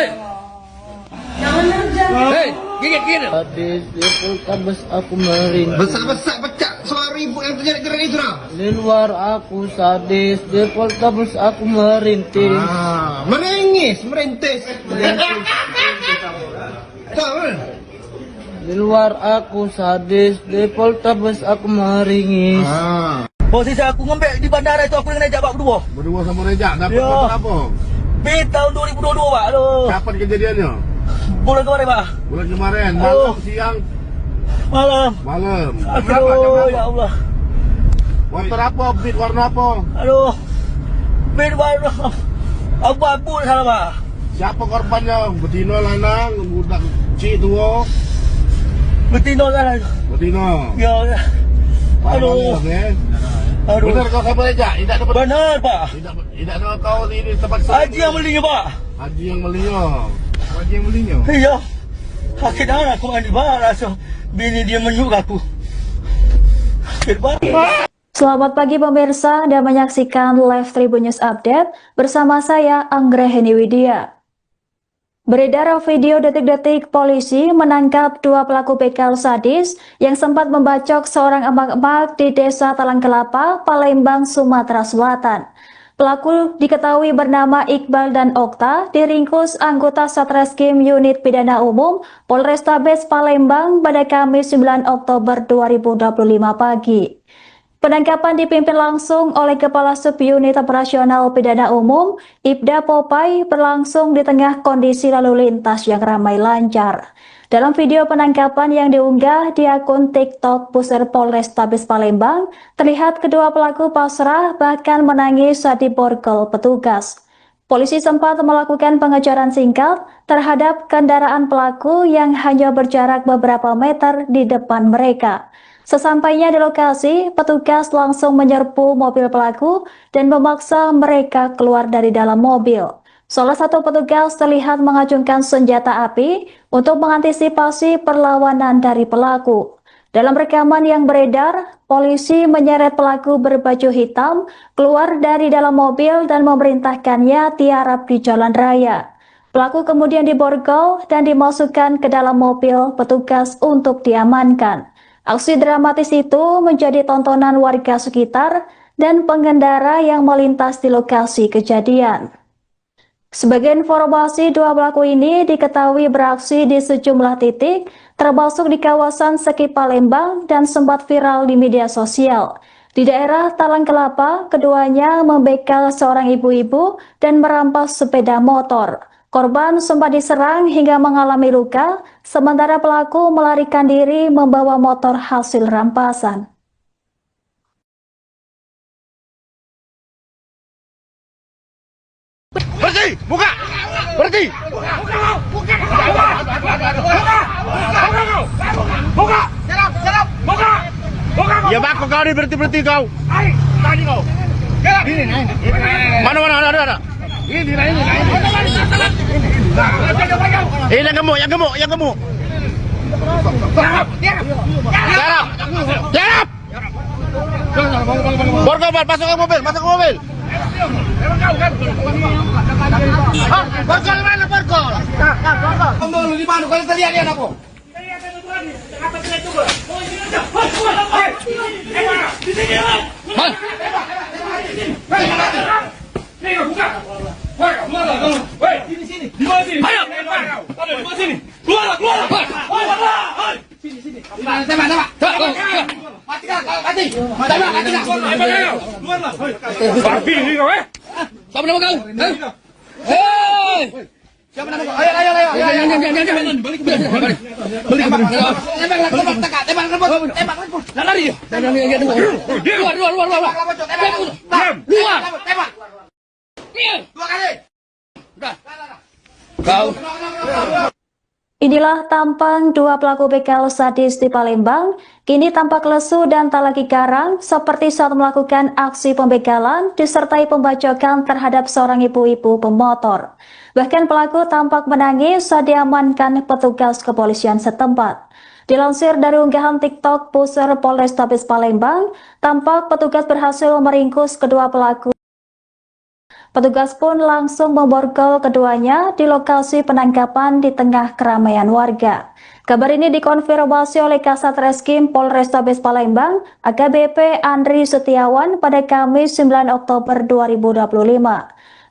Speaker 2: Hei, gigit.
Speaker 3: Sadis di Poltabes aku meringis.
Speaker 4: Besar-besar pecah suara ibu yang terjerat-jerat itu dah.
Speaker 3: Di luar aku sadis, di Poltabes aku merintis.
Speaker 4: Merintis. Tahu?
Speaker 3: Di luar aku sadis, di Poltabes aku meringis.
Speaker 5: Posisi aku ngembek di bandara itu aku dengan Rejak Pak berdua.
Speaker 4: Berdua sama Rejak dapat
Speaker 5: Ya.
Speaker 4: motor apa?
Speaker 5: Tahun 2022 Pak. Aduh.
Speaker 4: Kapan kejadiannya?
Speaker 5: Bulan kemarin Pak.
Speaker 4: Bulan kemarin,
Speaker 5: Oh.
Speaker 4: malam, siang,
Speaker 5: Malam.
Speaker 4: malam. Jam berapa?
Speaker 5: Aduh, ya Allah.
Speaker 4: Motor apa? Beat warna apa?
Speaker 5: Aduh. Bed baru. Abu-abu di sana Pak.
Speaker 4: Siapa korbannya? Betina, lanang, budak cik tua.
Speaker 5: Betina sana.
Speaker 4: Betina.
Speaker 5: Ya. Aduh. Aduh.
Speaker 4: Benar kau sama Rejak? Tidak dapat.
Speaker 5: Benar Pak.
Speaker 4: Tidak ada kau di tempat
Speaker 5: Haji yang belinya Pak.
Speaker 4: Haji yang belinya. Haji yang belinya.
Speaker 5: Iya. Sakit darah aku mandi barang langsung. Bini dia menyuk aku. Sakit banget.
Speaker 1: Selamat pagi pemirsa, Anda menyaksikan Live Tribun News Update bersama saya Anggraheni Widya. Beredar video detik-detik polisi menangkap dua pelaku begal sadis yang sempat membacok seorang emak-emak di Desa Talang Kelapa, Palembang, Sumatera Selatan. Pelaku diketahui bernama Iqbal dan Okta, diringkus anggota Satreskrim Unit Pidana Umum Polrestabes Palembang pada Kamis 9 Oktober 2025 pagi. Penangkapan dipimpin langsung oleh Kepala Subunit Operasional Pidana Umum, Ibda Popai, berlangsung di tengah kondisi lalu lintas yang ramai lancar. Dalam video penangkapan yang diunggah di akun TikTok Pusat Polrestabes Palembang, terlihat kedua pelaku pasrah bahkan menangis saat diborgol petugas. Polisi sempat melakukan pengejaran singkat terhadap kendaraan pelaku yang hanya berjarak beberapa meter di depan mereka. Sesampainya di lokasi, petugas langsung menyerbu mobil pelaku dan memaksa mereka keluar dari dalam mobil. Salah satu petugas terlihat mengacungkan senjata api untuk mengantisipasi perlawanan dari pelaku. Dalam rekaman yang beredar, polisi menyeret pelaku berbaju hitam keluar dari dalam mobil dan memerintahkannya tiarap di jalan raya. Pelaku kemudian diborgol dan dimasukkan ke dalam mobil petugas untuk diamankan. Aksi dramatis itu menjadi tontonan warga sekitar dan pengendara yang melintas di lokasi kejadian. Sebagai informasi, dua pelaku ini diketahui beraksi di sejumlah titik, termasuk di kawasan Seki Palembang dan sempat viral di media sosial. Di daerah Talang Kelapa, keduanya membegal seorang ibu-ibu dan merampas sepeda motor. Korban sempat diserang hingga mengalami luka, sementara pelaku melarikan diri membawa motor hasil rampasan.
Speaker 4: Berhenti! Buka! Berhenti! Tadi berhenti kau. Tadi kau. Ini naik. Mana ada. Ini naik. Ini yang gemuk. Tiarap. Borgol, masuk ke mobil. Borgol mana Borgol? Borgol di mana? Kalau terlihat aku.
Speaker 2: Siapa nama kau?
Speaker 4: Siapa nama kau? Ayo. Tembak.
Speaker 2: Lari. Luar.
Speaker 4: Dua kali.
Speaker 2: Kau.
Speaker 1: Inilah tampang dua pelaku begal sadis di Palembang, kini tampak lesu dan tak lagi garang seperti saat melakukan aksi pembegalan disertai pembacokan terhadap seorang ibu-ibu pemotor. Bahkan pelaku tampak menangis saat diamankan petugas kepolisian setempat. Dilansir dari unggahan TikTok Pusar Polrestabes Palembang, tampak petugas berhasil meringkus kedua pelaku. Petugas pun langsung memborgol keduanya di lokasi penangkapan di tengah keramaian warga. Kabar ini dikonfirmasi oleh Kasat Reskrim Polrestabes Palembang, AKBP Andri Setiawan pada Kamis 9 Oktober 2025.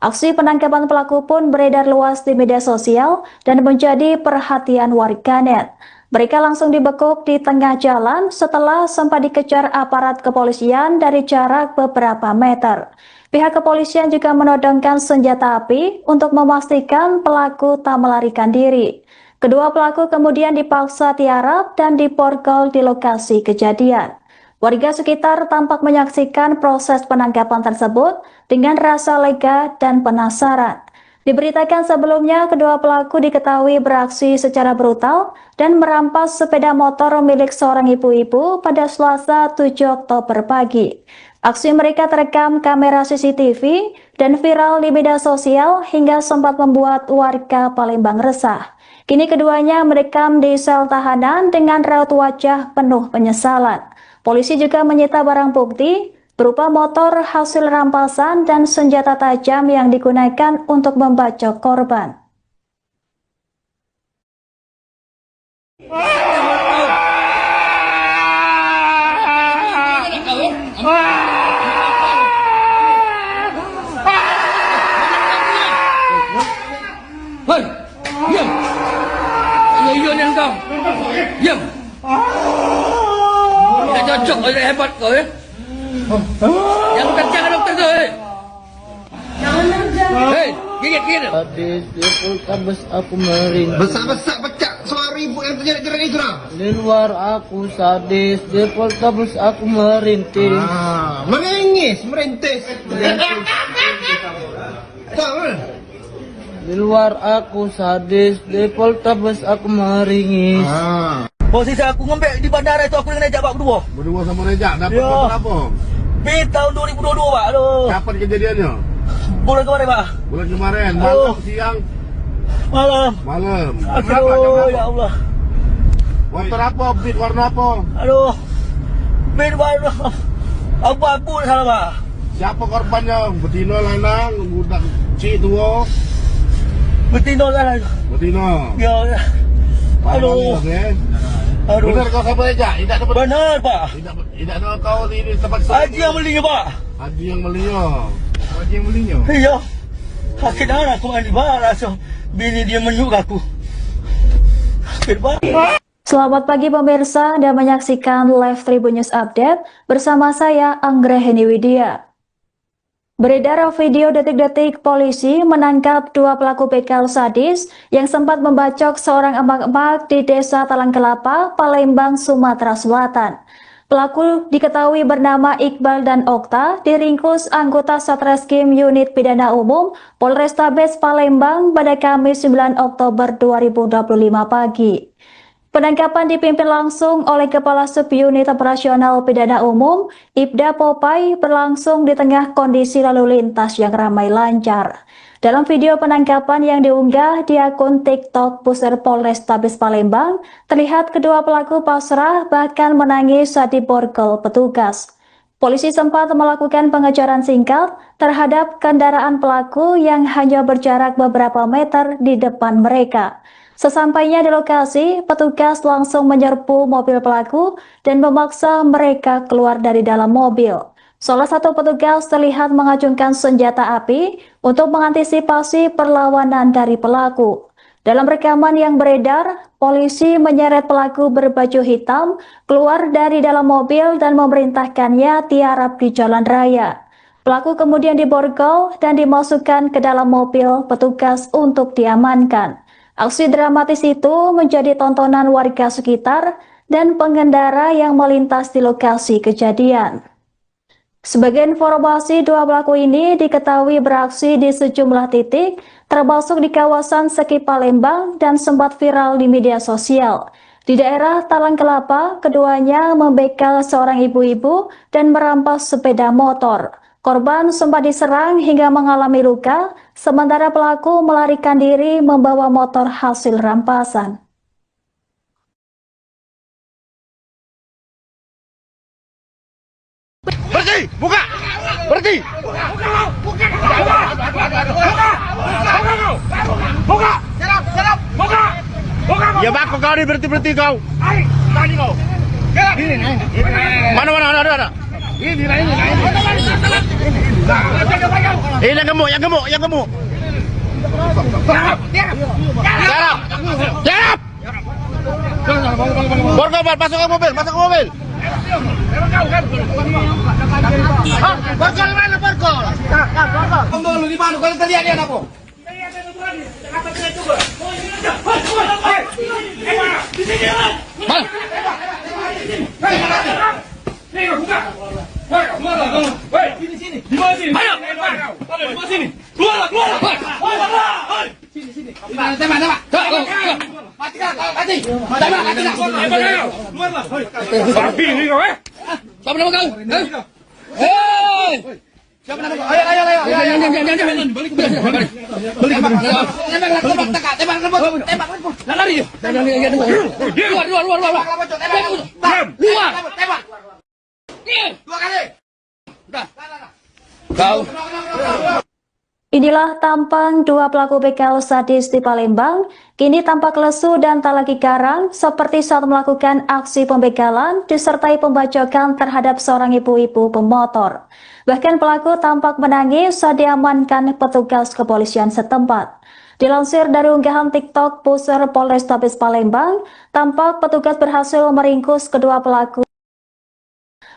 Speaker 1: Aksi penangkapan pelaku pun beredar luas di media sosial dan menjadi perhatian warganet. Mereka langsung dibekuk di tengah jalan setelah sempat dikejar aparat kepolisian dari jarak beberapa meter. Pihak kepolisian juga menodongkan senjata api untuk memastikan pelaku tak melarikan diri. Kedua pelaku kemudian dipaksa tiarap dan diborgol di lokasi kejadian. Warga sekitar tampak menyaksikan proses penangkapan tersebut dengan rasa lega dan penasaran. Diberitakan sebelumnya, kedua pelaku diketahui beraksi secara brutal dan merampas sepeda motor milik seorang ibu-ibu pada Selasa 7 Oktober pagi. Aksi mereka terekam kamera CCTV dan viral di media sosial hingga sempat membuat warga Palembang resah. Kini keduanya mendekam di sel tahanan dengan raut wajah penuh penyesalan. Polisi juga menyita barang bukti berupa motor hasil rampasan dan senjata tajam yang digunakan untuk membacok korban.
Speaker 2: Hei, diam. Iya ni kau. Diam. Tidak cocok, hebat kau ya. Yang kencang dokter tu. Hei, gigit.
Speaker 3: Sadis di Poltabes aku meringis.
Speaker 4: Besar pecah suara ibu yang terjerat itu lah.
Speaker 3: Di luar aku sadis, di Poltabes aku merintis.
Speaker 4: Merintis.
Speaker 3: Di luar aku sadis, di Poltabes aku meringis.
Speaker 5: Posisi aku ngembek di bandara itu aku dengan Rejak Pak berdua
Speaker 4: sama Rejak dapat
Speaker 5: Ya.
Speaker 4: motor apa?
Speaker 5: Di tahun 2022 Pak. Aduh.
Speaker 4: Kapan kejadiannya?
Speaker 5: Bulan kemarin Pak.
Speaker 4: Bulan kemarin,
Speaker 5: Oh.
Speaker 4: malam, siang,
Speaker 5: Malam.
Speaker 4: malam.
Speaker 5: Aduh ya Allah.
Speaker 4: Motor apa? Beat warna apa?
Speaker 5: Aduh. Bin baru. Abu-abu salah Pak.
Speaker 4: Siapa korbannya? Betina lanang, budak cik tua.
Speaker 5: Betina salah.
Speaker 4: Betina.
Speaker 5: Ya. Aduh. Aduh.
Speaker 4: Benar kau sama Rejak? Tidak dapat.
Speaker 5: Benar Pak.
Speaker 4: Tidak ada kau di tempat
Speaker 5: Haji yang belinya Pak.
Speaker 4: Haji yang belinya. Haji yang belinya.
Speaker 5: Iya. Sakit darah aku mandi barang langsung. Bini dia menyuk aku. Sakit banget.
Speaker 1: Selamat pagi pemirsa, Anda menyaksikan live Tribun News Update bersama saya Anggraheni Widya. Beredar video detik-detik polisi menangkap dua pelaku begal sadis yang sempat membacok seorang emak-emak di Desa Talang Kelapa, Palembang, Sumatera Selatan. Pelaku diketahui bernama Iqbal dan Okta, diringkus anggota Satreskrim Unit Pidana Umum Polrestabes Palembang pada Kamis 9 Oktober 2025 pagi. Penangkapan dipimpin langsung oleh Kepala Subunit Operasional Pidana Umum, Ibda Popai, berlangsung di tengah kondisi lalu lintas yang ramai lancar. Dalam video penangkapan yang diunggah di akun TikTok Pusat Polrestabes Palembang, terlihat kedua pelaku pasrah bahkan menangis saat diborgol petugas. Polisi sempat melakukan pengejaran singkat terhadap kendaraan pelaku yang hanya berjarak beberapa meter di depan mereka. Sesampainya di lokasi, petugas langsung menyerbu mobil pelaku dan memaksa mereka keluar dari dalam mobil. Salah satu petugas terlihat mengacungkan senjata api untuk mengantisipasi perlawanan dari pelaku. Dalam rekaman yang beredar, polisi menyeret pelaku berbaju hitam keluar dari dalam mobil dan memerintahkannya tiarap di jalan raya. Pelaku kemudian diborgol dan dimasukkan ke dalam mobil petugas untuk diamankan. Aksi dramatis itu menjadi tontonan warga sekitar dan pengendara yang melintas di lokasi kejadian. Sebagai informasi, dua pelaku ini diketahui beraksi di sejumlah titik, termasuk di kawasan Seki Palembang dan sempat viral di media sosial. Di daerah Talang Kelapa, keduanya membegal seorang ibu-ibu dan merampas sepeda motor. Korban sempat diserang hingga mengalami luka, sementara pelaku melarikan diri membawa motor hasil rampasan.
Speaker 2: Berhenti! Buka! Berhenti! Buka! Buka! Serap! Buka! Ya bako kau ni berhenti kau. Tadi kau. Mana ada. Ini. Yang gemuk. Serap! Borgol, masuk ke mobil. Borgol mana borgol? Borgol di mana? Kalau terlihat dia apa? Siapa nama kau? Siapa nama kau? Ayo. Tembak. Lari. Luar. Tembak. Dua kali. Udah. Kau.
Speaker 1: Inilah tampang dua pelaku begal sadis di Palembang, kini tampak lesu dan tak lagi garang seperti saat melakukan aksi pembegalan disertai pembacokan terhadap seorang ibu-ibu pemotor. Bahkan pelaku tampak menangis saat diamankan petugas kepolisian setempat. Dilansir dari unggahan TikTok Pusat Polrestabes Palembang, tampak petugas berhasil meringkus kedua pelaku.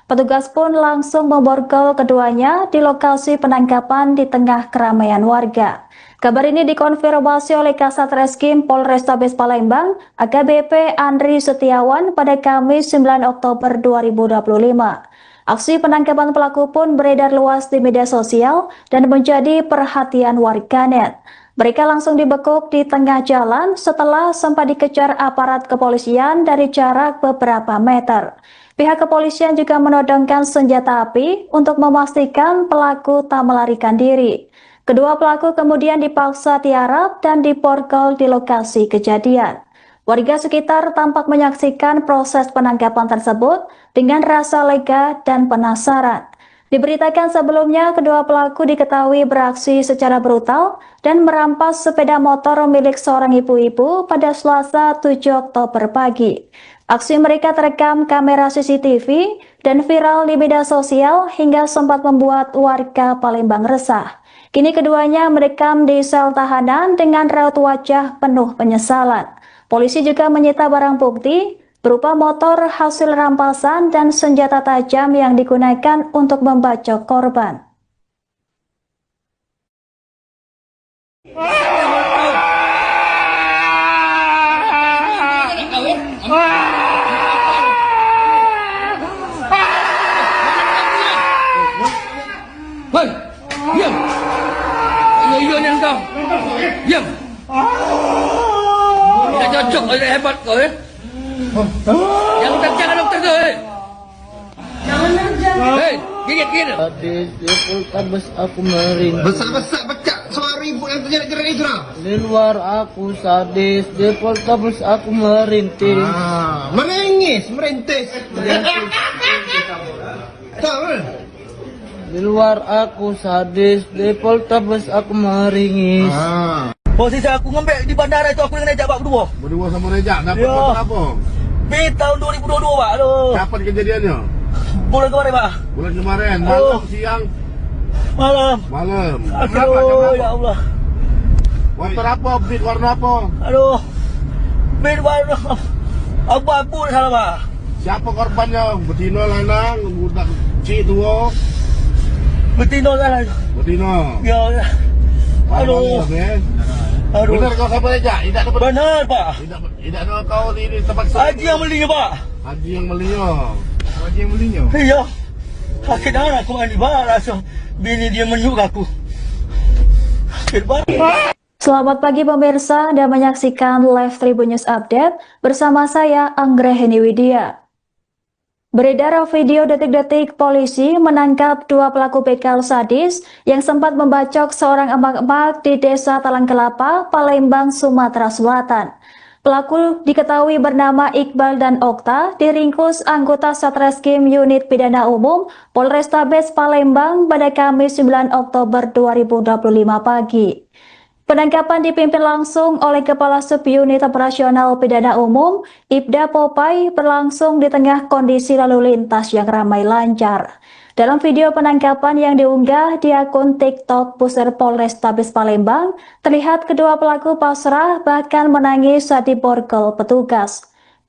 Speaker 1: Petugas pun langsung memborgol keduanya di lokasi penangkapan di tengah keramaian warga. Kabar ini dikonfirmasi oleh Kasat Reskrim Polrestabes Palembang, AKBP Andri Setiawan pada Kamis 9 Oktober 2025. Aksi penangkapan pelaku pun beredar luas di media sosial dan menjadi perhatian warganet. Mereka langsung dibekuk di tengah jalan setelah sempat dikejar aparat kepolisian dari jarak beberapa meter. Pihak kepolisian juga menodongkan senjata api untuk memastikan pelaku tak melarikan diri. Kedua pelaku kemudian dipaksa tiarap dan diborgol di lokasi kejadian. Warga sekitar tampak menyaksikan proses penangkapan tersebut dengan rasa lega dan penasaran. Diberitakan sebelumnya, kedua pelaku diketahui beraksi secara brutal dan merampas sepeda motor milik seorang ibu-ibu pada Selasa 7 Oktober pagi. Aksi mereka terekam kamera CCTV dan viral di media sosial hingga sempat membuat warga Palembang resah. Kini keduanya merekam di sel tahanan dengan raut wajah penuh penyesalan. Polisi juga menyita barang bukti berupa motor hasil rampasan dan senjata tajam yang digunakan untuk membacok korban.
Speaker 2: Hei, diam. Iya yang kau. Diam. Tidak cocok, ada hebat kau ya. Yang jangan dokter tuh. Hei, gigit.
Speaker 3: Sadis di Poltabes aku meringis.
Speaker 4: Besar-besar pecah suara ibu yang terjerat-jerat itu lah.
Speaker 3: Di luar aku sadis, di Poltabes aku merintis.
Speaker 4: Meringis, merintis. Tahu?
Speaker 3: Di luar aku sadis, di Poltabes aku meringis.
Speaker 5: Posisi aku ngambil di bandara itu aku dengan Rejak Pak berdua.
Speaker 4: Berdua sama Rejak, dapat
Speaker 5: Ya.
Speaker 4: motor apa?
Speaker 5: Tahun 2022 Pak. Aduh.
Speaker 4: Kapan kejadiannya?
Speaker 5: Bulan kemarin Pak.
Speaker 4: Bulan kemarin,
Speaker 5: Aduh.
Speaker 4: malam, siang,
Speaker 5: Malam.
Speaker 4: malam.
Speaker 5: Aduh, ya Allah.
Speaker 4: Motor apa? Beat warna apa?
Speaker 5: Aduh. Bin warna abu-abu salah Pak.
Speaker 4: Siapa korbannya? Betina, lanang, budak cik tua.
Speaker 5: Betina salah.
Speaker 4: Betina.
Speaker 5: Ya. Aduh. Aduh.
Speaker 4: Benar kau sama Rejak? Tidak ada
Speaker 5: Benar Pak.
Speaker 4: Tidak ada kau di tempat
Speaker 5: Haji yang belinya Pak.
Speaker 4: Haji yang belinya. Haji yang belinya.
Speaker 5: Iya. Sakit darah aku mandi barang. So, bini dia menyuk aku. Sakit banget.
Speaker 1: Selamat pagi pemirsa, Anda menyaksikan live Tribun News Update bersama saya Anggraheni Widya. Beredar video detik-detik polisi menangkap dua pelaku begal sadis yang sempat membacok seorang emak-emak di Desa Talang Kelapa, Palembang, Sumatera Selatan. Pelaku diketahui bernama Iqbal dan Okta, diringkus anggota Satreskrim Unit Pidana Umum Polrestabes Palembang pada Kamis 9 Oktober 2025 pagi. Penangkapan dipimpin langsung oleh Kepala Subunit Operasional Pidana Umum, Ibda Popai, berlangsung di tengah kondisi lalu lintas yang ramai lancar. Dalam video penangkapan yang diunggah di akun TikTok Pusat Polrestabes Palembang, terlihat kedua pelaku pasrah bahkan menangis saat diborgol petugas.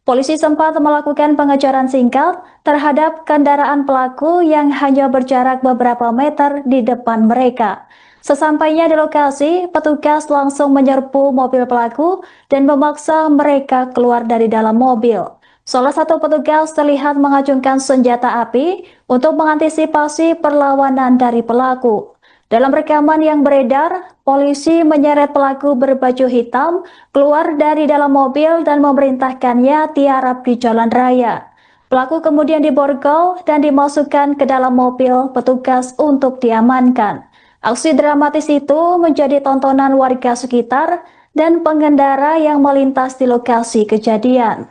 Speaker 1: Polisi sempat melakukan pengejaran singkat terhadap kendaraan pelaku yang hanya berjarak beberapa meter di depan mereka. Sesampainya di lokasi, petugas langsung menyerbu mobil pelaku dan memaksa mereka keluar dari dalam mobil. Salah satu petugas terlihat mengacungkan senjata api untuk mengantisipasi perlawanan dari pelaku. Dalam rekaman yang beredar, polisi menyeret pelaku berbaju hitam keluar dari dalam mobil dan memerintahkannya tiarap di jalan raya. Pelaku kemudian diborgol dan dimasukkan ke dalam mobil petugas untuk diamankan. Aksi dramatis itu menjadi tontonan warga sekitar dan pengendara yang melintas di lokasi kejadian.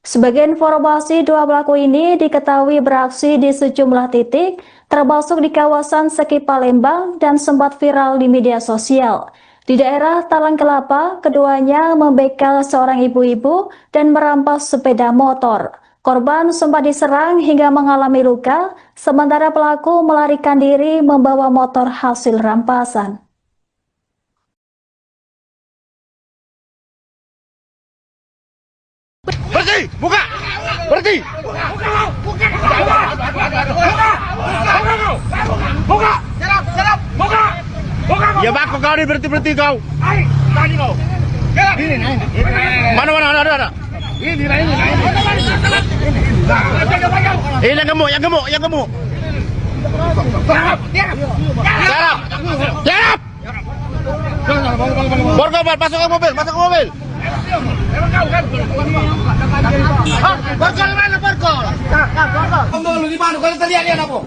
Speaker 1: Sebagai informasi, dua pelaku ini diketahui beraksi di sejumlah titik, termasuk di kawasan Seki Palembang dan sempat viral di media sosial. Di daerah Talang Kelapa, keduanya membegal seorang ibu-ibu dan merampas sepeda motor. Korban sempat diserang hingga mengalami luka, sementara pelaku melarikan diri membawa motor hasil rampasan.
Speaker 4: Berhenti! Buka! Berhenti! Buka! Serap! Buka! Ya baku kau ni, berhenti kau. Tadi kau. Mana ada. Ini naik. Ini yang gemuk. Serap! Borgol, masuk ke mobil. Borgol mana borgol? Borgol di mana? Kalau terlihat dia apa?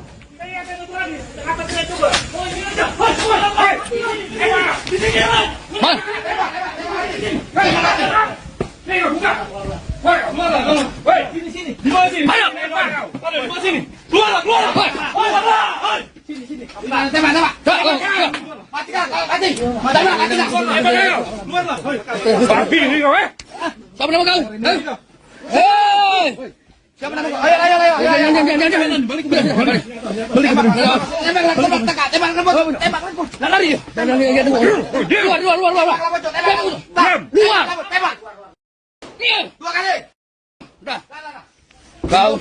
Speaker 2: Siapa nama kau? Hei!
Speaker 4: Siapa nama kau? Ayo.
Speaker 2: Jangan. Balik. Tembak. Lari. Luar.
Speaker 4: Dua kali.
Speaker 2: Kau.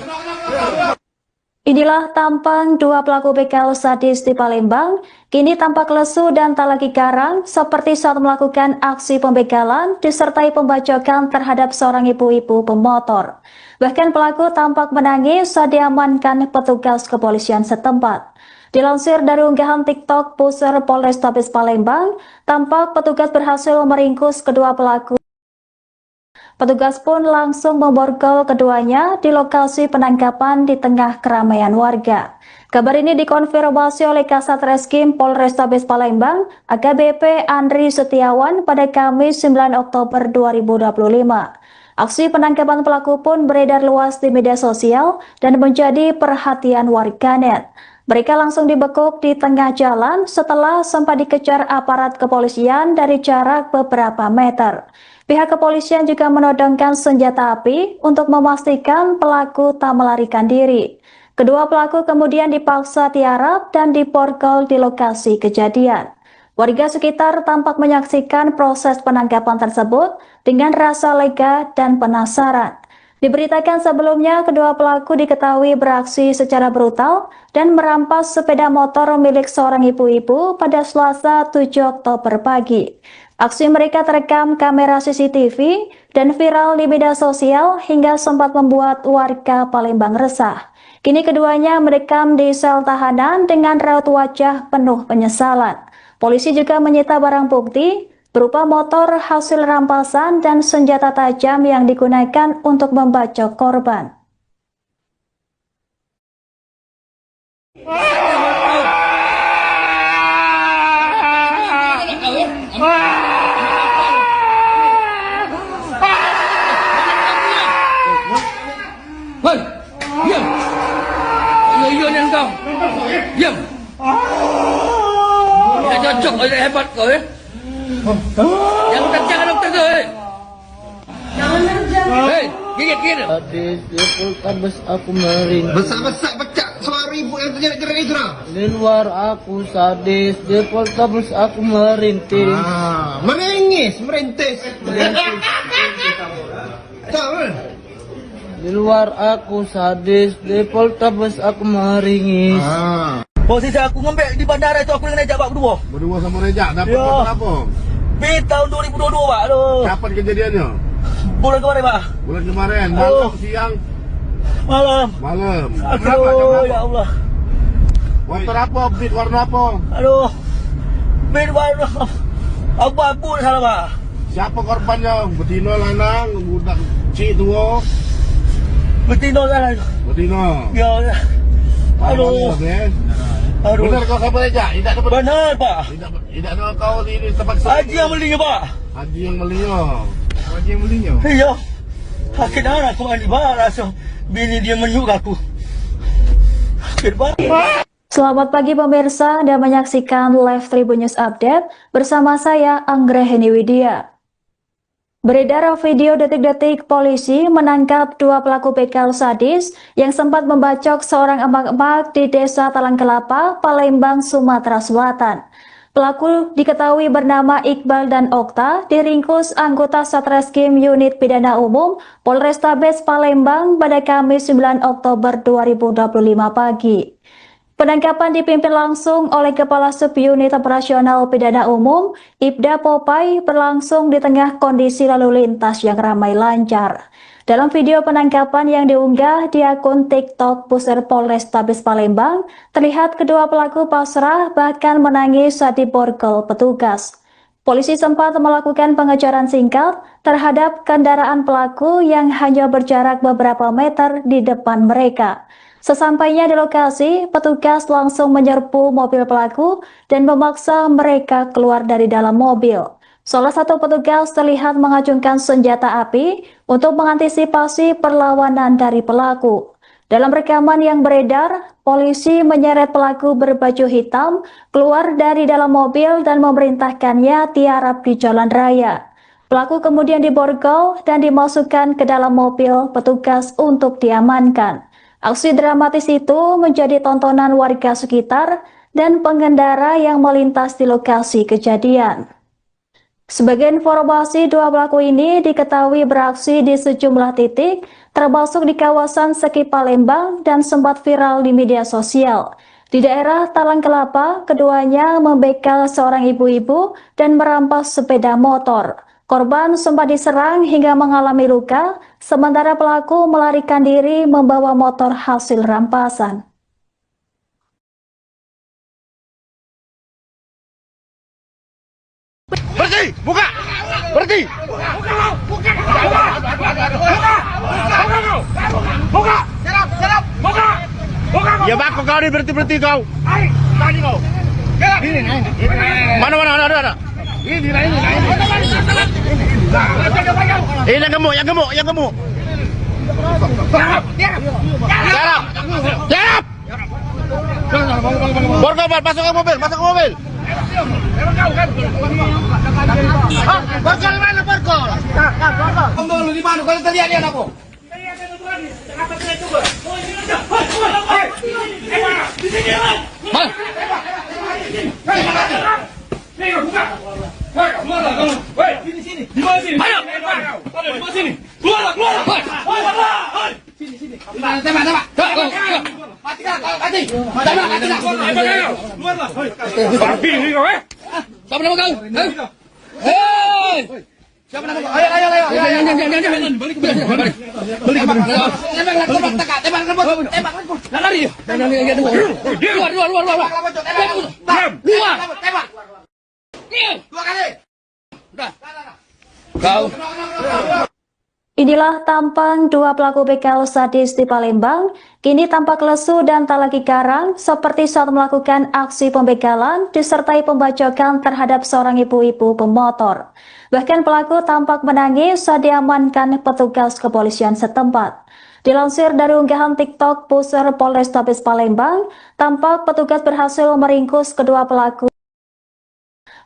Speaker 1: Inilah tampang dua pelaku begal sadis di Palembang, kini tampak lesu dan tak lagi garang seperti saat melakukan aksi pembegalan disertai pembacokan terhadap seorang ibu-ibu pemotor. Bahkan pelaku tampak menangis saat diamankan petugas kepolisian setempat. Dilansir dari unggahan TikTok Pusat Polrestabes Palembang, tampak petugas berhasil meringkus kedua pelaku. Petugas pun langsung memborgol keduanya di lokasi penangkapan di tengah keramaian warga. Kabar ini dikonfirmasi oleh Kasat Reskrim Polrestabes Palembang, AKBP Andri Setiawan pada Kamis 9 Oktober 2025. Aksi penangkapan pelaku pun beredar luas di media sosial dan menjadi perhatian warganet. Mereka langsung dibekuk di tengah jalan setelah sempat dikejar aparat kepolisian dari jarak beberapa meter. Pihak kepolisian juga menodongkan senjata api untuk memastikan pelaku tak melarikan diri. Kedua pelaku kemudian dipaksa tiarap dan diborgol di lokasi kejadian. Warga sekitar tampak menyaksikan proses penangkapan tersebut dengan rasa lega dan penasaran. Diberitakan sebelumnya, kedua pelaku diketahui beraksi secara brutal dan merampas sepeda motor milik seorang ibu-ibu pada Selasa 7 Oktober pagi. Aksi mereka terekam kamera CCTV dan viral di media sosial hingga sempat membuat warga Palembang resah. Kini keduanya merekam di sel tahanan dengan raut wajah penuh penyesalan. Polisi juga menyita barang bukti berupa motor hasil rampasan dan senjata tajam yang digunakan untuk membacok korban.
Speaker 2: Hei, diam. Ayo ni kau. Diam. Tidak cocok, tidak hebat kau ya. Jangan kencang dokter tu. Hei, gigit.
Speaker 3: Sadis di Poltabes aku merintih.
Speaker 4: Besar-besar pecah suara ibu yang terjadi gerak itu dah.
Speaker 3: Di luar aku sadis di Poltabes aku merintih.
Speaker 4: Meringis, merintis. Tahu?
Speaker 3: Di luar aku sadis di Poltabes aku meringis.
Speaker 5: Posisi aku ngembek di bandara itu aku dengan Rejak Pak berdua.
Speaker 4: Berdua sama Rejak dapat
Speaker 5: Ya.
Speaker 4: motor apa?
Speaker 5: Tahun 2022 Pak. Aduh.
Speaker 4: Kapan kejadiannya?
Speaker 5: Bulan kemarin Pak.
Speaker 4: Bulan kemarin,
Speaker 5: Oh.
Speaker 4: malam, siang,
Speaker 5: Malam.
Speaker 4: malam. Berapa jam
Speaker 5: Aduh,
Speaker 4: berapa?
Speaker 5: ya Allah.
Speaker 4: Motor apa? Beat warna apa?
Speaker 5: Aduh. Bin warna abu-abu salah Pak.
Speaker 4: Siapa korbannya? Betina, lanang, budak cik tua.
Speaker 5: Betina salah.
Speaker 4: Betina.
Speaker 5: Ya. Aduh. Aduh.
Speaker 4: Benar kau sama Rejak? Tidak dapat.
Speaker 5: Benar Pak.
Speaker 4: Tidak ada kau di tempat
Speaker 5: Haji yang belinya Pak.
Speaker 4: Haji yang belinya. Haji yang belinya.
Speaker 5: Iya. Sakit darah aku mandi barang so. Bini dia menyuk aku. Sakit banget.
Speaker 1: Selamat pagi pemirsa, Anda menyaksikan Live Tribun News Update bersama saya Anggraheni Widya. Beredar video detik-detik polisi menangkap dua pelaku begal sadis yang sempat membacok seorang emak-emak di Desa Talang Kelapa, Palembang, Sumatera Selatan. Pelaku diketahui bernama Iqbal dan Okta, diringkus anggota Satreskrim Unit Pidana Umum Polrestabes Palembang pada Kamis 9 Oktober 2025 pagi. Penangkapan dipimpin langsung oleh Kepala Subunit Operasional Pidana Umum, Ibda Popai, berlangsung di tengah kondisi lalu lintas yang ramai lancar. Dalam video penangkapan yang diunggah di akun TikTok Pusat Polrestabes Palembang, terlihat kedua pelaku pasrah bahkan menangis saat diborgol petugas. Polisi sempat melakukan pengejaran singkat terhadap kendaraan pelaku yang hanya berjarak beberapa meter di depan mereka. Sesampainya di lokasi, petugas langsung menyerbu mobil pelaku dan memaksa mereka keluar dari dalam mobil. Salah satu petugas terlihat mengacungkan senjata api untuk mengantisipasi perlawanan dari pelaku. Dalam rekaman yang beredar, polisi menyeret pelaku berbaju hitam keluar dari dalam mobil dan memerintahkannya tiarap di jalan raya. Pelaku kemudian diborgol dan dimasukkan ke dalam mobil petugas untuk diamankan. Aksi dramatis itu menjadi tontonan warga sekitar dan pengendara yang melintas di lokasi kejadian. Sebagai informasi, dua pelaku ini diketahui beraksi di sejumlah titik, termasuk di kawasan Seki Palembang dan sempat viral di media sosial. Di daerah Talang Kelapa, keduanya membegal seorang ibu-ibu dan merampas sepeda motor. Korban sempat diserang hingga mengalami luka, sementara pelaku melarikan diri membawa motor hasil rampasan.
Speaker 4: Berhenti! Buka! Berhenti! Buka! Ya bako kau ni berhenti kau. Tadi kau. Mana ada. Ini. Yang gemuk. Tiarap. Borgol, masuk ke mobil. Borgol mana Borgol? Borgol di mana? Kalau terlihat dia apa? Siapa nama kau? Hei! Siapa nama kau? Ayo. Balik. Tembak. Lari. Luar. Tembak. Dua kali. Udah. Kau.
Speaker 1: Inilah tampang dua pelaku begal sadis di Palembang, kini tampak lesu dan tak lagi garang seperti saat melakukan aksi pembegalan disertai pembacokan terhadap seorang ibu-ibu pemotor. Bahkan pelaku tampak menangis saat diamankan petugas kepolisian setempat. Dilansir dari unggahan TikTok Pusar Polrestabes Palembang, tampak petugas berhasil meringkus kedua pelaku.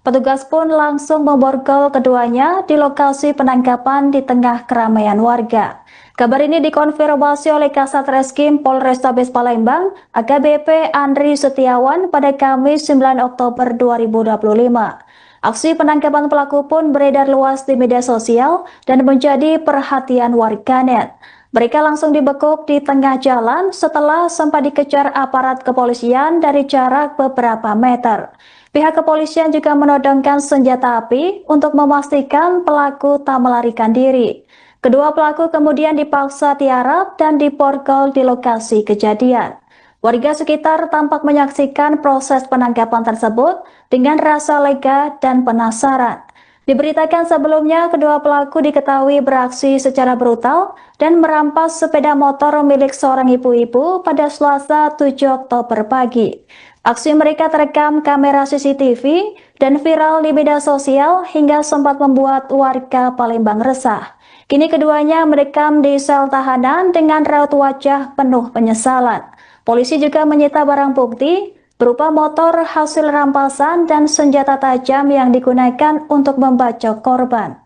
Speaker 1: Petugas pun langsung memborgol keduanya di lokasi penangkapan di tengah keramaian warga. Kabar ini dikonfirmasi oleh Kasat Reskrim Polrestabes Palembang, AKBP Andri Setiawan pada Kamis 9 Oktober 2025. Aksi penangkapan pelaku pun beredar luas di media sosial dan menjadi perhatian warganet. Mereka langsung dibekuk di tengah jalan setelah sempat dikejar aparat kepolisian dari jarak beberapa meter. Pihak kepolisian juga menodongkan senjata api untuk memastikan pelaku tak melarikan diri. Kedua pelaku kemudian dipaksa tiarap dan diborgol di lokasi kejadian. Warga sekitar tampak menyaksikan proses penangkapan tersebut dengan rasa lega dan penasaran. Diberitakan sebelumnya, kedua pelaku diketahui beraksi secara brutal dan merampas sepeda motor milik seorang ibu-ibu pada Selasa 7 Oktober pagi. Aksi mereka terekam kamera CCTV dan viral di media sosial hingga sempat membuat warga Palembang resah. Kini keduanya merekam di sel tahanan dengan raut wajah penuh penyesalan. Polisi juga menyita barang bukti berupa motor hasil rampasan dan senjata tajam yang digunakan untuk membacok korban.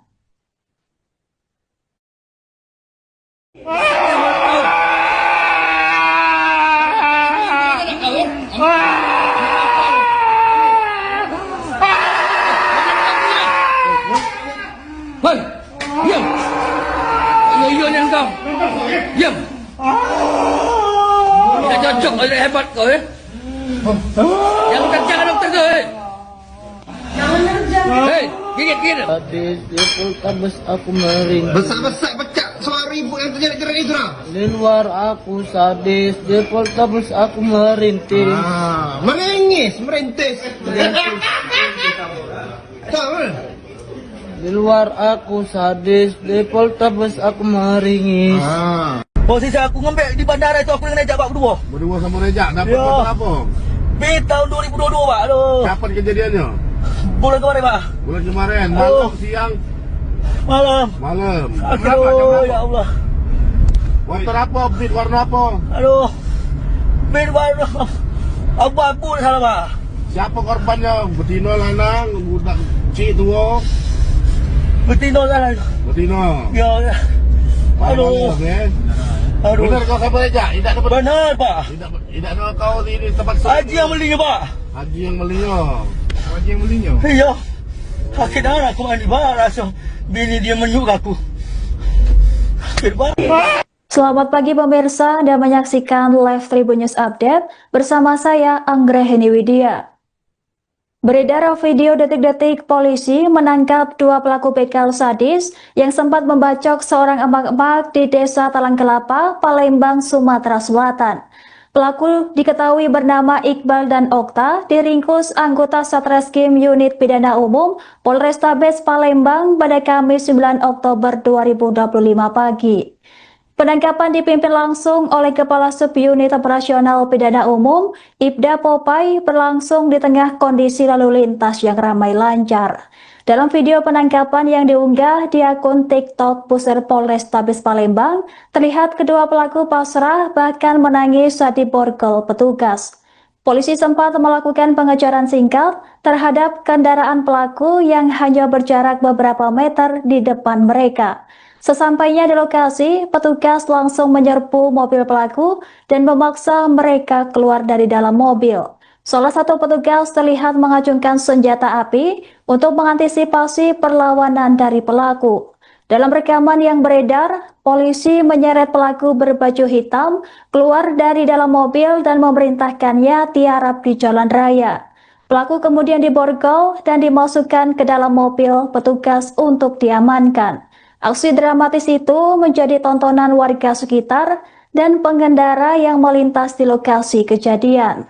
Speaker 2: Hei, diam. Yang kau. Diam. Tidak cocok, ada hebat kau ya. Jangan kerja dokter kau. Hei, gigit.
Speaker 3: Sadis di Poltabes aku meringis.
Speaker 4: Besar pecah suara ibu yang terjerat itu lah.
Speaker 3: Di luar aku sadis, di Poltabes aku merintis.
Speaker 4: Merintis. Tahu?
Speaker 3: Di luar aku sadis, di Poltabes aku meringis.
Speaker 5: Posisi aku ngembek di bandara itu aku dengan Rejak Pak berdua.
Speaker 4: Berdua sama Rejak dapat
Speaker 5: Ya.
Speaker 4: motor apa?
Speaker 5: Tahun 2022 Pak. Aduh.
Speaker 4: Kapan kejadiannya?
Speaker 5: Bulan kemarin Pak.
Speaker 4: Bulan kemarin, malam, siang,
Speaker 5: Malam.
Speaker 4: malam. Jam berapa?
Speaker 5: Aduh, ya Allah.
Speaker 4: Motor apa? Beat warna apa?
Speaker 5: Aduh. Bed warna abu-abu salah Pak.
Speaker 4: Siapa korbannya? Betina, lanang, budak cik tua.
Speaker 5: Betina salah.
Speaker 4: Betina.
Speaker 5: Ya. Aduh. Aduh.
Speaker 4: Benar kau sama Rejak? Tidak dapat.
Speaker 5: Benar Pak.
Speaker 4: Tidak ada kau di tempat
Speaker 5: Haji yang belinya Pak.
Speaker 4: Haji yang belinya. Haji yang belinya.
Speaker 5: Iya. Sakit darah aku mandi barang langsung. Bini dia menyuk aku. Sakit banget.
Speaker 1: Selamat pagi pemirsa, Anda menyaksikan Live Tribun News Update bersama saya Anggraheni Widya. Beredar video detik-detik polisi menangkap dua pelaku begal sadis yang sempat membacok seorang emak-emak di Desa Talang Kelapa, Palembang, Sumatera Selatan. Pelaku diketahui bernama Iqbal dan Okta, diringkus anggota Satreskrim Unit Pidana Umum Polrestabes Palembang pada Kamis 9 Oktober 2025 pagi. Penangkapan dipimpin langsung oleh Kepala Subunit Operasional Pidana Umum, Ibda Popai, berlangsung di tengah kondisi lalu lintas yang ramai lancar. Dalam video penangkapan yang diunggah di akun TikTok Pusat Polrestabes Palembang, terlihat kedua pelaku pasrah bahkan menangis saat diborgol petugas. Polisi sempat melakukan pengejaran singkat terhadap kendaraan pelaku yang hanya berjarak beberapa meter di depan mereka. Sesampainya di lokasi, petugas langsung menyerbu mobil pelaku dan memaksa mereka keluar dari dalam mobil. Salah satu petugas terlihat mengacungkan senjata api untuk mengantisipasi perlawanan dari pelaku. Dalam rekaman yang beredar, polisi menyeret pelaku berbaju hitam keluar dari dalam mobil dan memerintahkannya tiarap di jalan raya. Pelaku kemudian diborgol dan dimasukkan ke dalam mobil petugas untuk diamankan. Aksi dramatis itu menjadi tontonan warga sekitar dan pengendara yang melintas di lokasi kejadian.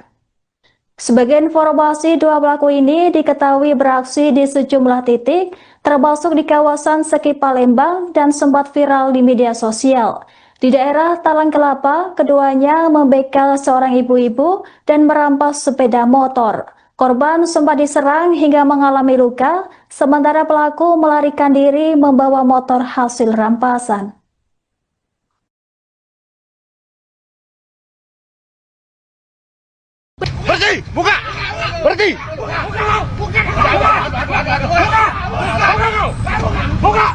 Speaker 1: Sebagai informasi, dua pelaku ini diketahui beraksi di sejumlah titik, termasuk di kawasan Seki Palembang dan sempat viral di media sosial. Di daerah Talang Kelapa, keduanya membegal seorang ibu-ibu dan merampas sepeda motor. Korban sempat diserang hingga mengalami luka, sementara pelaku melarikan diri membawa motor hasil rampasan.
Speaker 2: Berhenti! Buka! Berhenti! Buka! Buka! Buka!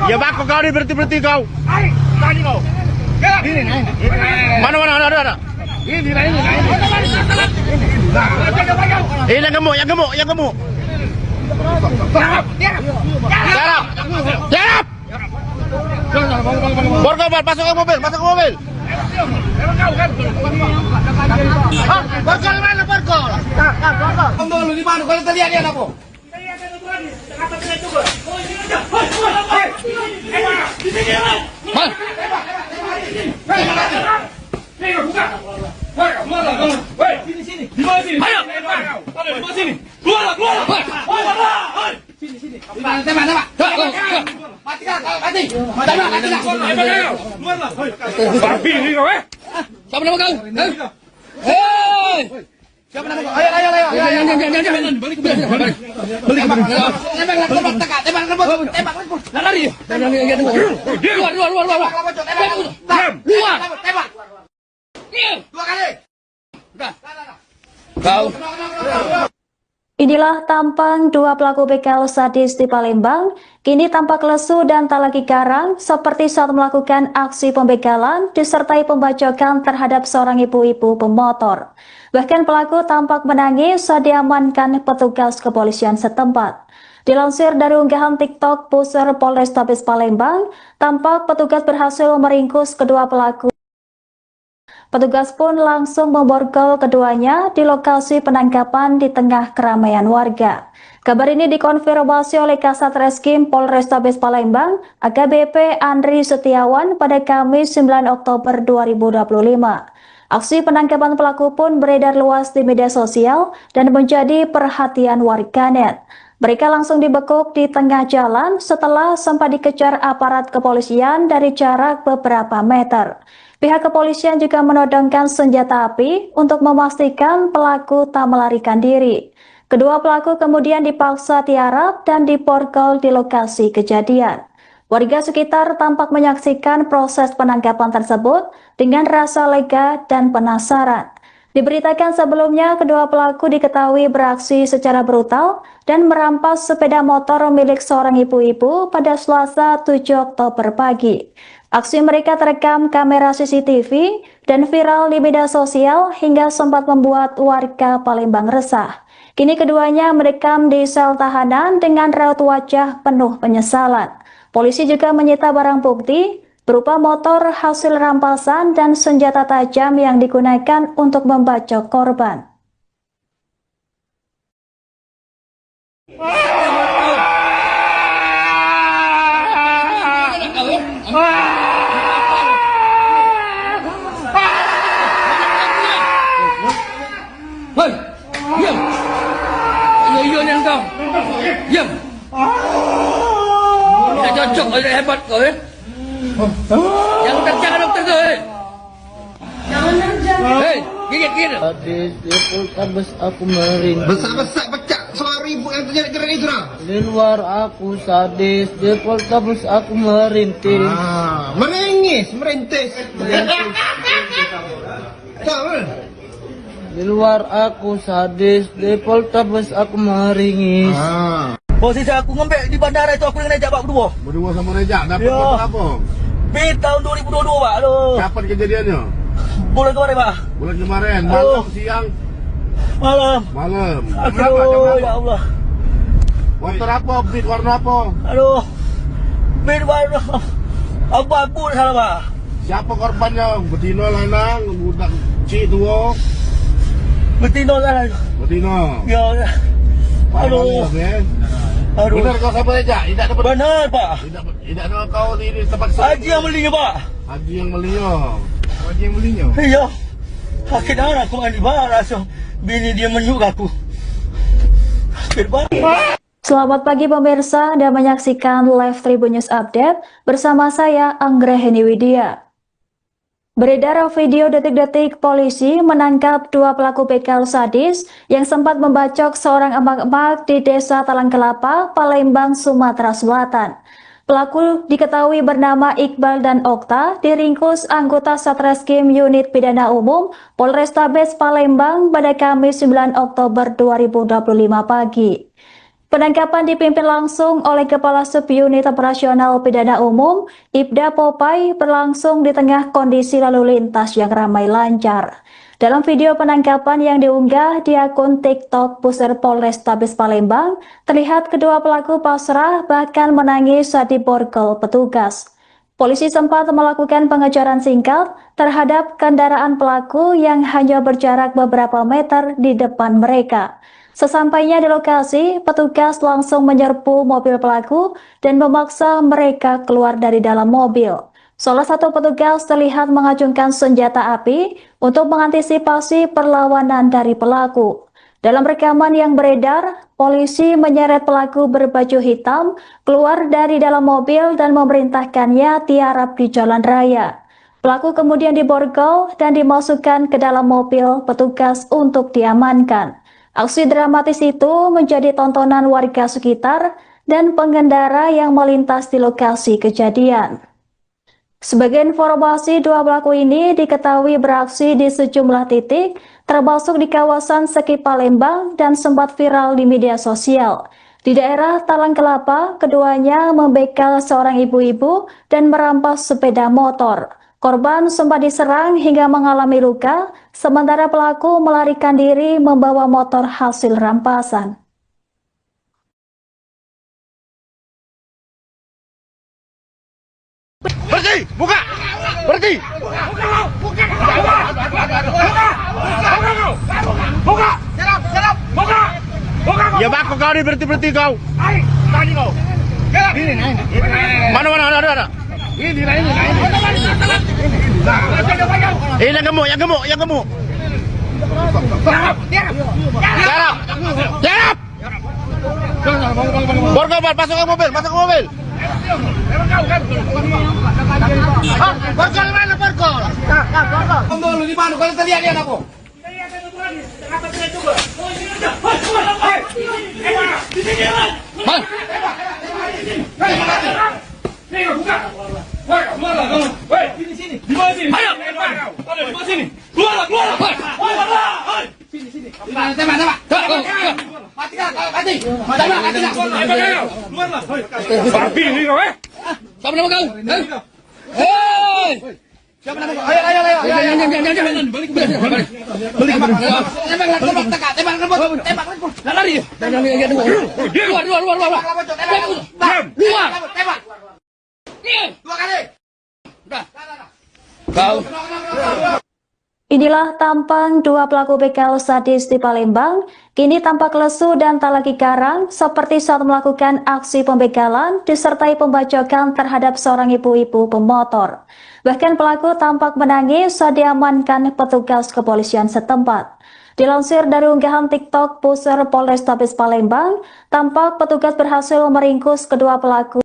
Speaker 2: Ya bako kau ni berhenti kau. Tadi kau. Mana ada. Ini. Yang gemuk. Jarap. Borgol, masuk ke mobil. Borgol mana borgol? Borgol di mana? Kalau tadi ada apa? Sini. Ayo. Sini. Keluar. Sini. Tembak. Mati. Babi ni kau Siapa nama kau? Hei! Siapa nama kau? Ayo. Jangan. Balik. Tembak. Lari. Keluar. Tembak. Dua kali. Kau.
Speaker 1: Inilah tampang dua pelaku begal sadis di Palembang, kini tampak lesu dan tak lagi garang seperti saat melakukan aksi pembegalan disertai pembacokan terhadap seorang ibu-ibu pemotor. Bahkan pelaku tampak menangis saat diamankan petugas kepolisian setempat. Dilansir dari unggahan TikTok Pusat Polrestabes Palembang, tampak petugas berhasil meringkus kedua pelaku. Petugas pun langsung memborgol keduanya di lokasi penangkapan di tengah keramaian warga. Kabar ini dikonfirmasi oleh Kasat Reskrim Polrestabes Palembang, AKBP Andri Setiawan pada Kamis 9 Oktober 2025. Aksi penangkapan pelaku pun beredar luas di media sosial dan menjadi perhatian warganet. Mereka langsung dibekuk di tengah jalan setelah sempat dikejar aparat kepolisian dari jarak beberapa meter. Pihak kepolisian juga menodongkan senjata api untuk memastikan pelaku tak melarikan diri. Kedua pelaku kemudian dipaksa tiarap dan diborgol di lokasi kejadian. Warga sekitar tampak menyaksikan proses penangkapan tersebut dengan rasa lega dan penasaran. Diberitakan sebelumnya, kedua pelaku diketahui beraksi secara brutal dan merampas sepeda motor milik seorang ibu-ibu pada Selasa 7 Oktober pagi. Aksi mereka terekam kamera CCTV dan viral di media sosial hingga sempat membuat warga Palembang resah. Kini keduanya mendekam di sel tahanan dengan raut wajah penuh penyesalan. Polisi juga menyita barang bukti berupa motor hasil rampasan dan senjata tajam yang digunakan untuk membacok korban.
Speaker 2: Hei, diam. Iya ni kau. Diam. Dah cocok, dah hebat kau Yang jangan dokter tuh. Hei, gigit.
Speaker 3: Sadis di Poltabes aku merintih.
Speaker 4: Besar-besar pecah suara ibu yang terjerat-jerat itu dah.
Speaker 3: Di luar aku sadis, di Poltabes aku merintih.
Speaker 4: Merintis. Tahu?
Speaker 3: Di luar aku sadis, di Poltabes aku meringis.
Speaker 5: Posisi aku ngembek di bandara itu aku dengan Rejak Pak berdua.
Speaker 4: Berdua sama Rejak dapat
Speaker 5: Ya.
Speaker 4: motor apa?
Speaker 5: Bid tahun 2022 Pak. Aduh.
Speaker 4: Kapan kejadiannya?
Speaker 5: Bulan kemarin Pak.
Speaker 4: Bulan kemarin, malam, siang,
Speaker 5: Malam.
Speaker 4: malam.
Speaker 5: Aduh, ya Allah.
Speaker 4: Motor apa? Beat warna apa?
Speaker 5: Aduh. Bid warna abu-abu salah Pak.
Speaker 4: Siapa korbannya? Betina, lanang, budak cik tua.
Speaker 5: Betina salah.
Speaker 4: Betina.
Speaker 5: Ya. Aduh. Aduh.
Speaker 4: Benar kau siapa Rejak? Tidak dapat.
Speaker 5: Benar Pak.
Speaker 4: Tidak ada kau di tempat
Speaker 5: Haji yang belinya Pak.
Speaker 4: Haji yang belinya. Haji yang belinya.
Speaker 5: Iya. Sakit darah aku mandi barang. So, bini dia menyuk aku. Sakit banget.
Speaker 1: Selamat pagi pemirsa dan menyaksikan live Tribun News Update bersama saya Anggraheni Widya. Beredar video detik-detik polisi menangkap 2 pelaku begal sadis yang sempat membacok seorang emak-emak di Desa Talang Kelapa, Palembang, Sumatera Selatan. Pelaku diketahui bernama Iqbal dan Okta, diringkus anggota Satreskrim Unit Pidana Umum Polrestabes Palembang pada Kamis 9 Oktober 2025 pagi. Penangkapan dipimpin langsung oleh Kepala Subunit Operasional Pidana Umum, Ibda Popai, berlangsung di tengah kondisi lalu lintas yang ramai lancar. Dalam video penangkapan yang diunggah di akun TikTok Pusat Polrestabes Palembang, terlihat kedua pelaku pasrah bahkan menangis saat diborgol petugas. Polisi sempat melakukan pengejaran singkat terhadap kendaraan pelaku yang hanya berjarak beberapa meter di depan mereka. Sesampainya di lokasi, petugas langsung menyerbu mobil pelaku dan memaksa mereka keluar dari dalam mobil. Salah satu petugas terlihat mengacungkan senjata api untuk mengantisipasi perlawanan dari pelaku. Dalam rekaman yang beredar, polisi menyeret pelaku berbaju hitam keluar dari dalam mobil dan memerintahkannya tiarap di jalan raya. Pelaku kemudian diborgol dan dimasukkan ke dalam mobil petugas untuk diamankan. Aksi dramatis itu menjadi tontonan warga sekitar dan pengendara yang melintas di lokasi kejadian. Sebagai informasi, 2 pelaku ini diketahui beraksi di sejumlah titik, termasuk di kawasan Seki Palembang dan sempat viral di media sosial. Di daerah Talang Kelapa, keduanya membegal seorang ibu-ibu dan merampas sepeda motor. Korban sempat diserang hingga mengalami luka, sementara pelaku melarikan diri membawa motor hasil rampasan.
Speaker 4: Berhenti! Buka! Berhenti! Buka! Buka! Ya bako kau ni berhenti kau. Tadi kau. Mana ada. Ini. Yang gemuk. Jarap. Borgol, masuk ke mobil. Borgol mana borgol? Borgol di mana? Kalau terlihat dia aku.
Speaker 2: Siapa nama kau? Hei!
Speaker 4: Siapa nama kau? Ayo.
Speaker 2: Jangan. Balik. Tembak. Lari. Keluar.
Speaker 4: Tembak. 2 kali.
Speaker 2: Kau.
Speaker 1: Inilah tampang 2 pelaku begal sadis di Palembang, kini tampak lesu dan tak lagi garang seperti saat melakukan aksi pembegalan disertai pembacokan terhadap seorang ibu-ibu pemotor. Bahkan pelaku tampak menangis saat diamankan petugas kepolisian setempat. Dilansir dari unggahan TikTok Pusat Polrestabes Palembang, tampak petugas berhasil meringkus kedua pelaku.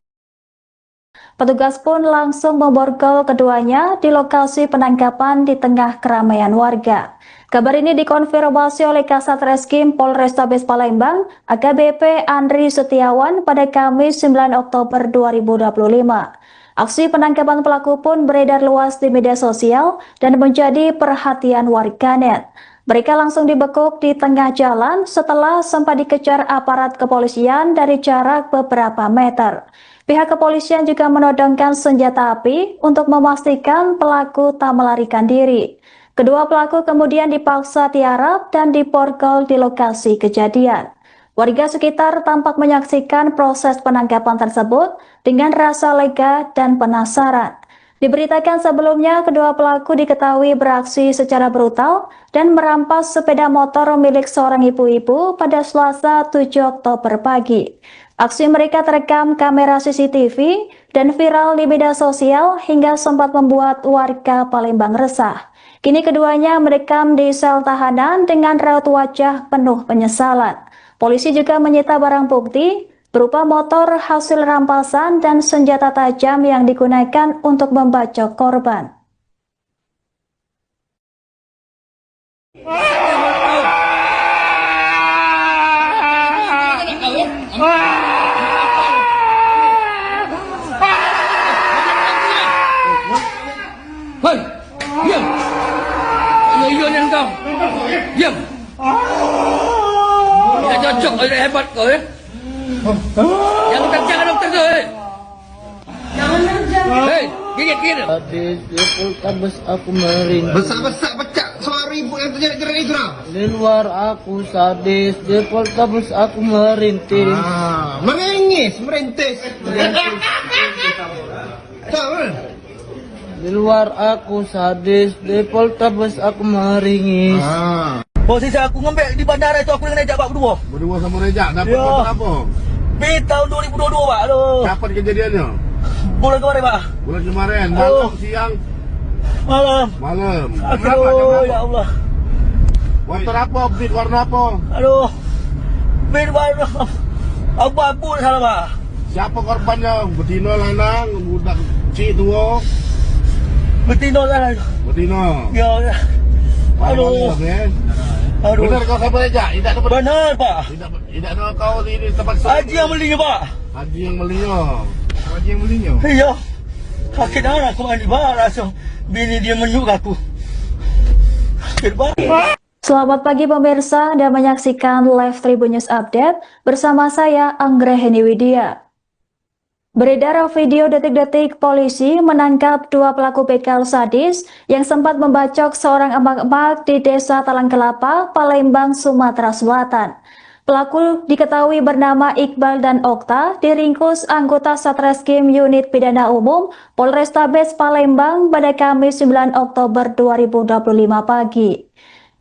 Speaker 1: Petugas pun langsung memborgol keduanya di lokasi penangkapan di tengah keramaian warga. Kabar ini dikonfirmasi oleh Kasat Reskrim Polrestabes Palembang, AKBP Andri Setiawan pada Kamis 9 Oktober 2025. Aksi penangkapan pelaku pun beredar luas di media sosial dan menjadi perhatian warganet. Mereka langsung dibekuk di tengah jalan setelah sempat dikejar aparat kepolisian dari jarak beberapa meter. Pihak kepolisian juga menodongkan senjata api untuk memastikan pelaku tak melarikan diri. Kedua pelaku kemudian dipaksa tiarap dan diborgol di lokasi kejadian. Warga sekitar tampak menyaksikan proses penangkapan tersebut dengan rasa lega dan penasaran. Diberitakan sebelumnya, kedua pelaku diketahui beraksi secara brutal dan merampas sepeda motor milik seorang ibu-ibu pada Selasa 7 Oktober pagi. Aksi mereka terekam kamera CCTV dan viral di media sosial hingga sempat membuat warga Palembang resah. Kini keduanya merekam di sel tahanan dengan raut wajah penuh penyesalan. Polisi juga menyita barang bukti berupa motor hasil rampasan dan senjata tajam yang digunakan untuk membacok korban.
Speaker 2: Hei, diam. Ayun yang kau. Diam. Tidak cocok, hebat kau ya. Jangan dokter tu. Hei, gigit.
Speaker 3: Sadis di Poltabes aku merintih.
Speaker 4: Besar-besar pecah suara ibu yang terjerat-jerat itu lah.
Speaker 3: Di luar aku sadis, di Poltabes aku merintih.
Speaker 4: Merintis. Tahu?
Speaker 3: Di luar aku sadis, di Poltabes aku meringis.
Speaker 5: Posisi aku ngembek di bandara itu aku dengan Rejak Pak berdua.
Speaker 4: Berdua sama Rejak, dapat
Speaker 5: Ya.
Speaker 4: motor apa?
Speaker 5: Tahun 2022 Pak. Aduh.
Speaker 4: Kapan kejadiannya?
Speaker 5: Bulan kemarin Pak.
Speaker 4: Bulan kemarin,
Speaker 5: Aduh.
Speaker 4: malam, siang,
Speaker 5: Malam.
Speaker 4: malam. Jam berapa? Jam
Speaker 5: Aduh,
Speaker 4: berapa?
Speaker 5: ya Allah.
Speaker 4: Motor apa? Beat warna apa?
Speaker 5: Aduh. Beat warna abu-abu salah Pak.
Speaker 4: Siapa korbannya? Betina, lanang, budak cik tua?
Speaker 5: Betina salah.
Speaker 4: Betina.
Speaker 5: Ya. Aduh. Aduh.
Speaker 4: Benar kau sama Rejak? Tidak ada
Speaker 5: Benar Pak.
Speaker 4: Tidak ada kau di tempat
Speaker 5: Haji yang belinya Pak.
Speaker 4: Haji yang belinya. Haji yang belinya.
Speaker 5: Iya. Sakit darah aku mandi Pak. Langsung bini dia menyuk aku. Sakit Pak.
Speaker 1: Selamat pagi pemirsa, Anda menyaksikan live Tribun News Update bersama saya Anggraheni Widya. Beredar video detik-detik polisi menangkap dua pelaku begal sadis yang sempat membacok seorang emak-emak di Desa Talang Kelapa, Palembang, Sumatera Selatan. Pelaku diketahui bernama Iqbal dan Okta, diringkus anggota Satreskrim Unit Pidana Umum Polrestabes Palembang pada Kamis 9 Oktober 2025 pagi.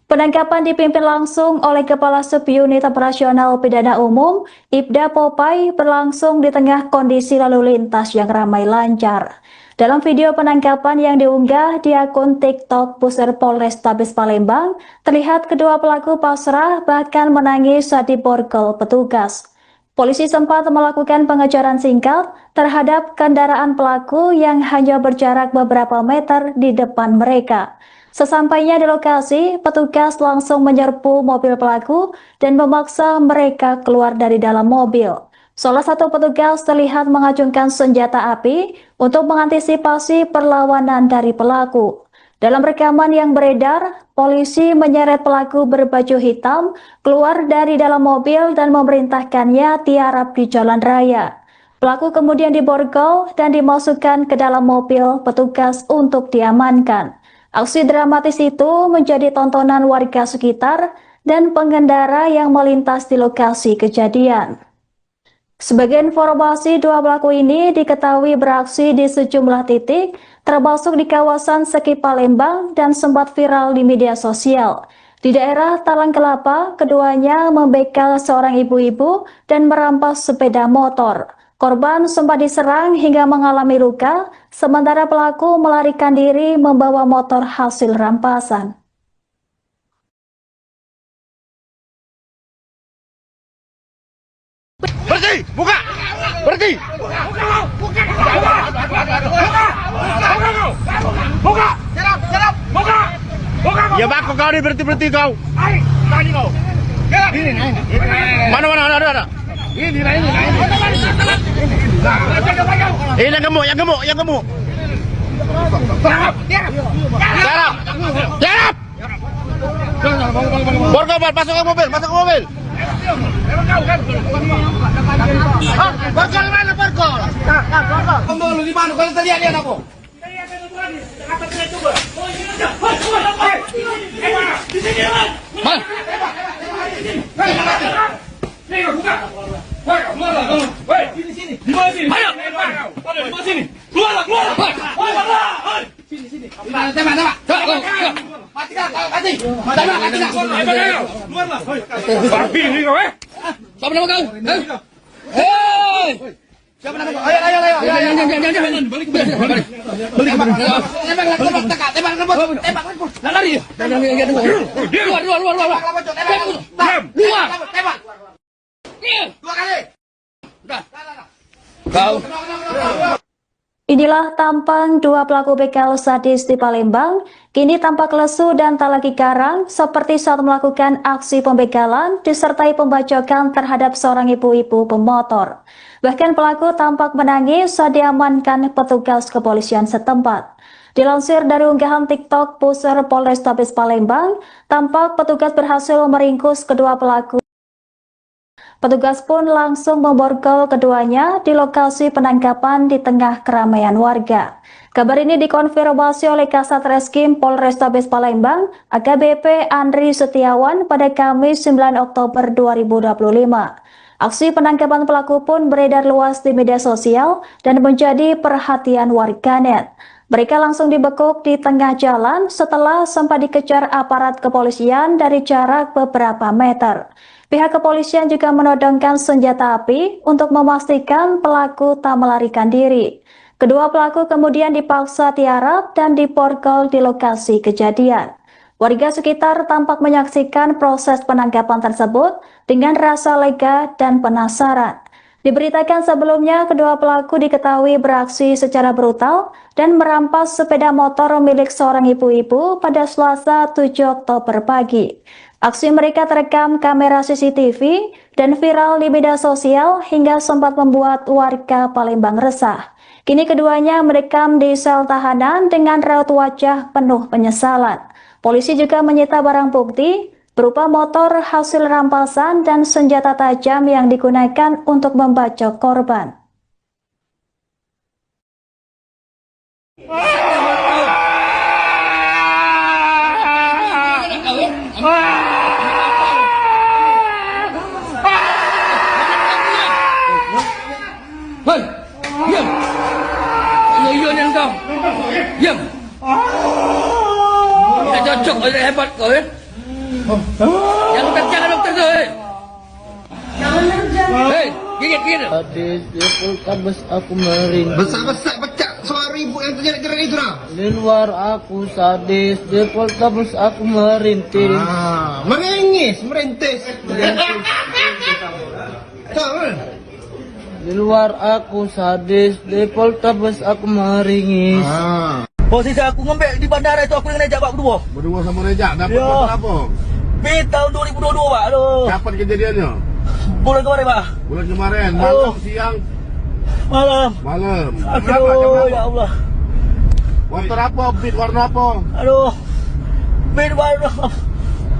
Speaker 1: Penangkapan dipimpin langsung oleh Kepala Subunit Operasional Pidana Umum, Ibda Popai, berlangsung di tengah kondisi lalu lintas yang ramai lancar. Dalam video penangkapan yang diunggah di akun TikTok Pusat Polrestabes Palembang, terlihat kedua pelaku pasrah bahkan menangis saat diborgol petugas. Polisi sempat melakukan pengejaran singkat terhadap kendaraan pelaku yang hanya berjarak beberapa meter di depan mereka. Sesampainya di lokasi, petugas langsung menyerbu mobil pelaku dan memaksa mereka keluar dari dalam mobil. Salah satu petugas terlihat mengacungkan senjata api untuk mengantisipasi perlawanan dari pelaku. Dalam rekaman yang beredar, polisi menyeret pelaku berbaju hitam keluar dari dalam mobil dan memerintahkannya tiarap di jalan raya. Pelaku kemudian diborgol dan dimasukkan ke dalam mobil petugas untuk diamankan. Aksi dramatis itu menjadi tontonan warga sekitar dan pengendara yang melintas di lokasi kejadian. Sebagai informasi, dua pelaku ini diketahui beraksi di sejumlah titik, termasuk di kawasan Seki Palembang dan sempat viral di media sosial. Di daerah Talang Kelapa, keduanya membegal seorang ibu-ibu dan merampas sepeda motor. Korban sempat diserang hingga mengalami luka, sementara pelaku melarikan diri membawa motor hasil rampasan.
Speaker 4: Berhenti! Buka! Berhenti! Buka! kau ni berhenti kau. Ai, tadi kau. Ini naik. Mana ada. Ini naik. Ini yang gemuk. Tiarap. Borgobal, masuk ke mobil. Borgol mana borgol? Borgol di mana? Kalau tadi lihat aku.
Speaker 2: Babi ni kau eh?
Speaker 4: Siapa nama kau? Hei! Siapa nama kau? Ayo. Jangan. Balik. Tembak. Lari. Luar. Tembak. Dua kali. Udah. Kau.
Speaker 1: Inilah tampang dua pelaku begal sadis di Palembang, kini tampak lesu dan tak lagi garang seperti saat melakukan aksi pembegalan disertai pembacokan terhadap seorang ibu-ibu pemotor. Bahkan pelaku tampak menangis saat diamankan petugas kepolisian setempat. Dilansir dari unggahan TikTok Pusar Polrestabes Palembang, tampak petugas berhasil meringkus kedua pelaku. Petugas pun langsung memborgol keduanya di lokasi penangkapan di tengah keramaian warga. Kabar ini dikonfirmasi oleh Kasat Reskrim Polrestabes Palembang, AKBP Andri Setiawan pada Kamis 9 Oktober 2025. Aksi penangkapan pelaku pun beredar luas di media sosial dan menjadi perhatian warganet. Mereka langsung dibekuk di tengah jalan setelah sempat dikejar aparat kepolisian dari jarak beberapa meter. Pihak kepolisian juga menodongkan senjata api untuk memastikan pelaku tak melarikan diri. Kedua pelaku kemudian dipaksa tiarap dan diborgol di lokasi kejadian. Warga sekitar tampak menyaksikan proses penangkapan tersebut dengan rasa lega dan penasaran. Diberitakan sebelumnya, kedua pelaku diketahui beraksi secara brutal dan merampas sepeda motor milik seorang ibu-ibu pada Selasa 7 Oktober pagi. Aksi mereka terekam kamera CCTV dan viral di media sosial hingga sempat membuat warga Palembang resah. Kini keduanya merekam di sel tahanan dengan raut wajah penuh penyesalan. Polisi juga menyita barang bukti berupa motor hasil rampasan dan senjata tajam yang digunakan untuk membacok korban.
Speaker 4: Hei, diam. Yang kau. Diam. Tak cocok oleh hebat kau ya. Jangan kencang dokter tu. Hei, gigit.
Speaker 3: Sadis di Poltabes aku merintih.
Speaker 2: Besar pecah suara ibu yang terjerat itu dah.
Speaker 3: Di luar aku sadis di Poltabes aku merintih.
Speaker 2: Merintis. Tahu?
Speaker 3: Di luar aku sadis di Poltabes aku meringis.
Speaker 5: Posisi aku ngembek di bandara itu aku dengan Rejak Pak berdua.
Speaker 2: Berdua sama Rejak dapat
Speaker 5: Ya.
Speaker 2: motor apa?
Speaker 5: Tahun 2022 Pak. Aduh.
Speaker 2: Kapan kejadiannya?
Speaker 5: Bulan kemarin Pak.
Speaker 2: Bulan kemarin,
Speaker 5: Aduh.
Speaker 2: malam, siang,
Speaker 5: Malam.
Speaker 2: malam. Jam
Speaker 5: Aduh, ya
Speaker 2: berapa?
Speaker 5: Allah.
Speaker 2: Motor apa? Beat warna apa?
Speaker 5: Aduh. Bin baru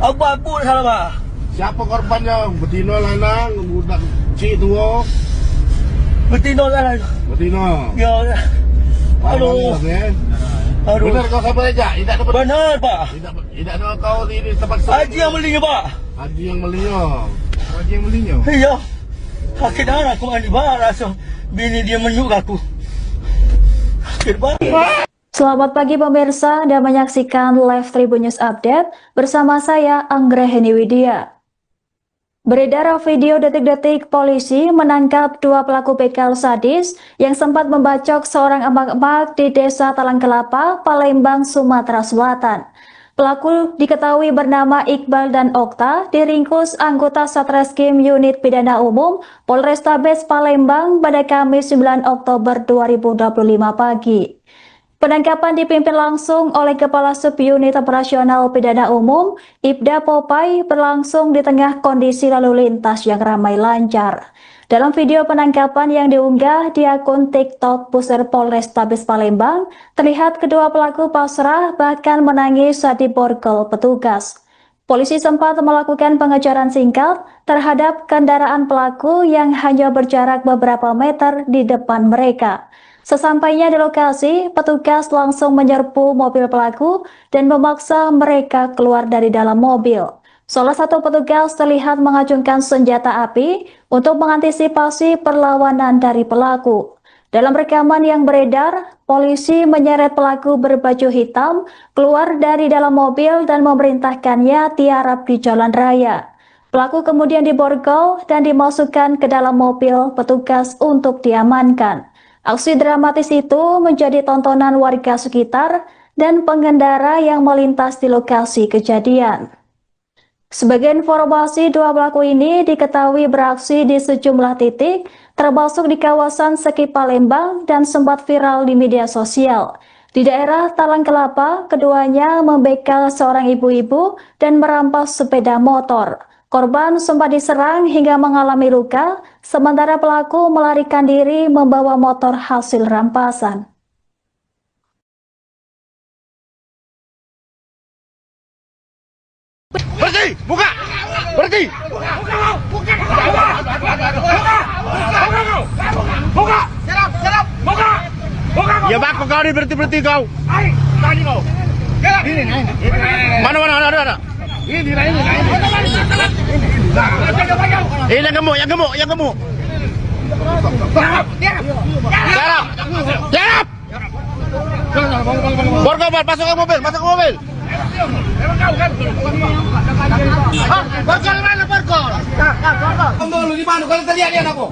Speaker 5: abu-abu salah Pak.
Speaker 2: Siapa korbannya? Betina, lanang, budak cik tua.
Speaker 5: Betina lah.
Speaker 2: Betina.
Speaker 5: Ya. Aduh. Aduh.
Speaker 2: Benar kau sama Rejak? Tidak dapat.
Speaker 5: Benar Pak.
Speaker 2: Tidak ada kau di tempat
Speaker 5: Haji yang belinya Pak.
Speaker 2: Haji yang belinya. Haji yang belinya.
Speaker 5: Iya. Sakit darah aku mandi barang. So, bini dia menyuk aku. Sakit banget.
Speaker 1: Selamat pagi pemirsa, Anda menyaksikan live Tribun News Update bersama saya Anggraheni Widya. Beredar video detik-detik polisi menangkap dua pelaku begal sadis yang sempat membacok seorang emak-emak di Desa Talang Kelapa, Palembang, Sumatera Selatan. Pelaku diketahui bernama Iqbal dan Okta, diringkus anggota Satreskrim Unit Pidana Umum Polrestabes Palembang pada Kamis 9 Oktober 2025 pagi. Penangkapan dipimpin langsung oleh Kepala Subunit Operasional Pidana Umum, Ibda Popai, berlangsung di tengah kondisi lalu lintas yang ramai lancar. Dalam video penangkapan yang diunggah di akun TikTok Pusat Polrestabes Palembang, terlihat kedua pelaku pasrah bahkan menangis saat diborgol petugas. Polisi sempat melakukan pengejaran singkat terhadap kendaraan pelaku yang hanya berjarak beberapa meter di depan mereka. Sesampainya di lokasi, petugas langsung menyerbu mobil pelaku dan memaksa mereka keluar dari dalam mobil. Salah satu petugas terlihat mengacungkan senjata api untuk mengantisipasi perlawanan dari pelaku. Dalam rekaman yang beredar, polisi menyeret pelaku berbaju hitam keluar dari dalam mobil dan memerintahkannya tiarap di jalan raya. Pelaku kemudian diborgol dan dimasukkan ke dalam mobil petugas untuk diamankan. Aksi dramatis itu menjadi tontonan warga sekitar dan pengendara yang melintas di lokasi kejadian. Sebagai informasi, dua pelaku ini diketahui beraksi di sejumlah titik, termasuk di kawasan Seki Palembang dan sempat viral di media sosial. Di daerah Talang Kelapa, keduanya membegal seorang ibu-ibu dan merampas sepeda motor. Korban sempat diserang hingga mengalami luka, sementara pelaku melarikan diri membawa motor hasil rampasan.
Speaker 2: Berhenti, buka, berhenti. Buka, serap, buka. Ya bak, kau ini berhenti kau. Tadi kau. Mana ada. Ini. Yang gemuk. Serap. Borgol, masuk ke mobil. Borgol mana borgol? Borgol lu di mana? Kalau terlihat dia aku.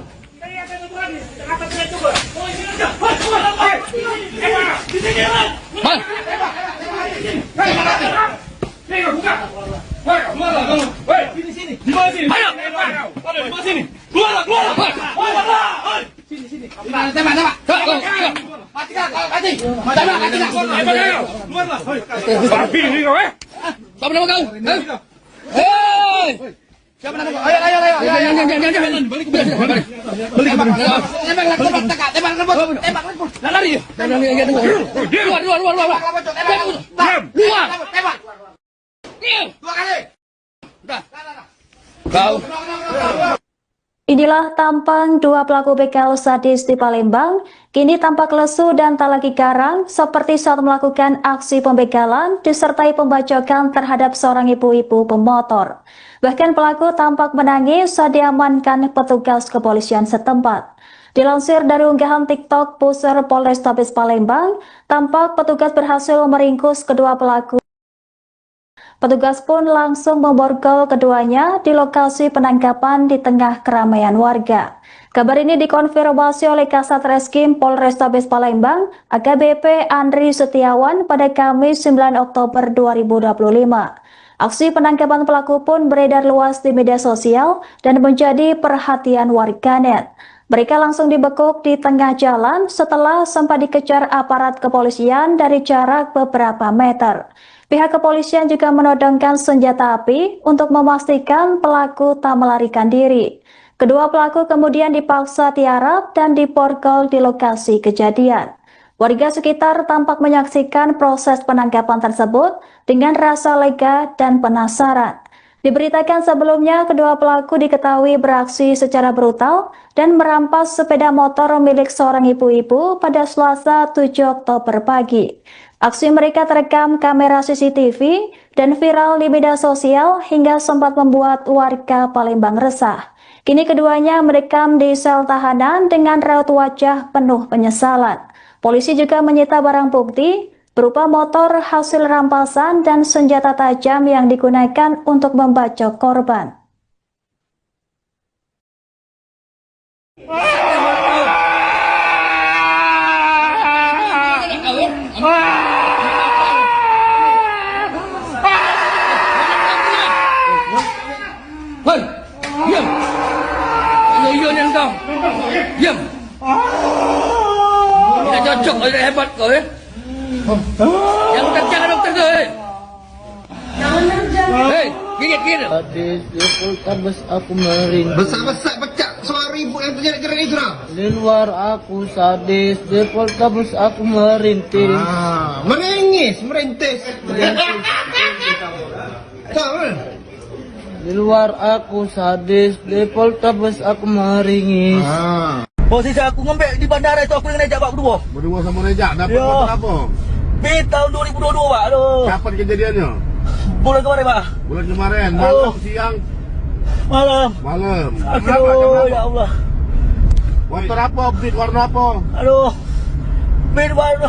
Speaker 2: Siapa nama kau? Siapa nama kau? Ayo. Tembak. Lari. Dua kali. Kau.
Speaker 1: Inilah tampang dua pelaku begal sadis di Palembang, kini tampak lesu dan tak lagi garang seperti saat melakukan aksi pembegalan disertai pembacokan terhadap seorang ibu-ibu pemotor. Bahkan pelaku tampak menangis saat diamankan petugas kepolisian setempat. Dilansir dari unggahan TikTok Pusat Polrestabes Palembang, tampak petugas berhasil meringkus kedua pelaku. Petugas pun langsung memborgol keduanya di lokasi penangkapan di tengah keramaian warga. Kabar ini dikonfirmasi oleh Kasat Reskrim Polrestabes Palembang, AKBP Andri Setiawan pada Kamis 9 Oktober 2025. Aksi penangkapan pelaku pun beredar luas di media sosial dan menjadi perhatian warganet. Mereka langsung dibekuk di tengah jalan setelah sempat dikejar aparat kepolisian dari jarak beberapa meter. Pihak kepolisian juga menodongkan senjata api untuk memastikan pelaku tak melarikan diri. Kedua pelaku kemudian dipaksa tiarap dan diborgol di lokasi kejadian. Warga sekitar tampak menyaksikan proses penangkapan tersebut dengan rasa lega dan penasaran. Diberitakan sebelumnya, kedua pelaku diketahui beraksi secara brutal dan merampas sepeda motor milik seorang ibu-ibu pada Selasa 7 Oktober pagi. Aksi mereka terekam kamera CCTV dan viral di media sosial hingga sempat membuat warga Palembang resah. Kini keduanya merekam di sel tahanan dengan raut wajah penuh penyesalan. Polisi juga menyita barang bukti berupa motor hasil rampasan dan senjata tajam yang digunakan untuk membacok korban.
Speaker 2: Diam. Tidak cocok, ada hebat kau ya. Yang jangan dokter tuh. Hei, gigit.
Speaker 3: Sadis di Poltabes aku merintih.
Speaker 4: Besar-besar pecah suara ibu yang terjadi keren itu lah.
Speaker 3: Di luar aku sadis, di Poltabes aku merintih.
Speaker 4: Menangis, merintis. Tahu?
Speaker 3: Di luar aku sadis, di Poltabes aku meringis.
Speaker 5: Posisi aku ngembek di bandara itu aku dengan Nejak Pak berdua.
Speaker 4: Berdua sama Rejak dapat
Speaker 5: Ya.
Speaker 4: motor apa?
Speaker 5: Di tahun 2022 Pak. Aduh.
Speaker 4: Kapan kejadiannya?
Speaker 5: Bulan kemarin Pak.
Speaker 4: Bulan kemarin, malam, siang,
Speaker 5: Malam.
Speaker 4: malam. Jam berapa? Jam
Speaker 5: Aduh,
Speaker 4: berapa?
Speaker 5: ya Allah.
Speaker 4: Motor apa? Beat warna apa?
Speaker 5: Aduh. Bid warna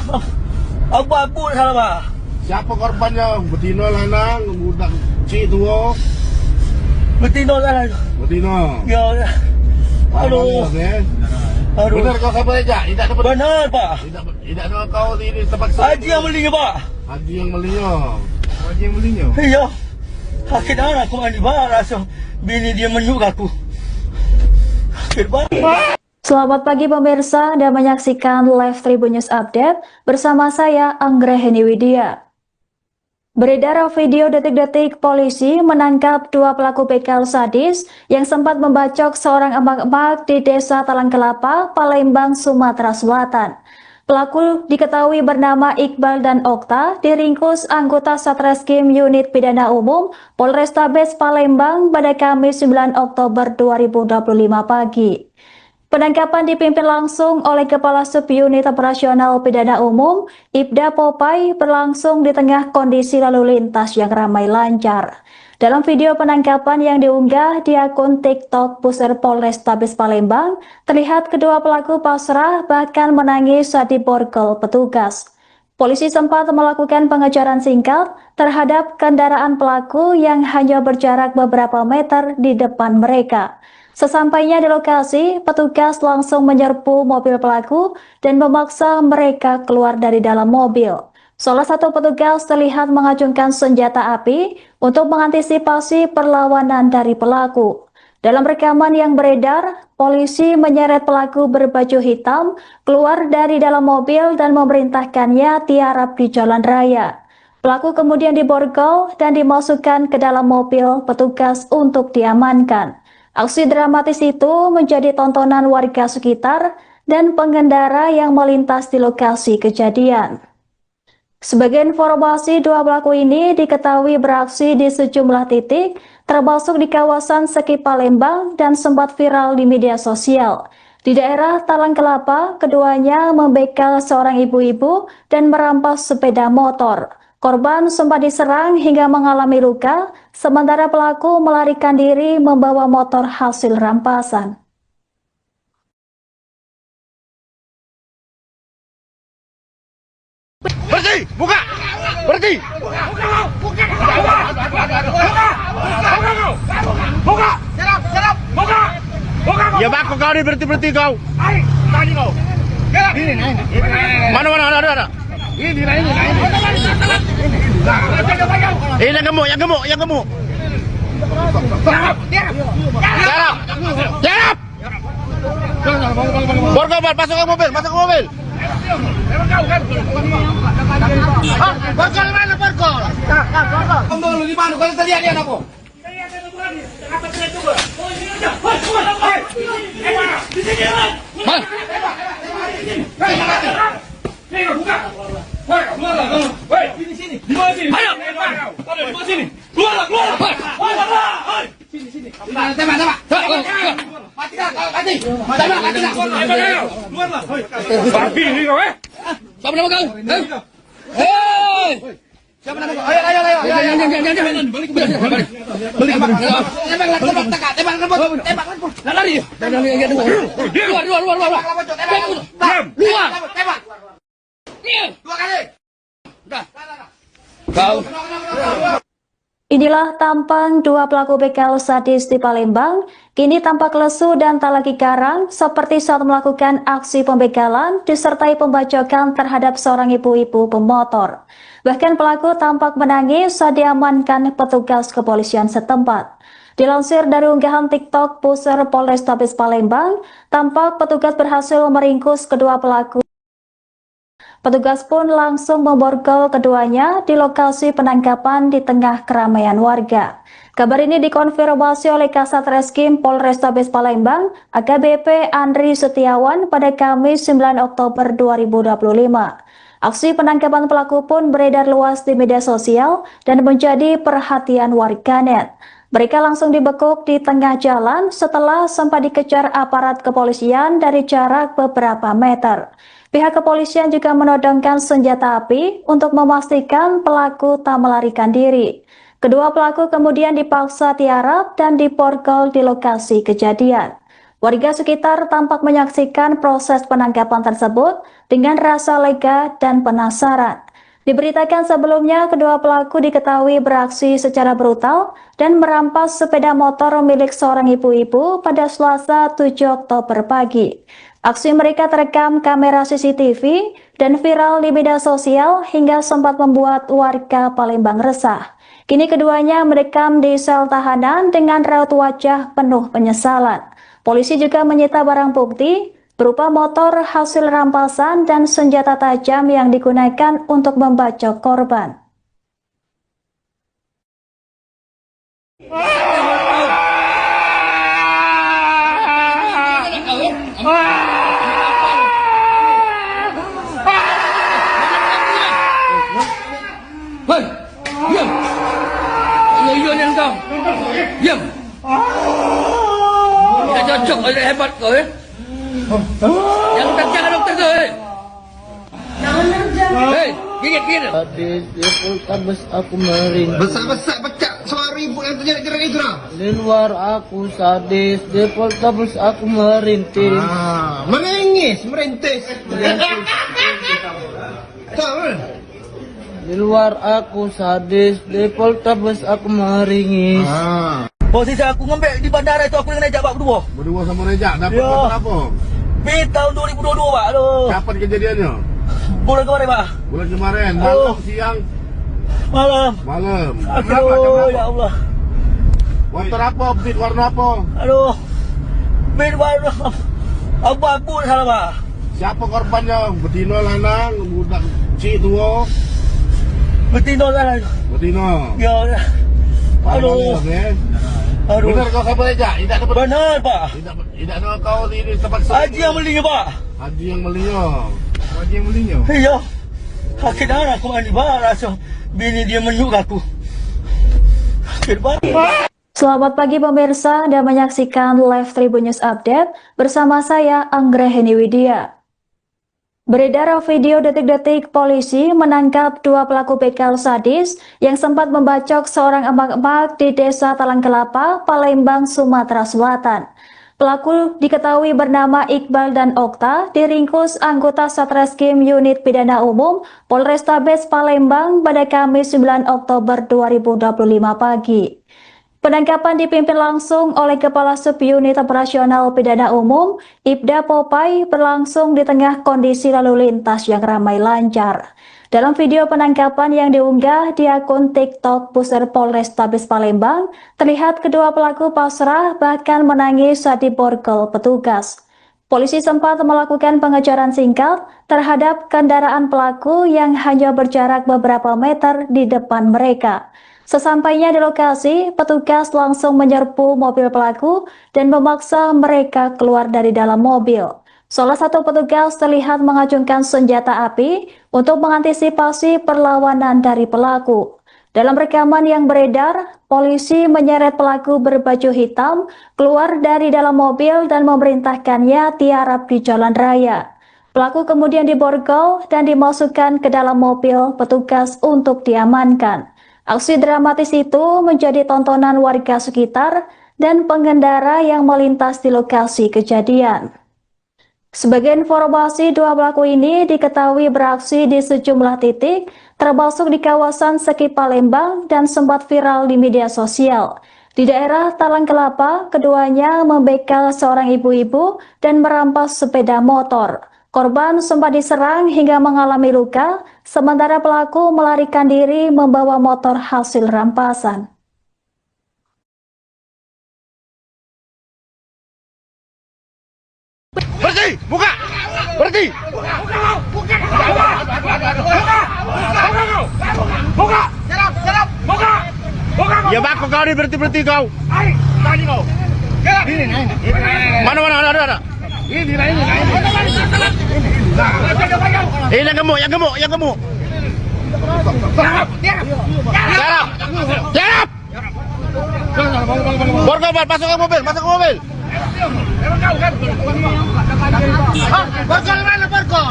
Speaker 5: abu-abu salah Pak.
Speaker 4: Siapa korbannya? Betina, lanang, budak cik tua.
Speaker 5: Betina salah.
Speaker 4: Betina.
Speaker 5: Ya. Aduh. Aduh.
Speaker 4: Benar kau sama Rejak? Tidak dapat.
Speaker 5: Benar Pak.
Speaker 4: Tidak ada kau di tempat
Speaker 5: Haji yang belinya Pak.
Speaker 4: Haji yang belinya. Haji yang belinya.
Speaker 5: Iya. Sakit anak aku mandi barang. So, bini dia menyuk aku. Sakit banget.
Speaker 1: Selamat pagi pemirsa, Anda menyaksikan live Tribun News Update bersama saya Anggraheni Widya. Beredar video detik-detik polisi menangkap dua pelaku begal sadis yang sempat membacok seorang emak-emak di Desa Talang Kelapa, Palembang, Sumatera Selatan. Pelaku diketahui bernama Iqbal dan Okta, diringkus anggota Satreskrim Unit Pidana Umum Polrestabes Palembang pada Kamis 9 Oktober 2025 pagi. Penangkapan dipimpin langsung oleh Kepala Subunit Operasional Pidana Umum, Ibda Popai, berlangsung di tengah kondisi lalu lintas yang ramai lancar. Dalam video penangkapan yang diunggah di akun TikTok Pusat Polrestabes Palembang, terlihat kedua pelaku pasrah bahkan menangis saat diborgol petugas. Polisi sempat melakukan pengejaran singkat terhadap kendaraan pelaku yang hanya berjarak beberapa meter di depan mereka. Sesampainya di lokasi, petugas langsung menyerbu mobil pelaku dan memaksa mereka keluar dari dalam mobil. Salah satu petugas terlihat mengacungkan senjata api untuk mengantisipasi perlawanan dari pelaku. Dalam rekaman yang beredar, polisi menyeret pelaku berbaju hitam keluar dari dalam mobil dan memerintahkannya tiarap di jalan raya. Pelaku kemudian diborgol dan dimasukkan ke dalam mobil petugas untuk diamankan. Aksi dramatis itu menjadi tontonan warga sekitar dan pengendara yang melintas di lokasi kejadian. Sebagai informasi, dua pelaku ini diketahui beraksi di sejumlah titik, termasuk di kawasan Seki Palembang dan sempat viral di media sosial. Di daerah Talang Kelapa, keduanya membegal seorang ibu-ibu dan merampas sepeda motor. Korban sempat diserang hingga mengalami luka, sementara pelaku melarikan diri membawa motor hasil rampasan.
Speaker 4: Berhenti! Buka! Berhenti! Buka! Buka! Ya baku kau ni berhenti kau. Tadi kau. Mana ada. Ini. Yang gemuk. Tiarap. Borgol, masuk ke mobil. Borgol mana borgol? Borgol di mana? Kau tadi lihat aku.
Speaker 2: Babi ni kau Siapa nama kau? Hei!
Speaker 5: Siapa nama kau? Ayo.
Speaker 2: Jangan. Balik. Tembak. Lari. Luar.
Speaker 5: Tembak. Dua kali.
Speaker 2: Kau.
Speaker 1: Inilah tampang dua pelaku begal sadis di Palembang, kini tampak lesu dan tak lagi garang seperti saat melakukan aksi pembegalan disertai pembacokan terhadap seorang ibu-ibu pemotor. Bahkan pelaku tampak menangis saat diamankan petugas kepolisian setempat. Dilansir dari unggahan TikTok Pusat Polrestabes Palembang, tampak petugas berhasil meringkus kedua pelaku. Petugas pun langsung memborgol keduanya di lokasi penangkapan di tengah keramaian warga. Kabar ini dikonfirmasi oleh Kasat Reskrim Polrestabes Palembang, AKBP Andri Setiawan pada Kamis 9 Oktober 2025. Aksi penangkapan pelaku pun beredar luas di media sosial dan menjadi perhatian warganet. Mereka langsung dibekuk di tengah jalan setelah sempat dikejar aparat kepolisian dari jarak beberapa meter. Pihak kepolisian juga menodongkan senjata api untuk memastikan pelaku tak melarikan diri. Kedua pelaku kemudian dipaksa tiarap dan diborgol di lokasi kejadian. Warga sekitar tampak menyaksikan proses penangkapan tersebut dengan rasa lega dan penasaran. Diberitakan sebelumnya, kedua pelaku diketahui beraksi secara brutal dan merampas sepeda motor milik seorang ibu-ibu pada Selasa 7 Oktober pagi. Aksi mereka terekam kamera CCTV dan viral di media sosial hingga sempat membuat warga Palembang resah. Kini keduanya mendekam di sel tahanan dengan raut wajah penuh penyesalan. Polisi juga menyita barang bukti berupa motor hasil rampasan dan senjata tajam yang digunakan untuk membacok korban.
Speaker 2: Hei, diam. Yang kau. Diam. Tidak cocok, ada hebat kau ya. Yang jangan dokter tu. Hei, gigit.
Speaker 3: Hadis di Poltabes aku meringis.
Speaker 4: Besar-besar pecah suara ibu yang terjadi gerak itu dah.
Speaker 3: Di luar aku sadis, di Poltabes aku merintis.
Speaker 4: Merintis. Tahu?
Speaker 3: Di luar aku sadis, di Poltabes aku meringis.
Speaker 5: Posisi aku ngembek di bandara itu aku dengan Najak berdua.
Speaker 4: Berdua sama Rejak dapat
Speaker 5: Ya.
Speaker 4: motor apa?
Speaker 5: Tahun 2022 Pak. Aduh.
Speaker 4: Kapan kejadiannya?
Speaker 5: Bulan kemarin Pak.
Speaker 4: Bulan kemarin, malam, siang,
Speaker 5: Malam.
Speaker 4: malam.
Speaker 5: Aduh, ya Allah.
Speaker 4: Motor apa? Beat warna apa?
Speaker 5: Aduh. Bed warna abu-abu salah Pak.
Speaker 4: Siapa korbannya? Betina lanang, budak cik tua.
Speaker 5: Betina salah.
Speaker 4: Betina.
Speaker 5: Ya. Aduh. Aduh.
Speaker 4: Benar kau sama Rejak? Tidak dapat.
Speaker 5: Benar Pak.
Speaker 4: Tidak ada kau di tempat
Speaker 5: Haji yang belinya Pak.
Speaker 4: Haji yang belinya. Haji yang belinya.
Speaker 5: Iya. Sakit darah aku mandi barang. Bini dia menyuk aku. Sakit banget.
Speaker 1: Selamat pagi pemirsa dan menyaksikan live Tribun News Update bersama saya Anggraheni Widya. Beredar video detik-detik polisi menangkap dua pelaku begal sadis yang sempat membacok seorang emak-emak di Desa Talang Kelapa, Palembang, Sumatera Selatan. Pelaku diketahui bernama Iqbal dan Okta, diringkus anggota Satreskrim Unit Pidana Umum Polrestabes Palembang pada Kamis 9 Oktober 2025 pagi. Penangkapan dipimpin langsung oleh Kepala Subunit Operasional Pidana Umum, Ibda Popai, berlangsung di tengah kondisi lalu lintas yang ramai lancar. Dalam video penangkapan yang diunggah di akun TikTok Pusat Polrestabes Palembang, terlihat kedua pelaku pasrah bahkan menangis saat diborgol petugas. Polisi sempat melakukan pengejaran singkat terhadap kendaraan pelaku yang hanya berjarak beberapa meter di depan mereka. Sesampainya di lokasi, petugas langsung menyerbu mobil pelaku dan memaksa mereka keluar dari dalam mobil. Salah satu petugas terlihat mengacungkan senjata api untuk mengantisipasi perlawanan dari pelaku. Dalam rekaman yang beredar, polisi menyeret pelaku berbaju hitam keluar dari dalam mobil dan memerintahkannya tiarap di jalan raya. Pelaku kemudian diborgol dan dimasukkan ke dalam mobil petugas untuk diamankan. Aksi dramatis itu menjadi tontonan warga sekitar dan pengendara yang melintas di lokasi kejadian. Sebagai informasi, dua pelaku ini diketahui beraksi di sejumlah titik, termasuk di kawasan Seki Palembang dan sempat viral di media sosial. Di daerah Talang Kelapa, keduanya membegal seorang ibu-ibu dan merampas sepeda motor. Korban sempat diserang hingga mengalami luka, sementara pelaku melarikan diri membawa motor hasil rampasan.
Speaker 4: Berhenti! Buka! Berhenti!
Speaker 2: kau ni berhenti kau. Tadi kau. Mana ada. Ini. Yang gemuk. Tiarap. Borgol, masuk ke mobil. Borgol mana Borgol?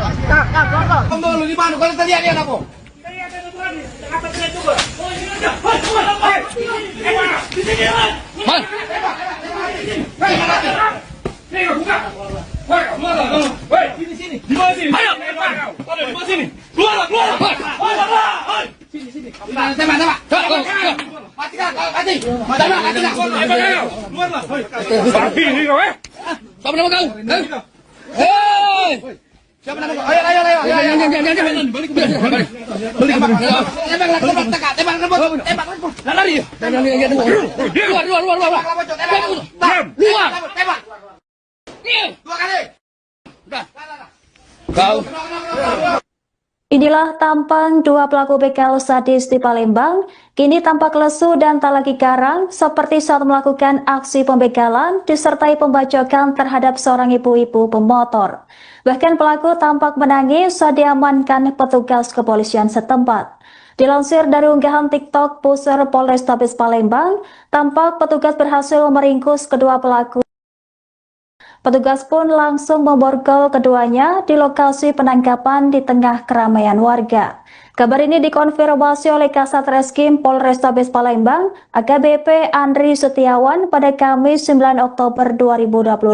Speaker 2: Kamu lu di mana? Kalau tadi ada apa? Sini. Ayo. Sini. Keluar. Tembak. Mati. Babi ni kau Siapa nama kau? Hei! Siapa nama kau? Ayo. Balik. Tembak. Lari. Keluar. Tembak. Dua kali. Udah. Kau.
Speaker 1: Inilah tampang dua pelaku begal sadis di Palembang, kini tampak lesu dan tak lagi garang seperti saat melakukan aksi pembegalan disertai pembacokan terhadap seorang ibu-ibu pemotor. Bahkan pelaku tampak menangis saat diamankan petugas kepolisian setempat. Dilansir dari unggahan TikTok Pusar Polrestabes Palembang, tampak petugas berhasil meringkus kedua pelaku. Petugas pun langsung memborgol keduanya di lokasi penangkapan di tengah keramaian warga. Kabar ini dikonfirmasi oleh Kasat Reskrim Polrestabes Palembang, AKBP Andri Setiawan pada Kamis 9 Oktober 2025.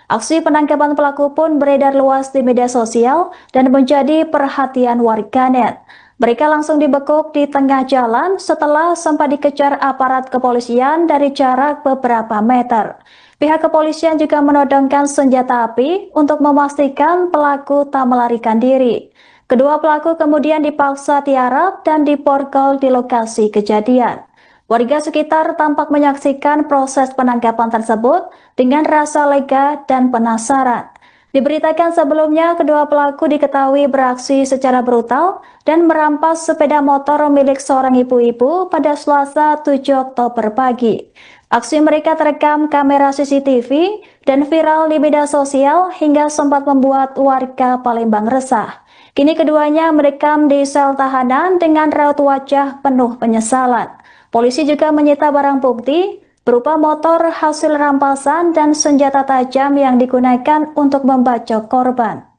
Speaker 1: Aksi penangkapan pelaku pun beredar luas di media sosial dan menjadi perhatian warganet. Mereka langsung dibekuk di tengah jalan setelah sempat dikejar aparat kepolisian dari jarak beberapa meter. Pihak kepolisian juga menodongkan senjata api untuk memastikan pelaku tak melarikan diri. Kedua pelaku kemudian dipaksa tiarap dan diborgol di lokasi kejadian. Warga sekitar tampak menyaksikan proses penangkapan tersebut dengan rasa lega dan penasaran. Diberitakan sebelumnya, kedua pelaku diketahui beraksi secara brutal dan merampas sepeda motor milik seorang ibu-ibu pada Selasa 7 Oktober pagi. Aksi mereka terekam kamera CCTV dan viral di media sosial hingga sempat membuat warga Palembang resah. Kini keduanya merekam di sel tahanan dengan raut wajah penuh penyesalan. Polisi juga menyita barang bukti berupa motor hasil rampasan dan senjata tajam yang digunakan untuk membacok korban.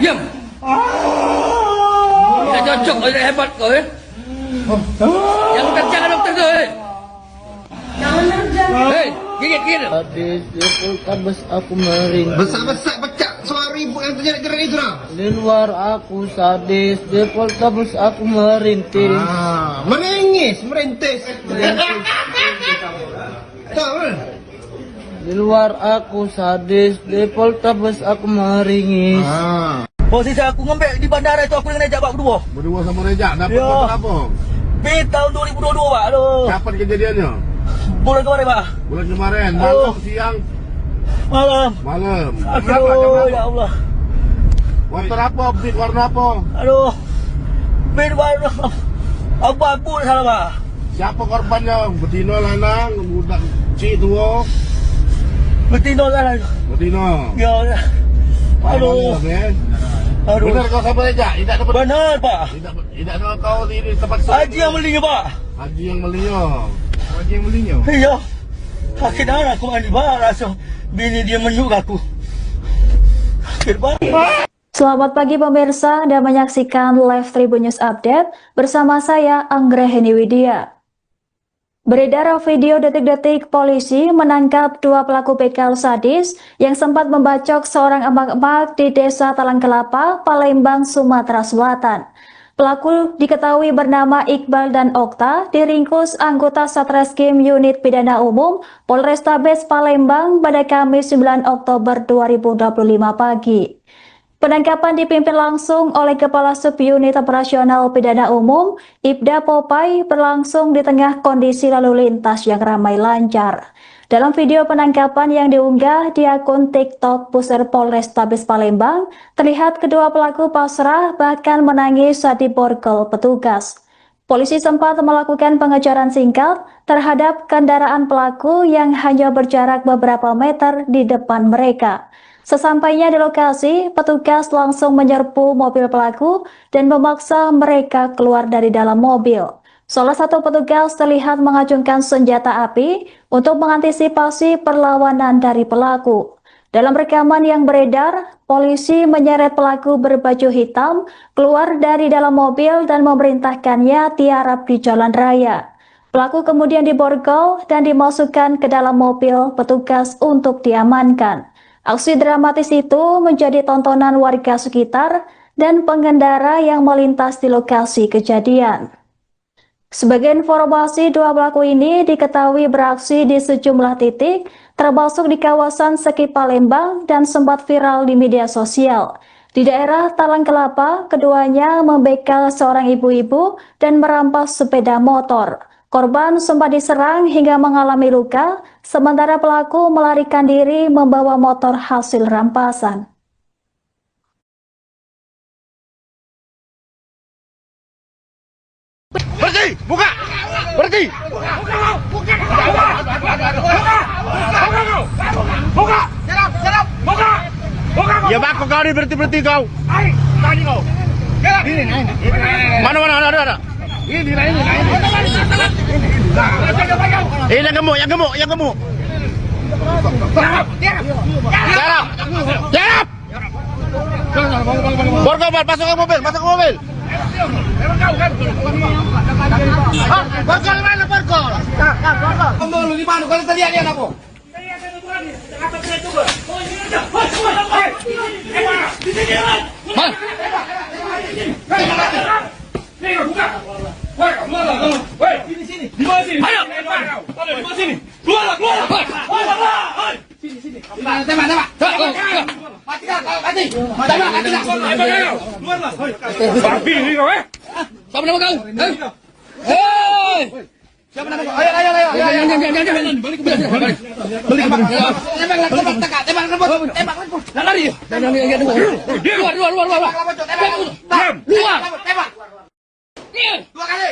Speaker 2: Diam. Tidak cocok, tidak hebat kau ya. Yang kencang dokter kau ya. Hei, gigit.
Speaker 3: Sadis di Poltabes aku meringis.
Speaker 4: Besar pecah suara ibu yang terjerat-jerat itu lah.
Speaker 3: Di luar aku sadis, di Poltabes aku merintis.
Speaker 4: Merintis. Tahu.
Speaker 3: Di luar aku sadis, di Poltabes aku meringis.
Speaker 5: Posisi aku ngembek di bandara itu aku dengan Rejak Pak berdua.
Speaker 2: Berdua sama Rejak, dapat
Speaker 5: Ya.
Speaker 2: motor apa?
Speaker 5: Tahun 2022 Pak. Aduh.
Speaker 2: Kapan kejadiannya?
Speaker 5: Bulan kemarin Pak.
Speaker 2: Bulan kemarin, malam, siang,
Speaker 5: Malam.
Speaker 2: malam. Berapa jam
Speaker 5: Aduh,
Speaker 2: berapa?
Speaker 5: ya Allah.
Speaker 2: Motor apa? Beat warna apa?
Speaker 5: Aduh. warna abu-abu salah Pak.
Speaker 2: Siapa korbannya? Betina, lanang, budak cik tua?
Speaker 5: Betina salah.
Speaker 2: Betina.
Speaker 5: Ya. Aduh. Aduh.
Speaker 2: Benar kau sama Rejak? Tidak dapat.
Speaker 5: Benar Pak.
Speaker 2: Tidak ada kau di tempat
Speaker 5: Haji yang belinya Pak.
Speaker 2: Haji yang belinya.
Speaker 5: Iya. Sakit darah aku mandi barang so. Bini dia menyuk aku. Sakit banget.
Speaker 1: Selamat pagi pemirsa, Anda menyaksikan Live Tribun News Update bersama saya Anggraheni Widya. Beredar video detik-detik polisi menangkap dua pelaku begal sadis yang sempat membacok seorang emak-emak di Desa Talang Kelapa, Palembang, Sumatera Selatan. Pelaku diketahui bernama Iqbal dan Okta, diringkus anggota Satreskrim Unit Pidana Umum Polrestabes Palembang pada Kamis 9 Oktober 2025 pagi. Penangkapan dipimpin langsung oleh Kepala Subunit Operasional Pidana Umum, Ibda Popai, berlangsung di tengah kondisi lalu lintas yang ramai lancar. Dalam video penangkapan yang diunggah di akun TikTok Pusat Polrestabes Palembang, terlihat kedua pelaku pasrah bahkan menangis saat diborgol petugas. Polisi sempat melakukan pengejaran singkat terhadap kendaraan pelaku yang hanya berjarak beberapa meter di depan mereka. Sesampainya di lokasi, petugas langsung menyerbu mobil pelaku dan memaksa mereka keluar dari dalam mobil. Salah satu petugas terlihat mengacungkan senjata api untuk mengantisipasi perlawanan dari pelaku. Dalam rekaman yang beredar, polisi menyeret pelaku berbaju hitam keluar dari dalam mobil dan memerintahkannya tiarap di jalan raya. Pelaku kemudian diborgol dan dimasukkan ke dalam mobil petugas untuk diamankan. Aksi dramatis itu menjadi tontonan warga sekitar dan pengendara yang melintas di lokasi kejadian. Sebagai informasi, dua pelaku ini diketahui beraksi di sejumlah titik, termasuk di kawasan Seki Palembang dan sempat viral di media sosial. Di daerah Talang Kelapa, keduanya membegal seorang ibu-ibu dan merampas sepeda motor. Korban sempat diserang hingga mengalami luka, sementara pelaku melarikan diri membawa motor hasil rampasan.
Speaker 2: Berhenti! Buka! Berhenti! Buka! Buka! Ya bako kau ni berhenti kau. Tadi kau. Mana ada. Ini yang gemuk. Jarap. Borgol, masuk ke mobil. Borgol mana borgol? Borgol di mana? Kalau tadi ada apa? Sini. Di mana sini? Ayo. Di mana sini? Keluar. Sini. Tembak. Mati. Keluar. Babi ni kau Siapa nama kau? Hei! Siapa nama kau? Ayo. Jangan. Balik. Tembak. Lari. Keluar. Tembak. Dua kali.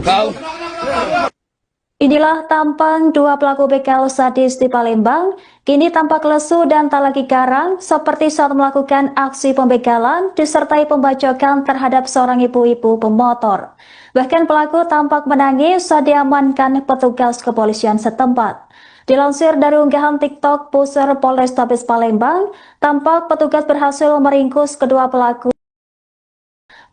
Speaker 2: Kau.
Speaker 1: Inilah tampang dua pelaku begal sadis di Palembang, kini tampak lesu dan tak lagi garang seperti saat melakukan aksi pembegalan disertai pembacokan terhadap seorang ibu-ibu pemotor. Bahkan pelaku tampak menangis saat diamankan petugas kepolisian setempat. Dilansir dari unggahan TikTok Pusat Polrestabes Palembang, tampak petugas berhasil meringkus kedua pelaku.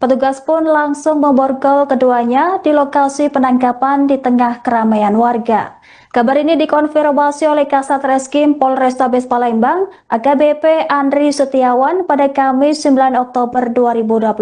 Speaker 1: Petugas pun langsung memborgol keduanya di lokasi penangkapan di tengah keramaian warga. Kabar ini dikonfirmasi oleh Kasat Reskrim Polrestabes Palembang, AKBP Andri Setiawan pada Kamis 9 Oktober 2025.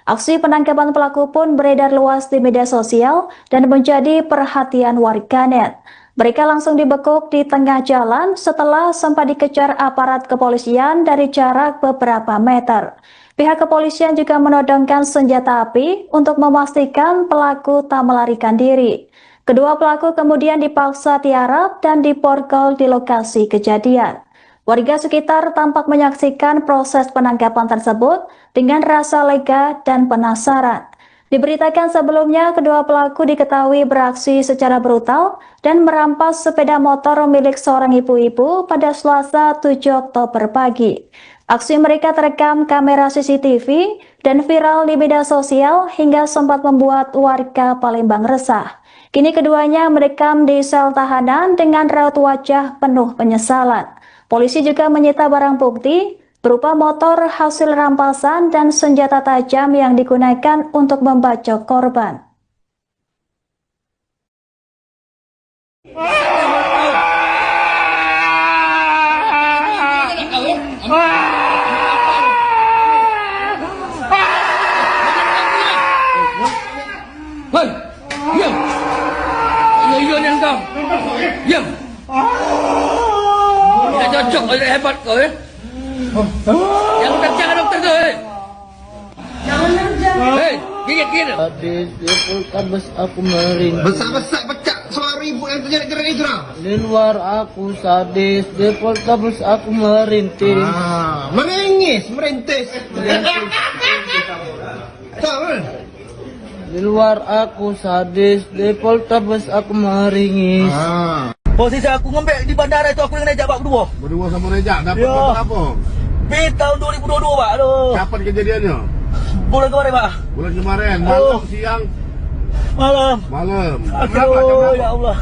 Speaker 1: Aksi penangkapan pelaku pun beredar luas di media sosial dan menjadi perhatian warganet. Mereka langsung dibekuk di tengah jalan setelah sempat dikejar aparat kepolisian dari jarak beberapa meter. Pihak kepolisian juga menodongkan senjata api untuk memastikan pelaku tak melarikan diri. Kedua pelaku kemudian dipaksa tiarap dan diborgol di lokasi kejadian. Warga sekitar tampak menyaksikan proses penangkapan tersebut dengan rasa lega dan penasaran. Diberitakan sebelumnya, kedua pelaku diketahui beraksi secara brutal dan merampas sepeda motor milik seorang ibu-ibu pada Selasa 7 Oktober pagi. Aksi mereka terekam kamera CCTV dan viral di media sosial hingga sempat membuat warga Palembang resah. Kini keduanya merekam di sel tahanan dengan raut wajah penuh penyesalan. Polisi juga menyita barang bukti berupa motor hasil rampasan dan senjata tajam yang digunakan untuk membacok korban.
Speaker 2: Hei, diam. Iya ni kau. Diam. Tidak cocok, tidak hebat kau ya. Yang kerja kan dokter tuh. Hei, gigit.
Speaker 3: Sadis di Poltabes aku meringis.
Speaker 4: Besar-besar pecah suara ibu yang terjerat-jerat itu dah.
Speaker 3: Di luar aku sadis, di Poltabes aku merintih.
Speaker 4: Merintis. Betul.
Speaker 3: Di luar aku sadis, di Poltabes aku meringis.
Speaker 5: Posisi aku ngembek di bandara itu aku dengan Rejak Pak berdua.
Speaker 4: Berdua sama Rejak dapat
Speaker 5: Ya.
Speaker 4: motor apa?
Speaker 5: Tahun 2022 Pak. Aduh.
Speaker 4: Kapan kejadiannya?
Speaker 5: Bulan kemarin Pak.
Speaker 4: Bulan kemarin, malam, siang,
Speaker 5: Malam.
Speaker 4: malam. Jam berapa?
Speaker 5: Aduh ya Allah.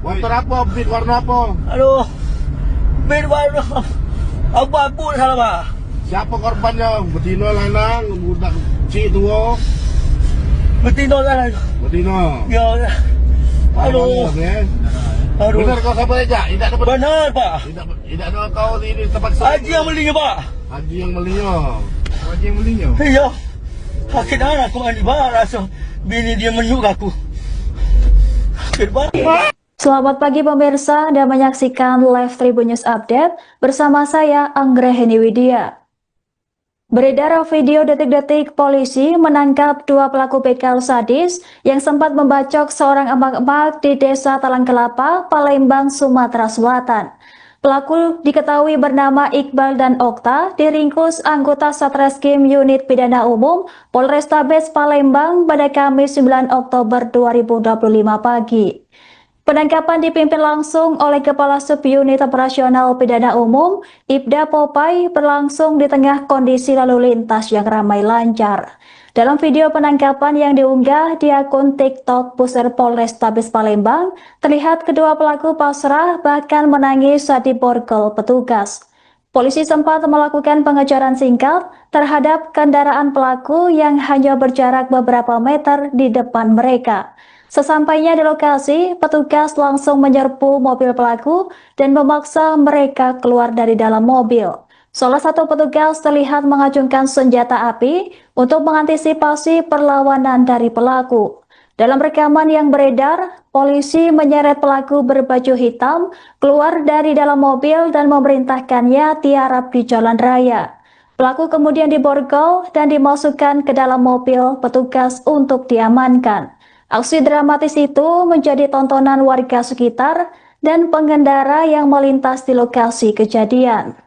Speaker 4: Motor apa? Beat warna apa?
Speaker 5: Aduh. warna abu-abu salah Pak.
Speaker 4: Siapa korbannya? Betina, lanang, budak cik tua.
Speaker 5: Betina lah.
Speaker 4: Betina.
Speaker 5: Ya. Aduh.
Speaker 4: Malam, ya.
Speaker 5: Aduh.
Speaker 4: Benar kau siapa Rejak? Tidak dapat.
Speaker 5: Benar Pak.
Speaker 4: Tidak ada kau di tempat
Speaker 5: Haji yang belinya Pak.
Speaker 4: Haji yang belinya. Haji yang belinya.
Speaker 5: Iya. Sakit anak aku mandi bar langsung bini dia menyuk aku. Sakit banget.
Speaker 1: Selamat pagi pemirsa, Anda menyaksikan live Tribun News Update bersama saya Anggraheni Widya. Beredar video detik-detik polisi menangkap dua pelaku begal sadis yang sempat membacok seorang emak-emak di Desa Talang Kelapa, Palembang, Sumatera Selatan. Pelaku diketahui bernama Iqbal dan Okta, diringkus anggota Satreskrim Unit Pidana Umum Polrestabes Palembang pada Kamis 9 Oktober 2025 pagi. Penangkapan dipimpin langsung oleh Kepala Subunit Operasional Pidana Umum, Ibda Popai, berlangsung di tengah kondisi lalu lintas yang ramai lancar. Dalam video penangkapan yang diunggah di akun TikTok Pusat Polrestabes Palembang, terlihat kedua pelaku pasrah bahkan menangis saat diborgol petugas. Polisi sempat melakukan pengejaran singkat terhadap kendaraan pelaku yang hanya berjarak beberapa meter di depan mereka. Sesampainya di lokasi, petugas langsung menyerbu mobil pelaku dan memaksa mereka keluar dari dalam mobil. Salah satu petugas terlihat mengacungkan senjata api untuk mengantisipasi perlawanan dari pelaku. Dalam rekaman yang beredar, polisi menyeret pelaku berbaju hitam keluar dari dalam mobil dan memerintahkannya tiarap di jalan raya. Pelaku kemudian diborgol dan dimasukkan ke dalam mobil petugas untuk diamankan. Aksi dramatis itu menjadi tontonan warga sekitar dan pengendara yang melintas di lokasi kejadian.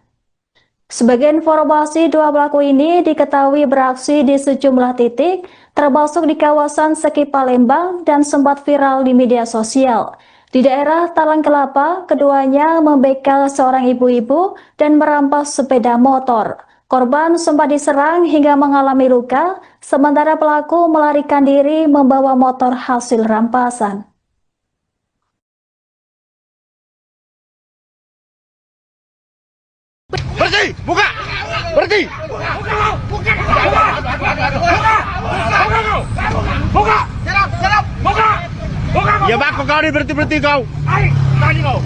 Speaker 1: Sebagai informasi, dua pelaku ini diketahui beraksi di sejumlah titik, termasuk di kawasan Seki Palembang dan sempat viral di media sosial. Di daerah Talang Kelapa, keduanya membegal seorang ibu-ibu dan merampas sepeda motor. Korban sempat diserang hingga mengalami luka, sementara pelaku melarikan diri membawa motor hasil rampasan.
Speaker 4: Berhenti! Buka! Berhenti! Buka! Ya bako kau ni berhenti kau. Tadi kau.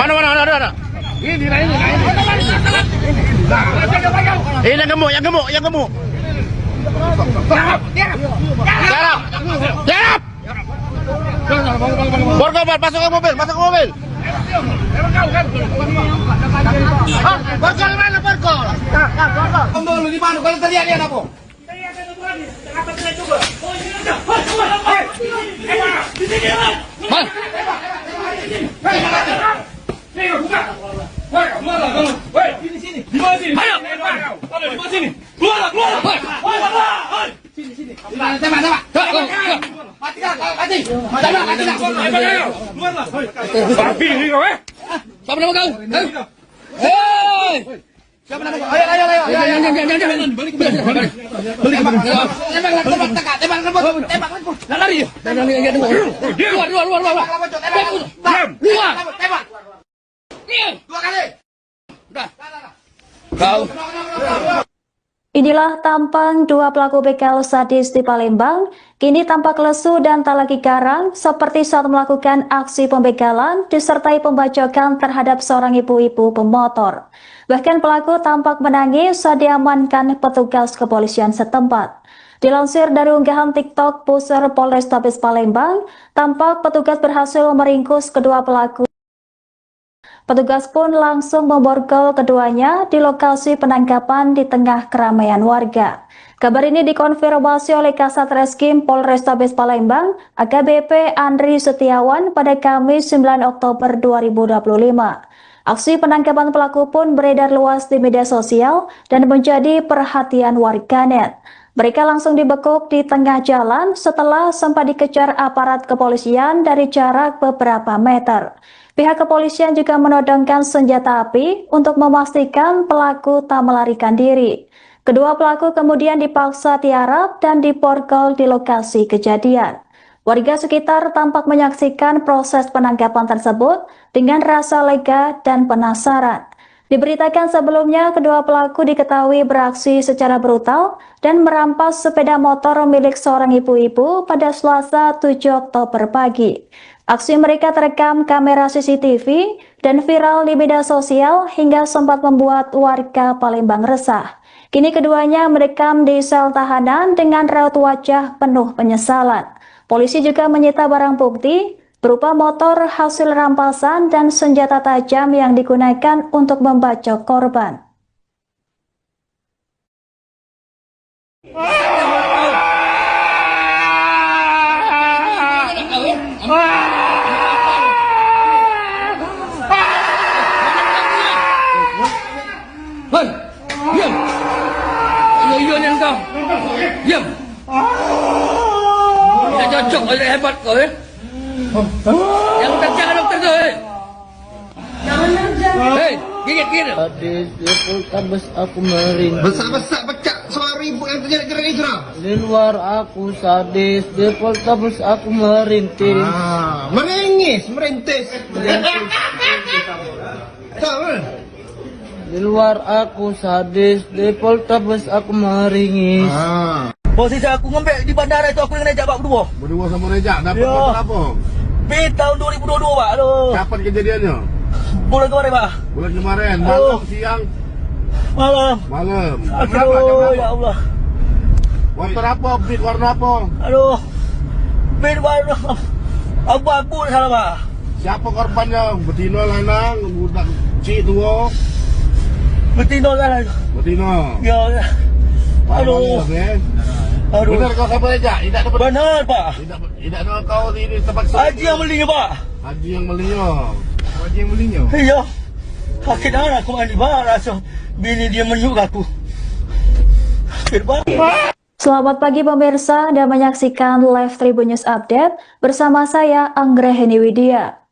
Speaker 4: Mana ada. Ini. Ini yang gemuk. Tiarap. Borgol, masuk ke mobil. Borgol mana borgol? Borgol di mana? Kalau teriak apa?
Speaker 2: Siapa nama kau? Hei! Siapa nama kau? Ayo. Jangan. Balik. Tembak. Lari. Luar. Tembak. Dua kali. Udah. Kau.
Speaker 1: Inilah tampang dua pelaku begal sadis di Palembang, kini tampak lesu dan tak lagi garang seperti saat melakukan aksi pembegalan disertai pembacokan terhadap seorang ibu-ibu pemotor. Bahkan pelaku tampak menangis saat diamankan petugas kepolisian setempat. Dilansir dari unggahan TikTok Pusat Polrestabes Palembang, tampak petugas berhasil meringkus kedua pelaku. Petugas pun langsung memborgol keduanya di lokasi penangkapan di tengah keramaian warga. Kabar ini dikonfirmasi oleh Kasat Reskrim Polrestabes Palembang, AKBP Andri Setiawan pada Kamis 9 Oktober 2025. Aksi penangkapan pelaku pun beredar luas di media sosial dan menjadi perhatian warganet. Mereka langsung dibekuk di tengah jalan setelah sempat dikejar aparat kepolisian dari jarak beberapa meter. Pihak kepolisian juga menodongkan senjata api untuk memastikan pelaku tak melarikan diri. Kedua pelaku kemudian dipaksa tiarap dan diborgol di lokasi kejadian. Warga sekitar tampak menyaksikan proses penangkapan tersebut dengan rasa lega dan penasaran. Diberitakan sebelumnya, kedua pelaku diketahui beraksi secara brutal dan merampas sepeda motor milik seorang ibu-ibu pada Selasa 7 Oktober pagi. Aksi mereka terekam kamera CCTV dan viral di media sosial hingga sempat membuat warga Palembang resah. Kini keduanya mendekam di sel tahanan dengan raut wajah penuh penyesalan. Polisi juga menyita barang bukti berupa motor hasil rampasan dan senjata tajam yang digunakan untuk membacok korban.
Speaker 2: Hei, diam. Iya yang kau. Diam. Tidak cocok, oleh hebat kau ya. Yang kerja dokter tu. Hei, gigit.
Speaker 3: Sadis di Poltabes aku merintih.
Speaker 4: Besar-besar pecah suara ibu yang terjerat-jerat itu.
Speaker 3: Di luar aku sadis, di Poltabes aku merintih.
Speaker 4: Merintis. Sama.
Speaker 3: Di luar aku sadis, di Poltabes aku meringis.
Speaker 5: Posisi aku ngembek di bandara itu aku dengan Rejak Pak berdua.
Speaker 4: Berdua sama Rejak, dapat
Speaker 5: Ya.
Speaker 4: motor apa?
Speaker 5: Bin tahun 2022 Pak. Aduh.
Speaker 4: Kapan kejadiannya?
Speaker 5: Bulan kemarin Pak.
Speaker 4: Bulan kemarin,
Speaker 5: Aduh.
Speaker 4: malam, siang,
Speaker 5: Malam.
Speaker 4: malam. Jam berapa? Jam
Speaker 5: Aduh,
Speaker 4: berapa?
Speaker 5: ya Allah.
Speaker 4: Motor apa? Beat warna apa?
Speaker 5: Aduh. Bin warna abu-abu salah Pak.
Speaker 4: Siapa korbannya? Betina, lanang, budak cik tua.
Speaker 5: Betina lah.
Speaker 4: Betina.
Speaker 5: Ya. Aduh. Aduh.
Speaker 4: Benar kau sama Rejak? Tidak dapat.
Speaker 5: Benar Pak.
Speaker 4: Tidak ada kau di tempat
Speaker 5: Haji yang belinya Pak.
Speaker 4: Haji yang belinya. Haji yang belinya.
Speaker 5: Iya. Sakit darah aku mandi barang. So, bini dia menyuk aku. Sakit banget.
Speaker 1: Selamat pagi pemirsa, Anda menyaksikan live Tribun News Update bersama saya Anggraheni Widya.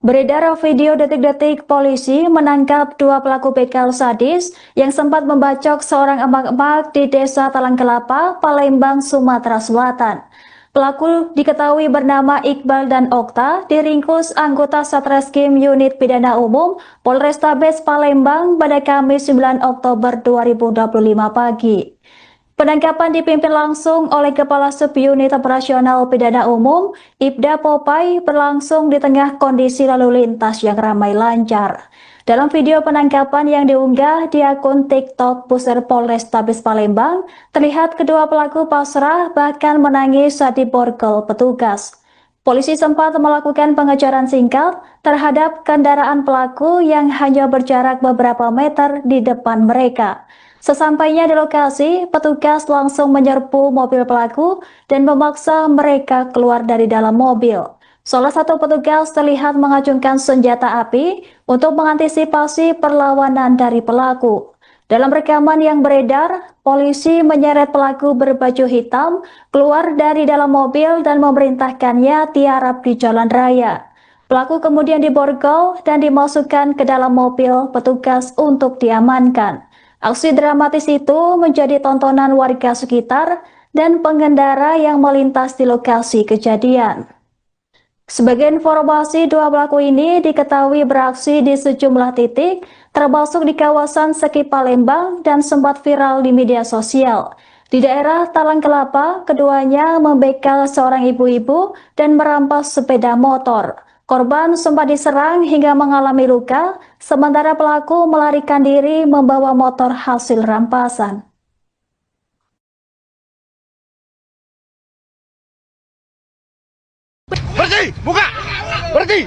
Speaker 1: Beredar video detik-detik polisi menangkap dua pelaku begal sadis yang sempat membacok seorang emak-emak di Desa Talang Kelapa, Palembang, Sumatera Selatan. Pelaku diketahui bernama Iqbal dan Okta, diringkus anggota Satreskrim Unit Pidana Umum Polrestabes Palembang pada Kamis 9 Oktober 2025 pagi. Penangkapan dipimpin langsung oleh Kepala Subunit Operasional Pidana Umum, Ibda Popai, berlangsung di tengah kondisi lalu lintas yang ramai lancar. Dalam video penangkapan yang diunggah di akun TikTok Pusat Polrestabes Palembang, terlihat kedua pelaku pasrah bahkan menangis saat diborgol petugas. Polisi sempat melakukan pengejaran singkat terhadap kendaraan pelaku yang hanya berjarak beberapa meter di depan mereka. Sesampainya di lokasi, petugas langsung menyerbu mobil pelaku dan memaksa mereka keluar dari dalam mobil. Salah satu petugas terlihat mengacungkan senjata api untuk mengantisipasi perlawanan dari pelaku. Dalam rekaman yang beredar, polisi menyeret pelaku berbaju hitam keluar dari dalam mobil dan memerintahkannya tiarap di jalan raya. Pelaku kemudian diborgol dan dimasukkan ke dalam mobil petugas untuk diamankan. Aksi dramatis itu menjadi tontonan warga sekitar dan pengendara yang melintas di lokasi kejadian. Sebagai informasi, dua pelaku ini diketahui beraksi di sejumlah titik, termasuk di kawasan Seki Palembang dan sempat viral di media sosial. Di daerah Talang Kelapa, keduanya membegal seorang ibu-ibu dan merampas sepeda motor. Korban sempat diserang hingga mengalami luka, sementara pelaku melarikan diri membawa motor hasil rampasan.
Speaker 4: Berhenti! Buka! Berhenti!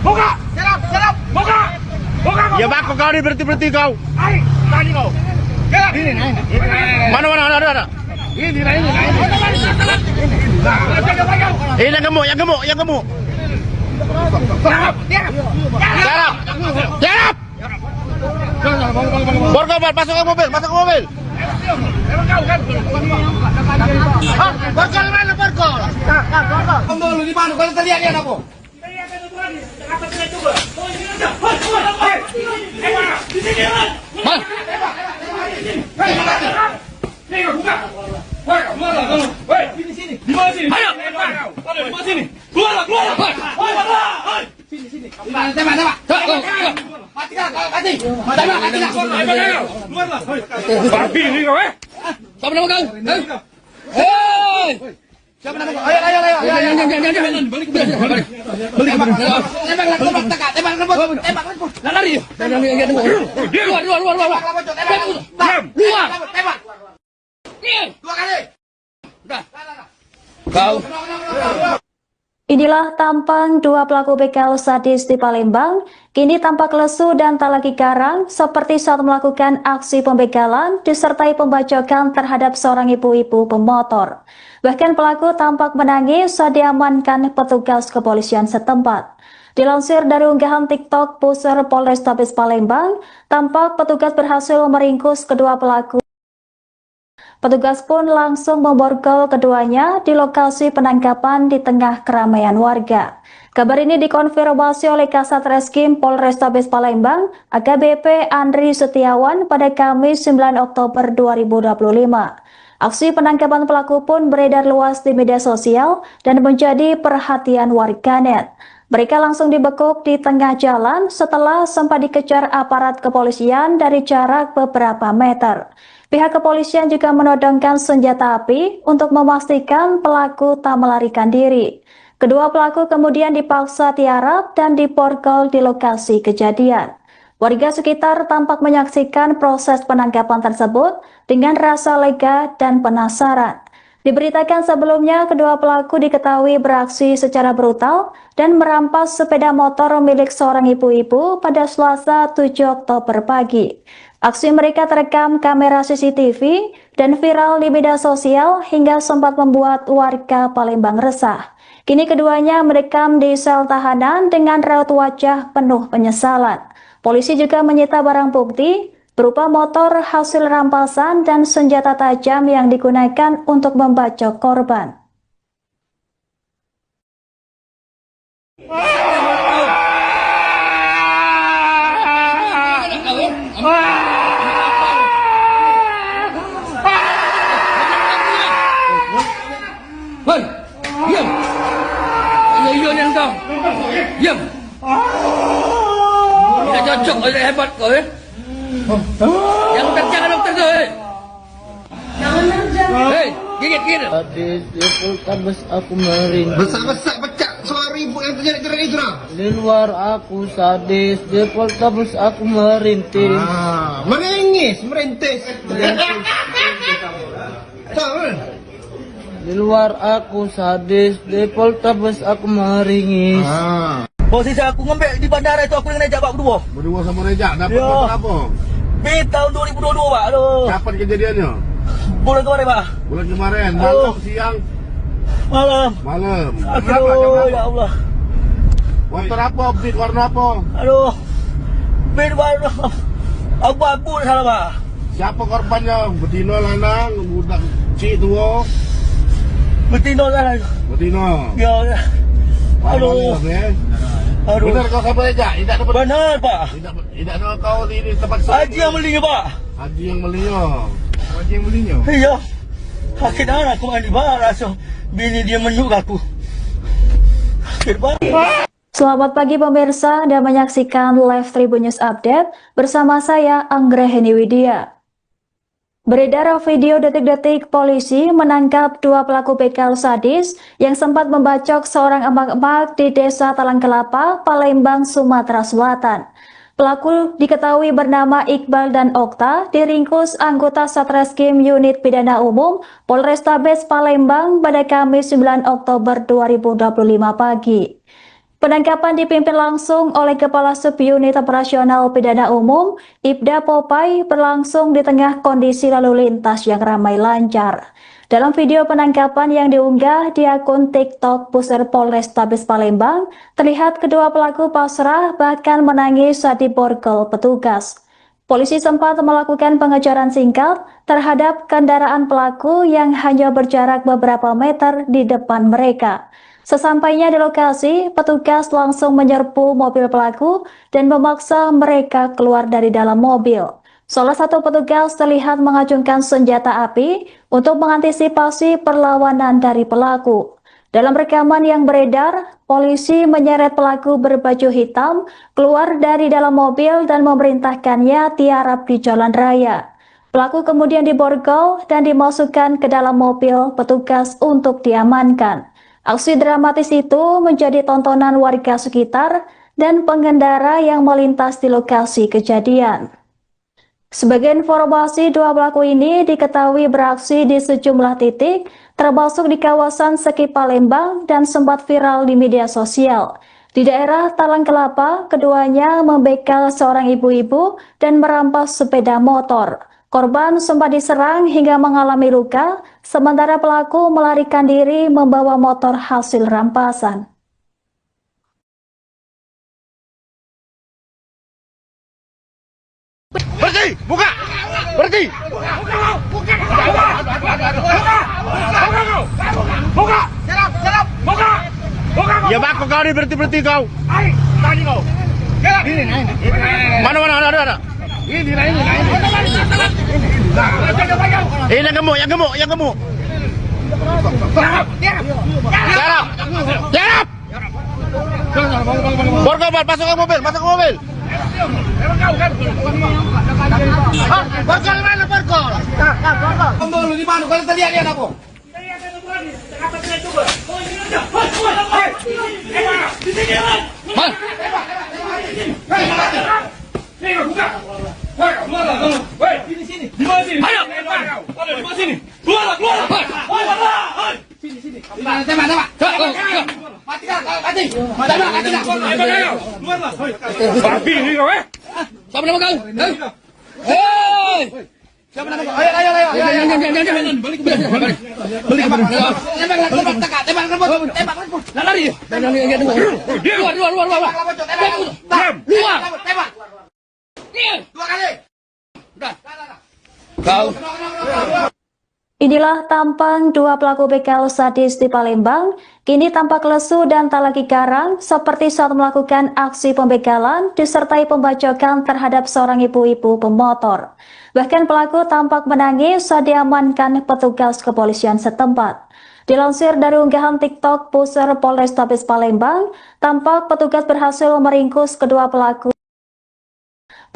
Speaker 2: Buka! Buka! Ya bako kau ni berhenti kau. Tadi kau. Mana? Ada. Ini. Ini yang gemuk. Tiarap. Borgol, masuk ke mobil. Borgol mana Borgol? Borgol lu di mana? Kalau terlihat dia apa? Di sini. Di mana sini? Ayo. Di mana sini? Keluar. Sini. Tembak. Matikan. Keluarlah. Babi ni kau Siapa nama kau? Hei! Siapa nama kau? Ayo. Jangan. Balik. Tembak. Lari. Keluar. Tembak. 2 kali. Udah. Kau.
Speaker 1: Inilah tampang dua pelaku begal sadis di Palembang, kini tampak lesu dan tak lagi garang seperti saat melakukan aksi pembegalan disertai pembacokan terhadap seorang ibu-ibu pemotor. Bahkan pelaku tampak menangis saat diamankan petugas kepolisian setempat. Dilansir dari unggahan TikTok Pusar Polrestabes Palembang, tampak petugas berhasil meringkus kedua pelaku. Petugas pun langsung memborgol keduanya di lokasi penangkapan di tengah keramaian warga. Kabar ini dikonfirmasi oleh Kasat Reskrim Polrestabes Palembang, AKBP Andri Setiawan pada Kamis 9 Oktober 2025. Aksi penangkapan pelaku pun beredar luas di media sosial dan menjadi perhatian warganet. Mereka langsung dibekuk di tengah jalan setelah sempat dikejar aparat kepolisian dari jarak beberapa meter. Pihak kepolisian juga menodongkan senjata api untuk memastikan pelaku tak melarikan diri. Kedua pelaku kemudian dipaksa tiarap dan diborgol di lokasi kejadian. Warga sekitar tampak menyaksikan proses penangkapan tersebut dengan rasa lega dan penasaran. Diberitakan sebelumnya, kedua pelaku diketahui beraksi secara brutal dan merampas sepeda motor milik seorang ibu-ibu pada Selasa 7 Oktober pagi. Aksi mereka terekam kamera CCTV dan viral di media sosial hingga sempat membuat warga Palembang resah. Kini keduanya merekam di sel tahanan dengan raut wajah penuh penyesalan. Polisi juga menyita barang bukti berupa motor hasil rampasan dan senjata tajam yang digunakan untuk membacok korban.
Speaker 2: Hei, diam. Ayo yang kau. Diam. Tidak cocok, tidak hebat kau Yang terjangan dokter tu. Hei, gigit.
Speaker 3: Sadis di Poltabes aku merintih.
Speaker 4: Besar pecah suara ibu yang terjadi itu lah.
Speaker 3: Di luar aku sadis di Poltabes aku merintih.
Speaker 4: Merintis. Tahu?
Speaker 3: Di luar aku sadis di Poltabes aku meringis.
Speaker 5: Posisi aku ngambil di bandara itu aku dengan Rejak Pak berdua.
Speaker 2: Berdua sama Rejak dapat
Speaker 5: Ya.
Speaker 2: motor apa?
Speaker 5: Tahun 2022 Pak. Aduh.
Speaker 2: Kapan kejadiannya?
Speaker 5: Bulan kemarin Pak.
Speaker 2: Bulan kemarin,
Speaker 5: Oh.
Speaker 2: malam, siang,
Speaker 5: Malam.
Speaker 2: malam.
Speaker 5: Aduh, ya Allah.
Speaker 2: Motor apa? Beat warna apa?
Speaker 5: Aduh. Bid warna abu-abu salah Pak.
Speaker 2: Siapa korbannya? Betina, lanang, budak cik tua.
Speaker 5: Betina salah.
Speaker 2: Betina.
Speaker 5: Ya. Aduh. Aduh.
Speaker 2: Benar kau sama Rejak? Tidak dapat.
Speaker 5: Benar Pak.
Speaker 2: Tidak ada kau di tempat
Speaker 5: Haji yang belinya Pak.
Speaker 2: Haji yang belinya. Haji yang belinya.
Speaker 5: Iya. Sakit anak aku mandi barang so. Bini dia menyuk aku. Sakit banget.
Speaker 1: Selamat pagi pemirsa dan menyaksikan live Tribun News Update bersama saya Anggraheni Widya. Beredar video detik-detik polisi menangkap dua pelaku begal sadis yang sempat membacok seorang emak-emak di Desa Talang Kelapa, Palembang, Sumatera Selatan. Pelaku diketahui bernama Iqbal dan Okta, diringkus anggota Satreskrim Unit Pidana Umum Polrestabes Palembang pada Kamis 9 Oktober 2025 pagi. Penangkapan dipimpin langsung oleh Kepala Subunit Operasional Pidana Umum, Ibda Popai, berlangsung di tengah kondisi lalu lintas yang ramai lancar. Dalam video penangkapan yang diunggah di akun TikTok Pusat Polrestabes Palembang, terlihat kedua pelaku pasrah bahkan menangis saat diborgol petugas. Polisi sempat melakukan pengejaran singkat terhadap kendaraan pelaku yang hanya berjarak beberapa meter di depan mereka. Sesampainya di lokasi, petugas langsung menyerbu mobil pelaku dan memaksa mereka keluar dari dalam mobil. Salah satu petugas terlihat mengacungkan senjata api untuk mengantisipasi perlawanan dari pelaku. Dalam rekaman yang beredar, polisi menyeret pelaku berbaju hitam keluar dari dalam mobil dan memerintahkannya tiarap di jalan raya. Pelaku kemudian diborgol dan dimasukkan ke dalam mobil petugas untuk diamankan. Aksi dramatis itu menjadi tontonan warga sekitar dan pengendara yang melintas di lokasi kejadian. Sebagai informasi, dua pelaku ini diketahui beraksi di sejumlah titik, termasuk di kawasan Seki Palembang dan sempat viral di media sosial. Di daerah Talang Kelapa, keduanya membegal seorang ibu-ibu dan merampas sepeda motor. Korban sempat diserang hingga mengalami luka, sementara pelaku melarikan diri membawa motor hasil rampasan.
Speaker 2: Berhenti! Buka! Berhenti! Buka! Buka! Ya bako kau ni berhenti kau. Tadi kau. Mana ada. Ini. Yang gemuk. Tiarap. Borgol, masuk ke mobil. Borgol mana borgol? Borgol di mana? Kalau tadi lihat aku. Babi ni kau Siapa nama kau? Hei! Siapa nama kau? Ayo. Balik. Tembak. Lari. Luar. Tembak. Dua kali. Udah. Kau.
Speaker 1: Inilah tampang dua pelaku begal sadis di Palembang, kini tampak lesu dan tak lagi garang seperti saat melakukan aksi pembegalan disertai pembacokan terhadap seorang ibu-ibu pemotor. Bahkan pelaku tampak menangis saat diamankan petugas kepolisian setempat. Dilansir dari unggahan TikTok Pusat Polrestabes Palembang, tampak petugas berhasil meringkus kedua pelaku.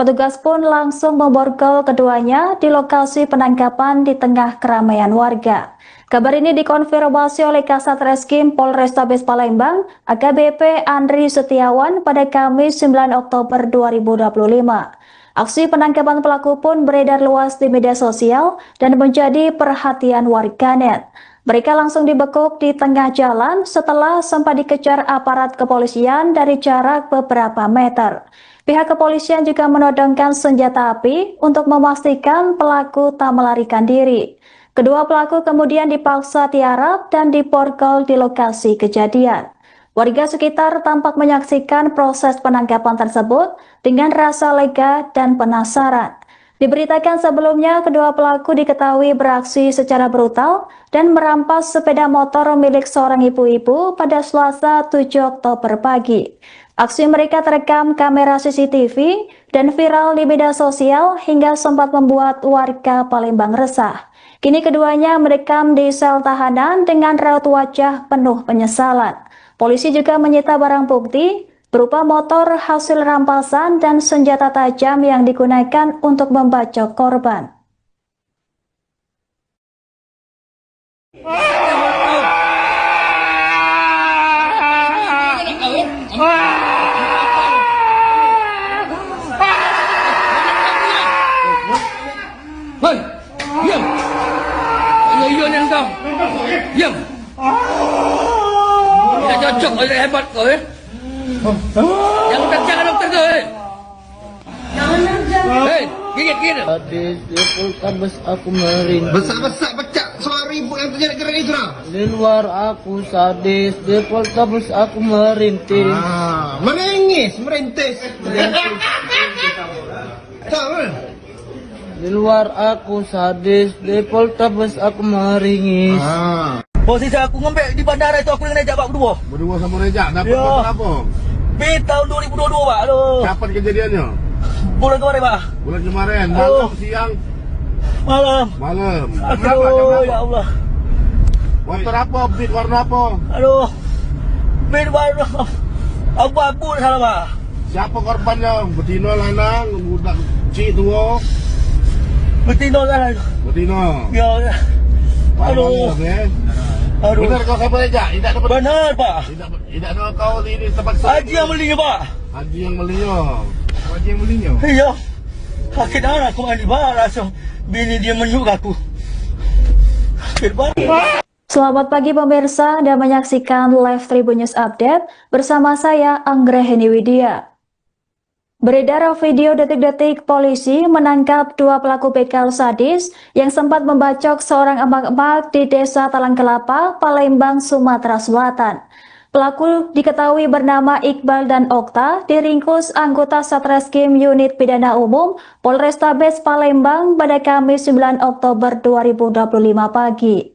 Speaker 1: Petugas pun langsung memborgol keduanya di lokasi penangkapan di tengah keramaian warga. Kabar ini dikonfirmasi oleh Kasat Reskrim Polrestabes Palembang, AKBP Andri Setiawan pada Kamis 9 Oktober 2025. Aksi penangkapan pelaku pun beredar luas di media sosial dan menjadi perhatian warganet. Mereka langsung dibekuk di tengah jalan setelah sempat dikejar aparat kepolisian dari jarak beberapa meter. Pihak kepolisian juga menodongkan senjata api untuk memastikan pelaku tak melarikan diri. Kedua pelaku kemudian dipaksa tiarap dan diborgol di lokasi kejadian. Warga sekitar tampak menyaksikan proses penangkapan tersebut dengan rasa lega dan penasaran. Diberitakan sebelumnya, kedua pelaku diketahui beraksi secara brutal dan merampas sepeda motor milik seorang ibu-ibu pada Selasa 7 Oktober pagi. Aksi mereka terekam kamera CCTV dan viral di media sosial hingga sempat membuat warga Palembang resah. Kini keduanya merekam di sel tahanan dengan raut wajah penuh penyesalan. Polisi juga menyita barang bukti berupa motor hasil rampasan dan senjata tajam yang digunakan untuk membacok korban.
Speaker 2: Diam. Tidak cocok, hebat kau ya. Jangan dokter tu. Hei, gigit.
Speaker 3: Sadis di Poltabes aku merintih.
Speaker 4: Besar-besar pecah suara ibu yang terjadi keren itu lah.
Speaker 3: Di luar aku sadis, di Poltabes aku merintih.
Speaker 4: Menengis, merintis. Tahu?
Speaker 3: Di luar aku sadis, di Poltabes aku meringis.
Speaker 5: Posisi aku ngembek di bandara itu aku dengan Rejak Pak berdua.
Speaker 4: Berdua sama Rejak, dapat
Speaker 5: Ya.
Speaker 4: motor apa?
Speaker 5: Tahun 2022 Pak. Aduh.
Speaker 4: Kapan kejadiannya?
Speaker 5: Bulan kemarin Pak.
Speaker 4: Bulan kemarin,
Speaker 5: Oh.
Speaker 4: malam, siang,
Speaker 5: Malam.
Speaker 4: malam. Jam berapa? Jam
Speaker 5: Aduh,
Speaker 4: berapa?
Speaker 5: ya Allah.
Speaker 4: Motor apa? Beat warna apa?
Speaker 5: Aduh. Warna abu-abu salah Pak.
Speaker 4: Siapa korbannya? Betina, lanang, budak cik tua.
Speaker 5: Betina kan.
Speaker 4: Betina.
Speaker 5: Ya. Aduh. Aduh.
Speaker 4: Benar kau siapa Rejak? Tidak dapat.
Speaker 5: Benar Pak.
Speaker 4: Tidak ada kau ini terpaksa.
Speaker 5: Haji yang belinya Pak.
Speaker 4: Haji yang belinya. Haji yang belinya.
Speaker 5: Iya. Sakit darah aku mandi barang. Bini dia menyuk aku. Sakit banget.
Speaker 1: Selamat pagi pemirsa dan menyaksikan live Tribun News Update bersama saya Anggraheni Widya. Beredar video detik-detik polisi menangkap dua pelaku begal sadis yang sempat membacok seorang emak-emak di Desa Talang Kelapa, Palembang, Sumatera Selatan. Pelaku diketahui bernama Iqbal dan Okta, diringkus anggota Satreskrim Unit Pidana Umum Polrestabes Palembang pada Kamis 9 Oktober 2025 pagi.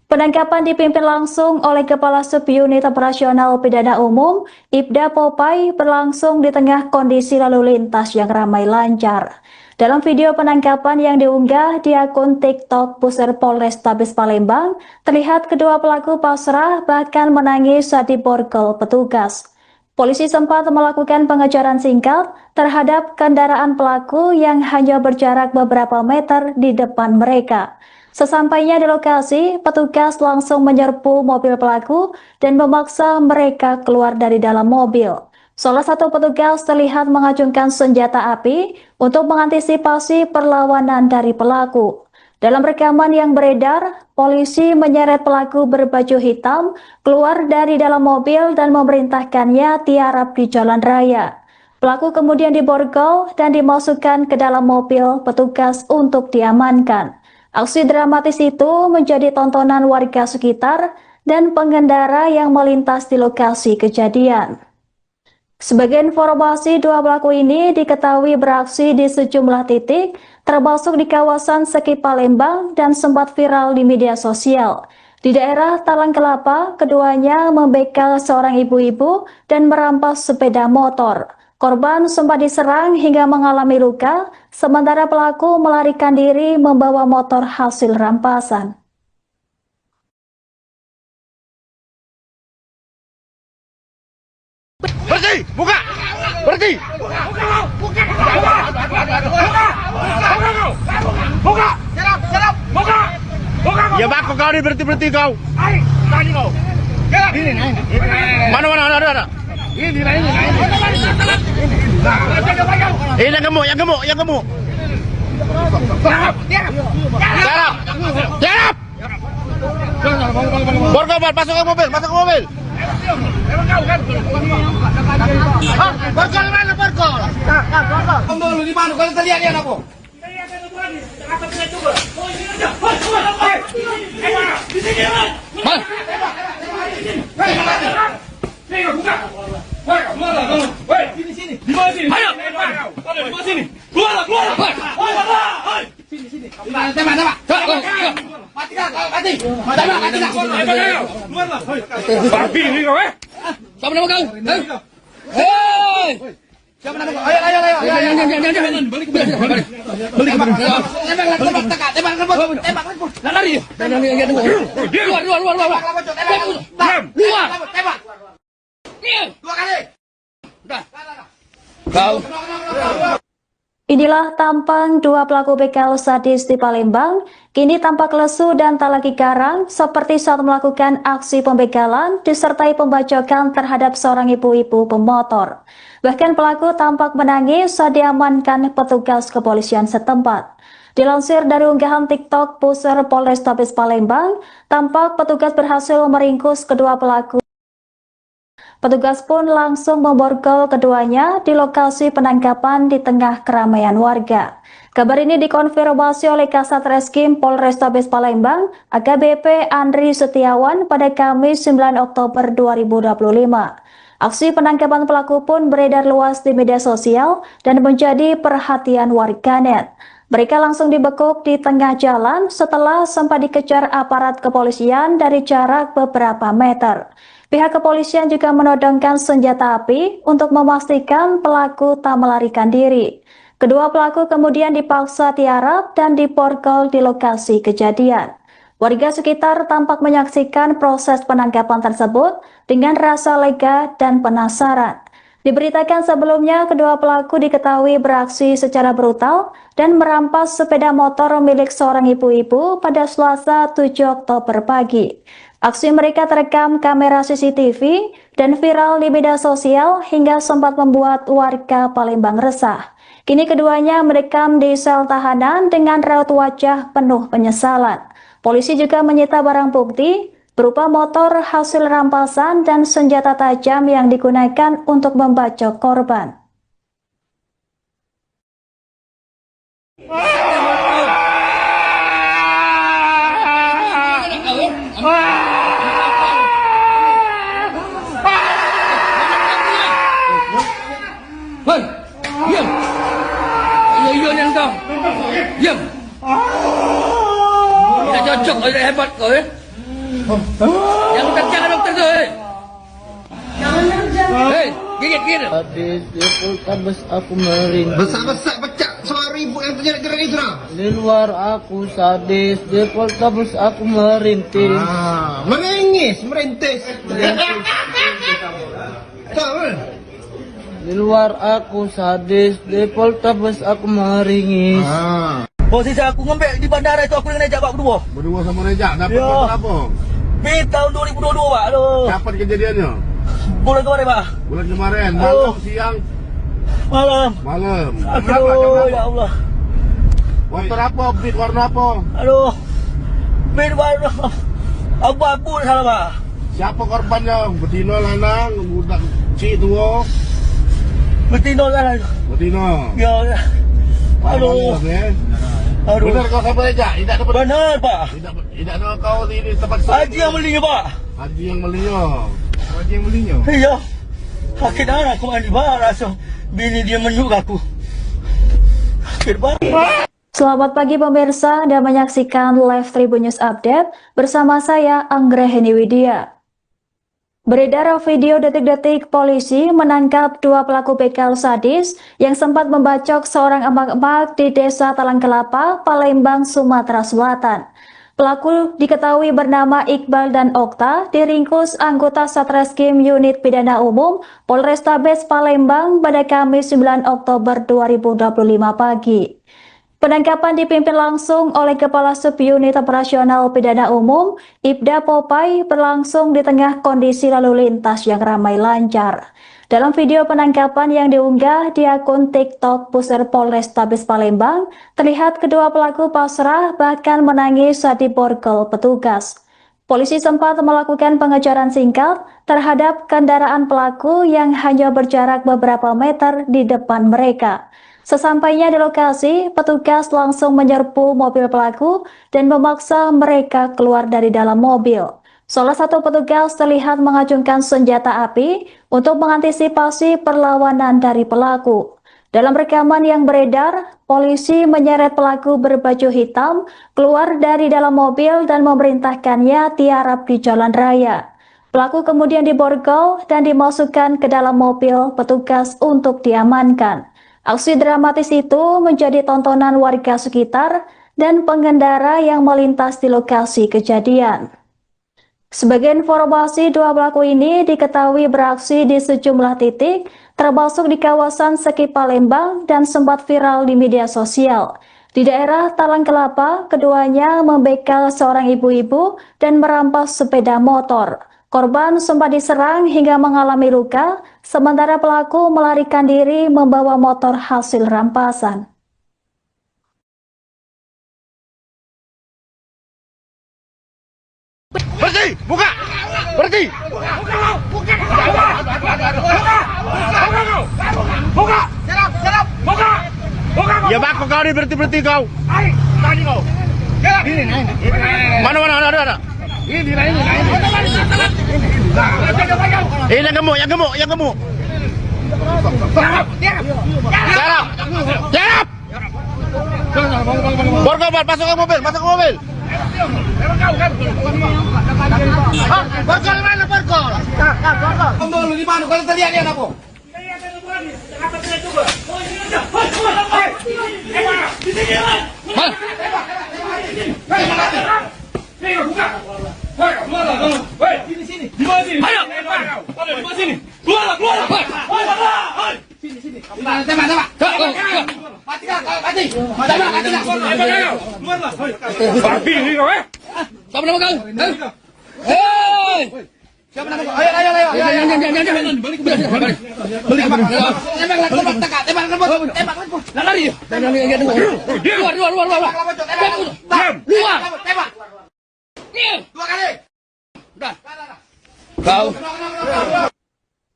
Speaker 1: Penangkapan dipimpin langsung oleh Kepala Subunit Operasional Pidana Umum, Ibda Popai, berlangsung di tengah kondisi lalu lintas yang ramai lancar. Dalam video penangkapan yang diunggah di akun TikTok Pusat Polrestabes Palembang, terlihat kedua pelaku pasrah bahkan menangis saat diborgol petugas. Polisi sempat melakukan pengejaran singkat terhadap kendaraan pelaku yang hanya berjarak beberapa meter di depan mereka. Sesampainya di lokasi, petugas langsung menyerbu mobil pelaku dan memaksa mereka keluar dari dalam mobil. Salah satu petugas terlihat mengacungkan senjata api untuk mengantisipasi perlawanan dari pelaku. Dalam rekaman yang beredar, polisi menyeret pelaku berbaju hitam keluar dari dalam mobil dan memerintahkannya tiarap di jalan raya. Pelaku kemudian diborgol dan dimasukkan ke dalam mobil petugas untuk diamankan. Aksi dramatis itu menjadi tontonan warga sekitar dan pengendara yang melintas di lokasi kejadian. Sebagai informasi, dua pelaku ini diketahui beraksi di sejumlah titik, termasuk di kawasan Seki Palembang dan sempat viral di media sosial. Di daerah Talang Kelapa, keduanya membegal seorang ibu-ibu dan merampas sepeda motor. Korban sempat diserang hingga mengalami luka, sementara pelaku melarikan diri membawa motor hasil rampasan.
Speaker 4: Berhenti! Buka! Berhenti! Buka! Ya baku kau ni berhenti kau. Mana ada. Ini. Yang gemuk. Tiarap. Borgol, masuk ke mobil. Borgol mana borgol? Borgol di mana? Kalau terlihat dia apa?
Speaker 2: Sini. Di mana sini? Ayo. Di mana sini? Keluar. Sini. Tembak. Mati. Keluarlah. Babi ni kau Siapa nama kau? Hei! Siapa nama kau? Ayo. Jangan. Balik. Tembak. Lari. Keluar. Tembak. Dua kali. Udah. Kau.
Speaker 1: Inilah tampang dua pelaku begal sadis di Palembang, kini tampak lesu dan tak lagi garang seperti saat melakukan aksi pembegalan disertai pembacokan terhadap seorang ibu-ibu pemotor. Bahkan pelaku tampak menangis saat diamankan petugas kepolisian setempat. Dilansir dari unggahan TikTok Pusar Polrestabes Palembang, tampak petugas berhasil meringkus kedua pelaku. Petugas pun langsung memborgol keduanya di lokasi penangkapan di tengah keramaian warga. Kabar ini dikonfirmasi oleh Kasat Reskrim Polrestabes Palembang, AKBP Andri Setiawan pada Kamis 9 Oktober 2025. Aksi penangkapan pelaku pun beredar luas di media sosial dan menjadi perhatian warganet. Mereka langsung dibekuk di tengah jalan setelah sempat dikejar aparat kepolisian dari jarak beberapa meter. Pihak kepolisian juga menodongkan senjata api untuk memastikan pelaku tak melarikan diri. Kedua pelaku kemudian dipaksa tiarap dan diborgol di lokasi kejadian. Warga sekitar tampak menyaksikan proses penangkapan tersebut dengan rasa lega dan penasaran. Diberitakan sebelumnya, kedua pelaku diketahui beraksi secara brutal dan merampas sepeda motor milik seorang ibu-ibu pada Selasa 7 Oktober pagi. Aksi mereka terekam kamera CCTV dan viral di media sosial hingga sempat membuat warga Palembang resah. Kini keduanya mendekam di sel tahanan dengan raut wajah penuh penyesalan. Polisi juga menyita barang bukti berupa motor hasil rampasan dan senjata tajam yang digunakan untuk membacok korban.
Speaker 2: Hei, diam. Iya yang kau. Diam. Tidak cocok, tidak hebat kau ya. Yang jangan dokter kau. Hei, gigit.
Speaker 3: Sadis di Poltabes aku meringis.
Speaker 4: Besar-besar pecah suara ibu yang terjerat-jerat itu lah.
Speaker 3: Di luar aku sadis, di Poltabes aku merintis.
Speaker 4: Merintis. Tahu?
Speaker 3: Di luar aku sadis, di Poltabes aku meringis.
Speaker 5: Posisi aku ngembek di bandara itu aku dengan Rejak Pak berdua.
Speaker 4: Berdua sama Rejak, dapat
Speaker 5: Ya.
Speaker 4: motor apa?
Speaker 5: Tahun 2022 Pak. Aduh.
Speaker 4: Kapan kejadiannya?
Speaker 5: Bulan kemarin Pak.
Speaker 4: Bulan kemarin, malam, siang,
Speaker 5: Malam.
Speaker 4: malam.
Speaker 5: Aduh, ya Allah.
Speaker 4: Motor apa? Beat warna apa?
Speaker 5: Aduh. warna abu-abu salah Pak.
Speaker 4: Siapa korbannya? Betina, lanang, budak cik tua?
Speaker 5: Betina kan.
Speaker 4: Betina.
Speaker 5: Ya. Aduh. Aduh.
Speaker 4: Benar kau sama Rejak? Tidak dapat.
Speaker 5: Benar Pak.
Speaker 4: Tidak ada kau di tempat
Speaker 5: Haji yang belinya Pak.
Speaker 4: Haji yang belinya. Haji yang belinya.
Speaker 5: Iya. Sakit darah aku mandi barang. So, bini dia menyuk aku. Sakit banget.
Speaker 1: Selamat pagi pemirsa, Anda menyaksikan live Tribun News Update bersama saya Anggraheni Widya. Beredar video detik-detik polisi menangkap dua pelaku begal sadis yang sempat membacok seorang emak-emak di Desa Talang Kelapa, Palembang, Sumatera Selatan. Pelaku diketahui bernama Iqbal dan Okta, diringkus anggota Satreskrim Unit Pidana Umum Polrestabes Palembang pada Kamis 9 Oktober 2025 pagi. Penangkapan dipimpin langsung oleh Kepala Subunit Operasional Pidana Umum, Ibda Popai, berlangsung di tengah kondisi lalu lintas yang ramai lancar. Dalam video penangkapan yang diunggah di akun TikTok Pusar Polrestabes Palembang, terlihat kedua pelaku pasrah bahkan menangis saat diborgol petugas. Polisi sempat melakukan pengejaran singkat terhadap kendaraan pelaku yang hanya berjarak beberapa meter di depan mereka. Sesampainya di lokasi, petugas langsung menyerbu mobil pelaku dan memaksa mereka keluar dari dalam mobil. Salah satu petugas terlihat mengacungkan senjata api untuk mengantisipasi perlawanan dari pelaku. Dalam rekaman yang beredar, polisi menyeret pelaku berbaju hitam keluar dari dalam mobil dan memerintahkannya tiarap di jalan raya. Pelaku kemudian diborgol dan dimasukkan ke dalam mobil petugas untuk diamankan. Aksi dramatis itu menjadi tontonan warga sekitar dan pengendara yang melintas di lokasi kejadian. Sebagai informasi, dua pelaku ini diketahui beraksi di sejumlah titik, termasuk di kawasan Seki Palembang dan sempat viral di media sosial. Di daerah Talang Kelapa, keduanya membegal seorang ibu-ibu dan merampas sepeda motor. Korban sempat diserang hingga mengalami luka, sementara pelaku melarikan diri membawa motor hasil rampasan.
Speaker 4: kau ni berhenti kau. Tadi kau. Mana ada. Ini. Ini yang gemuk. Jarap. Borgol, masuk ke mobil. Borgol mana Borgol? Borgol di mana? Kalau terlihat dia apa? Sini. Di mana sini? Ayo. Di mana sini? Keluar. Sini. Tembak. Mati. Keluar. Babi ni kau Siapa nama kau? Hei! Siapa nama kau? Ayo. Jangan. Balik. Tembak. Lari. Keluar. Tembak. Dua kali. Udah. Kau.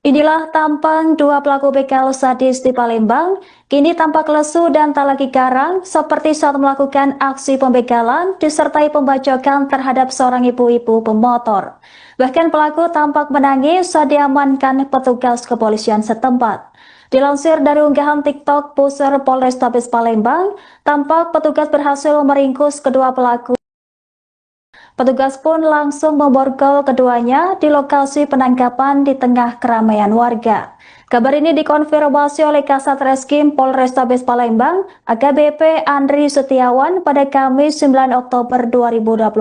Speaker 1: Inilah tampang dua pelaku begal sadis di Palembang, kini tampak lesu dan tak lagi garang seperti saat melakukan aksi pembegalan disertai pembacokan terhadap seorang ibu-ibu pemotor. Bahkan pelaku tampak menangis saat diamankan petugas kepolisian setempat. Dilansir dari unggahan TikTok Pusar Polrestabes Palembang, tampak petugas berhasil meringkus kedua pelaku. Petugas pun langsung memborgol keduanya di lokasi penangkapan di tengah keramaian warga. Kabar ini dikonfirmasi oleh Kasat Reskrim Polrestabes Palembang, AKBP Andri Setiawan pada Kamis 9 Oktober 2025.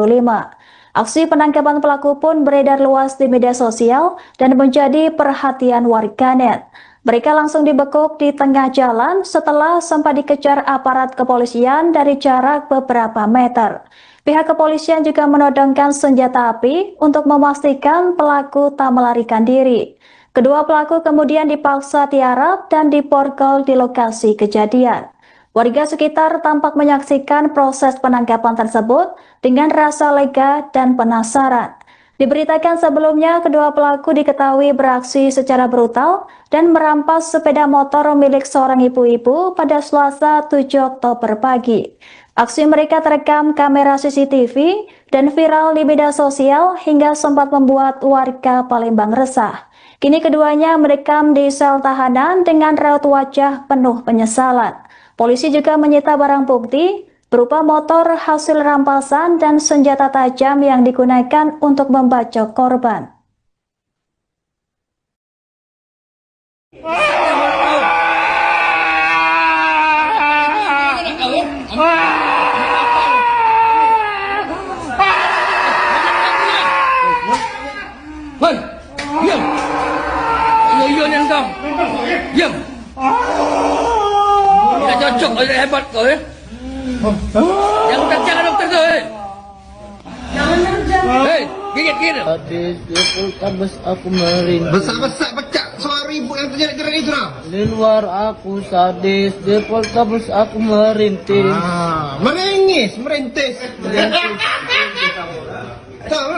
Speaker 1: Aksi penangkapan pelaku pun beredar luas di media sosial dan menjadi perhatian warganet. Mereka langsung dibekuk di tengah jalan setelah sempat dikejar aparat kepolisian dari jarak beberapa meter. Pihak kepolisian juga menodongkan senjata api untuk memastikan pelaku tak melarikan diri. Kedua pelaku kemudian dipaksa tiarap dan diborgol di lokasi kejadian. Warga sekitar tampak menyaksikan proses penangkapan tersebut dengan rasa lega dan penasaran. Diberitakan sebelumnya, kedua pelaku diketahui beraksi secara brutal dan merampas sepeda motor milik seorang ibu-ibu pada Selasa 7 Oktober pagi. Aksi mereka terekam kamera CCTV dan viral di media sosial hingga sempat membuat warga Palembang resah. Kini keduanya merekam di sel tahanan dengan raut wajah penuh penyesalan. Polisi juga menyita barang bukti berupa motor hasil rampasan dan senjata tajam yang digunakan untuk membacok korban.
Speaker 2: Hei, diam. Iya yang kau. Diam. Tidak cocok, tidak hebat kau ya. Jangan dokter tu. Hei, gigit.
Speaker 3: Sadis di Poltabes aku merintih.
Speaker 4: Besar pecah suara ibu yang terjerat itu lah.
Speaker 3: Di luar aku sadis, di Poltabes aku merintih.
Speaker 4: Merintis. Tahu?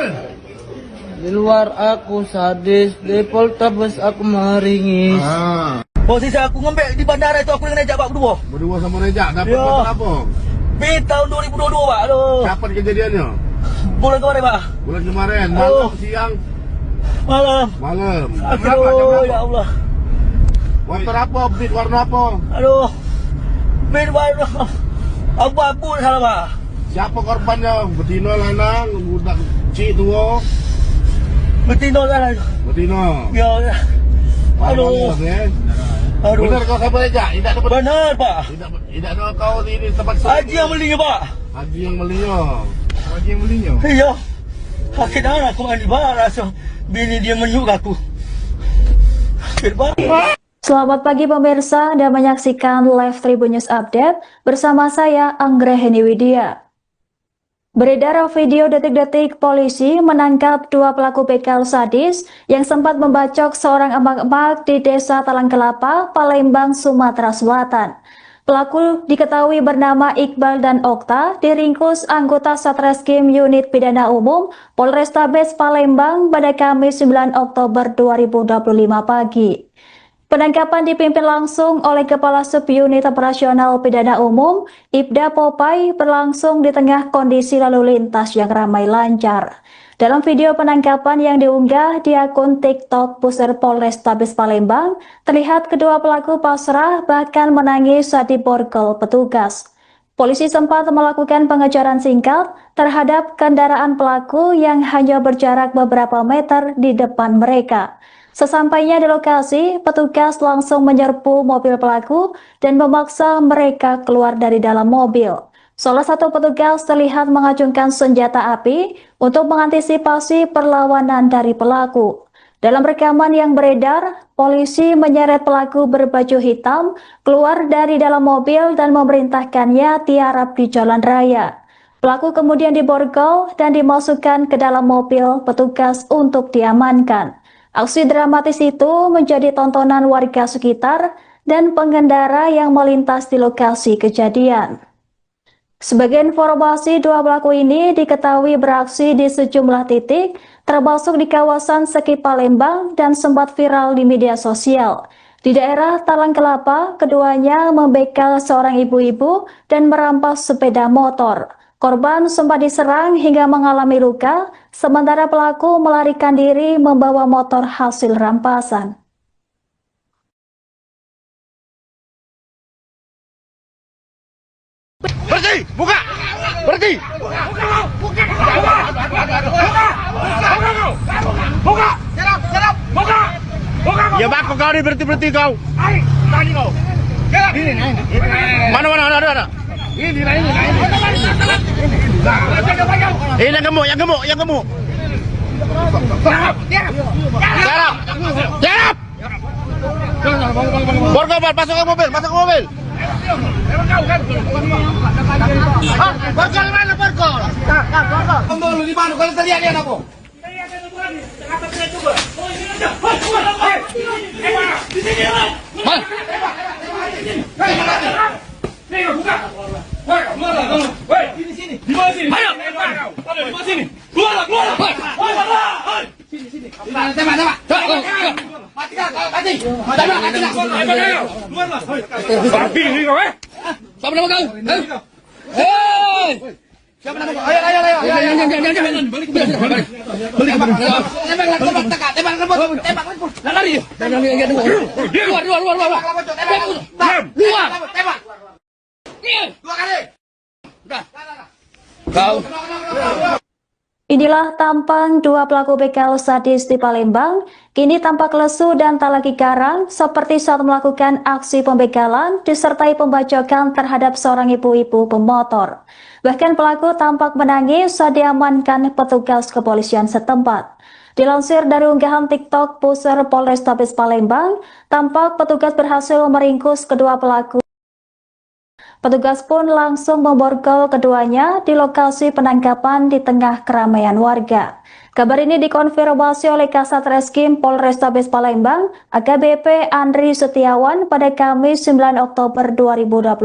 Speaker 3: Di luar aku sadis, di Poltabes aku meringis.
Speaker 5: Posisi aku ngembek di bandara itu aku dengan Nejak Pak berdua
Speaker 4: Sama Nejak. Dapat
Speaker 5: Ya.
Speaker 4: motor apa?
Speaker 5: Tahun 2022 Pak. Aduh.
Speaker 4: Kapan kejadiannya?
Speaker 5: Bulan kemarin Pak.
Speaker 4: Bulan kemarin.
Speaker 5: Aduh.
Speaker 4: Malam, siang,
Speaker 5: Malam.
Speaker 4: malam.
Speaker 5: Aduh, ya Allah.
Speaker 4: Motor apa? Beat warna apa?
Speaker 5: Aduh. Bin warna abu-abu salah Pak.
Speaker 4: Siapa korbannya? Betina, lanang, budak cik tua.
Speaker 5: Betina salah.
Speaker 4: Betina.
Speaker 5: Ya. Aduh. Aduh.
Speaker 4: Benar kau siapa Nejak? Tidak dapat.
Speaker 5: Benar Pak.
Speaker 4: Tidak ada kau di tempat
Speaker 5: Haji yang belinya Pak.
Speaker 4: Haji yang belinya.
Speaker 5: Iya. Sakit anak aku mandi Pak. Langsung bini dia menyuk aku. Sakit Pak.
Speaker 1: Selamat pagi pemirsa, Anda menyaksikan live Tribun News Update bersama saya Anggraheni Widya. Beredar video detik-detik polisi menangkap dua pelaku begal sadis yang sempat membacok seorang emak-emak di Desa Talang Kelapa, Palembang, Sumatera Selatan. Pelaku diketahui bernama Iqbal dan Okta, diringkus anggota Satreskrim Unit Pidana Umum Polrestabes Palembang pada Kamis 9 Oktober 2025 pagi. Penangkapan dipimpin langsung oleh Kepala Subunit Operasional Pidana Umum, Ibda Popai, berlangsung di tengah kondisi lalu lintas yang ramai lancar. Dalam video penangkapan yang diunggah di akun TikTok Pusat Polrestabes Palembang, terlihat kedua pelaku pasrah bahkan menangis saat diborgol petugas. Polisi sempat melakukan pengejaran singkat terhadap kendaraan pelaku yang hanya berjarak beberapa meter di depan mereka. Sesampainya di lokasi, petugas langsung menyerbu mobil pelaku dan memaksa mereka keluar dari dalam mobil. Salah satu petugas terlihat mengacungkan senjata api untuk mengantisipasi perlawanan dari pelaku. Dalam rekaman yang beredar, polisi menyeret pelaku berbaju hitam keluar dari dalam mobil dan memerintahkannya tiarap di jalan raya. Pelaku kemudian diborgol dan dimasukkan ke dalam mobil petugas untuk diamankan. Aksi dramatis itu menjadi tontonan warga sekitar dan pengendara yang melintas di lokasi kejadian. Sebagai informasi, dua pelaku ini diketahui beraksi di sejumlah titik, termasuk di kawasan Seki Palembang dan sempat viral di media sosial. Di daerah Talang Kelapa, keduanya membegal seorang ibu-ibu dan merampas sepeda motor. Korban sempat diserang hingga mengalami luka, sementara pelaku melarikan diri membawa motor hasil rampasan.
Speaker 2: Berhenti! Buka! Berhenti! Buka! Buka! Serap! Buka! Buka! Ya bako kau ni berhenti kau. Tadi kau. Mana ada. Ini. Yang gemuk. Serap! Borgol, masuk ke mobil. Borgol mana borgol? Borgol di mana? Kalau terlihat apa? Sini. Di mana sini? Ayo. Di mana sini? Keluar. Sini. Tembak. Mati. Keluarlah. Babi ni kau Siapa nama kau? Hei! Siapa nama kau? Ayo. Jangan. Balik. Tembak. Lari. Keluar. Tembak. Dua kali. Udah. Kau.
Speaker 1: Inilah tampang dua pelaku begal sadis di Palembang, kini tampak lesu dan tak lagi garang seperti saat melakukan aksi pembegalan disertai pembacokan terhadap seorang ibu-ibu pemotor. Bahkan pelaku tampak menangis saat diamankan petugas kepolisian setempat. Dilansir dari unggahan TikTok Pusat Polrestabes Palembang, tampak petugas berhasil meringkus kedua pelaku. Petugas pun langsung memborgol keduanya di lokasi penangkapan di tengah keramaian warga. Kabar ini dikonfirmasi oleh Kasat Reskrim Polrestabes Palembang, AKBP Andri Setiawan pada Kamis 9 Oktober 2025.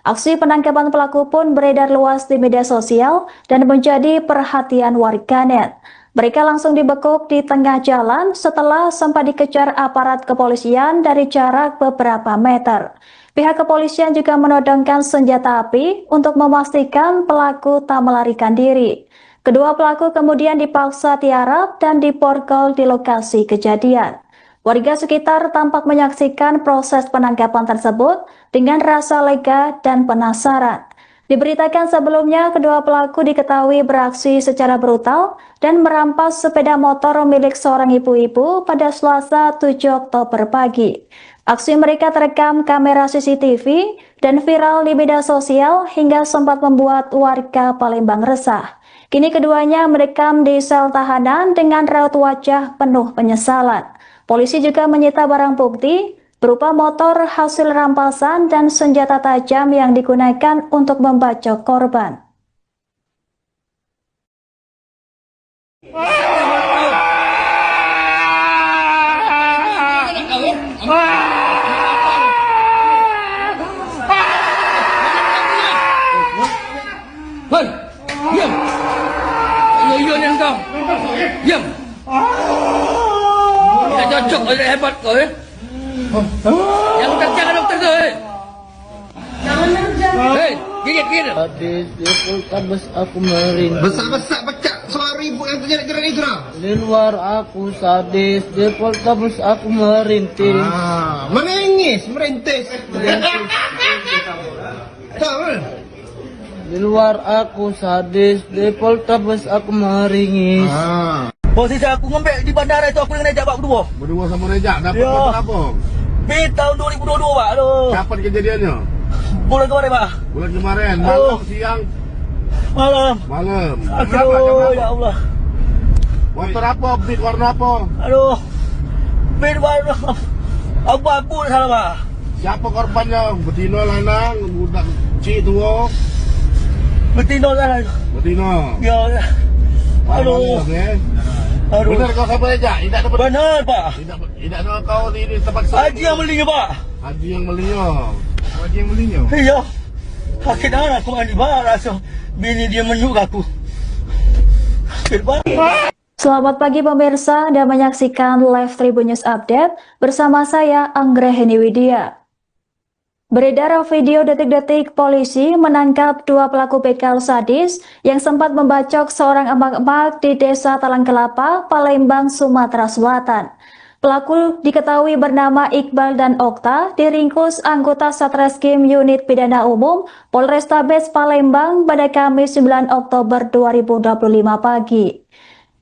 Speaker 1: Aksi penangkapan pelaku pun beredar luas di media sosial dan menjadi perhatian warganet. Mereka langsung dibekuk di tengah jalan setelah sempat dikejar aparat kepolisian dari jarak beberapa meter. Pihak kepolisian juga menodongkan senjata api untuk memastikan pelaku tak melarikan diri. Kedua pelaku kemudian dipaksa tiarap dan diborgol di lokasi kejadian. Warga sekitar tampak menyaksikan proses penangkapan tersebut dengan rasa lega dan penasaran. Diberitakan sebelumnya, kedua pelaku diketahui beraksi secara brutal dan merampas sepeda motor milik seorang ibu-ibu pada Selasa 7 Oktober pagi. Aksi mereka terekam kamera CCTV dan viral di media sosial hingga sempat membuat warga Palembang resah. Kini keduanya merekam di sel tahanan dengan raut wajah penuh penyesalan. Polisi juga menyita barang bukti berupa motor hasil rampasan dan senjata tajam yang digunakan untuk membacok korban.
Speaker 2: Hei, diam. Iya yang kau. Diam. Tidak cocok, hebat kau ya. Yang kerja kan dokter tuh. Hei, gigit.
Speaker 3: Sadis di Poltabes aku merintih.
Speaker 4: Besar-besar pecah suara ibu yang terjerat-jerat itu lah.
Speaker 3: Di luar aku sadis, di Poltabes aku merintih.
Speaker 4: Menangis, merintis. Tahu?
Speaker 3: Di luar aku sadis, di Poltabes aku meringis.
Speaker 5: Posisi aku ngembek di bandara itu aku dengan Rejak Pak berdua.
Speaker 4: Berdua sama Rejak dapat
Speaker 5: Ya.
Speaker 4: motor apa?
Speaker 5: Tahun 2022 Pak. Aduh.
Speaker 4: Kapan kejadiannya?
Speaker 5: Bulan kemarin Pak.
Speaker 4: Bulan kemarin,
Speaker 5: Aduh.
Speaker 4: malam, siang,
Speaker 5: Malam.
Speaker 4: malam. Berapa, jam
Speaker 5: Aduh,
Speaker 4: berapa?
Speaker 5: ya Allah.
Speaker 4: Motor apa? Beat warna apa?
Speaker 5: Aduh. Bin warna abu-abu salah Pak.
Speaker 4: Siapa korbannya? Betina, lanang, budak cik tua.
Speaker 5: Betina salah.
Speaker 4: Betina.
Speaker 5: Ya. Aduh. Aduh.
Speaker 4: Benar kau sama Rejak? Tidak dapat.
Speaker 5: Benar Pak.
Speaker 4: Tidak ada kau di tempat
Speaker 5: Haji yang belinya Pak.
Speaker 4: Haji yang belinya. Haji yang belinya.
Speaker 5: Iya. Sakit darah aku mandi barang. So, bini dia menyuk aku. Sakit banget.
Speaker 1: Selamat pagi pemirsa, Anda menyaksikan live Tribun News Update bersama saya Anggraheni Widya. Beredar video detik-detik polisi menangkap dua pelaku begal sadis yang sempat membacok seorang emak-emak di Desa Talang Kelapa, Palembang, Sumatera Selatan. Pelaku diketahui bernama Iqbal dan Okta, diringkus anggota Satreskrim Unit Pidana Umum Polrestabes Palembang pada Kamis 9 Oktober 2025 pagi.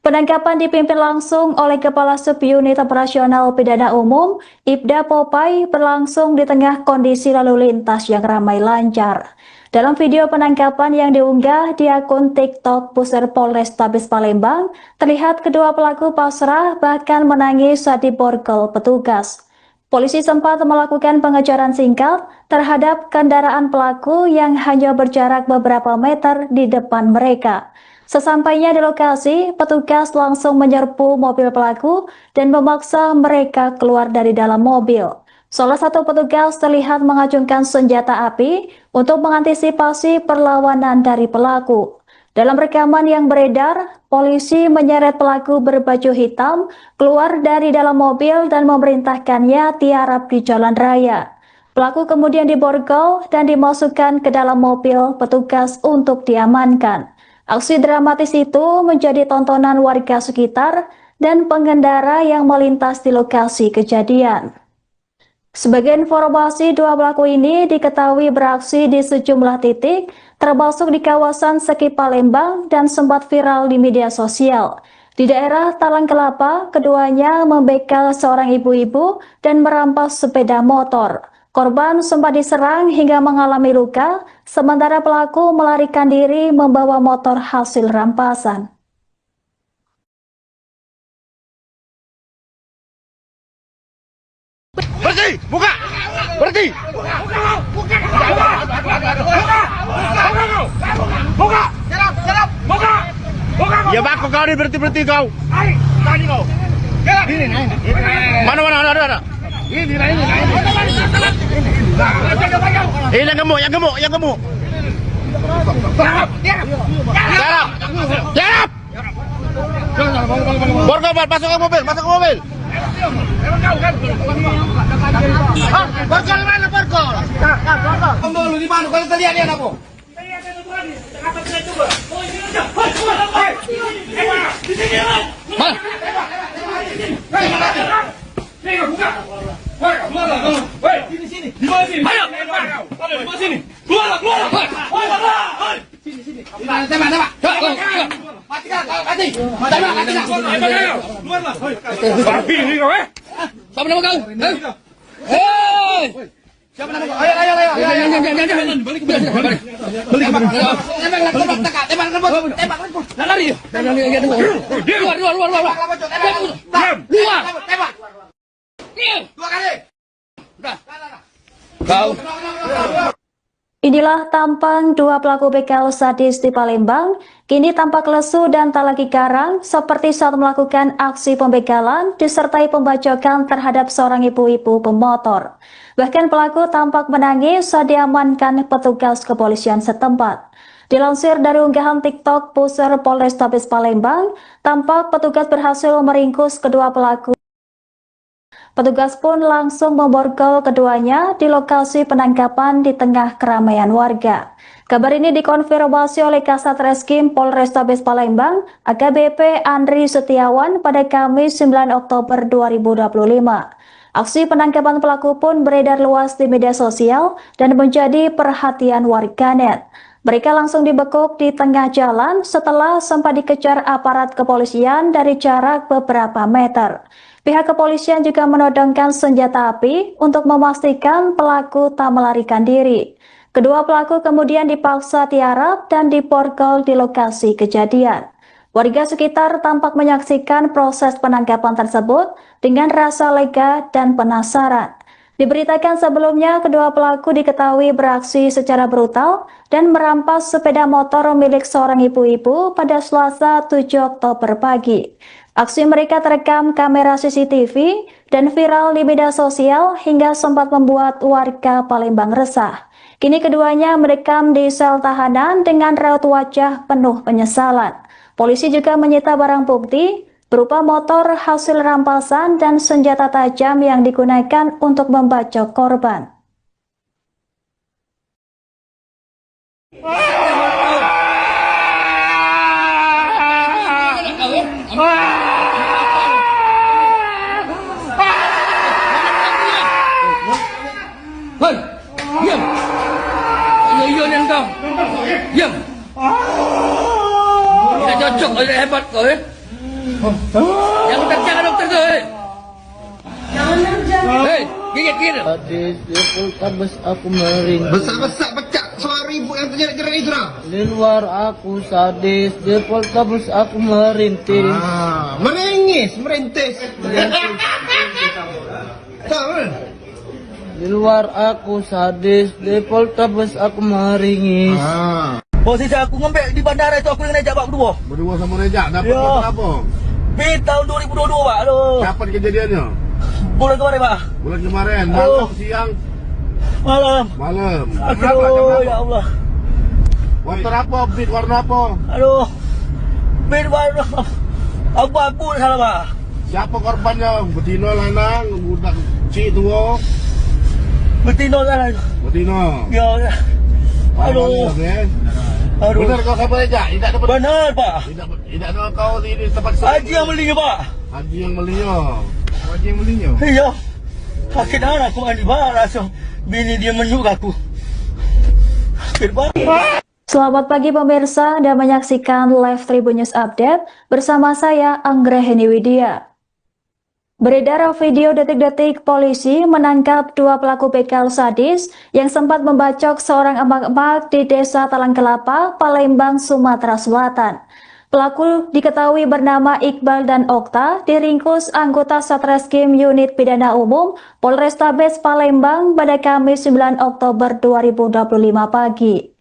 Speaker 1: Penangkapan dipimpin langsung oleh Kepala Subunit Operasional Pidana Umum, Ibda Popai, berlangsung di tengah kondisi lalu lintas yang ramai lancar. Dalam video penangkapan yang diunggah di akun TikTok Pusat Polrestabes Palembang, terlihat kedua pelaku pasrah bahkan menangis saat diborgol petugas. Polisi sempat melakukan pengejaran singkat terhadap kendaraan pelaku yang hanya berjarak beberapa meter di depan mereka. Sesampainya di lokasi, petugas langsung menyerbu mobil pelaku dan memaksa mereka keluar dari dalam mobil. Salah satu petugas terlihat mengacungkan senjata api untuk mengantisipasi perlawanan dari pelaku. Dalam rekaman yang beredar, polisi menyeret pelaku berbaju hitam keluar dari dalam mobil dan memerintahkannya tiarap di jalan raya. Pelaku kemudian diborgol dan dimasukkan ke dalam mobil petugas untuk diamankan. Aksi dramatis itu menjadi tontonan warga sekitar dan pengendara yang melintas di lokasi kejadian. Sebagai informasi, dua pelaku ini diketahui beraksi di sejumlah titik, termasuk di kawasan Seki Palembang dan sempat viral di media sosial. Di daerah Talang Kelapa, keduanya membegal seorang ibu-ibu dan merampas sepeda motor. Korban sempat diserang hingga mengalami luka, sementara pelaku melarikan diri membawa motor hasil rampasan.
Speaker 4: Berhenti! Buka! Berhenti! Buka! Buka! Ya baku kau ni berhenti kau. Tadi kau. Ini naik. Mana ada. Ini naik. Ini yang gemuk. Tiarap. Borgol, masuk ke mobil. Borgol mana borgol? Borgol di mana? Kalau terlihat dia apa?
Speaker 2: Siapa nama kau? Hei!
Speaker 4: Siapa nama kau? Ayo.
Speaker 2: Jangan. Balik. Tembak. Lari. Luar.
Speaker 4: Tembak.
Speaker 2: Diam.
Speaker 4: 2 kali.
Speaker 2: Kau.
Speaker 1: Inilah tampang dua pelaku begal sadis di Palembang, kini tampak lesu dan tak lagi garang seperti saat melakukan aksi pembegalan disertai pembacokan terhadap seorang ibu-ibu pemotor. Bahkan pelaku tampak menangis saat diamankan petugas kepolisian setempat. Dilansir dari unggahan TikTok Pusat Polrestabes Palembang, tampak petugas berhasil meringkus kedua pelaku. Petugas pun langsung memborgol keduanya di lokasi penangkapan di tengah keramaian warga. Kabar ini dikonfirmasi oleh Kasat Reskrim Polrestabes Palembang, AKBP Andri Setiawan pada Kamis 9 Oktober 2025. Aksi penangkapan pelaku pun beredar luas di media sosial dan menjadi perhatian warganet. Mereka langsung dibekuk di tengah jalan setelah sempat dikejar aparat kepolisian dari jarak beberapa meter. Pihak kepolisian juga menodongkan senjata api untuk memastikan pelaku tak melarikan diri. Kedua pelaku kemudian dipaksa tiarap dan diborgol di lokasi kejadian. Warga sekitar tampak menyaksikan proses penangkapan tersebut dengan rasa lega dan penasaran. Diberitakan sebelumnya, kedua pelaku diketahui beraksi secara brutal dan merampas sepeda motor milik seorang ibu-ibu pada Selasa 7 Oktober pagi. Aksi mereka terekam kamera CCTV dan viral di media sosial hingga sempat membuat warga Palembang resah. Kini keduanya merekam di sel tahanan dengan raut wajah penuh penyesalan. Polisi juga menyita barang bukti berupa motor hasil rampasan dan senjata tajam yang digunakan untuk membacok korban.
Speaker 2: Hei, diam. Ayo ni kau. Diam. Tidak cocok, tidak hebat kau Jangan terjaga dokter tu. Hei, gigit.
Speaker 3: Sadis di Poltabes aku meringis.
Speaker 4: Besar-besar pecah suara ibu yang terjerat-jerat itu dah.
Speaker 3: Di luar aku sadis, di Poltabes aku merintis.
Speaker 4: Merintis. Tahu?
Speaker 3: Di luar aku sadis, di Poltabes aku meringis.
Speaker 5: Posisi aku ngembek di bandara itu aku dengan Rejak Pak berdua.
Speaker 4: Berdua sama Rejak dapat
Speaker 5: Ya.
Speaker 4: motor apa?
Speaker 5: Tahun 2022 Pak. Aduh.
Speaker 4: Kapan kejadiannya?
Speaker 5: Bulan kemarin Pak.
Speaker 4: Bulan kemarin,
Speaker 5: Oh.
Speaker 4: malam, siang,
Speaker 5: Malam.
Speaker 4: malam. Jam
Speaker 5: Aduh,
Speaker 4: berapa?
Speaker 5: ya Allah.
Speaker 4: Motor apa? Beat warna apa?
Speaker 5: Aduh. Bed warna abu-abu salah Pak.
Speaker 4: Siapa korbannya? Betina, lanang, budak cik tua.
Speaker 5: Betina salah.
Speaker 4: Betina.
Speaker 5: Ya. Aduh. Aduh.
Speaker 4: Benar kau sama Rejak? Tidak dapat.
Speaker 5: Benar Pak.
Speaker 4: Tidak ada kau di tempat
Speaker 5: Haji yang belinya Pak.
Speaker 4: Haji yang belinya. Haji yang belinya.
Speaker 5: Iya. Sakit anak aku mandi barang. Bini dia menyuk aku. Sakit banget.
Speaker 1: Selamat pagi pemirsa, Anda menyaksikan live Tribun News Update bersama saya Anggraheni Widya. Beredar video detik-detik polisi menangkap dua pelaku begal sadis yang sempat membacok seorang emak-emak di Desa Talang Kelapa, Palembang, Sumatera Selatan. Pelaku diketahui bernama Iqbal dan Okta, diringkus anggota Satreskrim Unit Pidana Umum Polrestabes Palembang pada Kamis 9 Oktober 2025 pagi.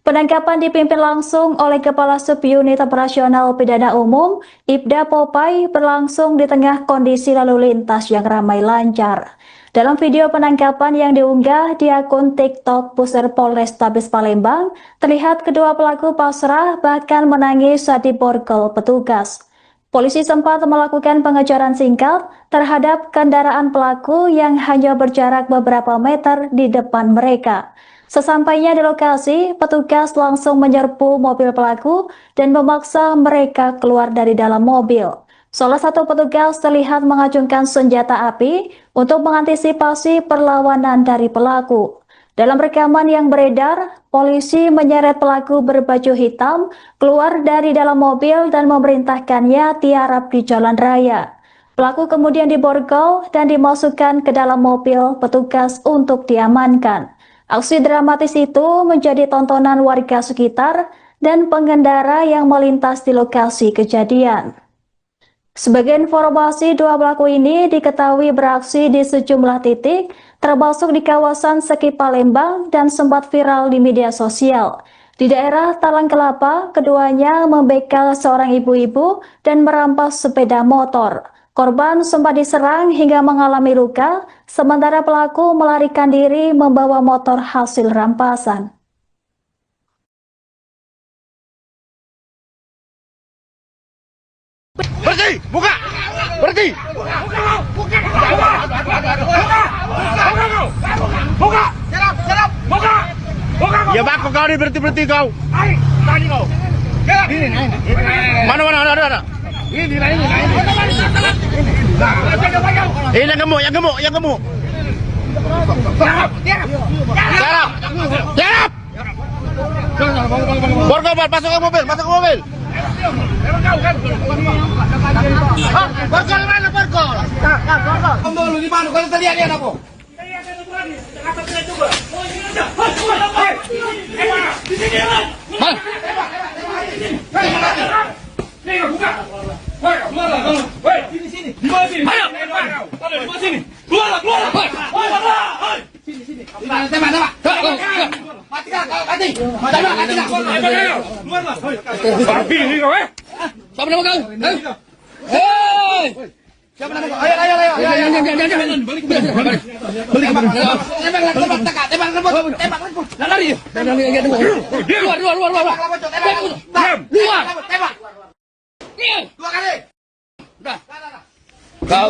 Speaker 1: Penangkapan dipimpin langsung oleh Kepala Subunit Operasional Pidana Umum, Ibda Popai, berlangsung di tengah kondisi lalu lintas yang ramai lancar. Dalam video penangkapan yang diunggah di akun TikTok Pusat Polrestabes Palembang, terlihat kedua pelaku pasrah bahkan menangis saat diborgol petugas. Polisi sempat melakukan pengejaran singkat terhadap kendaraan pelaku yang hanya berjarak beberapa meter di depan mereka. Sesampainya di lokasi, petugas langsung menyerbu mobil pelaku dan memaksa mereka keluar dari dalam mobil. Salah satu petugas terlihat mengacungkan senjata api untuk mengantisipasi perlawanan dari pelaku. Dalam rekaman yang beredar, polisi menyeret pelaku berbaju hitam keluar dari dalam mobil dan memerintahkannya tiarap di jalan raya. Pelaku kemudian diborgol dan dimasukkan ke dalam mobil petugas untuk diamankan. Aksi dramatis itu menjadi tontonan warga sekitar dan pengendara yang melintas di lokasi kejadian. Sebagai informasi, dua pelaku ini diketahui beraksi di sejumlah titik, termasuk di kawasan Seki Palembang dan sempat viral di media sosial. Di daerah Talang Kelapa, keduanya membegal seorang ibu-ibu dan merampas sepeda motor. Korban sempat diserang hingga mengalami luka, sementara pelaku melarikan diri membawa motor hasil rampasan.
Speaker 4: Berhenti! Buka! Berhenti!
Speaker 2: Buka! Buka! Buka!
Speaker 4: Ya bako kau ni berhenti kau.
Speaker 2: Tadi kau.
Speaker 4: Mana ada.
Speaker 2: Ini.
Speaker 4: Yang gemuk. Tiarap. Borgol, masuk ke mobil. Borgol mana borgol?
Speaker 2: Kamu lu di mana? Kalau tadi ada apa?
Speaker 4: Babi ni kau eh?
Speaker 2: Siapa nama kau? Hei! Siapa nama kau? Ayo. Jangan. Balik. Tembak. Lari. Luar. Tembak. Dua kali. Udah. Kau.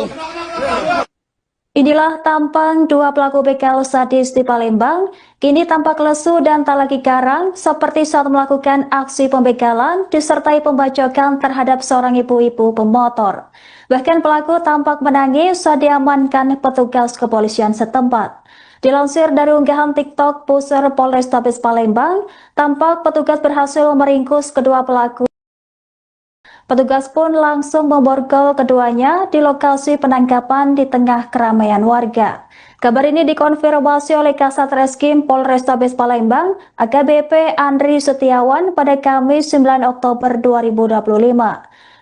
Speaker 1: Inilah tampang dua pelaku begal sadis di Palembang, kini tampak lesu dan tak lagi garang seperti saat melakukan aksi pembegalan disertai pembacokan terhadap seorang ibu-ibu pemotor. Bahkan pelaku tampak menangis saat diamankan petugas kepolisian setempat. Dilansir dari unggahan TikTok Pusar Polrestabes Palembang, tampak petugas berhasil meringkus kedua pelaku. Petugas pun langsung memborgol keduanya di lokasi penangkapan di tengah keramaian warga. Kabar ini dikonfirmasi oleh Kasat Reskrim Polrestabes Palembang, AKBP Andri Setiawan pada Kamis 9 Oktober 2025.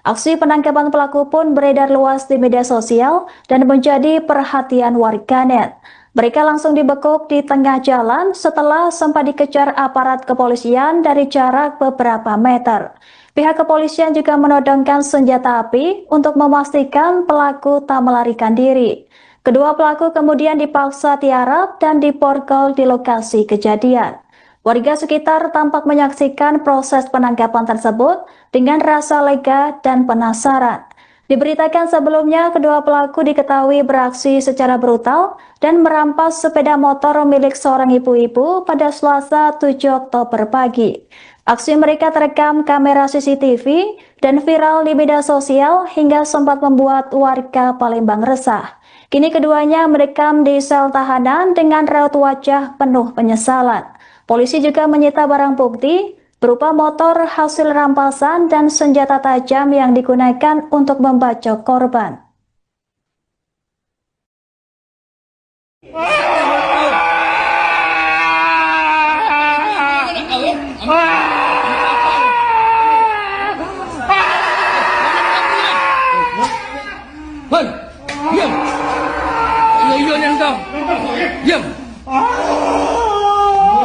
Speaker 1: Aksi penangkapan pelaku pun beredar luas di media sosial dan menjadi perhatian warganet. Mereka langsung dibekuk di tengah jalan setelah sempat dikejar aparat kepolisian dari jarak beberapa meter. Pihak kepolisian juga menodongkan senjata api untuk memastikan pelaku tak melarikan diri. Kedua pelaku kemudian dipaksa tiarap dan diborgol di lokasi kejadian. Warga sekitar tampak menyaksikan proses penangkapan tersebut dengan rasa lega dan penasaran. Diberitakan sebelumnya, kedua pelaku diketahui beraksi secara brutal dan merampas sepeda motor milik seorang ibu-ibu pada Selasa 7 Oktober pagi. Aksi mereka terekam kamera CCTV dan viral di media sosial hingga sempat membuat warga Palembang resah. Kini keduanya merekam di sel tahanan dengan raut wajah penuh penyesalan. Polisi juga menyita barang bukti berupa motor hasil rampasan dan senjata tajam yang digunakan untuk membacok korban.
Speaker 2: Hei, diam. Iya yang kau. Diam.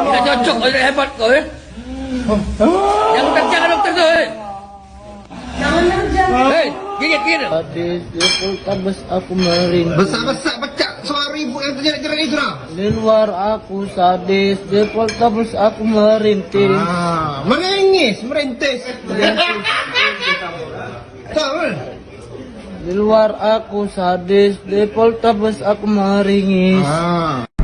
Speaker 2: Tidak cocok, tidak hebat kau ya. Yang kerja kan dokter tu. Hei, gigit.
Speaker 3: Sadis di Poltabes aku meringis.
Speaker 4: Besar pecah suara ibu yang terjerat itu dah.
Speaker 3: Di luar aku sadis, di Poltabes aku merintis.
Speaker 4: Merintis. Tahu?
Speaker 3: Di luar aku sadis, di Poltabes aku meringis.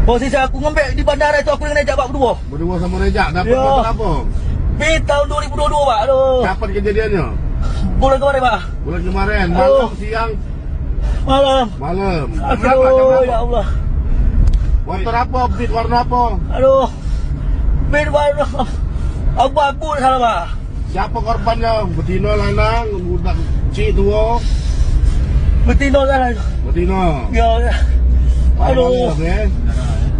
Speaker 5: Posisi aku ngembek di bandara itu aku dengan Rejak Pak berdua.
Speaker 4: Berdua sama Rejak dapat
Speaker 5: Ya.
Speaker 4: motor apa?
Speaker 5: Tahun 2022 Pak. Aduh.
Speaker 4: Kapan kejadiannya?
Speaker 5: Bulan kemarin Pak.
Speaker 4: Bulan kemarin,
Speaker 5: Oh.
Speaker 4: malam, siang,
Speaker 5: Malam.
Speaker 4: malam.
Speaker 5: Aduh, ya Allah.
Speaker 4: Motor apa? Beat warna apa?
Speaker 5: Aduh. Bed warna abu-abu salah Pak.
Speaker 4: Siapa korbannya? Betina lanang, budak cik tua.
Speaker 5: Betina salah.
Speaker 4: Betina.
Speaker 5: Ya. Aduh.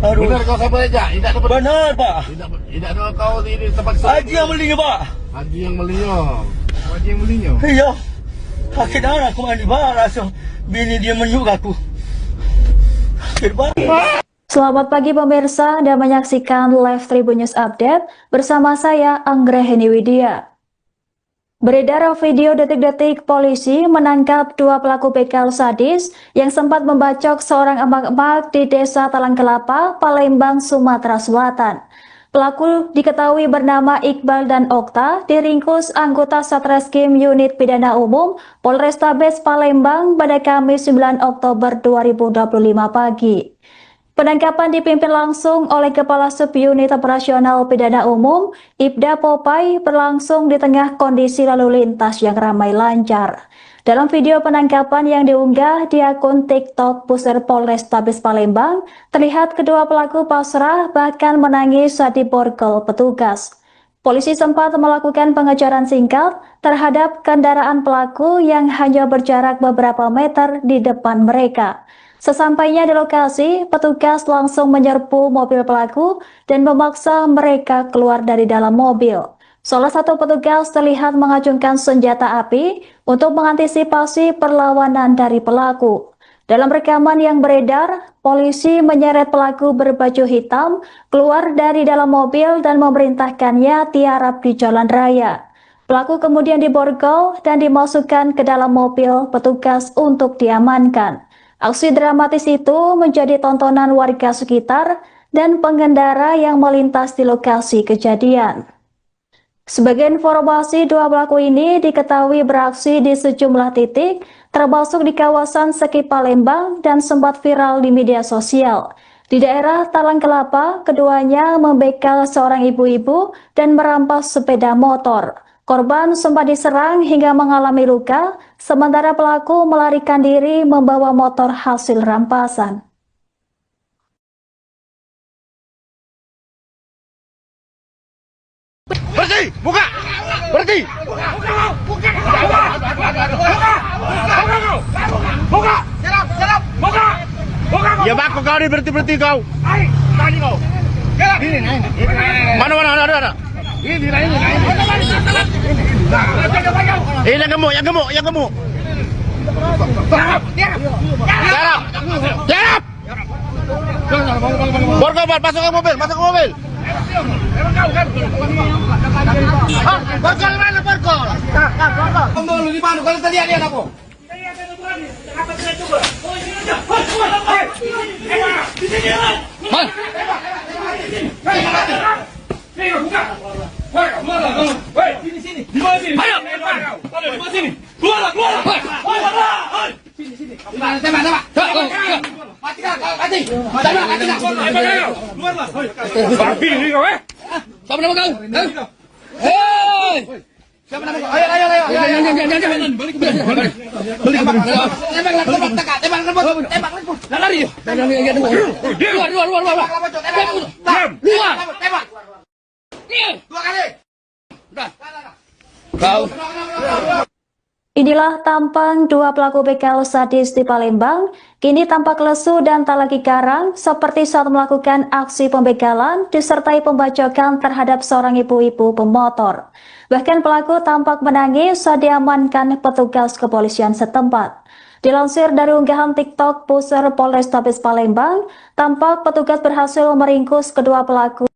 Speaker 5: Aduh.
Speaker 4: Benar kau sama Rejak? Tidak dapat.
Speaker 5: Benar Pak.
Speaker 4: Tidak ada kau di tempat
Speaker 5: Haji yang belinya Pak.
Speaker 4: Haji yang belinya. Haji yang belinya.
Speaker 5: Iya. Sakit darah aku mandi Pak. Langsung bini dia menyuk aku. Sakit Pak.
Speaker 1: Selamat pagi pemirsa, Anda menyaksikan Live Tribun News Update bersama saya Anggraheni Widya. Beredar video detik-detik polisi menangkap dua pelaku begal sadis yang sempat membacok seorang emak-emak di Desa Talang Kelapa, Palembang, Sumatera Selatan. Pelaku diketahui bernama Iqbal dan Okta, diringkus anggota Satreskrim Unit Pidana Umum Polrestabes Palembang pada Kamis 9 Oktober 2025 pagi. Penangkapan dipimpin langsung oleh Kepala Subunit Operasional Pidana Umum, Ibda Popai, berlangsung di tengah kondisi lalu lintas yang ramai lancar. Dalam video penangkapan yang diunggah di akun TikTok Pusat Polrestabes Palembang, terlihat kedua pelaku pasrah bahkan menangis saat diborgol petugas. Polisi sempat melakukan pengejaran singkat terhadap kendaraan pelaku yang hanya berjarak beberapa meter di depan mereka. Sesampainya di lokasi, petugas langsung menyerbu mobil pelaku dan memaksa mereka keluar dari dalam mobil. Salah satu petugas terlihat mengacungkan senjata api untuk mengantisipasi perlawanan dari pelaku. Dalam rekaman yang beredar, polisi menyeret pelaku berbaju hitam keluar dari dalam mobil dan memerintahkannya tiarap di jalan raya. Pelaku kemudian diborgol dan dimasukkan ke dalam mobil petugas untuk diamankan. Aksi dramatis itu menjadi tontonan warga sekitar dan pengendara yang melintas di lokasi kejadian. Sebagai informasi, dua pelaku ini diketahui beraksi di sejumlah titik, termasuk di kawasan Seki Palembang dan sempat viral di media sosial. Di daerah Talang Kelapa, keduanya membegal seorang ibu-ibu dan merampas sepeda motor. Korban sempat diserang hingga mengalami luka, sementara pelaku melarikan diri membawa motor hasil rampasan.
Speaker 4: Berhenti, buka, berhenti. Buka, buka. Ya bako kau ni berhenti kau. Tadi kau. Mana ada. Ini. Yang gemuk. Jarap. Borgol, masuk ke mobil. Borgol mana borgol? Kamu di mana? Kalau tadi ada apa? Sini. Di mana sini? Ayo. Di mana sini? Keluar. Tembak. Mati. Keluar lah. Babi ni kau Siapa nama kau? Hei! Siapa nama kau? Ayo. Balik. Tembak. Lari. Keluar. Tembak. Dua kali. Kau.
Speaker 1: Inilah tampang dua pelaku begal sadis di Palembang, kini tampak lesu dan tak lagi garang seperti saat melakukan aksi pembegalan disertai pembacokan terhadap seorang ibu-ibu pemotor. Bahkan pelaku tampak menangis saat diamankan petugas kepolisian setempat. Dilansir dari unggahan TikTok Pusat Polrestabes Palembang, tampak petugas berhasil meringkus kedua pelaku.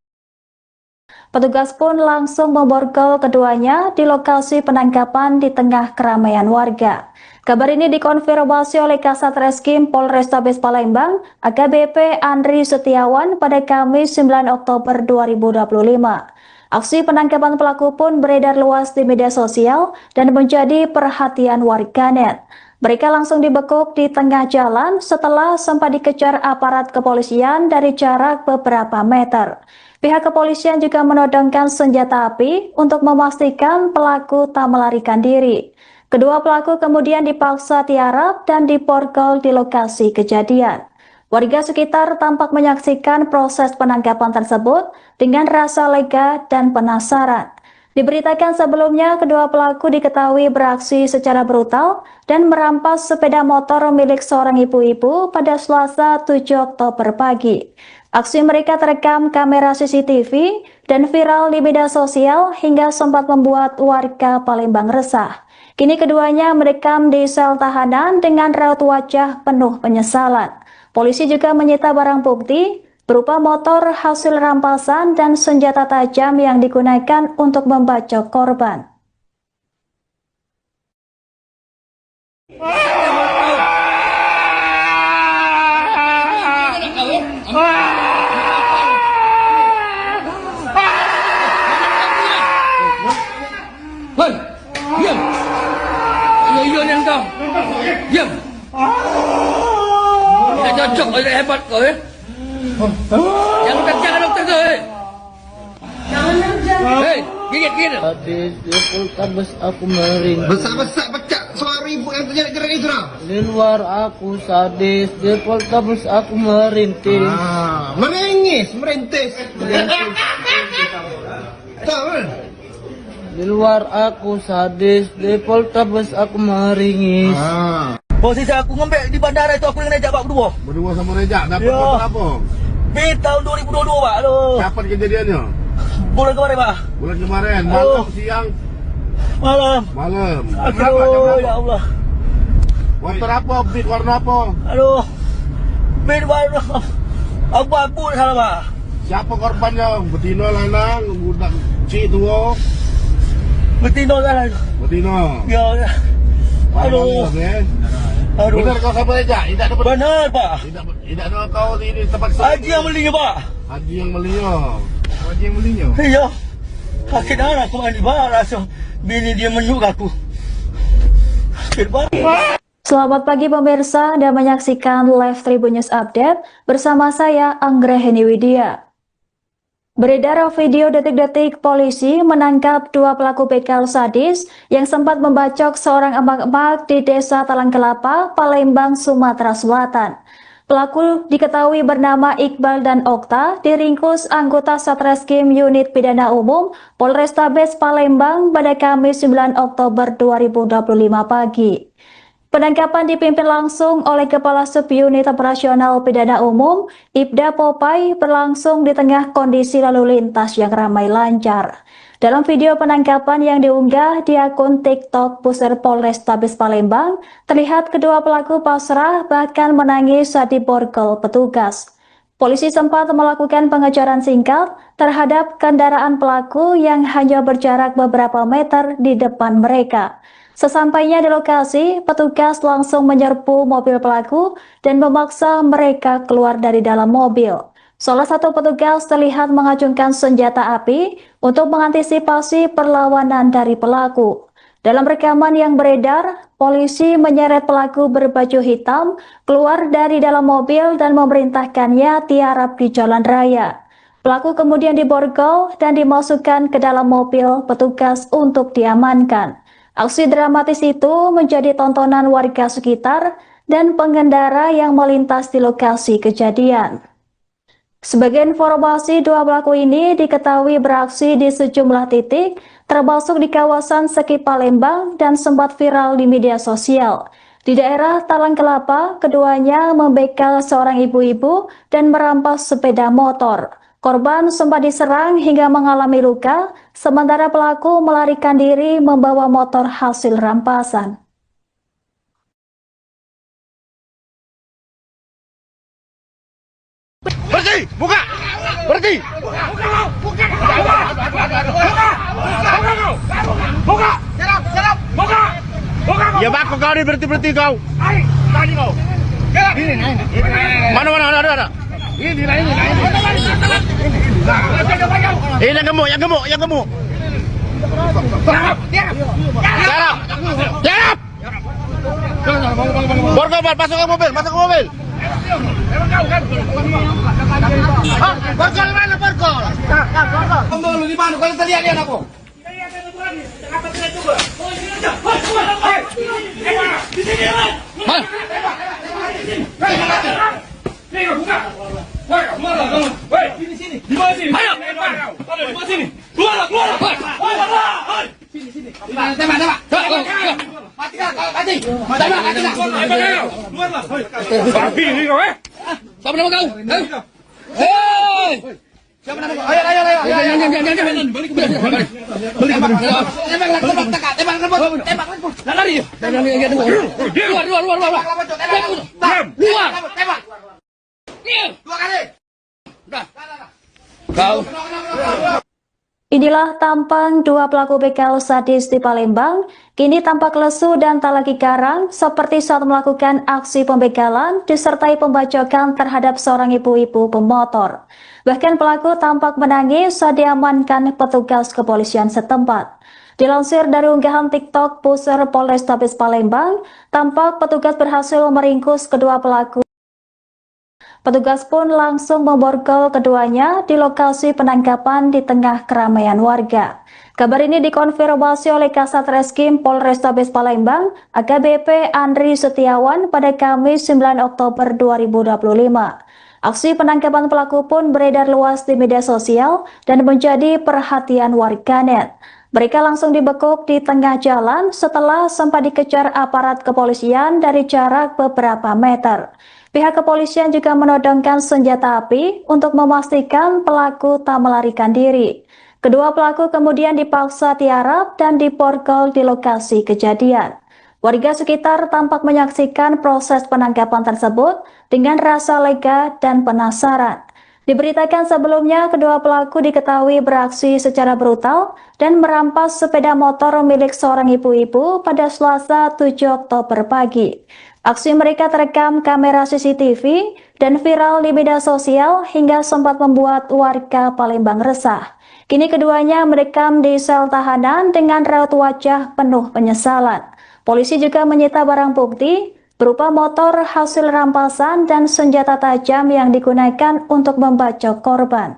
Speaker 1: Petugas pun langsung memborgol keduanya di lokasi penangkapan di tengah keramaian warga. Kabar ini dikonfirmasi oleh Kasat Reskrim Polrestabes Palembang, AKBP Andri Setiawan pada Kamis 9 Oktober 2025. Aksi penangkapan pelaku pun beredar luas di media sosial dan menjadi perhatian warganet. Mereka langsung dibekuk di tengah jalan setelah sempat dikejar aparat kepolisian dari jarak beberapa meter. Pihak kepolisian juga menodongkan senjata api untuk memastikan pelaku tak melarikan diri. Kedua pelaku kemudian dipaksa tiarap dan diborgol di lokasi kejadian. Warga sekitar tampak menyaksikan proses penangkapan tersebut dengan rasa lega dan penasaran. Diberitakan sebelumnya, kedua pelaku diketahui beraksi secara brutal dan merampas sepeda motor milik seorang ibu-ibu pada Selasa 7 Oktober pagi. Aksi mereka terekam kamera CCTV dan viral di media sosial hingga sempat membuat warga Palembang resah. Kini keduanya mendekam di sel tahanan dengan raut wajah penuh penyesalan. Polisi juga menyita barang bukti berupa motor hasil rampasan dan senjata tajam yang digunakan untuk membacok korban.
Speaker 2: Diam. Tidak cocok, tidak hebat kau ya. Jangan dokter kau. Hei, gigit.
Speaker 3: Sadis di Poltabes aku meringis.
Speaker 4: Besar-besar pecah suara ibu yang terjerat-jerat itu lah.
Speaker 3: Di luar aku sadis, di Poltabes aku merintis.
Speaker 4: Merintis. Tahu?
Speaker 3: Di luar aku sadis, di Poltabes aku meringis.
Speaker 5: Posisi aku ngembek di bandara itu aku dengan Rejak Pak berdua.
Speaker 4: Berdua sama Rejak dapat
Speaker 5: Ya.
Speaker 4: motor apa?
Speaker 5: Tahun 2022 Pak. Aduh.
Speaker 4: Kapan kejadiannya?
Speaker 5: Bulan kemarin Pak.
Speaker 4: Bulan kemarin, malam, siang,
Speaker 5: Malam.
Speaker 4: malam.
Speaker 5: Aduh, ya Allah.
Speaker 4: Motor apa? Beat warna apa?
Speaker 5: Aduh. Warna abu-abu salah Pak.
Speaker 4: Siapa korbannya? Betina, lanang, budak cik tua.
Speaker 5: Betina salah.
Speaker 4: Betina.
Speaker 5: Ya. Aduh. Aduh.
Speaker 4: Benar kau sama Rejak? Tidak dapat.
Speaker 5: Benar Pak.
Speaker 4: Tidak ada kau di tempat
Speaker 5: Haji yang belinya Pak.
Speaker 4: Haji yang belinya. Haji yang belinya.
Speaker 5: Iya. Sakit darah aku mandi Pak. Langsung bini dia menyuk aku. Sakit Pak.
Speaker 1: Selamat pagi pemirsa dan menyaksikan live Tribun News Update bersama saya Anggraheni Widya. Beredar video detik-detik polisi menangkap 2 pelaku begal sadis yang sempat membacok seorang emak-emak di Desa Talang Kelapa, Palembang, Sumatera Selatan. Pelaku diketahui bernama Iqbal dan Okta, diringkus anggota Satreskrim Unit Pidana Umum Polrestabes Palembang pada Kamis 9 Oktober 2025 pagi. Penangkapan dipimpin langsung oleh Kepala Subunit Operasional Pidana Umum, Ibda Popai, berlangsung di tengah kondisi lalu lintas yang ramai lancar. Dalam video penangkapan yang diunggah di akun TikTok Pusat Polrestabes Palembang, terlihat kedua pelaku pasrah bahkan menangis saat diborgol petugas. Polisi sempat melakukan pengejaran singkat terhadap kendaraan pelaku yang hanya berjarak beberapa meter di depan mereka. Sesampainya di lokasi, petugas langsung menyerbu mobil pelaku dan memaksa mereka keluar dari dalam mobil. Salah satu petugas terlihat mengacungkan senjata api untuk mengantisipasi perlawanan dari pelaku. Dalam rekaman yang beredar, polisi menyeret pelaku berbaju hitam keluar dari dalam mobil dan memerintahkannya tiarap di jalan raya. Pelaku kemudian diborgol dan dimasukkan ke dalam mobil petugas untuk diamankan. Aksi dramatis itu menjadi tontonan warga sekitar dan pengendara yang melintas di lokasi kejadian. Sebagai informasi, 2 pelaku ini diketahui beraksi di sejumlah titik, termasuk di kawasan Seki Palembang dan sempat viral di media sosial. Di daerah Talang Kelapa, keduanya membegal seorang ibu-ibu dan merampas sepeda motor. Korban sempat diserang hingga mengalami luka, sementara pelaku melarikan diri membawa motor hasil rampasan.
Speaker 4: Berhenti! Buka! Berhenti! Buka! Ya bako kau ni berhenti kau. Tadi kau. Mana ada. Ini. Yang gemuk. Tiarap. Borgol, masuk ke mobil. Borgol mana borgol? Borgol di mana? Kalau terlihat dia aku.
Speaker 2: Sini. Di mana sini? Ayo. Di mana sini? Keluar. Sini. Tembak. Mati. Keluar. Babi ni kau Siapa nama kau? Hei.
Speaker 4: Siapa nama kau? Ayo.
Speaker 2: Jangan. Balik. Tembak. Lari. Keluar.
Speaker 4: Tembak. 2 kali.
Speaker 2: Kau.
Speaker 1: Inilah tampang 2 pelaku begal sadis di Palembang, kini tampak lesu dan tak lagi garang seperti saat melakukan aksi pembegalan disertai pembacokan terhadap seorang ibu-ibu pemotor. Bahkan pelaku tampak menangis saat diamankan petugas kepolisian setempat. Dilansir dari unggahan TikTok Pusher Polrestabes Palembang, tampak petugas berhasil meringkus kedua pelaku. Petugas pun langsung memborgol keduanya di lokasi penangkapan di tengah keramaian warga. Kabar ini dikonfirmasi oleh Kasat Reskrim Polrestabes Palembang, AKBP Andri Setiawan pada Kamis 9 Oktober 2025. Aksi penangkapan pelaku pun beredar luas di media sosial dan menjadi perhatian warganet. Mereka langsung dibekuk di tengah jalan setelah sempat dikejar aparat kepolisian dari jarak beberapa meter. Pihak kepolisian juga menodongkan senjata api untuk memastikan pelaku tak melarikan diri. Kedua pelaku kemudian dipaksa tiarap dan diborgol di lokasi kejadian. Warga sekitar tampak menyaksikan proses penangkapan tersebut dengan rasa lega dan penasaran. Diberitakan sebelumnya, kedua pelaku diketahui beraksi secara brutal dan merampas sepeda motor milik seorang ibu-ibu pada Selasa 7 Oktober pagi. Aksi mereka terekam kamera CCTV dan viral di media sosial hingga sempat membuat warga Palembang resah. Kini keduanya merekam di sel tahanan dengan raut wajah penuh penyesalan. Polisi juga menyita barang bukti berupa motor hasil rampasan dan senjata tajam yang digunakan untuk membacok korban.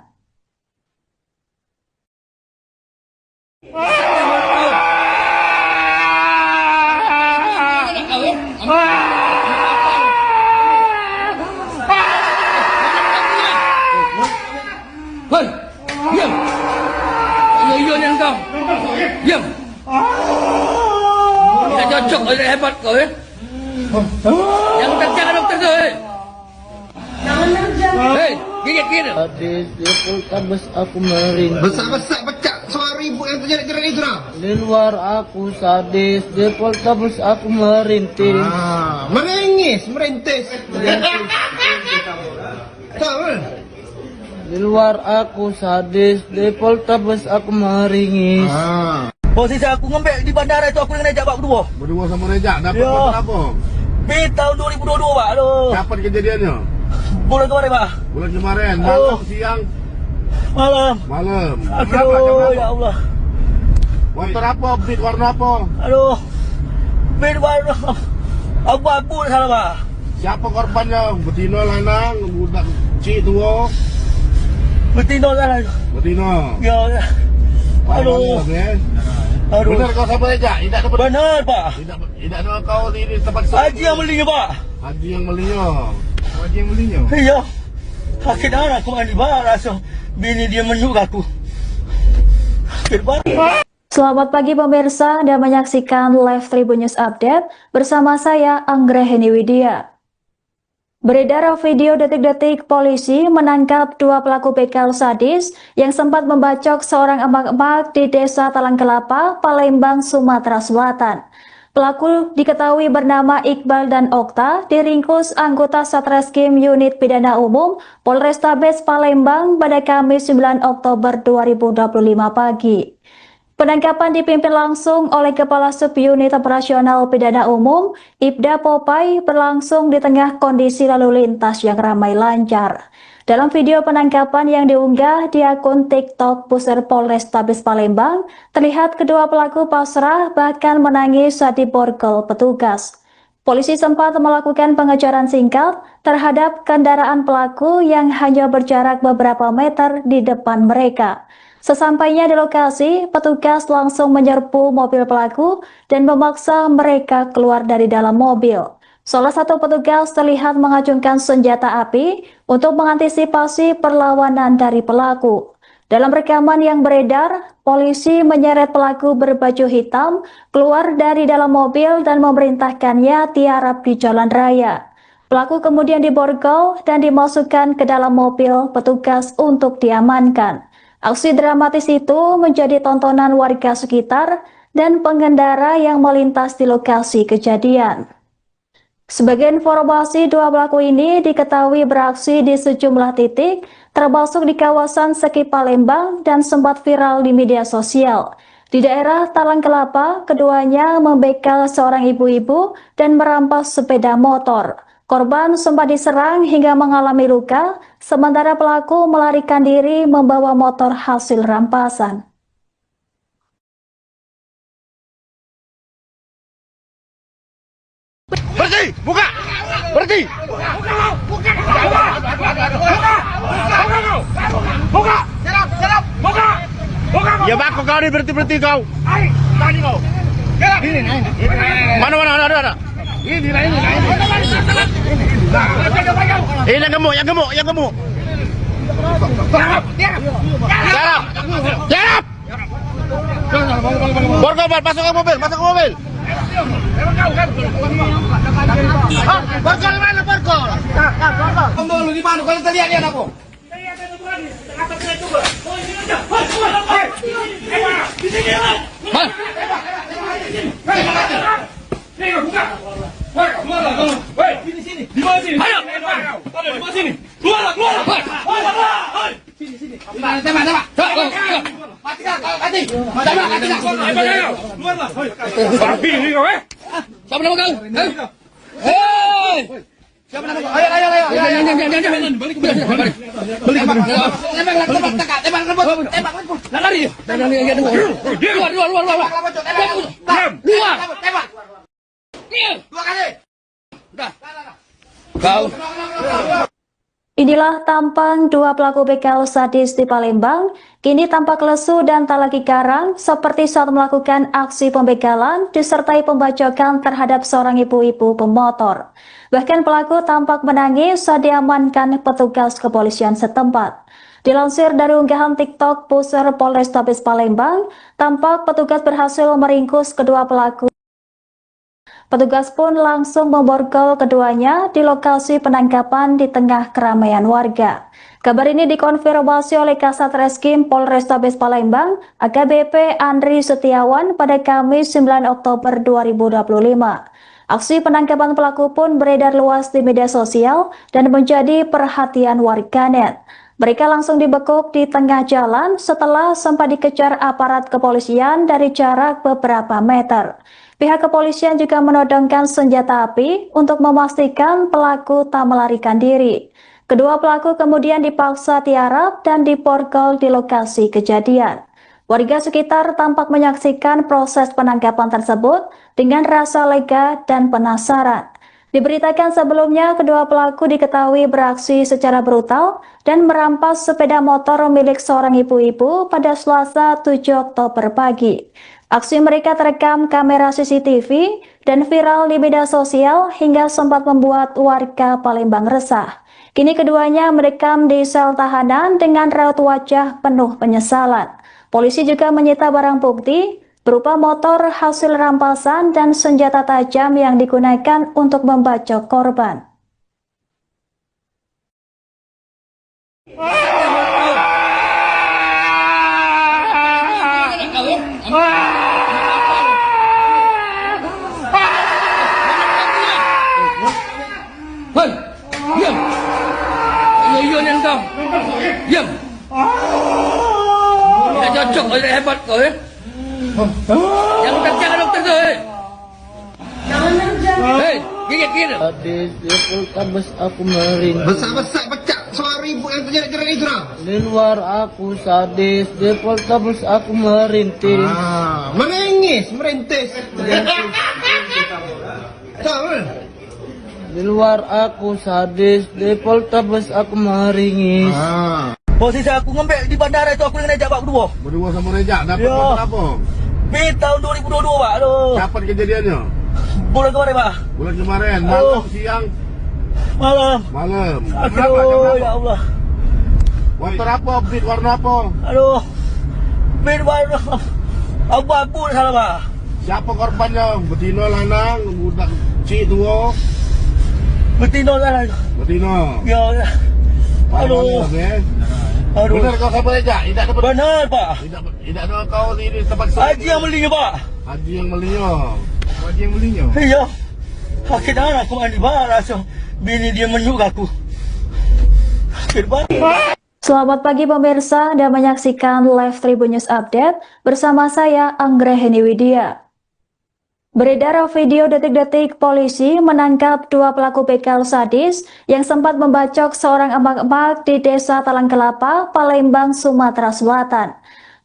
Speaker 2: Hei, diam. Iya yang kau. Diam. Tidak cocok, tidak hebat kau ya. Yang jangan dokter tu. Hei, gigit.
Speaker 3: Sadis di Poltabes aku meringis.
Speaker 4: Besar-besar pecah suara ibu yang terjerat-jerat itu dah.
Speaker 3: Di luar aku sadis, di Poltabes aku merintih.
Speaker 4: Merintis. Tahu?
Speaker 3: Di luar aku sadis, di Poltabes aku meringis.
Speaker 5: Posisi aku ngembek di bandara itu aku dengan Rejak Pak
Speaker 4: Berdua sama Rejak, dapat
Speaker 5: Ya.
Speaker 4: motor apa?
Speaker 5: Tahun 2022 Pak. Aduh.
Speaker 4: Kapan kejadiannya?
Speaker 5: Bulan kemarin Pak.
Speaker 4: Bulan kemarin,
Speaker 5: Aduh.
Speaker 4: malam, siang,
Speaker 5: Malam.
Speaker 4: malam. Jam
Speaker 5: Aduh, ya Allah.
Speaker 4: Motor apa? Beat warna apa?
Speaker 5: Aduh. Bed warna abu-abu salah Pak.
Speaker 4: Siapa korbannya? Betina, lanang, budak cik tua.
Speaker 5: Betina salah.
Speaker 4: Betina.
Speaker 5: Ya. Aduh. Aduh.
Speaker 4: Benar kau sama Rejak? Tidak dapat.
Speaker 5: Benar Pak.
Speaker 4: Tidak ada kau di tempat
Speaker 5: Haji yang belinya Pak.
Speaker 4: Haji yang belinya. Haji yang belinya.
Speaker 5: Iya. Sakit darah aku mandi Pak. Langsung bini dia menyuk aku. Sakit banget.
Speaker 1: Selamat pagi pemirsa, Anda menyaksikan live Tribun News Update bersama saya Anggraheni Widya. Beredar video detik-detik polisi menangkap dua pelaku begal sadis yang sempat membacok seorang emak-emak di Desa Talang Kelapa, Palembang, Sumatera Selatan. Pelaku diketahui bernama Iqbal dan Okta, diringkus anggota Satreskrim Unit Pidana Umum Polrestabes Palembang pada Kamis 9 Oktober 2025 pagi. Penangkapan dipimpin langsung oleh Kepala Subunit Operasional Pidana Umum, Ibda Popai, berlangsung di tengah kondisi lalu lintas yang ramai lancar. Dalam video penangkapan yang diunggah di akun TikTok Pusher Polrestabes Palembang, terlihat kedua pelaku pasrah bahkan menangis saat diborgol petugas. Polisi sempat melakukan pengejaran singkat terhadap kendaraan pelaku yang hanya berjarak beberapa meter di depan mereka. Sesampainya di lokasi, petugas langsung menyerbu mobil pelaku dan memaksa mereka keluar dari dalam mobil. Salah satu petugas terlihat mengacungkan senjata api untuk mengantisipasi perlawanan dari pelaku. Dalam rekaman yang beredar, polisi menyeret pelaku berbaju hitam keluar dari dalam mobil dan memerintahkannya tiarap di jalan raya. Pelaku kemudian diborgol dan dimasukkan ke dalam mobil petugas untuk diamankan. Aksi dramatis itu menjadi tontonan warga sekitar dan pengendara yang melintas di lokasi kejadian. Sebagai informasi, dua pelaku ini diketahui beraksi di sejumlah titik, termasuk di kawasan Seki Palembang dan sempat viral di media sosial. Di daerah Talang Kelapa, keduanya membegal seorang ibu-ibu dan merampas sepeda motor. Korban sempat diserang hingga mengalami luka, sementara pelaku melarikan diri membawa motor hasil rampasan.
Speaker 4: kau ni berhenti kau? Tadi kau. Ini naik. Mana ada. Ini naik. Ini yang gemuk. Jarap. Borgol, masuk ke mobil. Borgol mana Borgol? Kamu di mana? Kalau lihat aku.
Speaker 2: Siapa nama kau? Hei! Siapa nama kau? Ayo. Balik. Tembak. Lari. Luar. Tembak. Dua kali. Udah. Kau.
Speaker 1: Inilah tampang dua pelaku begal sadis di Palembang, kini tampak lesu dan tak lagi garang seperti saat melakukan aksi pembegalan disertai pembacokan terhadap seorang ibu-ibu pemotor. Bahkan pelaku tampak menangis saat diamankan petugas kepolisian setempat. Dilansir dari unggahan TikTok Pusar Polrestabes Palembang, tampak petugas berhasil meringkus kedua pelaku. Petugas pun langsung memborgol keduanya di lokasi penangkapan di tengah keramaian warga. Kabar ini dikonfirmasi oleh Kasat Reskrim Polrestabes Palembang, AKBP Andri Setiawan pada Kamis 9 Oktober 2025. Aksi penangkapan pelaku pun beredar luas di media sosial dan menjadi perhatian warganet. Mereka langsung dibekuk di tengah jalan setelah sempat dikejar aparat kepolisian dari jarak beberapa meter. Pihak kepolisian juga menodongkan senjata api untuk memastikan pelaku tak melarikan diri. Kedua pelaku kemudian dipaksa tiarap dan diborgol di lokasi kejadian. Warga sekitar tampak menyaksikan proses penangkapan tersebut dengan rasa lega dan penasaran. Diberitakan sebelumnya, kedua pelaku diketahui beraksi secara brutal dan merampas sepeda motor milik seorang ibu-ibu pada Selasa 7 Oktober pagi. Aksi mereka terekam kamera CCTV dan viral di media sosial hingga sempat membuat warga Palembang resah. Kini keduanya merekam di sel tahanan dengan raut wajah penuh penyesalan. Polisi juga menyita barang bukti berupa motor hasil rampasan dan senjata tajam yang digunakan untuk membacok korban.
Speaker 2: Hei, diam. Iyo yang kau. Diam. Tidak cocok, tidak hebat kau ya. Jangan kerja dokter tu. Hei, gigit.
Speaker 3: Sadis di Poltabes aku merintih.
Speaker 4: Besar pecah suara ibu yang terjerat-jerat itu lah.
Speaker 3: Di luar aku sadis, di Poltabes aku merintih.
Speaker 4: Merintis.
Speaker 3: Di luar aku sadis, di Poltabes aku meringis.
Speaker 5: Posisi aku ngembek di bandara itu aku dengan Rejak Pak berdua.
Speaker 4: Berdua sama Rejak dapat
Speaker 5: Ya.
Speaker 4: motor apa?
Speaker 5: Tahun 2022 Pak. Aduh.
Speaker 4: Kapan kejadiannya?
Speaker 5: Bulan kemarin Pak.
Speaker 4: Bulan kemarin,
Speaker 5: Aduh.
Speaker 4: malam, siang,
Speaker 5: Malam.
Speaker 4: malam.
Speaker 5: Aduh, ya Allah.
Speaker 4: Motor apa? Beat warna apa?
Speaker 5: Aduh. Bin warna abu-abu salah Pak.
Speaker 4: Siapa korbannya? Betina, lanang, budak cik tua.
Speaker 5: Betina lah.
Speaker 4: Betina.
Speaker 5: Ya. Aduh. Aduh.
Speaker 4: Benar kau siapa Rejak? Tidak dapat.
Speaker 5: Benar Pak.
Speaker 4: Tidak ada kau di tempat
Speaker 5: Haji yang belinya Pak.
Speaker 4: Haji yang belinya. Haji yang belinya.
Speaker 5: Iya. Sakit anak aku mandi barang. So, bini dia menyuk aku. Sakit banget.
Speaker 1: Selamat pagi pemirsa, Anda menyaksikan live Tribun News Update bersama saya Anggraheni Widya. Beredar video detik-detik polisi menangkap dua pelaku begal sadis yang sempat membacok seorang emak-emak di Desa Talang Kelapa, Palembang, Sumatera Selatan.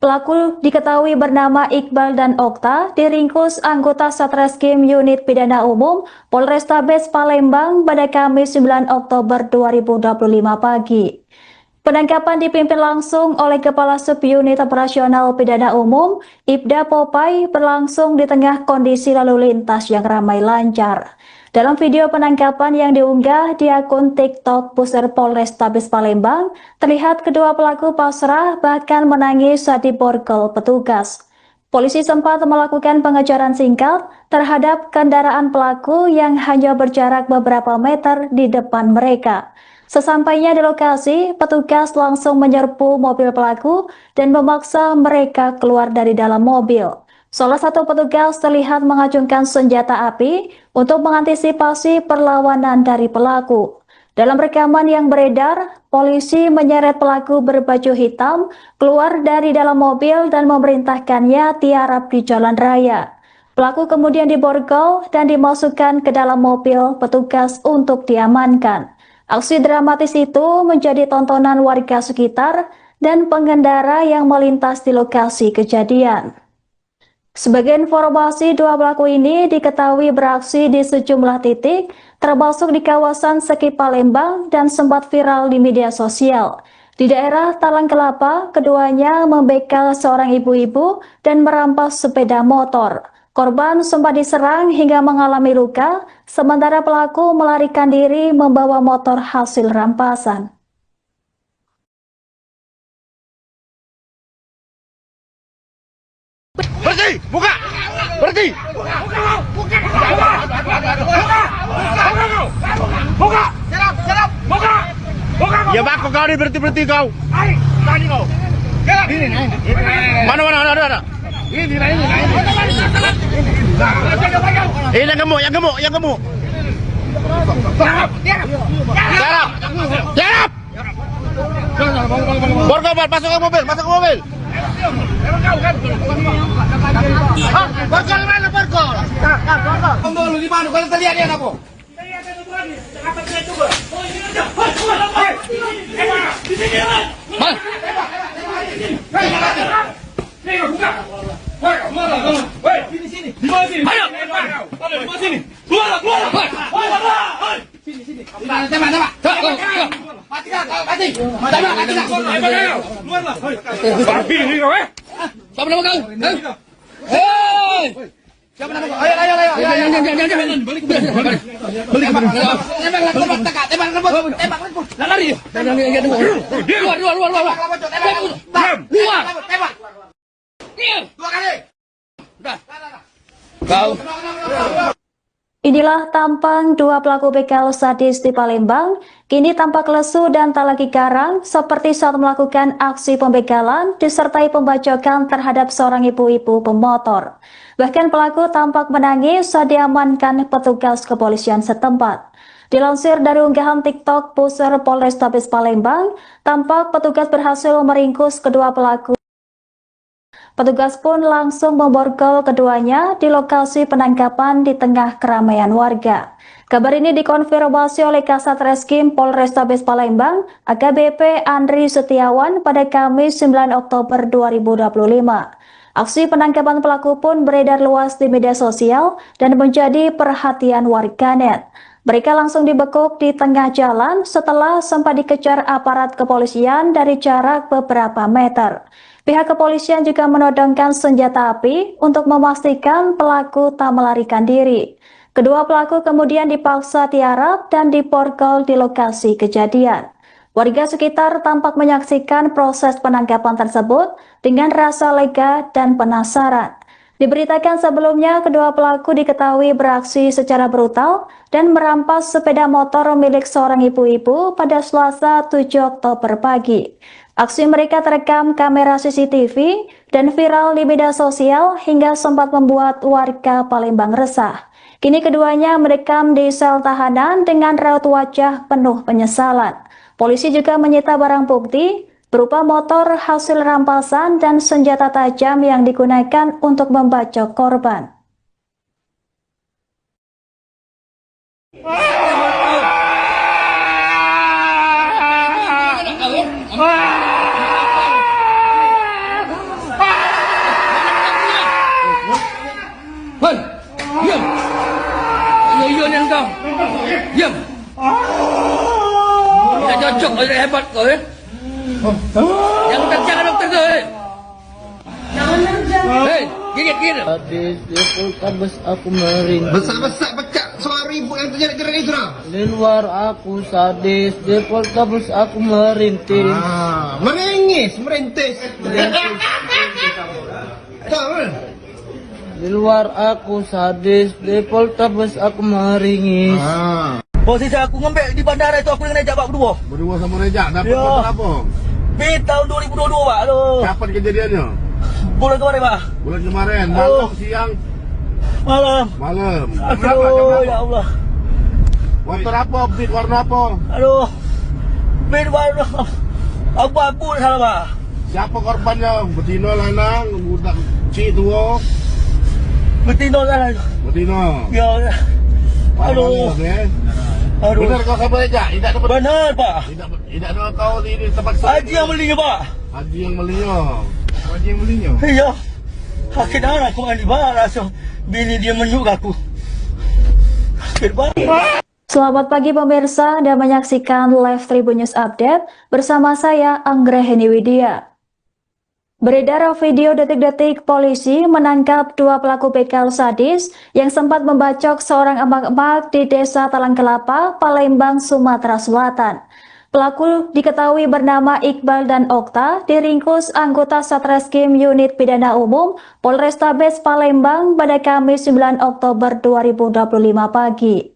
Speaker 1: Pelaku diketahui bernama Iqbal dan Okta, diringkus anggota Satreskrim Unit Pidana Umum Polrestabes Palembang pada Kamis 9 Oktober 2025 pagi. Penangkapan dipimpin langsung oleh Kepala Subunit Operasional Pidana Umum, Ibda Popai, berlangsung di tengah kondisi lalu lintas yang ramai lancar. Dalam video penangkapan yang diunggah di akun TikTok Pusat Polrestabes Palembang, terlihat kedua pelaku pasrah bahkan menangis saat diborgol petugas. Polisi sempat melakukan pengejaran singkat terhadap kendaraan pelaku yang hanya berjarak beberapa meter di depan mereka. Sesampainya di lokasi, petugas langsung menyerbu mobil pelaku dan memaksa mereka keluar dari dalam mobil. Salah satu petugas terlihat mengacungkan senjata api untuk mengantisipasi perlawanan dari pelaku. Dalam rekaman yang beredar, polisi menyeret pelaku berbaju hitam keluar dari dalam mobil dan memerintahkannya tiarap di jalan raya. Pelaku kemudian diborgol dan dimasukkan ke dalam mobil petugas untuk diamankan. Aksi dramatis itu menjadi tontonan warga sekitar dan pengendara yang melintas di lokasi kejadian. Sebagai informasi, dua pelaku ini diketahui beraksi di sejumlah titik, termasuk di kawasan Seki Palembang dan sempat viral di media sosial. Di daerah Talang Kelapa, keduanya membegal seorang ibu-ibu dan merampas sepeda motor. Korban sempat diserang hingga mengalami luka, sementara pelaku melarikan diri membawa motor hasil rampasan.
Speaker 4: Berhenti, buka, berhenti. Buka, buka. Ya bako kau ni berhenti kau. Tadi kau. Ini naik. Mana ada. Ini naik. Ini yang gemuk. Tiarap. Borgol, masuk ke mobil. Borgol mana borgol? Borgol di mana? Kalau terlihat dia apa?
Speaker 1: Inilah tampang dua pelaku begal sadis di Palembang, kini tampak lesu dan tak lagi garang seperti saat melakukan aksi pembegalan disertai pembacokan terhadap seorang ibu-ibu pemotor. Bahkan pelaku tampak menangis saat diamankan petugas kepolisian setempat. Dilansir dari unggahan TikTok Pusat Polrestabes Palembang, tampak petugas berhasil meringkus kedua pelaku. Petugas pun langsung memborgol keduanya di lokasi penangkapan di tengah keramaian warga. Kabar ini dikonfirmasi oleh Kasat Reskrim Polrestabes Palembang, AKBP Andri Setiawan pada Kamis 9 Oktober 2025. Aksi penangkapan pelaku pun beredar luas di media sosial dan menjadi perhatian warganet. Mereka langsung dibekuk di tengah jalan setelah sempat dikejar aparat kepolisian dari jarak beberapa meter. Pihak kepolisian juga menodongkan senjata api untuk memastikan pelaku tak melarikan diri. Kedua pelaku kemudian dipaksa tiarap dan diborgol di lokasi kejadian. Warga sekitar tampak menyaksikan proses penangkapan tersebut dengan rasa lega dan penasaran. Diberitakan sebelumnya, kedua pelaku diketahui beraksi secara brutal dan merampas sepeda motor milik seorang ibu-ibu pada Selasa 7 Oktober pagi. Aksi mereka terekam kamera CCTV dan viral di media sosial hingga sempat membuat warga Palembang resah. Kini keduanya merekam di sel tahanan dengan raut wajah penuh penyesalan. Polisi juga menyita barang bukti berupa motor hasil rampasan dan senjata tajam yang digunakan untuk membacok korban.
Speaker 2: Diam. Tidak cocok, ada hebat kau ya. Jangan dokter tuh. Hei, gigit.
Speaker 3: Sadis di Poltabes aku merintih.
Speaker 4: Besar-besar pecah suara ibu yang terjadi keren itu lah.
Speaker 3: Di luar aku sadis, di Poltabes aku merintih.
Speaker 4: Meringis, merintis. Tahu?
Speaker 3: Di luar aku sadis, di Poltabes aku meringis.
Speaker 5: Posisi aku ngembek di bandara itu aku dengan Rejak Pak berdua.
Speaker 4: Berdua sama Rejak, dapat
Speaker 5: Ya.
Speaker 4: motor apa?
Speaker 5: Tahun 2022 Pak. Aduh.
Speaker 4: Kapan kejadiannya?
Speaker 5: Bulan kemarin Pak.
Speaker 4: Bulan kemarin, malam, siang,
Speaker 5: Malam.
Speaker 4: malam. Berapa jam
Speaker 5: Aduh,
Speaker 4: berapa?
Speaker 5: ya Allah.
Speaker 4: Motor apa? Beat warna apa?
Speaker 5: Aduh. Warna abu-abu salah Pak.
Speaker 4: Siapa korbannya? Betina, lanang, budak cik tua.
Speaker 5: Betina salah.
Speaker 4: Betina.
Speaker 5: Ya. Aduh. Aduh.
Speaker 4: Benar kau sama Rejak? Tidak dapat.
Speaker 5: Benar Pak.
Speaker 4: Tidak ada kau di tempat
Speaker 5: Haji yang belinya Pak.
Speaker 4: Haji yang belinya. Haji yang belinya.
Speaker 5: Iya. Akhirnya aku mandi barang. So, bini dia menyuk aku. Akhirnya.
Speaker 1: Selamat pagi pemirsa, Anda menyaksikan live Tribun News Update bersama saya Anggraheni Widya. Beredar video detik-detik polisi menangkap dua pelaku begal sadis yang sempat membacok seorang emak-emak di Desa Talang Kelapa, Palembang, Sumatera Selatan. Pelaku diketahui bernama Iqbal dan Okta, diringkus anggota Satreskrim Unit Pidana Umum Polrestabes Palembang pada Kamis 9 Oktober 2025 pagi.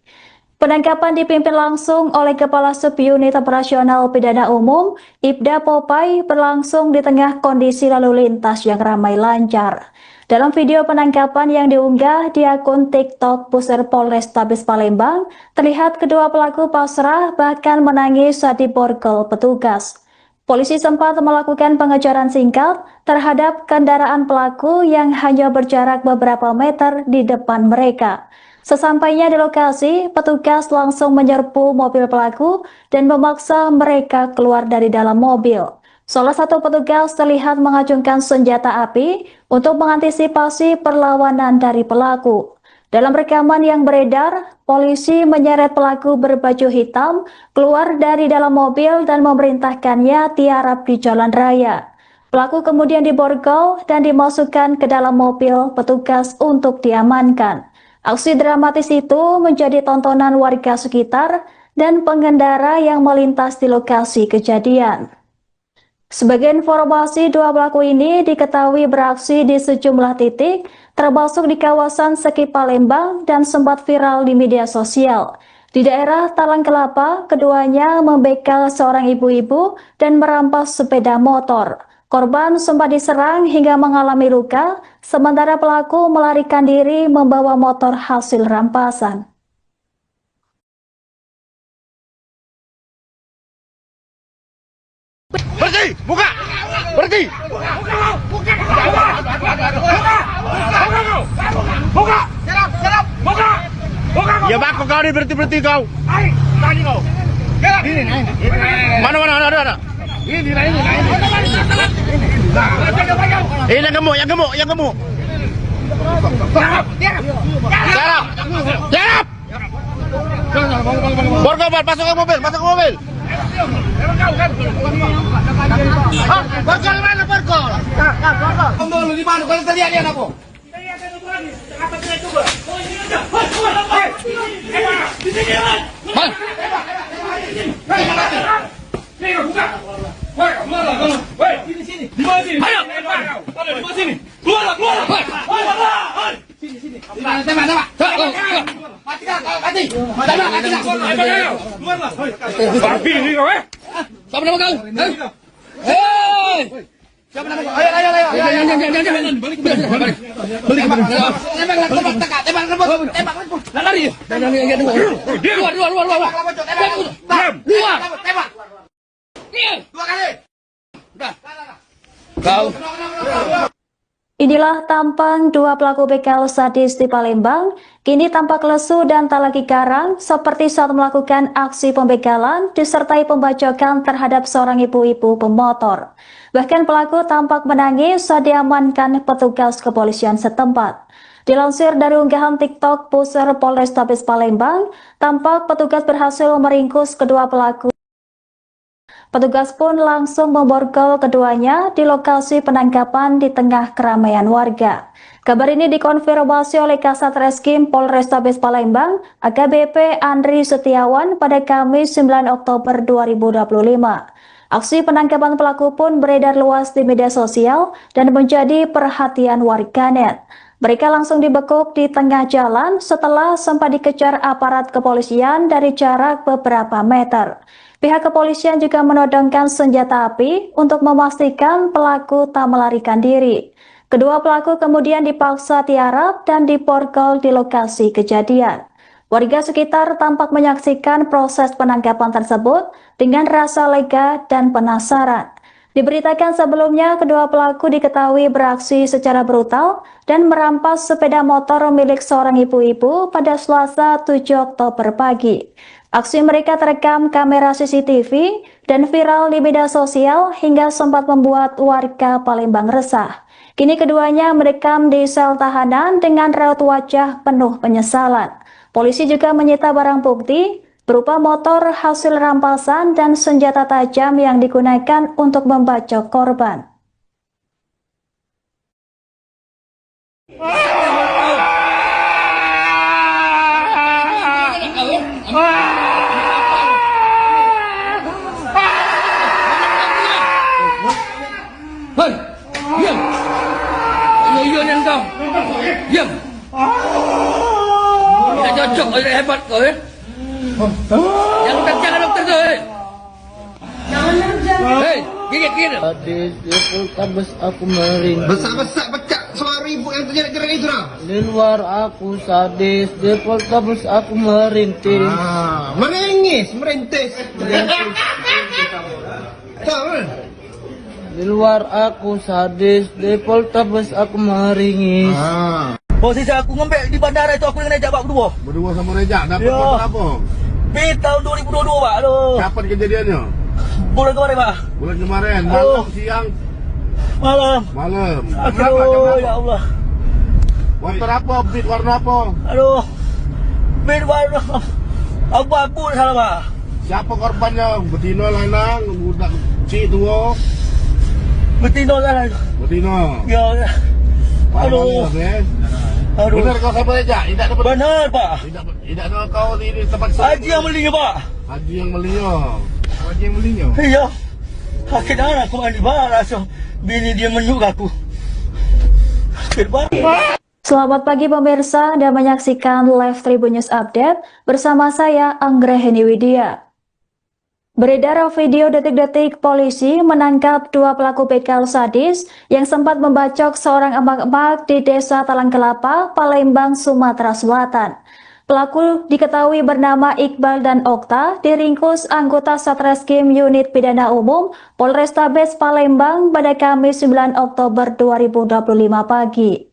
Speaker 1: Penangkapan dipimpin langsung oleh Kepala Subunit Operasional Pidana Umum, Ibda Popai, berlangsung di tengah kondisi lalu lintas yang ramai lancar. Dalam video penangkapan yang diunggah di akun TikTok Pusat Polrestabes Palembang, terlihat kedua pelaku pasrah bahkan menangis saat diborgol petugas. Polisi sempat melakukan pengejaran singkat terhadap kendaraan pelaku yang hanya berjarak beberapa meter di depan mereka. Sesampainya di lokasi, petugas langsung menyerbu mobil pelaku dan memaksa mereka keluar dari dalam mobil. Salah satu petugas terlihat mengacungkan senjata api untuk mengantisipasi perlawanan dari pelaku. Dalam rekaman yang beredar, polisi menyeret pelaku berbaju hitam keluar dari dalam mobil dan memerintahkannya tiarap di jalan raya. Pelaku kemudian diborgol dan dimasukkan ke dalam mobil petugas untuk diamankan. Aksi dramatis itu menjadi tontonan warga sekitar dan pengendara yang melintas di lokasi kejadian. Sebagai informasi, dua pelaku ini diketahui beraksi di sejumlah titik, termasuk di kawasan Seki Palembang dan sempat viral di media sosial. Di daerah Talang Kelapa, keduanya membegal seorang ibu-ibu dan merampas sepeda motor. Korban sempat diserang hingga mengalami luka, sementara pelaku melarikan diri membawa motor hasil rampasan.
Speaker 4: Berhenti! Buka! Berhenti! Buka! Buka! Ya bako kau ni berhenti kau. Tadi kau. Mana ada. Ini. Yang gemuk. Tiarap. Borgol, masuk ke mobil. Borgol mana borgol? Borgol di mana? Kalau tadi ada aku.
Speaker 2: Babi ni kau Siapa nama kau? Hei! Siapa nama kau? Ayo. Jangan. Balik. Tembak. Lari. Jangan. Luar. Tembak. Dua kali. Udah. Kau.
Speaker 1: Inilah tampang dua pelaku begal sadis di Palembang, kini tampak lesu dan tak lagi garang seperti saat melakukan aksi pembegalan disertai pembacokan terhadap seorang ibu-ibu pemotor. Bahkan pelaku tampak menangis saat diamankan petugas kepolisian setempat. Dilansir dari unggahan TikTok Pusat Polrestabes Palembang, tampak petugas berhasil meringkus kedua pelaku. Petugas pun langsung memborgol keduanya di lokasi penangkapan di tengah keramaian warga. Kabar ini dikonfirmasi oleh Kasat Reskrim Polrestabes Palembang, AKBP Andri Setiawan pada Kamis 9 Oktober 2025. Aksi penangkapan pelaku pun beredar luas di media sosial dan menjadi perhatian warganet. Mereka langsung dibekuk di tengah jalan setelah sempat dikejar aparat kepolisian dari jarak beberapa meter. Pihak kepolisian juga menodongkan senjata api untuk memastikan pelaku tak melarikan diri. Kedua pelaku kemudian dipaksa tiarap dan diborgol di lokasi kejadian. Warga sekitar tampak menyaksikan proses penangkapan tersebut dengan rasa lega dan penasaran. Diberitakan sebelumnya, kedua pelaku diketahui beraksi secara brutal dan merampas sepeda motor milik seorang ibu-ibu pada Selasa 7 Oktober pagi. Aksi mereka terekam kamera CCTV dan viral di media sosial hingga sempat membuat warga Palembang resah. Kini keduanya mendekam di sel tahanan dengan raut wajah penuh penyesalan. Polisi juga menyita barang bukti berupa motor hasil rampasan dan senjata tajam yang digunakan untuk membacok korban.
Speaker 2: Hei, diam. Iya yang kau. Diam. Tidak cocok, hebat kau ya. Jangan dokter tu. Hei, gigit.
Speaker 3: Sadis di Poltabes aku meringis.
Speaker 4: Besar-besar pecah suara ibu yang terjerat-jerat itu dah.
Speaker 3: Di luar aku sadis, di Poltabes aku merintis.
Speaker 4: Merintis. Tahu?
Speaker 3: Di luar aku sadis, di Poltabes aku meringis.
Speaker 5: Posisi aku ngembek di bandara itu aku dengan Rejak Pak berdua.
Speaker 4: Berdua sama Rejak dapat
Speaker 5: Ya.
Speaker 4: korban apa?
Speaker 5: Tahun 2022 Pak. Aduh.
Speaker 4: Kapan kejadiannya?
Speaker 5: Bulan kemarin Pak.
Speaker 4: Bulan kemarin,
Speaker 5: Aduh.
Speaker 4: malam, siang,
Speaker 5: Malam.
Speaker 4: malam.
Speaker 5: Aduh, ya Allah.
Speaker 4: Motor apa? Beat warna apa?
Speaker 5: Aduh. Bed warna abu-abu salah Pak.
Speaker 4: Siapa korbannya? Betina, lanang, budak cik tua.
Speaker 5: Betina salah.
Speaker 4: Betina.
Speaker 5: Ya. Aduh. Aduh.
Speaker 4: Benar kau sama Rejak? Tidak dapat.
Speaker 5: Benar Pak.
Speaker 4: Tidak ada kau di tempat
Speaker 5: Haji yang belinya Pak.
Speaker 4: Haji yang belinya. Haji yang belinya.
Speaker 5: Iya. Akhirnya aku mandi barang langsung bini dia menyuk aku. Akhir Pak.
Speaker 1: Selamat pagi pemirsa dan menyaksikan live Tribun News Update bersama saya Anggraheni Widya. Beredar video detik-detik polisi menangkap dua pelaku begal sadis yang sempat membacok seorang emak-emak di Desa Talang Kelapa, Palembang, Sumatera Selatan. Pelaku diketahui bernama Iqbal dan Okta, diringkus anggota Satreskrim Unit Pidana Umum Polrestabes Palembang pada Kamis 9 Oktober 2025 pagi.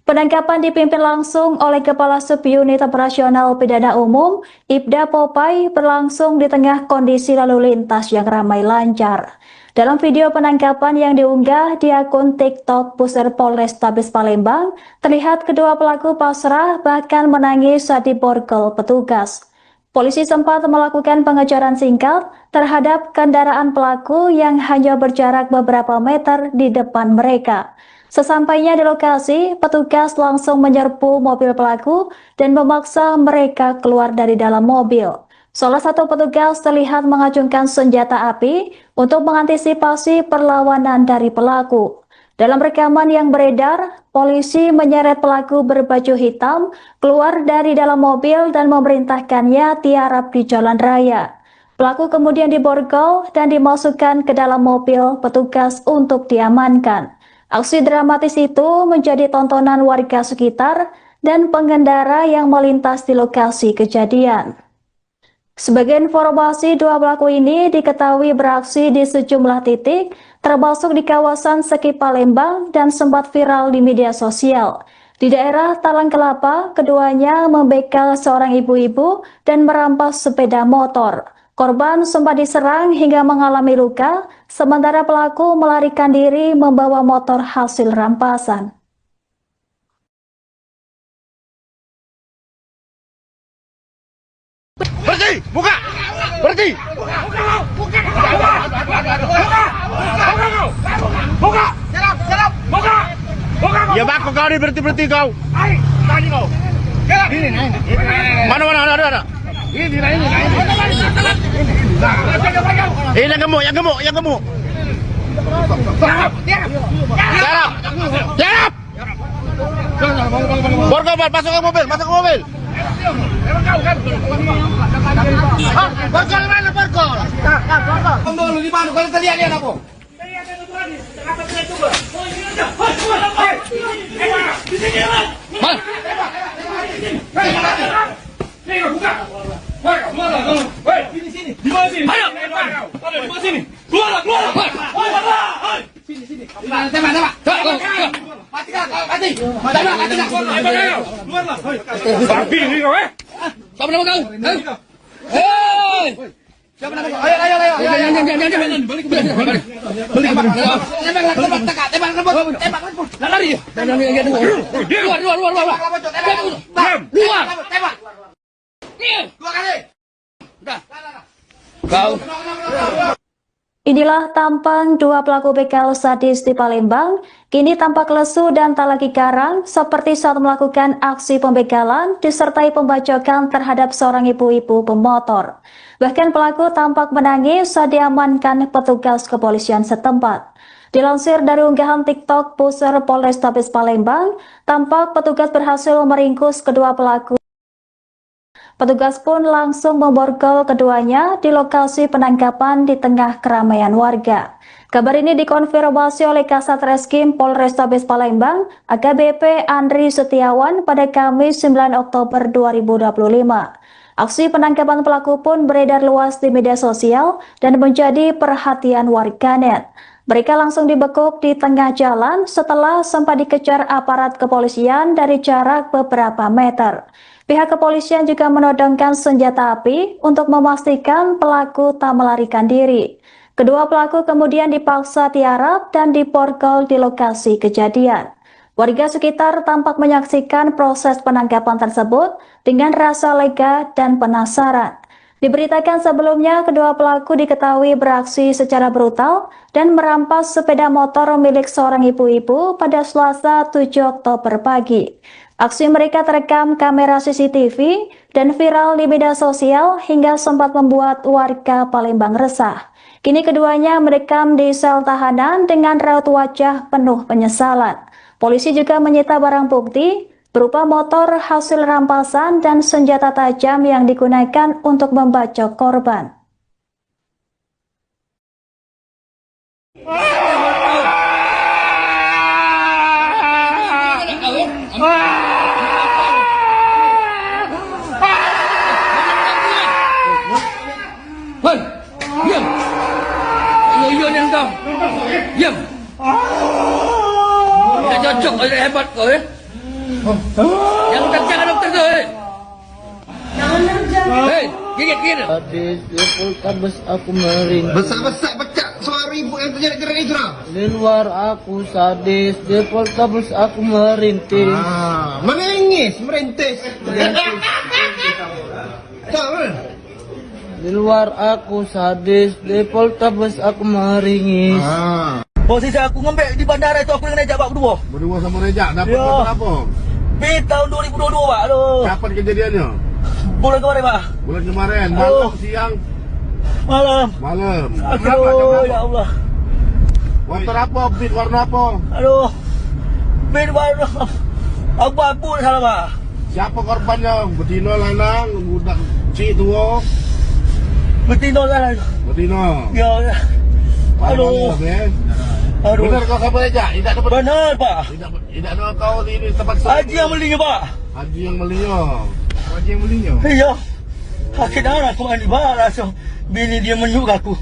Speaker 1: Penangkapan dipimpin langsung oleh Kepala Subunit Operasional Pidana Umum, Ibda Popai, berlangsung di tengah kondisi lalu lintas yang ramai lancar. Dalam video penangkapan yang diunggah di akun TikTok Pusat Polrestabes Palembang, terlihat kedua pelaku pasrah bahkan menangis saat diborgol petugas. Polisi sempat melakukan pengejaran singkat terhadap kendaraan pelaku yang hanya berjarak beberapa meter di depan mereka. Sesampainya di lokasi, petugas langsung menyerbu mobil pelaku dan memaksa mereka keluar dari dalam mobil. Salah satu petugas terlihat mengacungkan senjata api untuk mengantisipasi perlawanan dari pelaku. Dalam rekaman yang beredar, polisi menyeret pelaku berbaju hitam keluar dari dalam mobil dan memerintahkannya tiarap di jalan raya. Pelaku kemudian diborgol dan dimasukkan ke dalam mobil petugas untuk diamankan. Aksi dramatis itu menjadi tontonan warga sekitar dan pengendara yang melintas di lokasi kejadian. Sebagai informasi, dua pelaku ini diketahui beraksi di sejumlah titik, termasuk di kawasan Seki Palembang dan sempat viral di media sosial. Di daerah Talang Kelapa, keduanya membegal seorang ibu-ibu dan merampas sepeda motor. Korban sempat diserang hingga mengalami luka, sementara pelaku melarikan diri membawa motor hasil rampasan.
Speaker 4: Berhenti! Buka! Berhenti! Buka! kau ni berhenti kau? Tadi kau. Ini naik. Mana ada. Ini naik. Ini yang gemuk. Tiarap. Borgol, masuk ke mobil. Borgol mana Borgol? Borgol di mana? Kalau terlihat dia apa?
Speaker 2: Babi ni kau Siapa nama kau? Hei! Siapa nama kau? Ayo. Jangan. Balik. Tembak. Lari. Luar. Tembak. Dua kali. Udah. Kau.
Speaker 1: Inilah tampang dua pelaku begal sadis di Palembang, kini tampak lesu dan tak lagi garang seperti saat melakukan aksi pembegalan disertai pembacokan terhadap seorang ibu-ibu pemotor. Bahkan pelaku tampak menangis saat diamankan petugas kepolisian setempat. Dilansir dari unggahan TikTok Pusar Polrestabes Palembang, tampak petugas berhasil meringkus kedua pelaku. Petugas pun langsung memborgol keduanya di lokasi penangkapan di tengah keramaian warga. Kabar ini dikonfirmasi oleh Kasat Reskrim Polrestabes Palembang, AKBP Andri Setiawan pada Kamis 9 Oktober 2025. Aksi penangkapan pelaku pun beredar luas di media sosial dan menjadi perhatian warganet. Mereka langsung dibekuk di tengah jalan setelah sempat dikejar aparat kepolisian dari jarak beberapa meter. Pihak kepolisian juga menodongkan senjata api untuk memastikan pelaku tak melarikan diri. Kedua pelaku kemudian dipaksa tiarap dan diborgol di lokasi kejadian. Warga sekitar tampak menyaksikan proses penangkapan tersebut dengan rasa lega dan penasaran. Diberitakan sebelumnya, kedua pelaku diketahui beraksi secara brutal dan merampas sepeda motor milik seorang ibu-ibu pada Selasa 7 Oktober pagi. Aksi mereka terekam kamera CCTV dan viral di media sosial hingga sempat membuat warga Palembang resah. Kini keduanya merekam di sel tahanan dengan raut wajah penuh penyesalan. Polisi juga menyita barang bukti berupa motor hasil rampasan dan senjata tajam yang digunakan untuk membacok korban.
Speaker 2: Hei, diam. Yo ni kau. Diam. Tak cocok, hebat kau ya. Yang jangan dokter tu. Hei, gigit.
Speaker 3: Sadis di Poltabes aku meringis.
Speaker 4: Besar pecah suara ibu yang terjerat itu lah.
Speaker 3: Di luar aku sadis, di Poltabes aku merintis.
Speaker 4: Merintis.
Speaker 3: Di luar aku sadis, di Poltabes aku meringis.
Speaker 5: Posisi aku ngembek di bandara itu aku dengan Rejak Pak berdua
Speaker 4: sama Rejak, dapat
Speaker 5: Ya.
Speaker 4: apa?
Speaker 5: Tahun 2022 Pak. Aduh.
Speaker 4: Kapan kejadiannya?
Speaker 5: Bulan kemarin Pak.
Speaker 4: Bulan kemarin,
Speaker 5: Aduh.
Speaker 4: siang,
Speaker 5: Malam.
Speaker 4: Berapa?
Speaker 5: Ya Allah.
Speaker 4: Motor apa? Beat warna apa?
Speaker 5: Aduh. Bid warna abu-abu salah Pak.
Speaker 4: Siapa korbannya? Betina, lanang, budak cik tua?
Speaker 5: Betina salah.
Speaker 4: Betina.
Speaker 5: Ya. Aduh. Aduh.
Speaker 4: Benar kau siapa Rejak? Tidak dapat.
Speaker 5: Benar Pak.
Speaker 4: Tidak ada kau di tempat
Speaker 5: Haji yang belinya Pak.
Speaker 4: Haji yang belinya.
Speaker 5: Iya. Akhirnya aku mandi barang. Bini dia menyuk aku.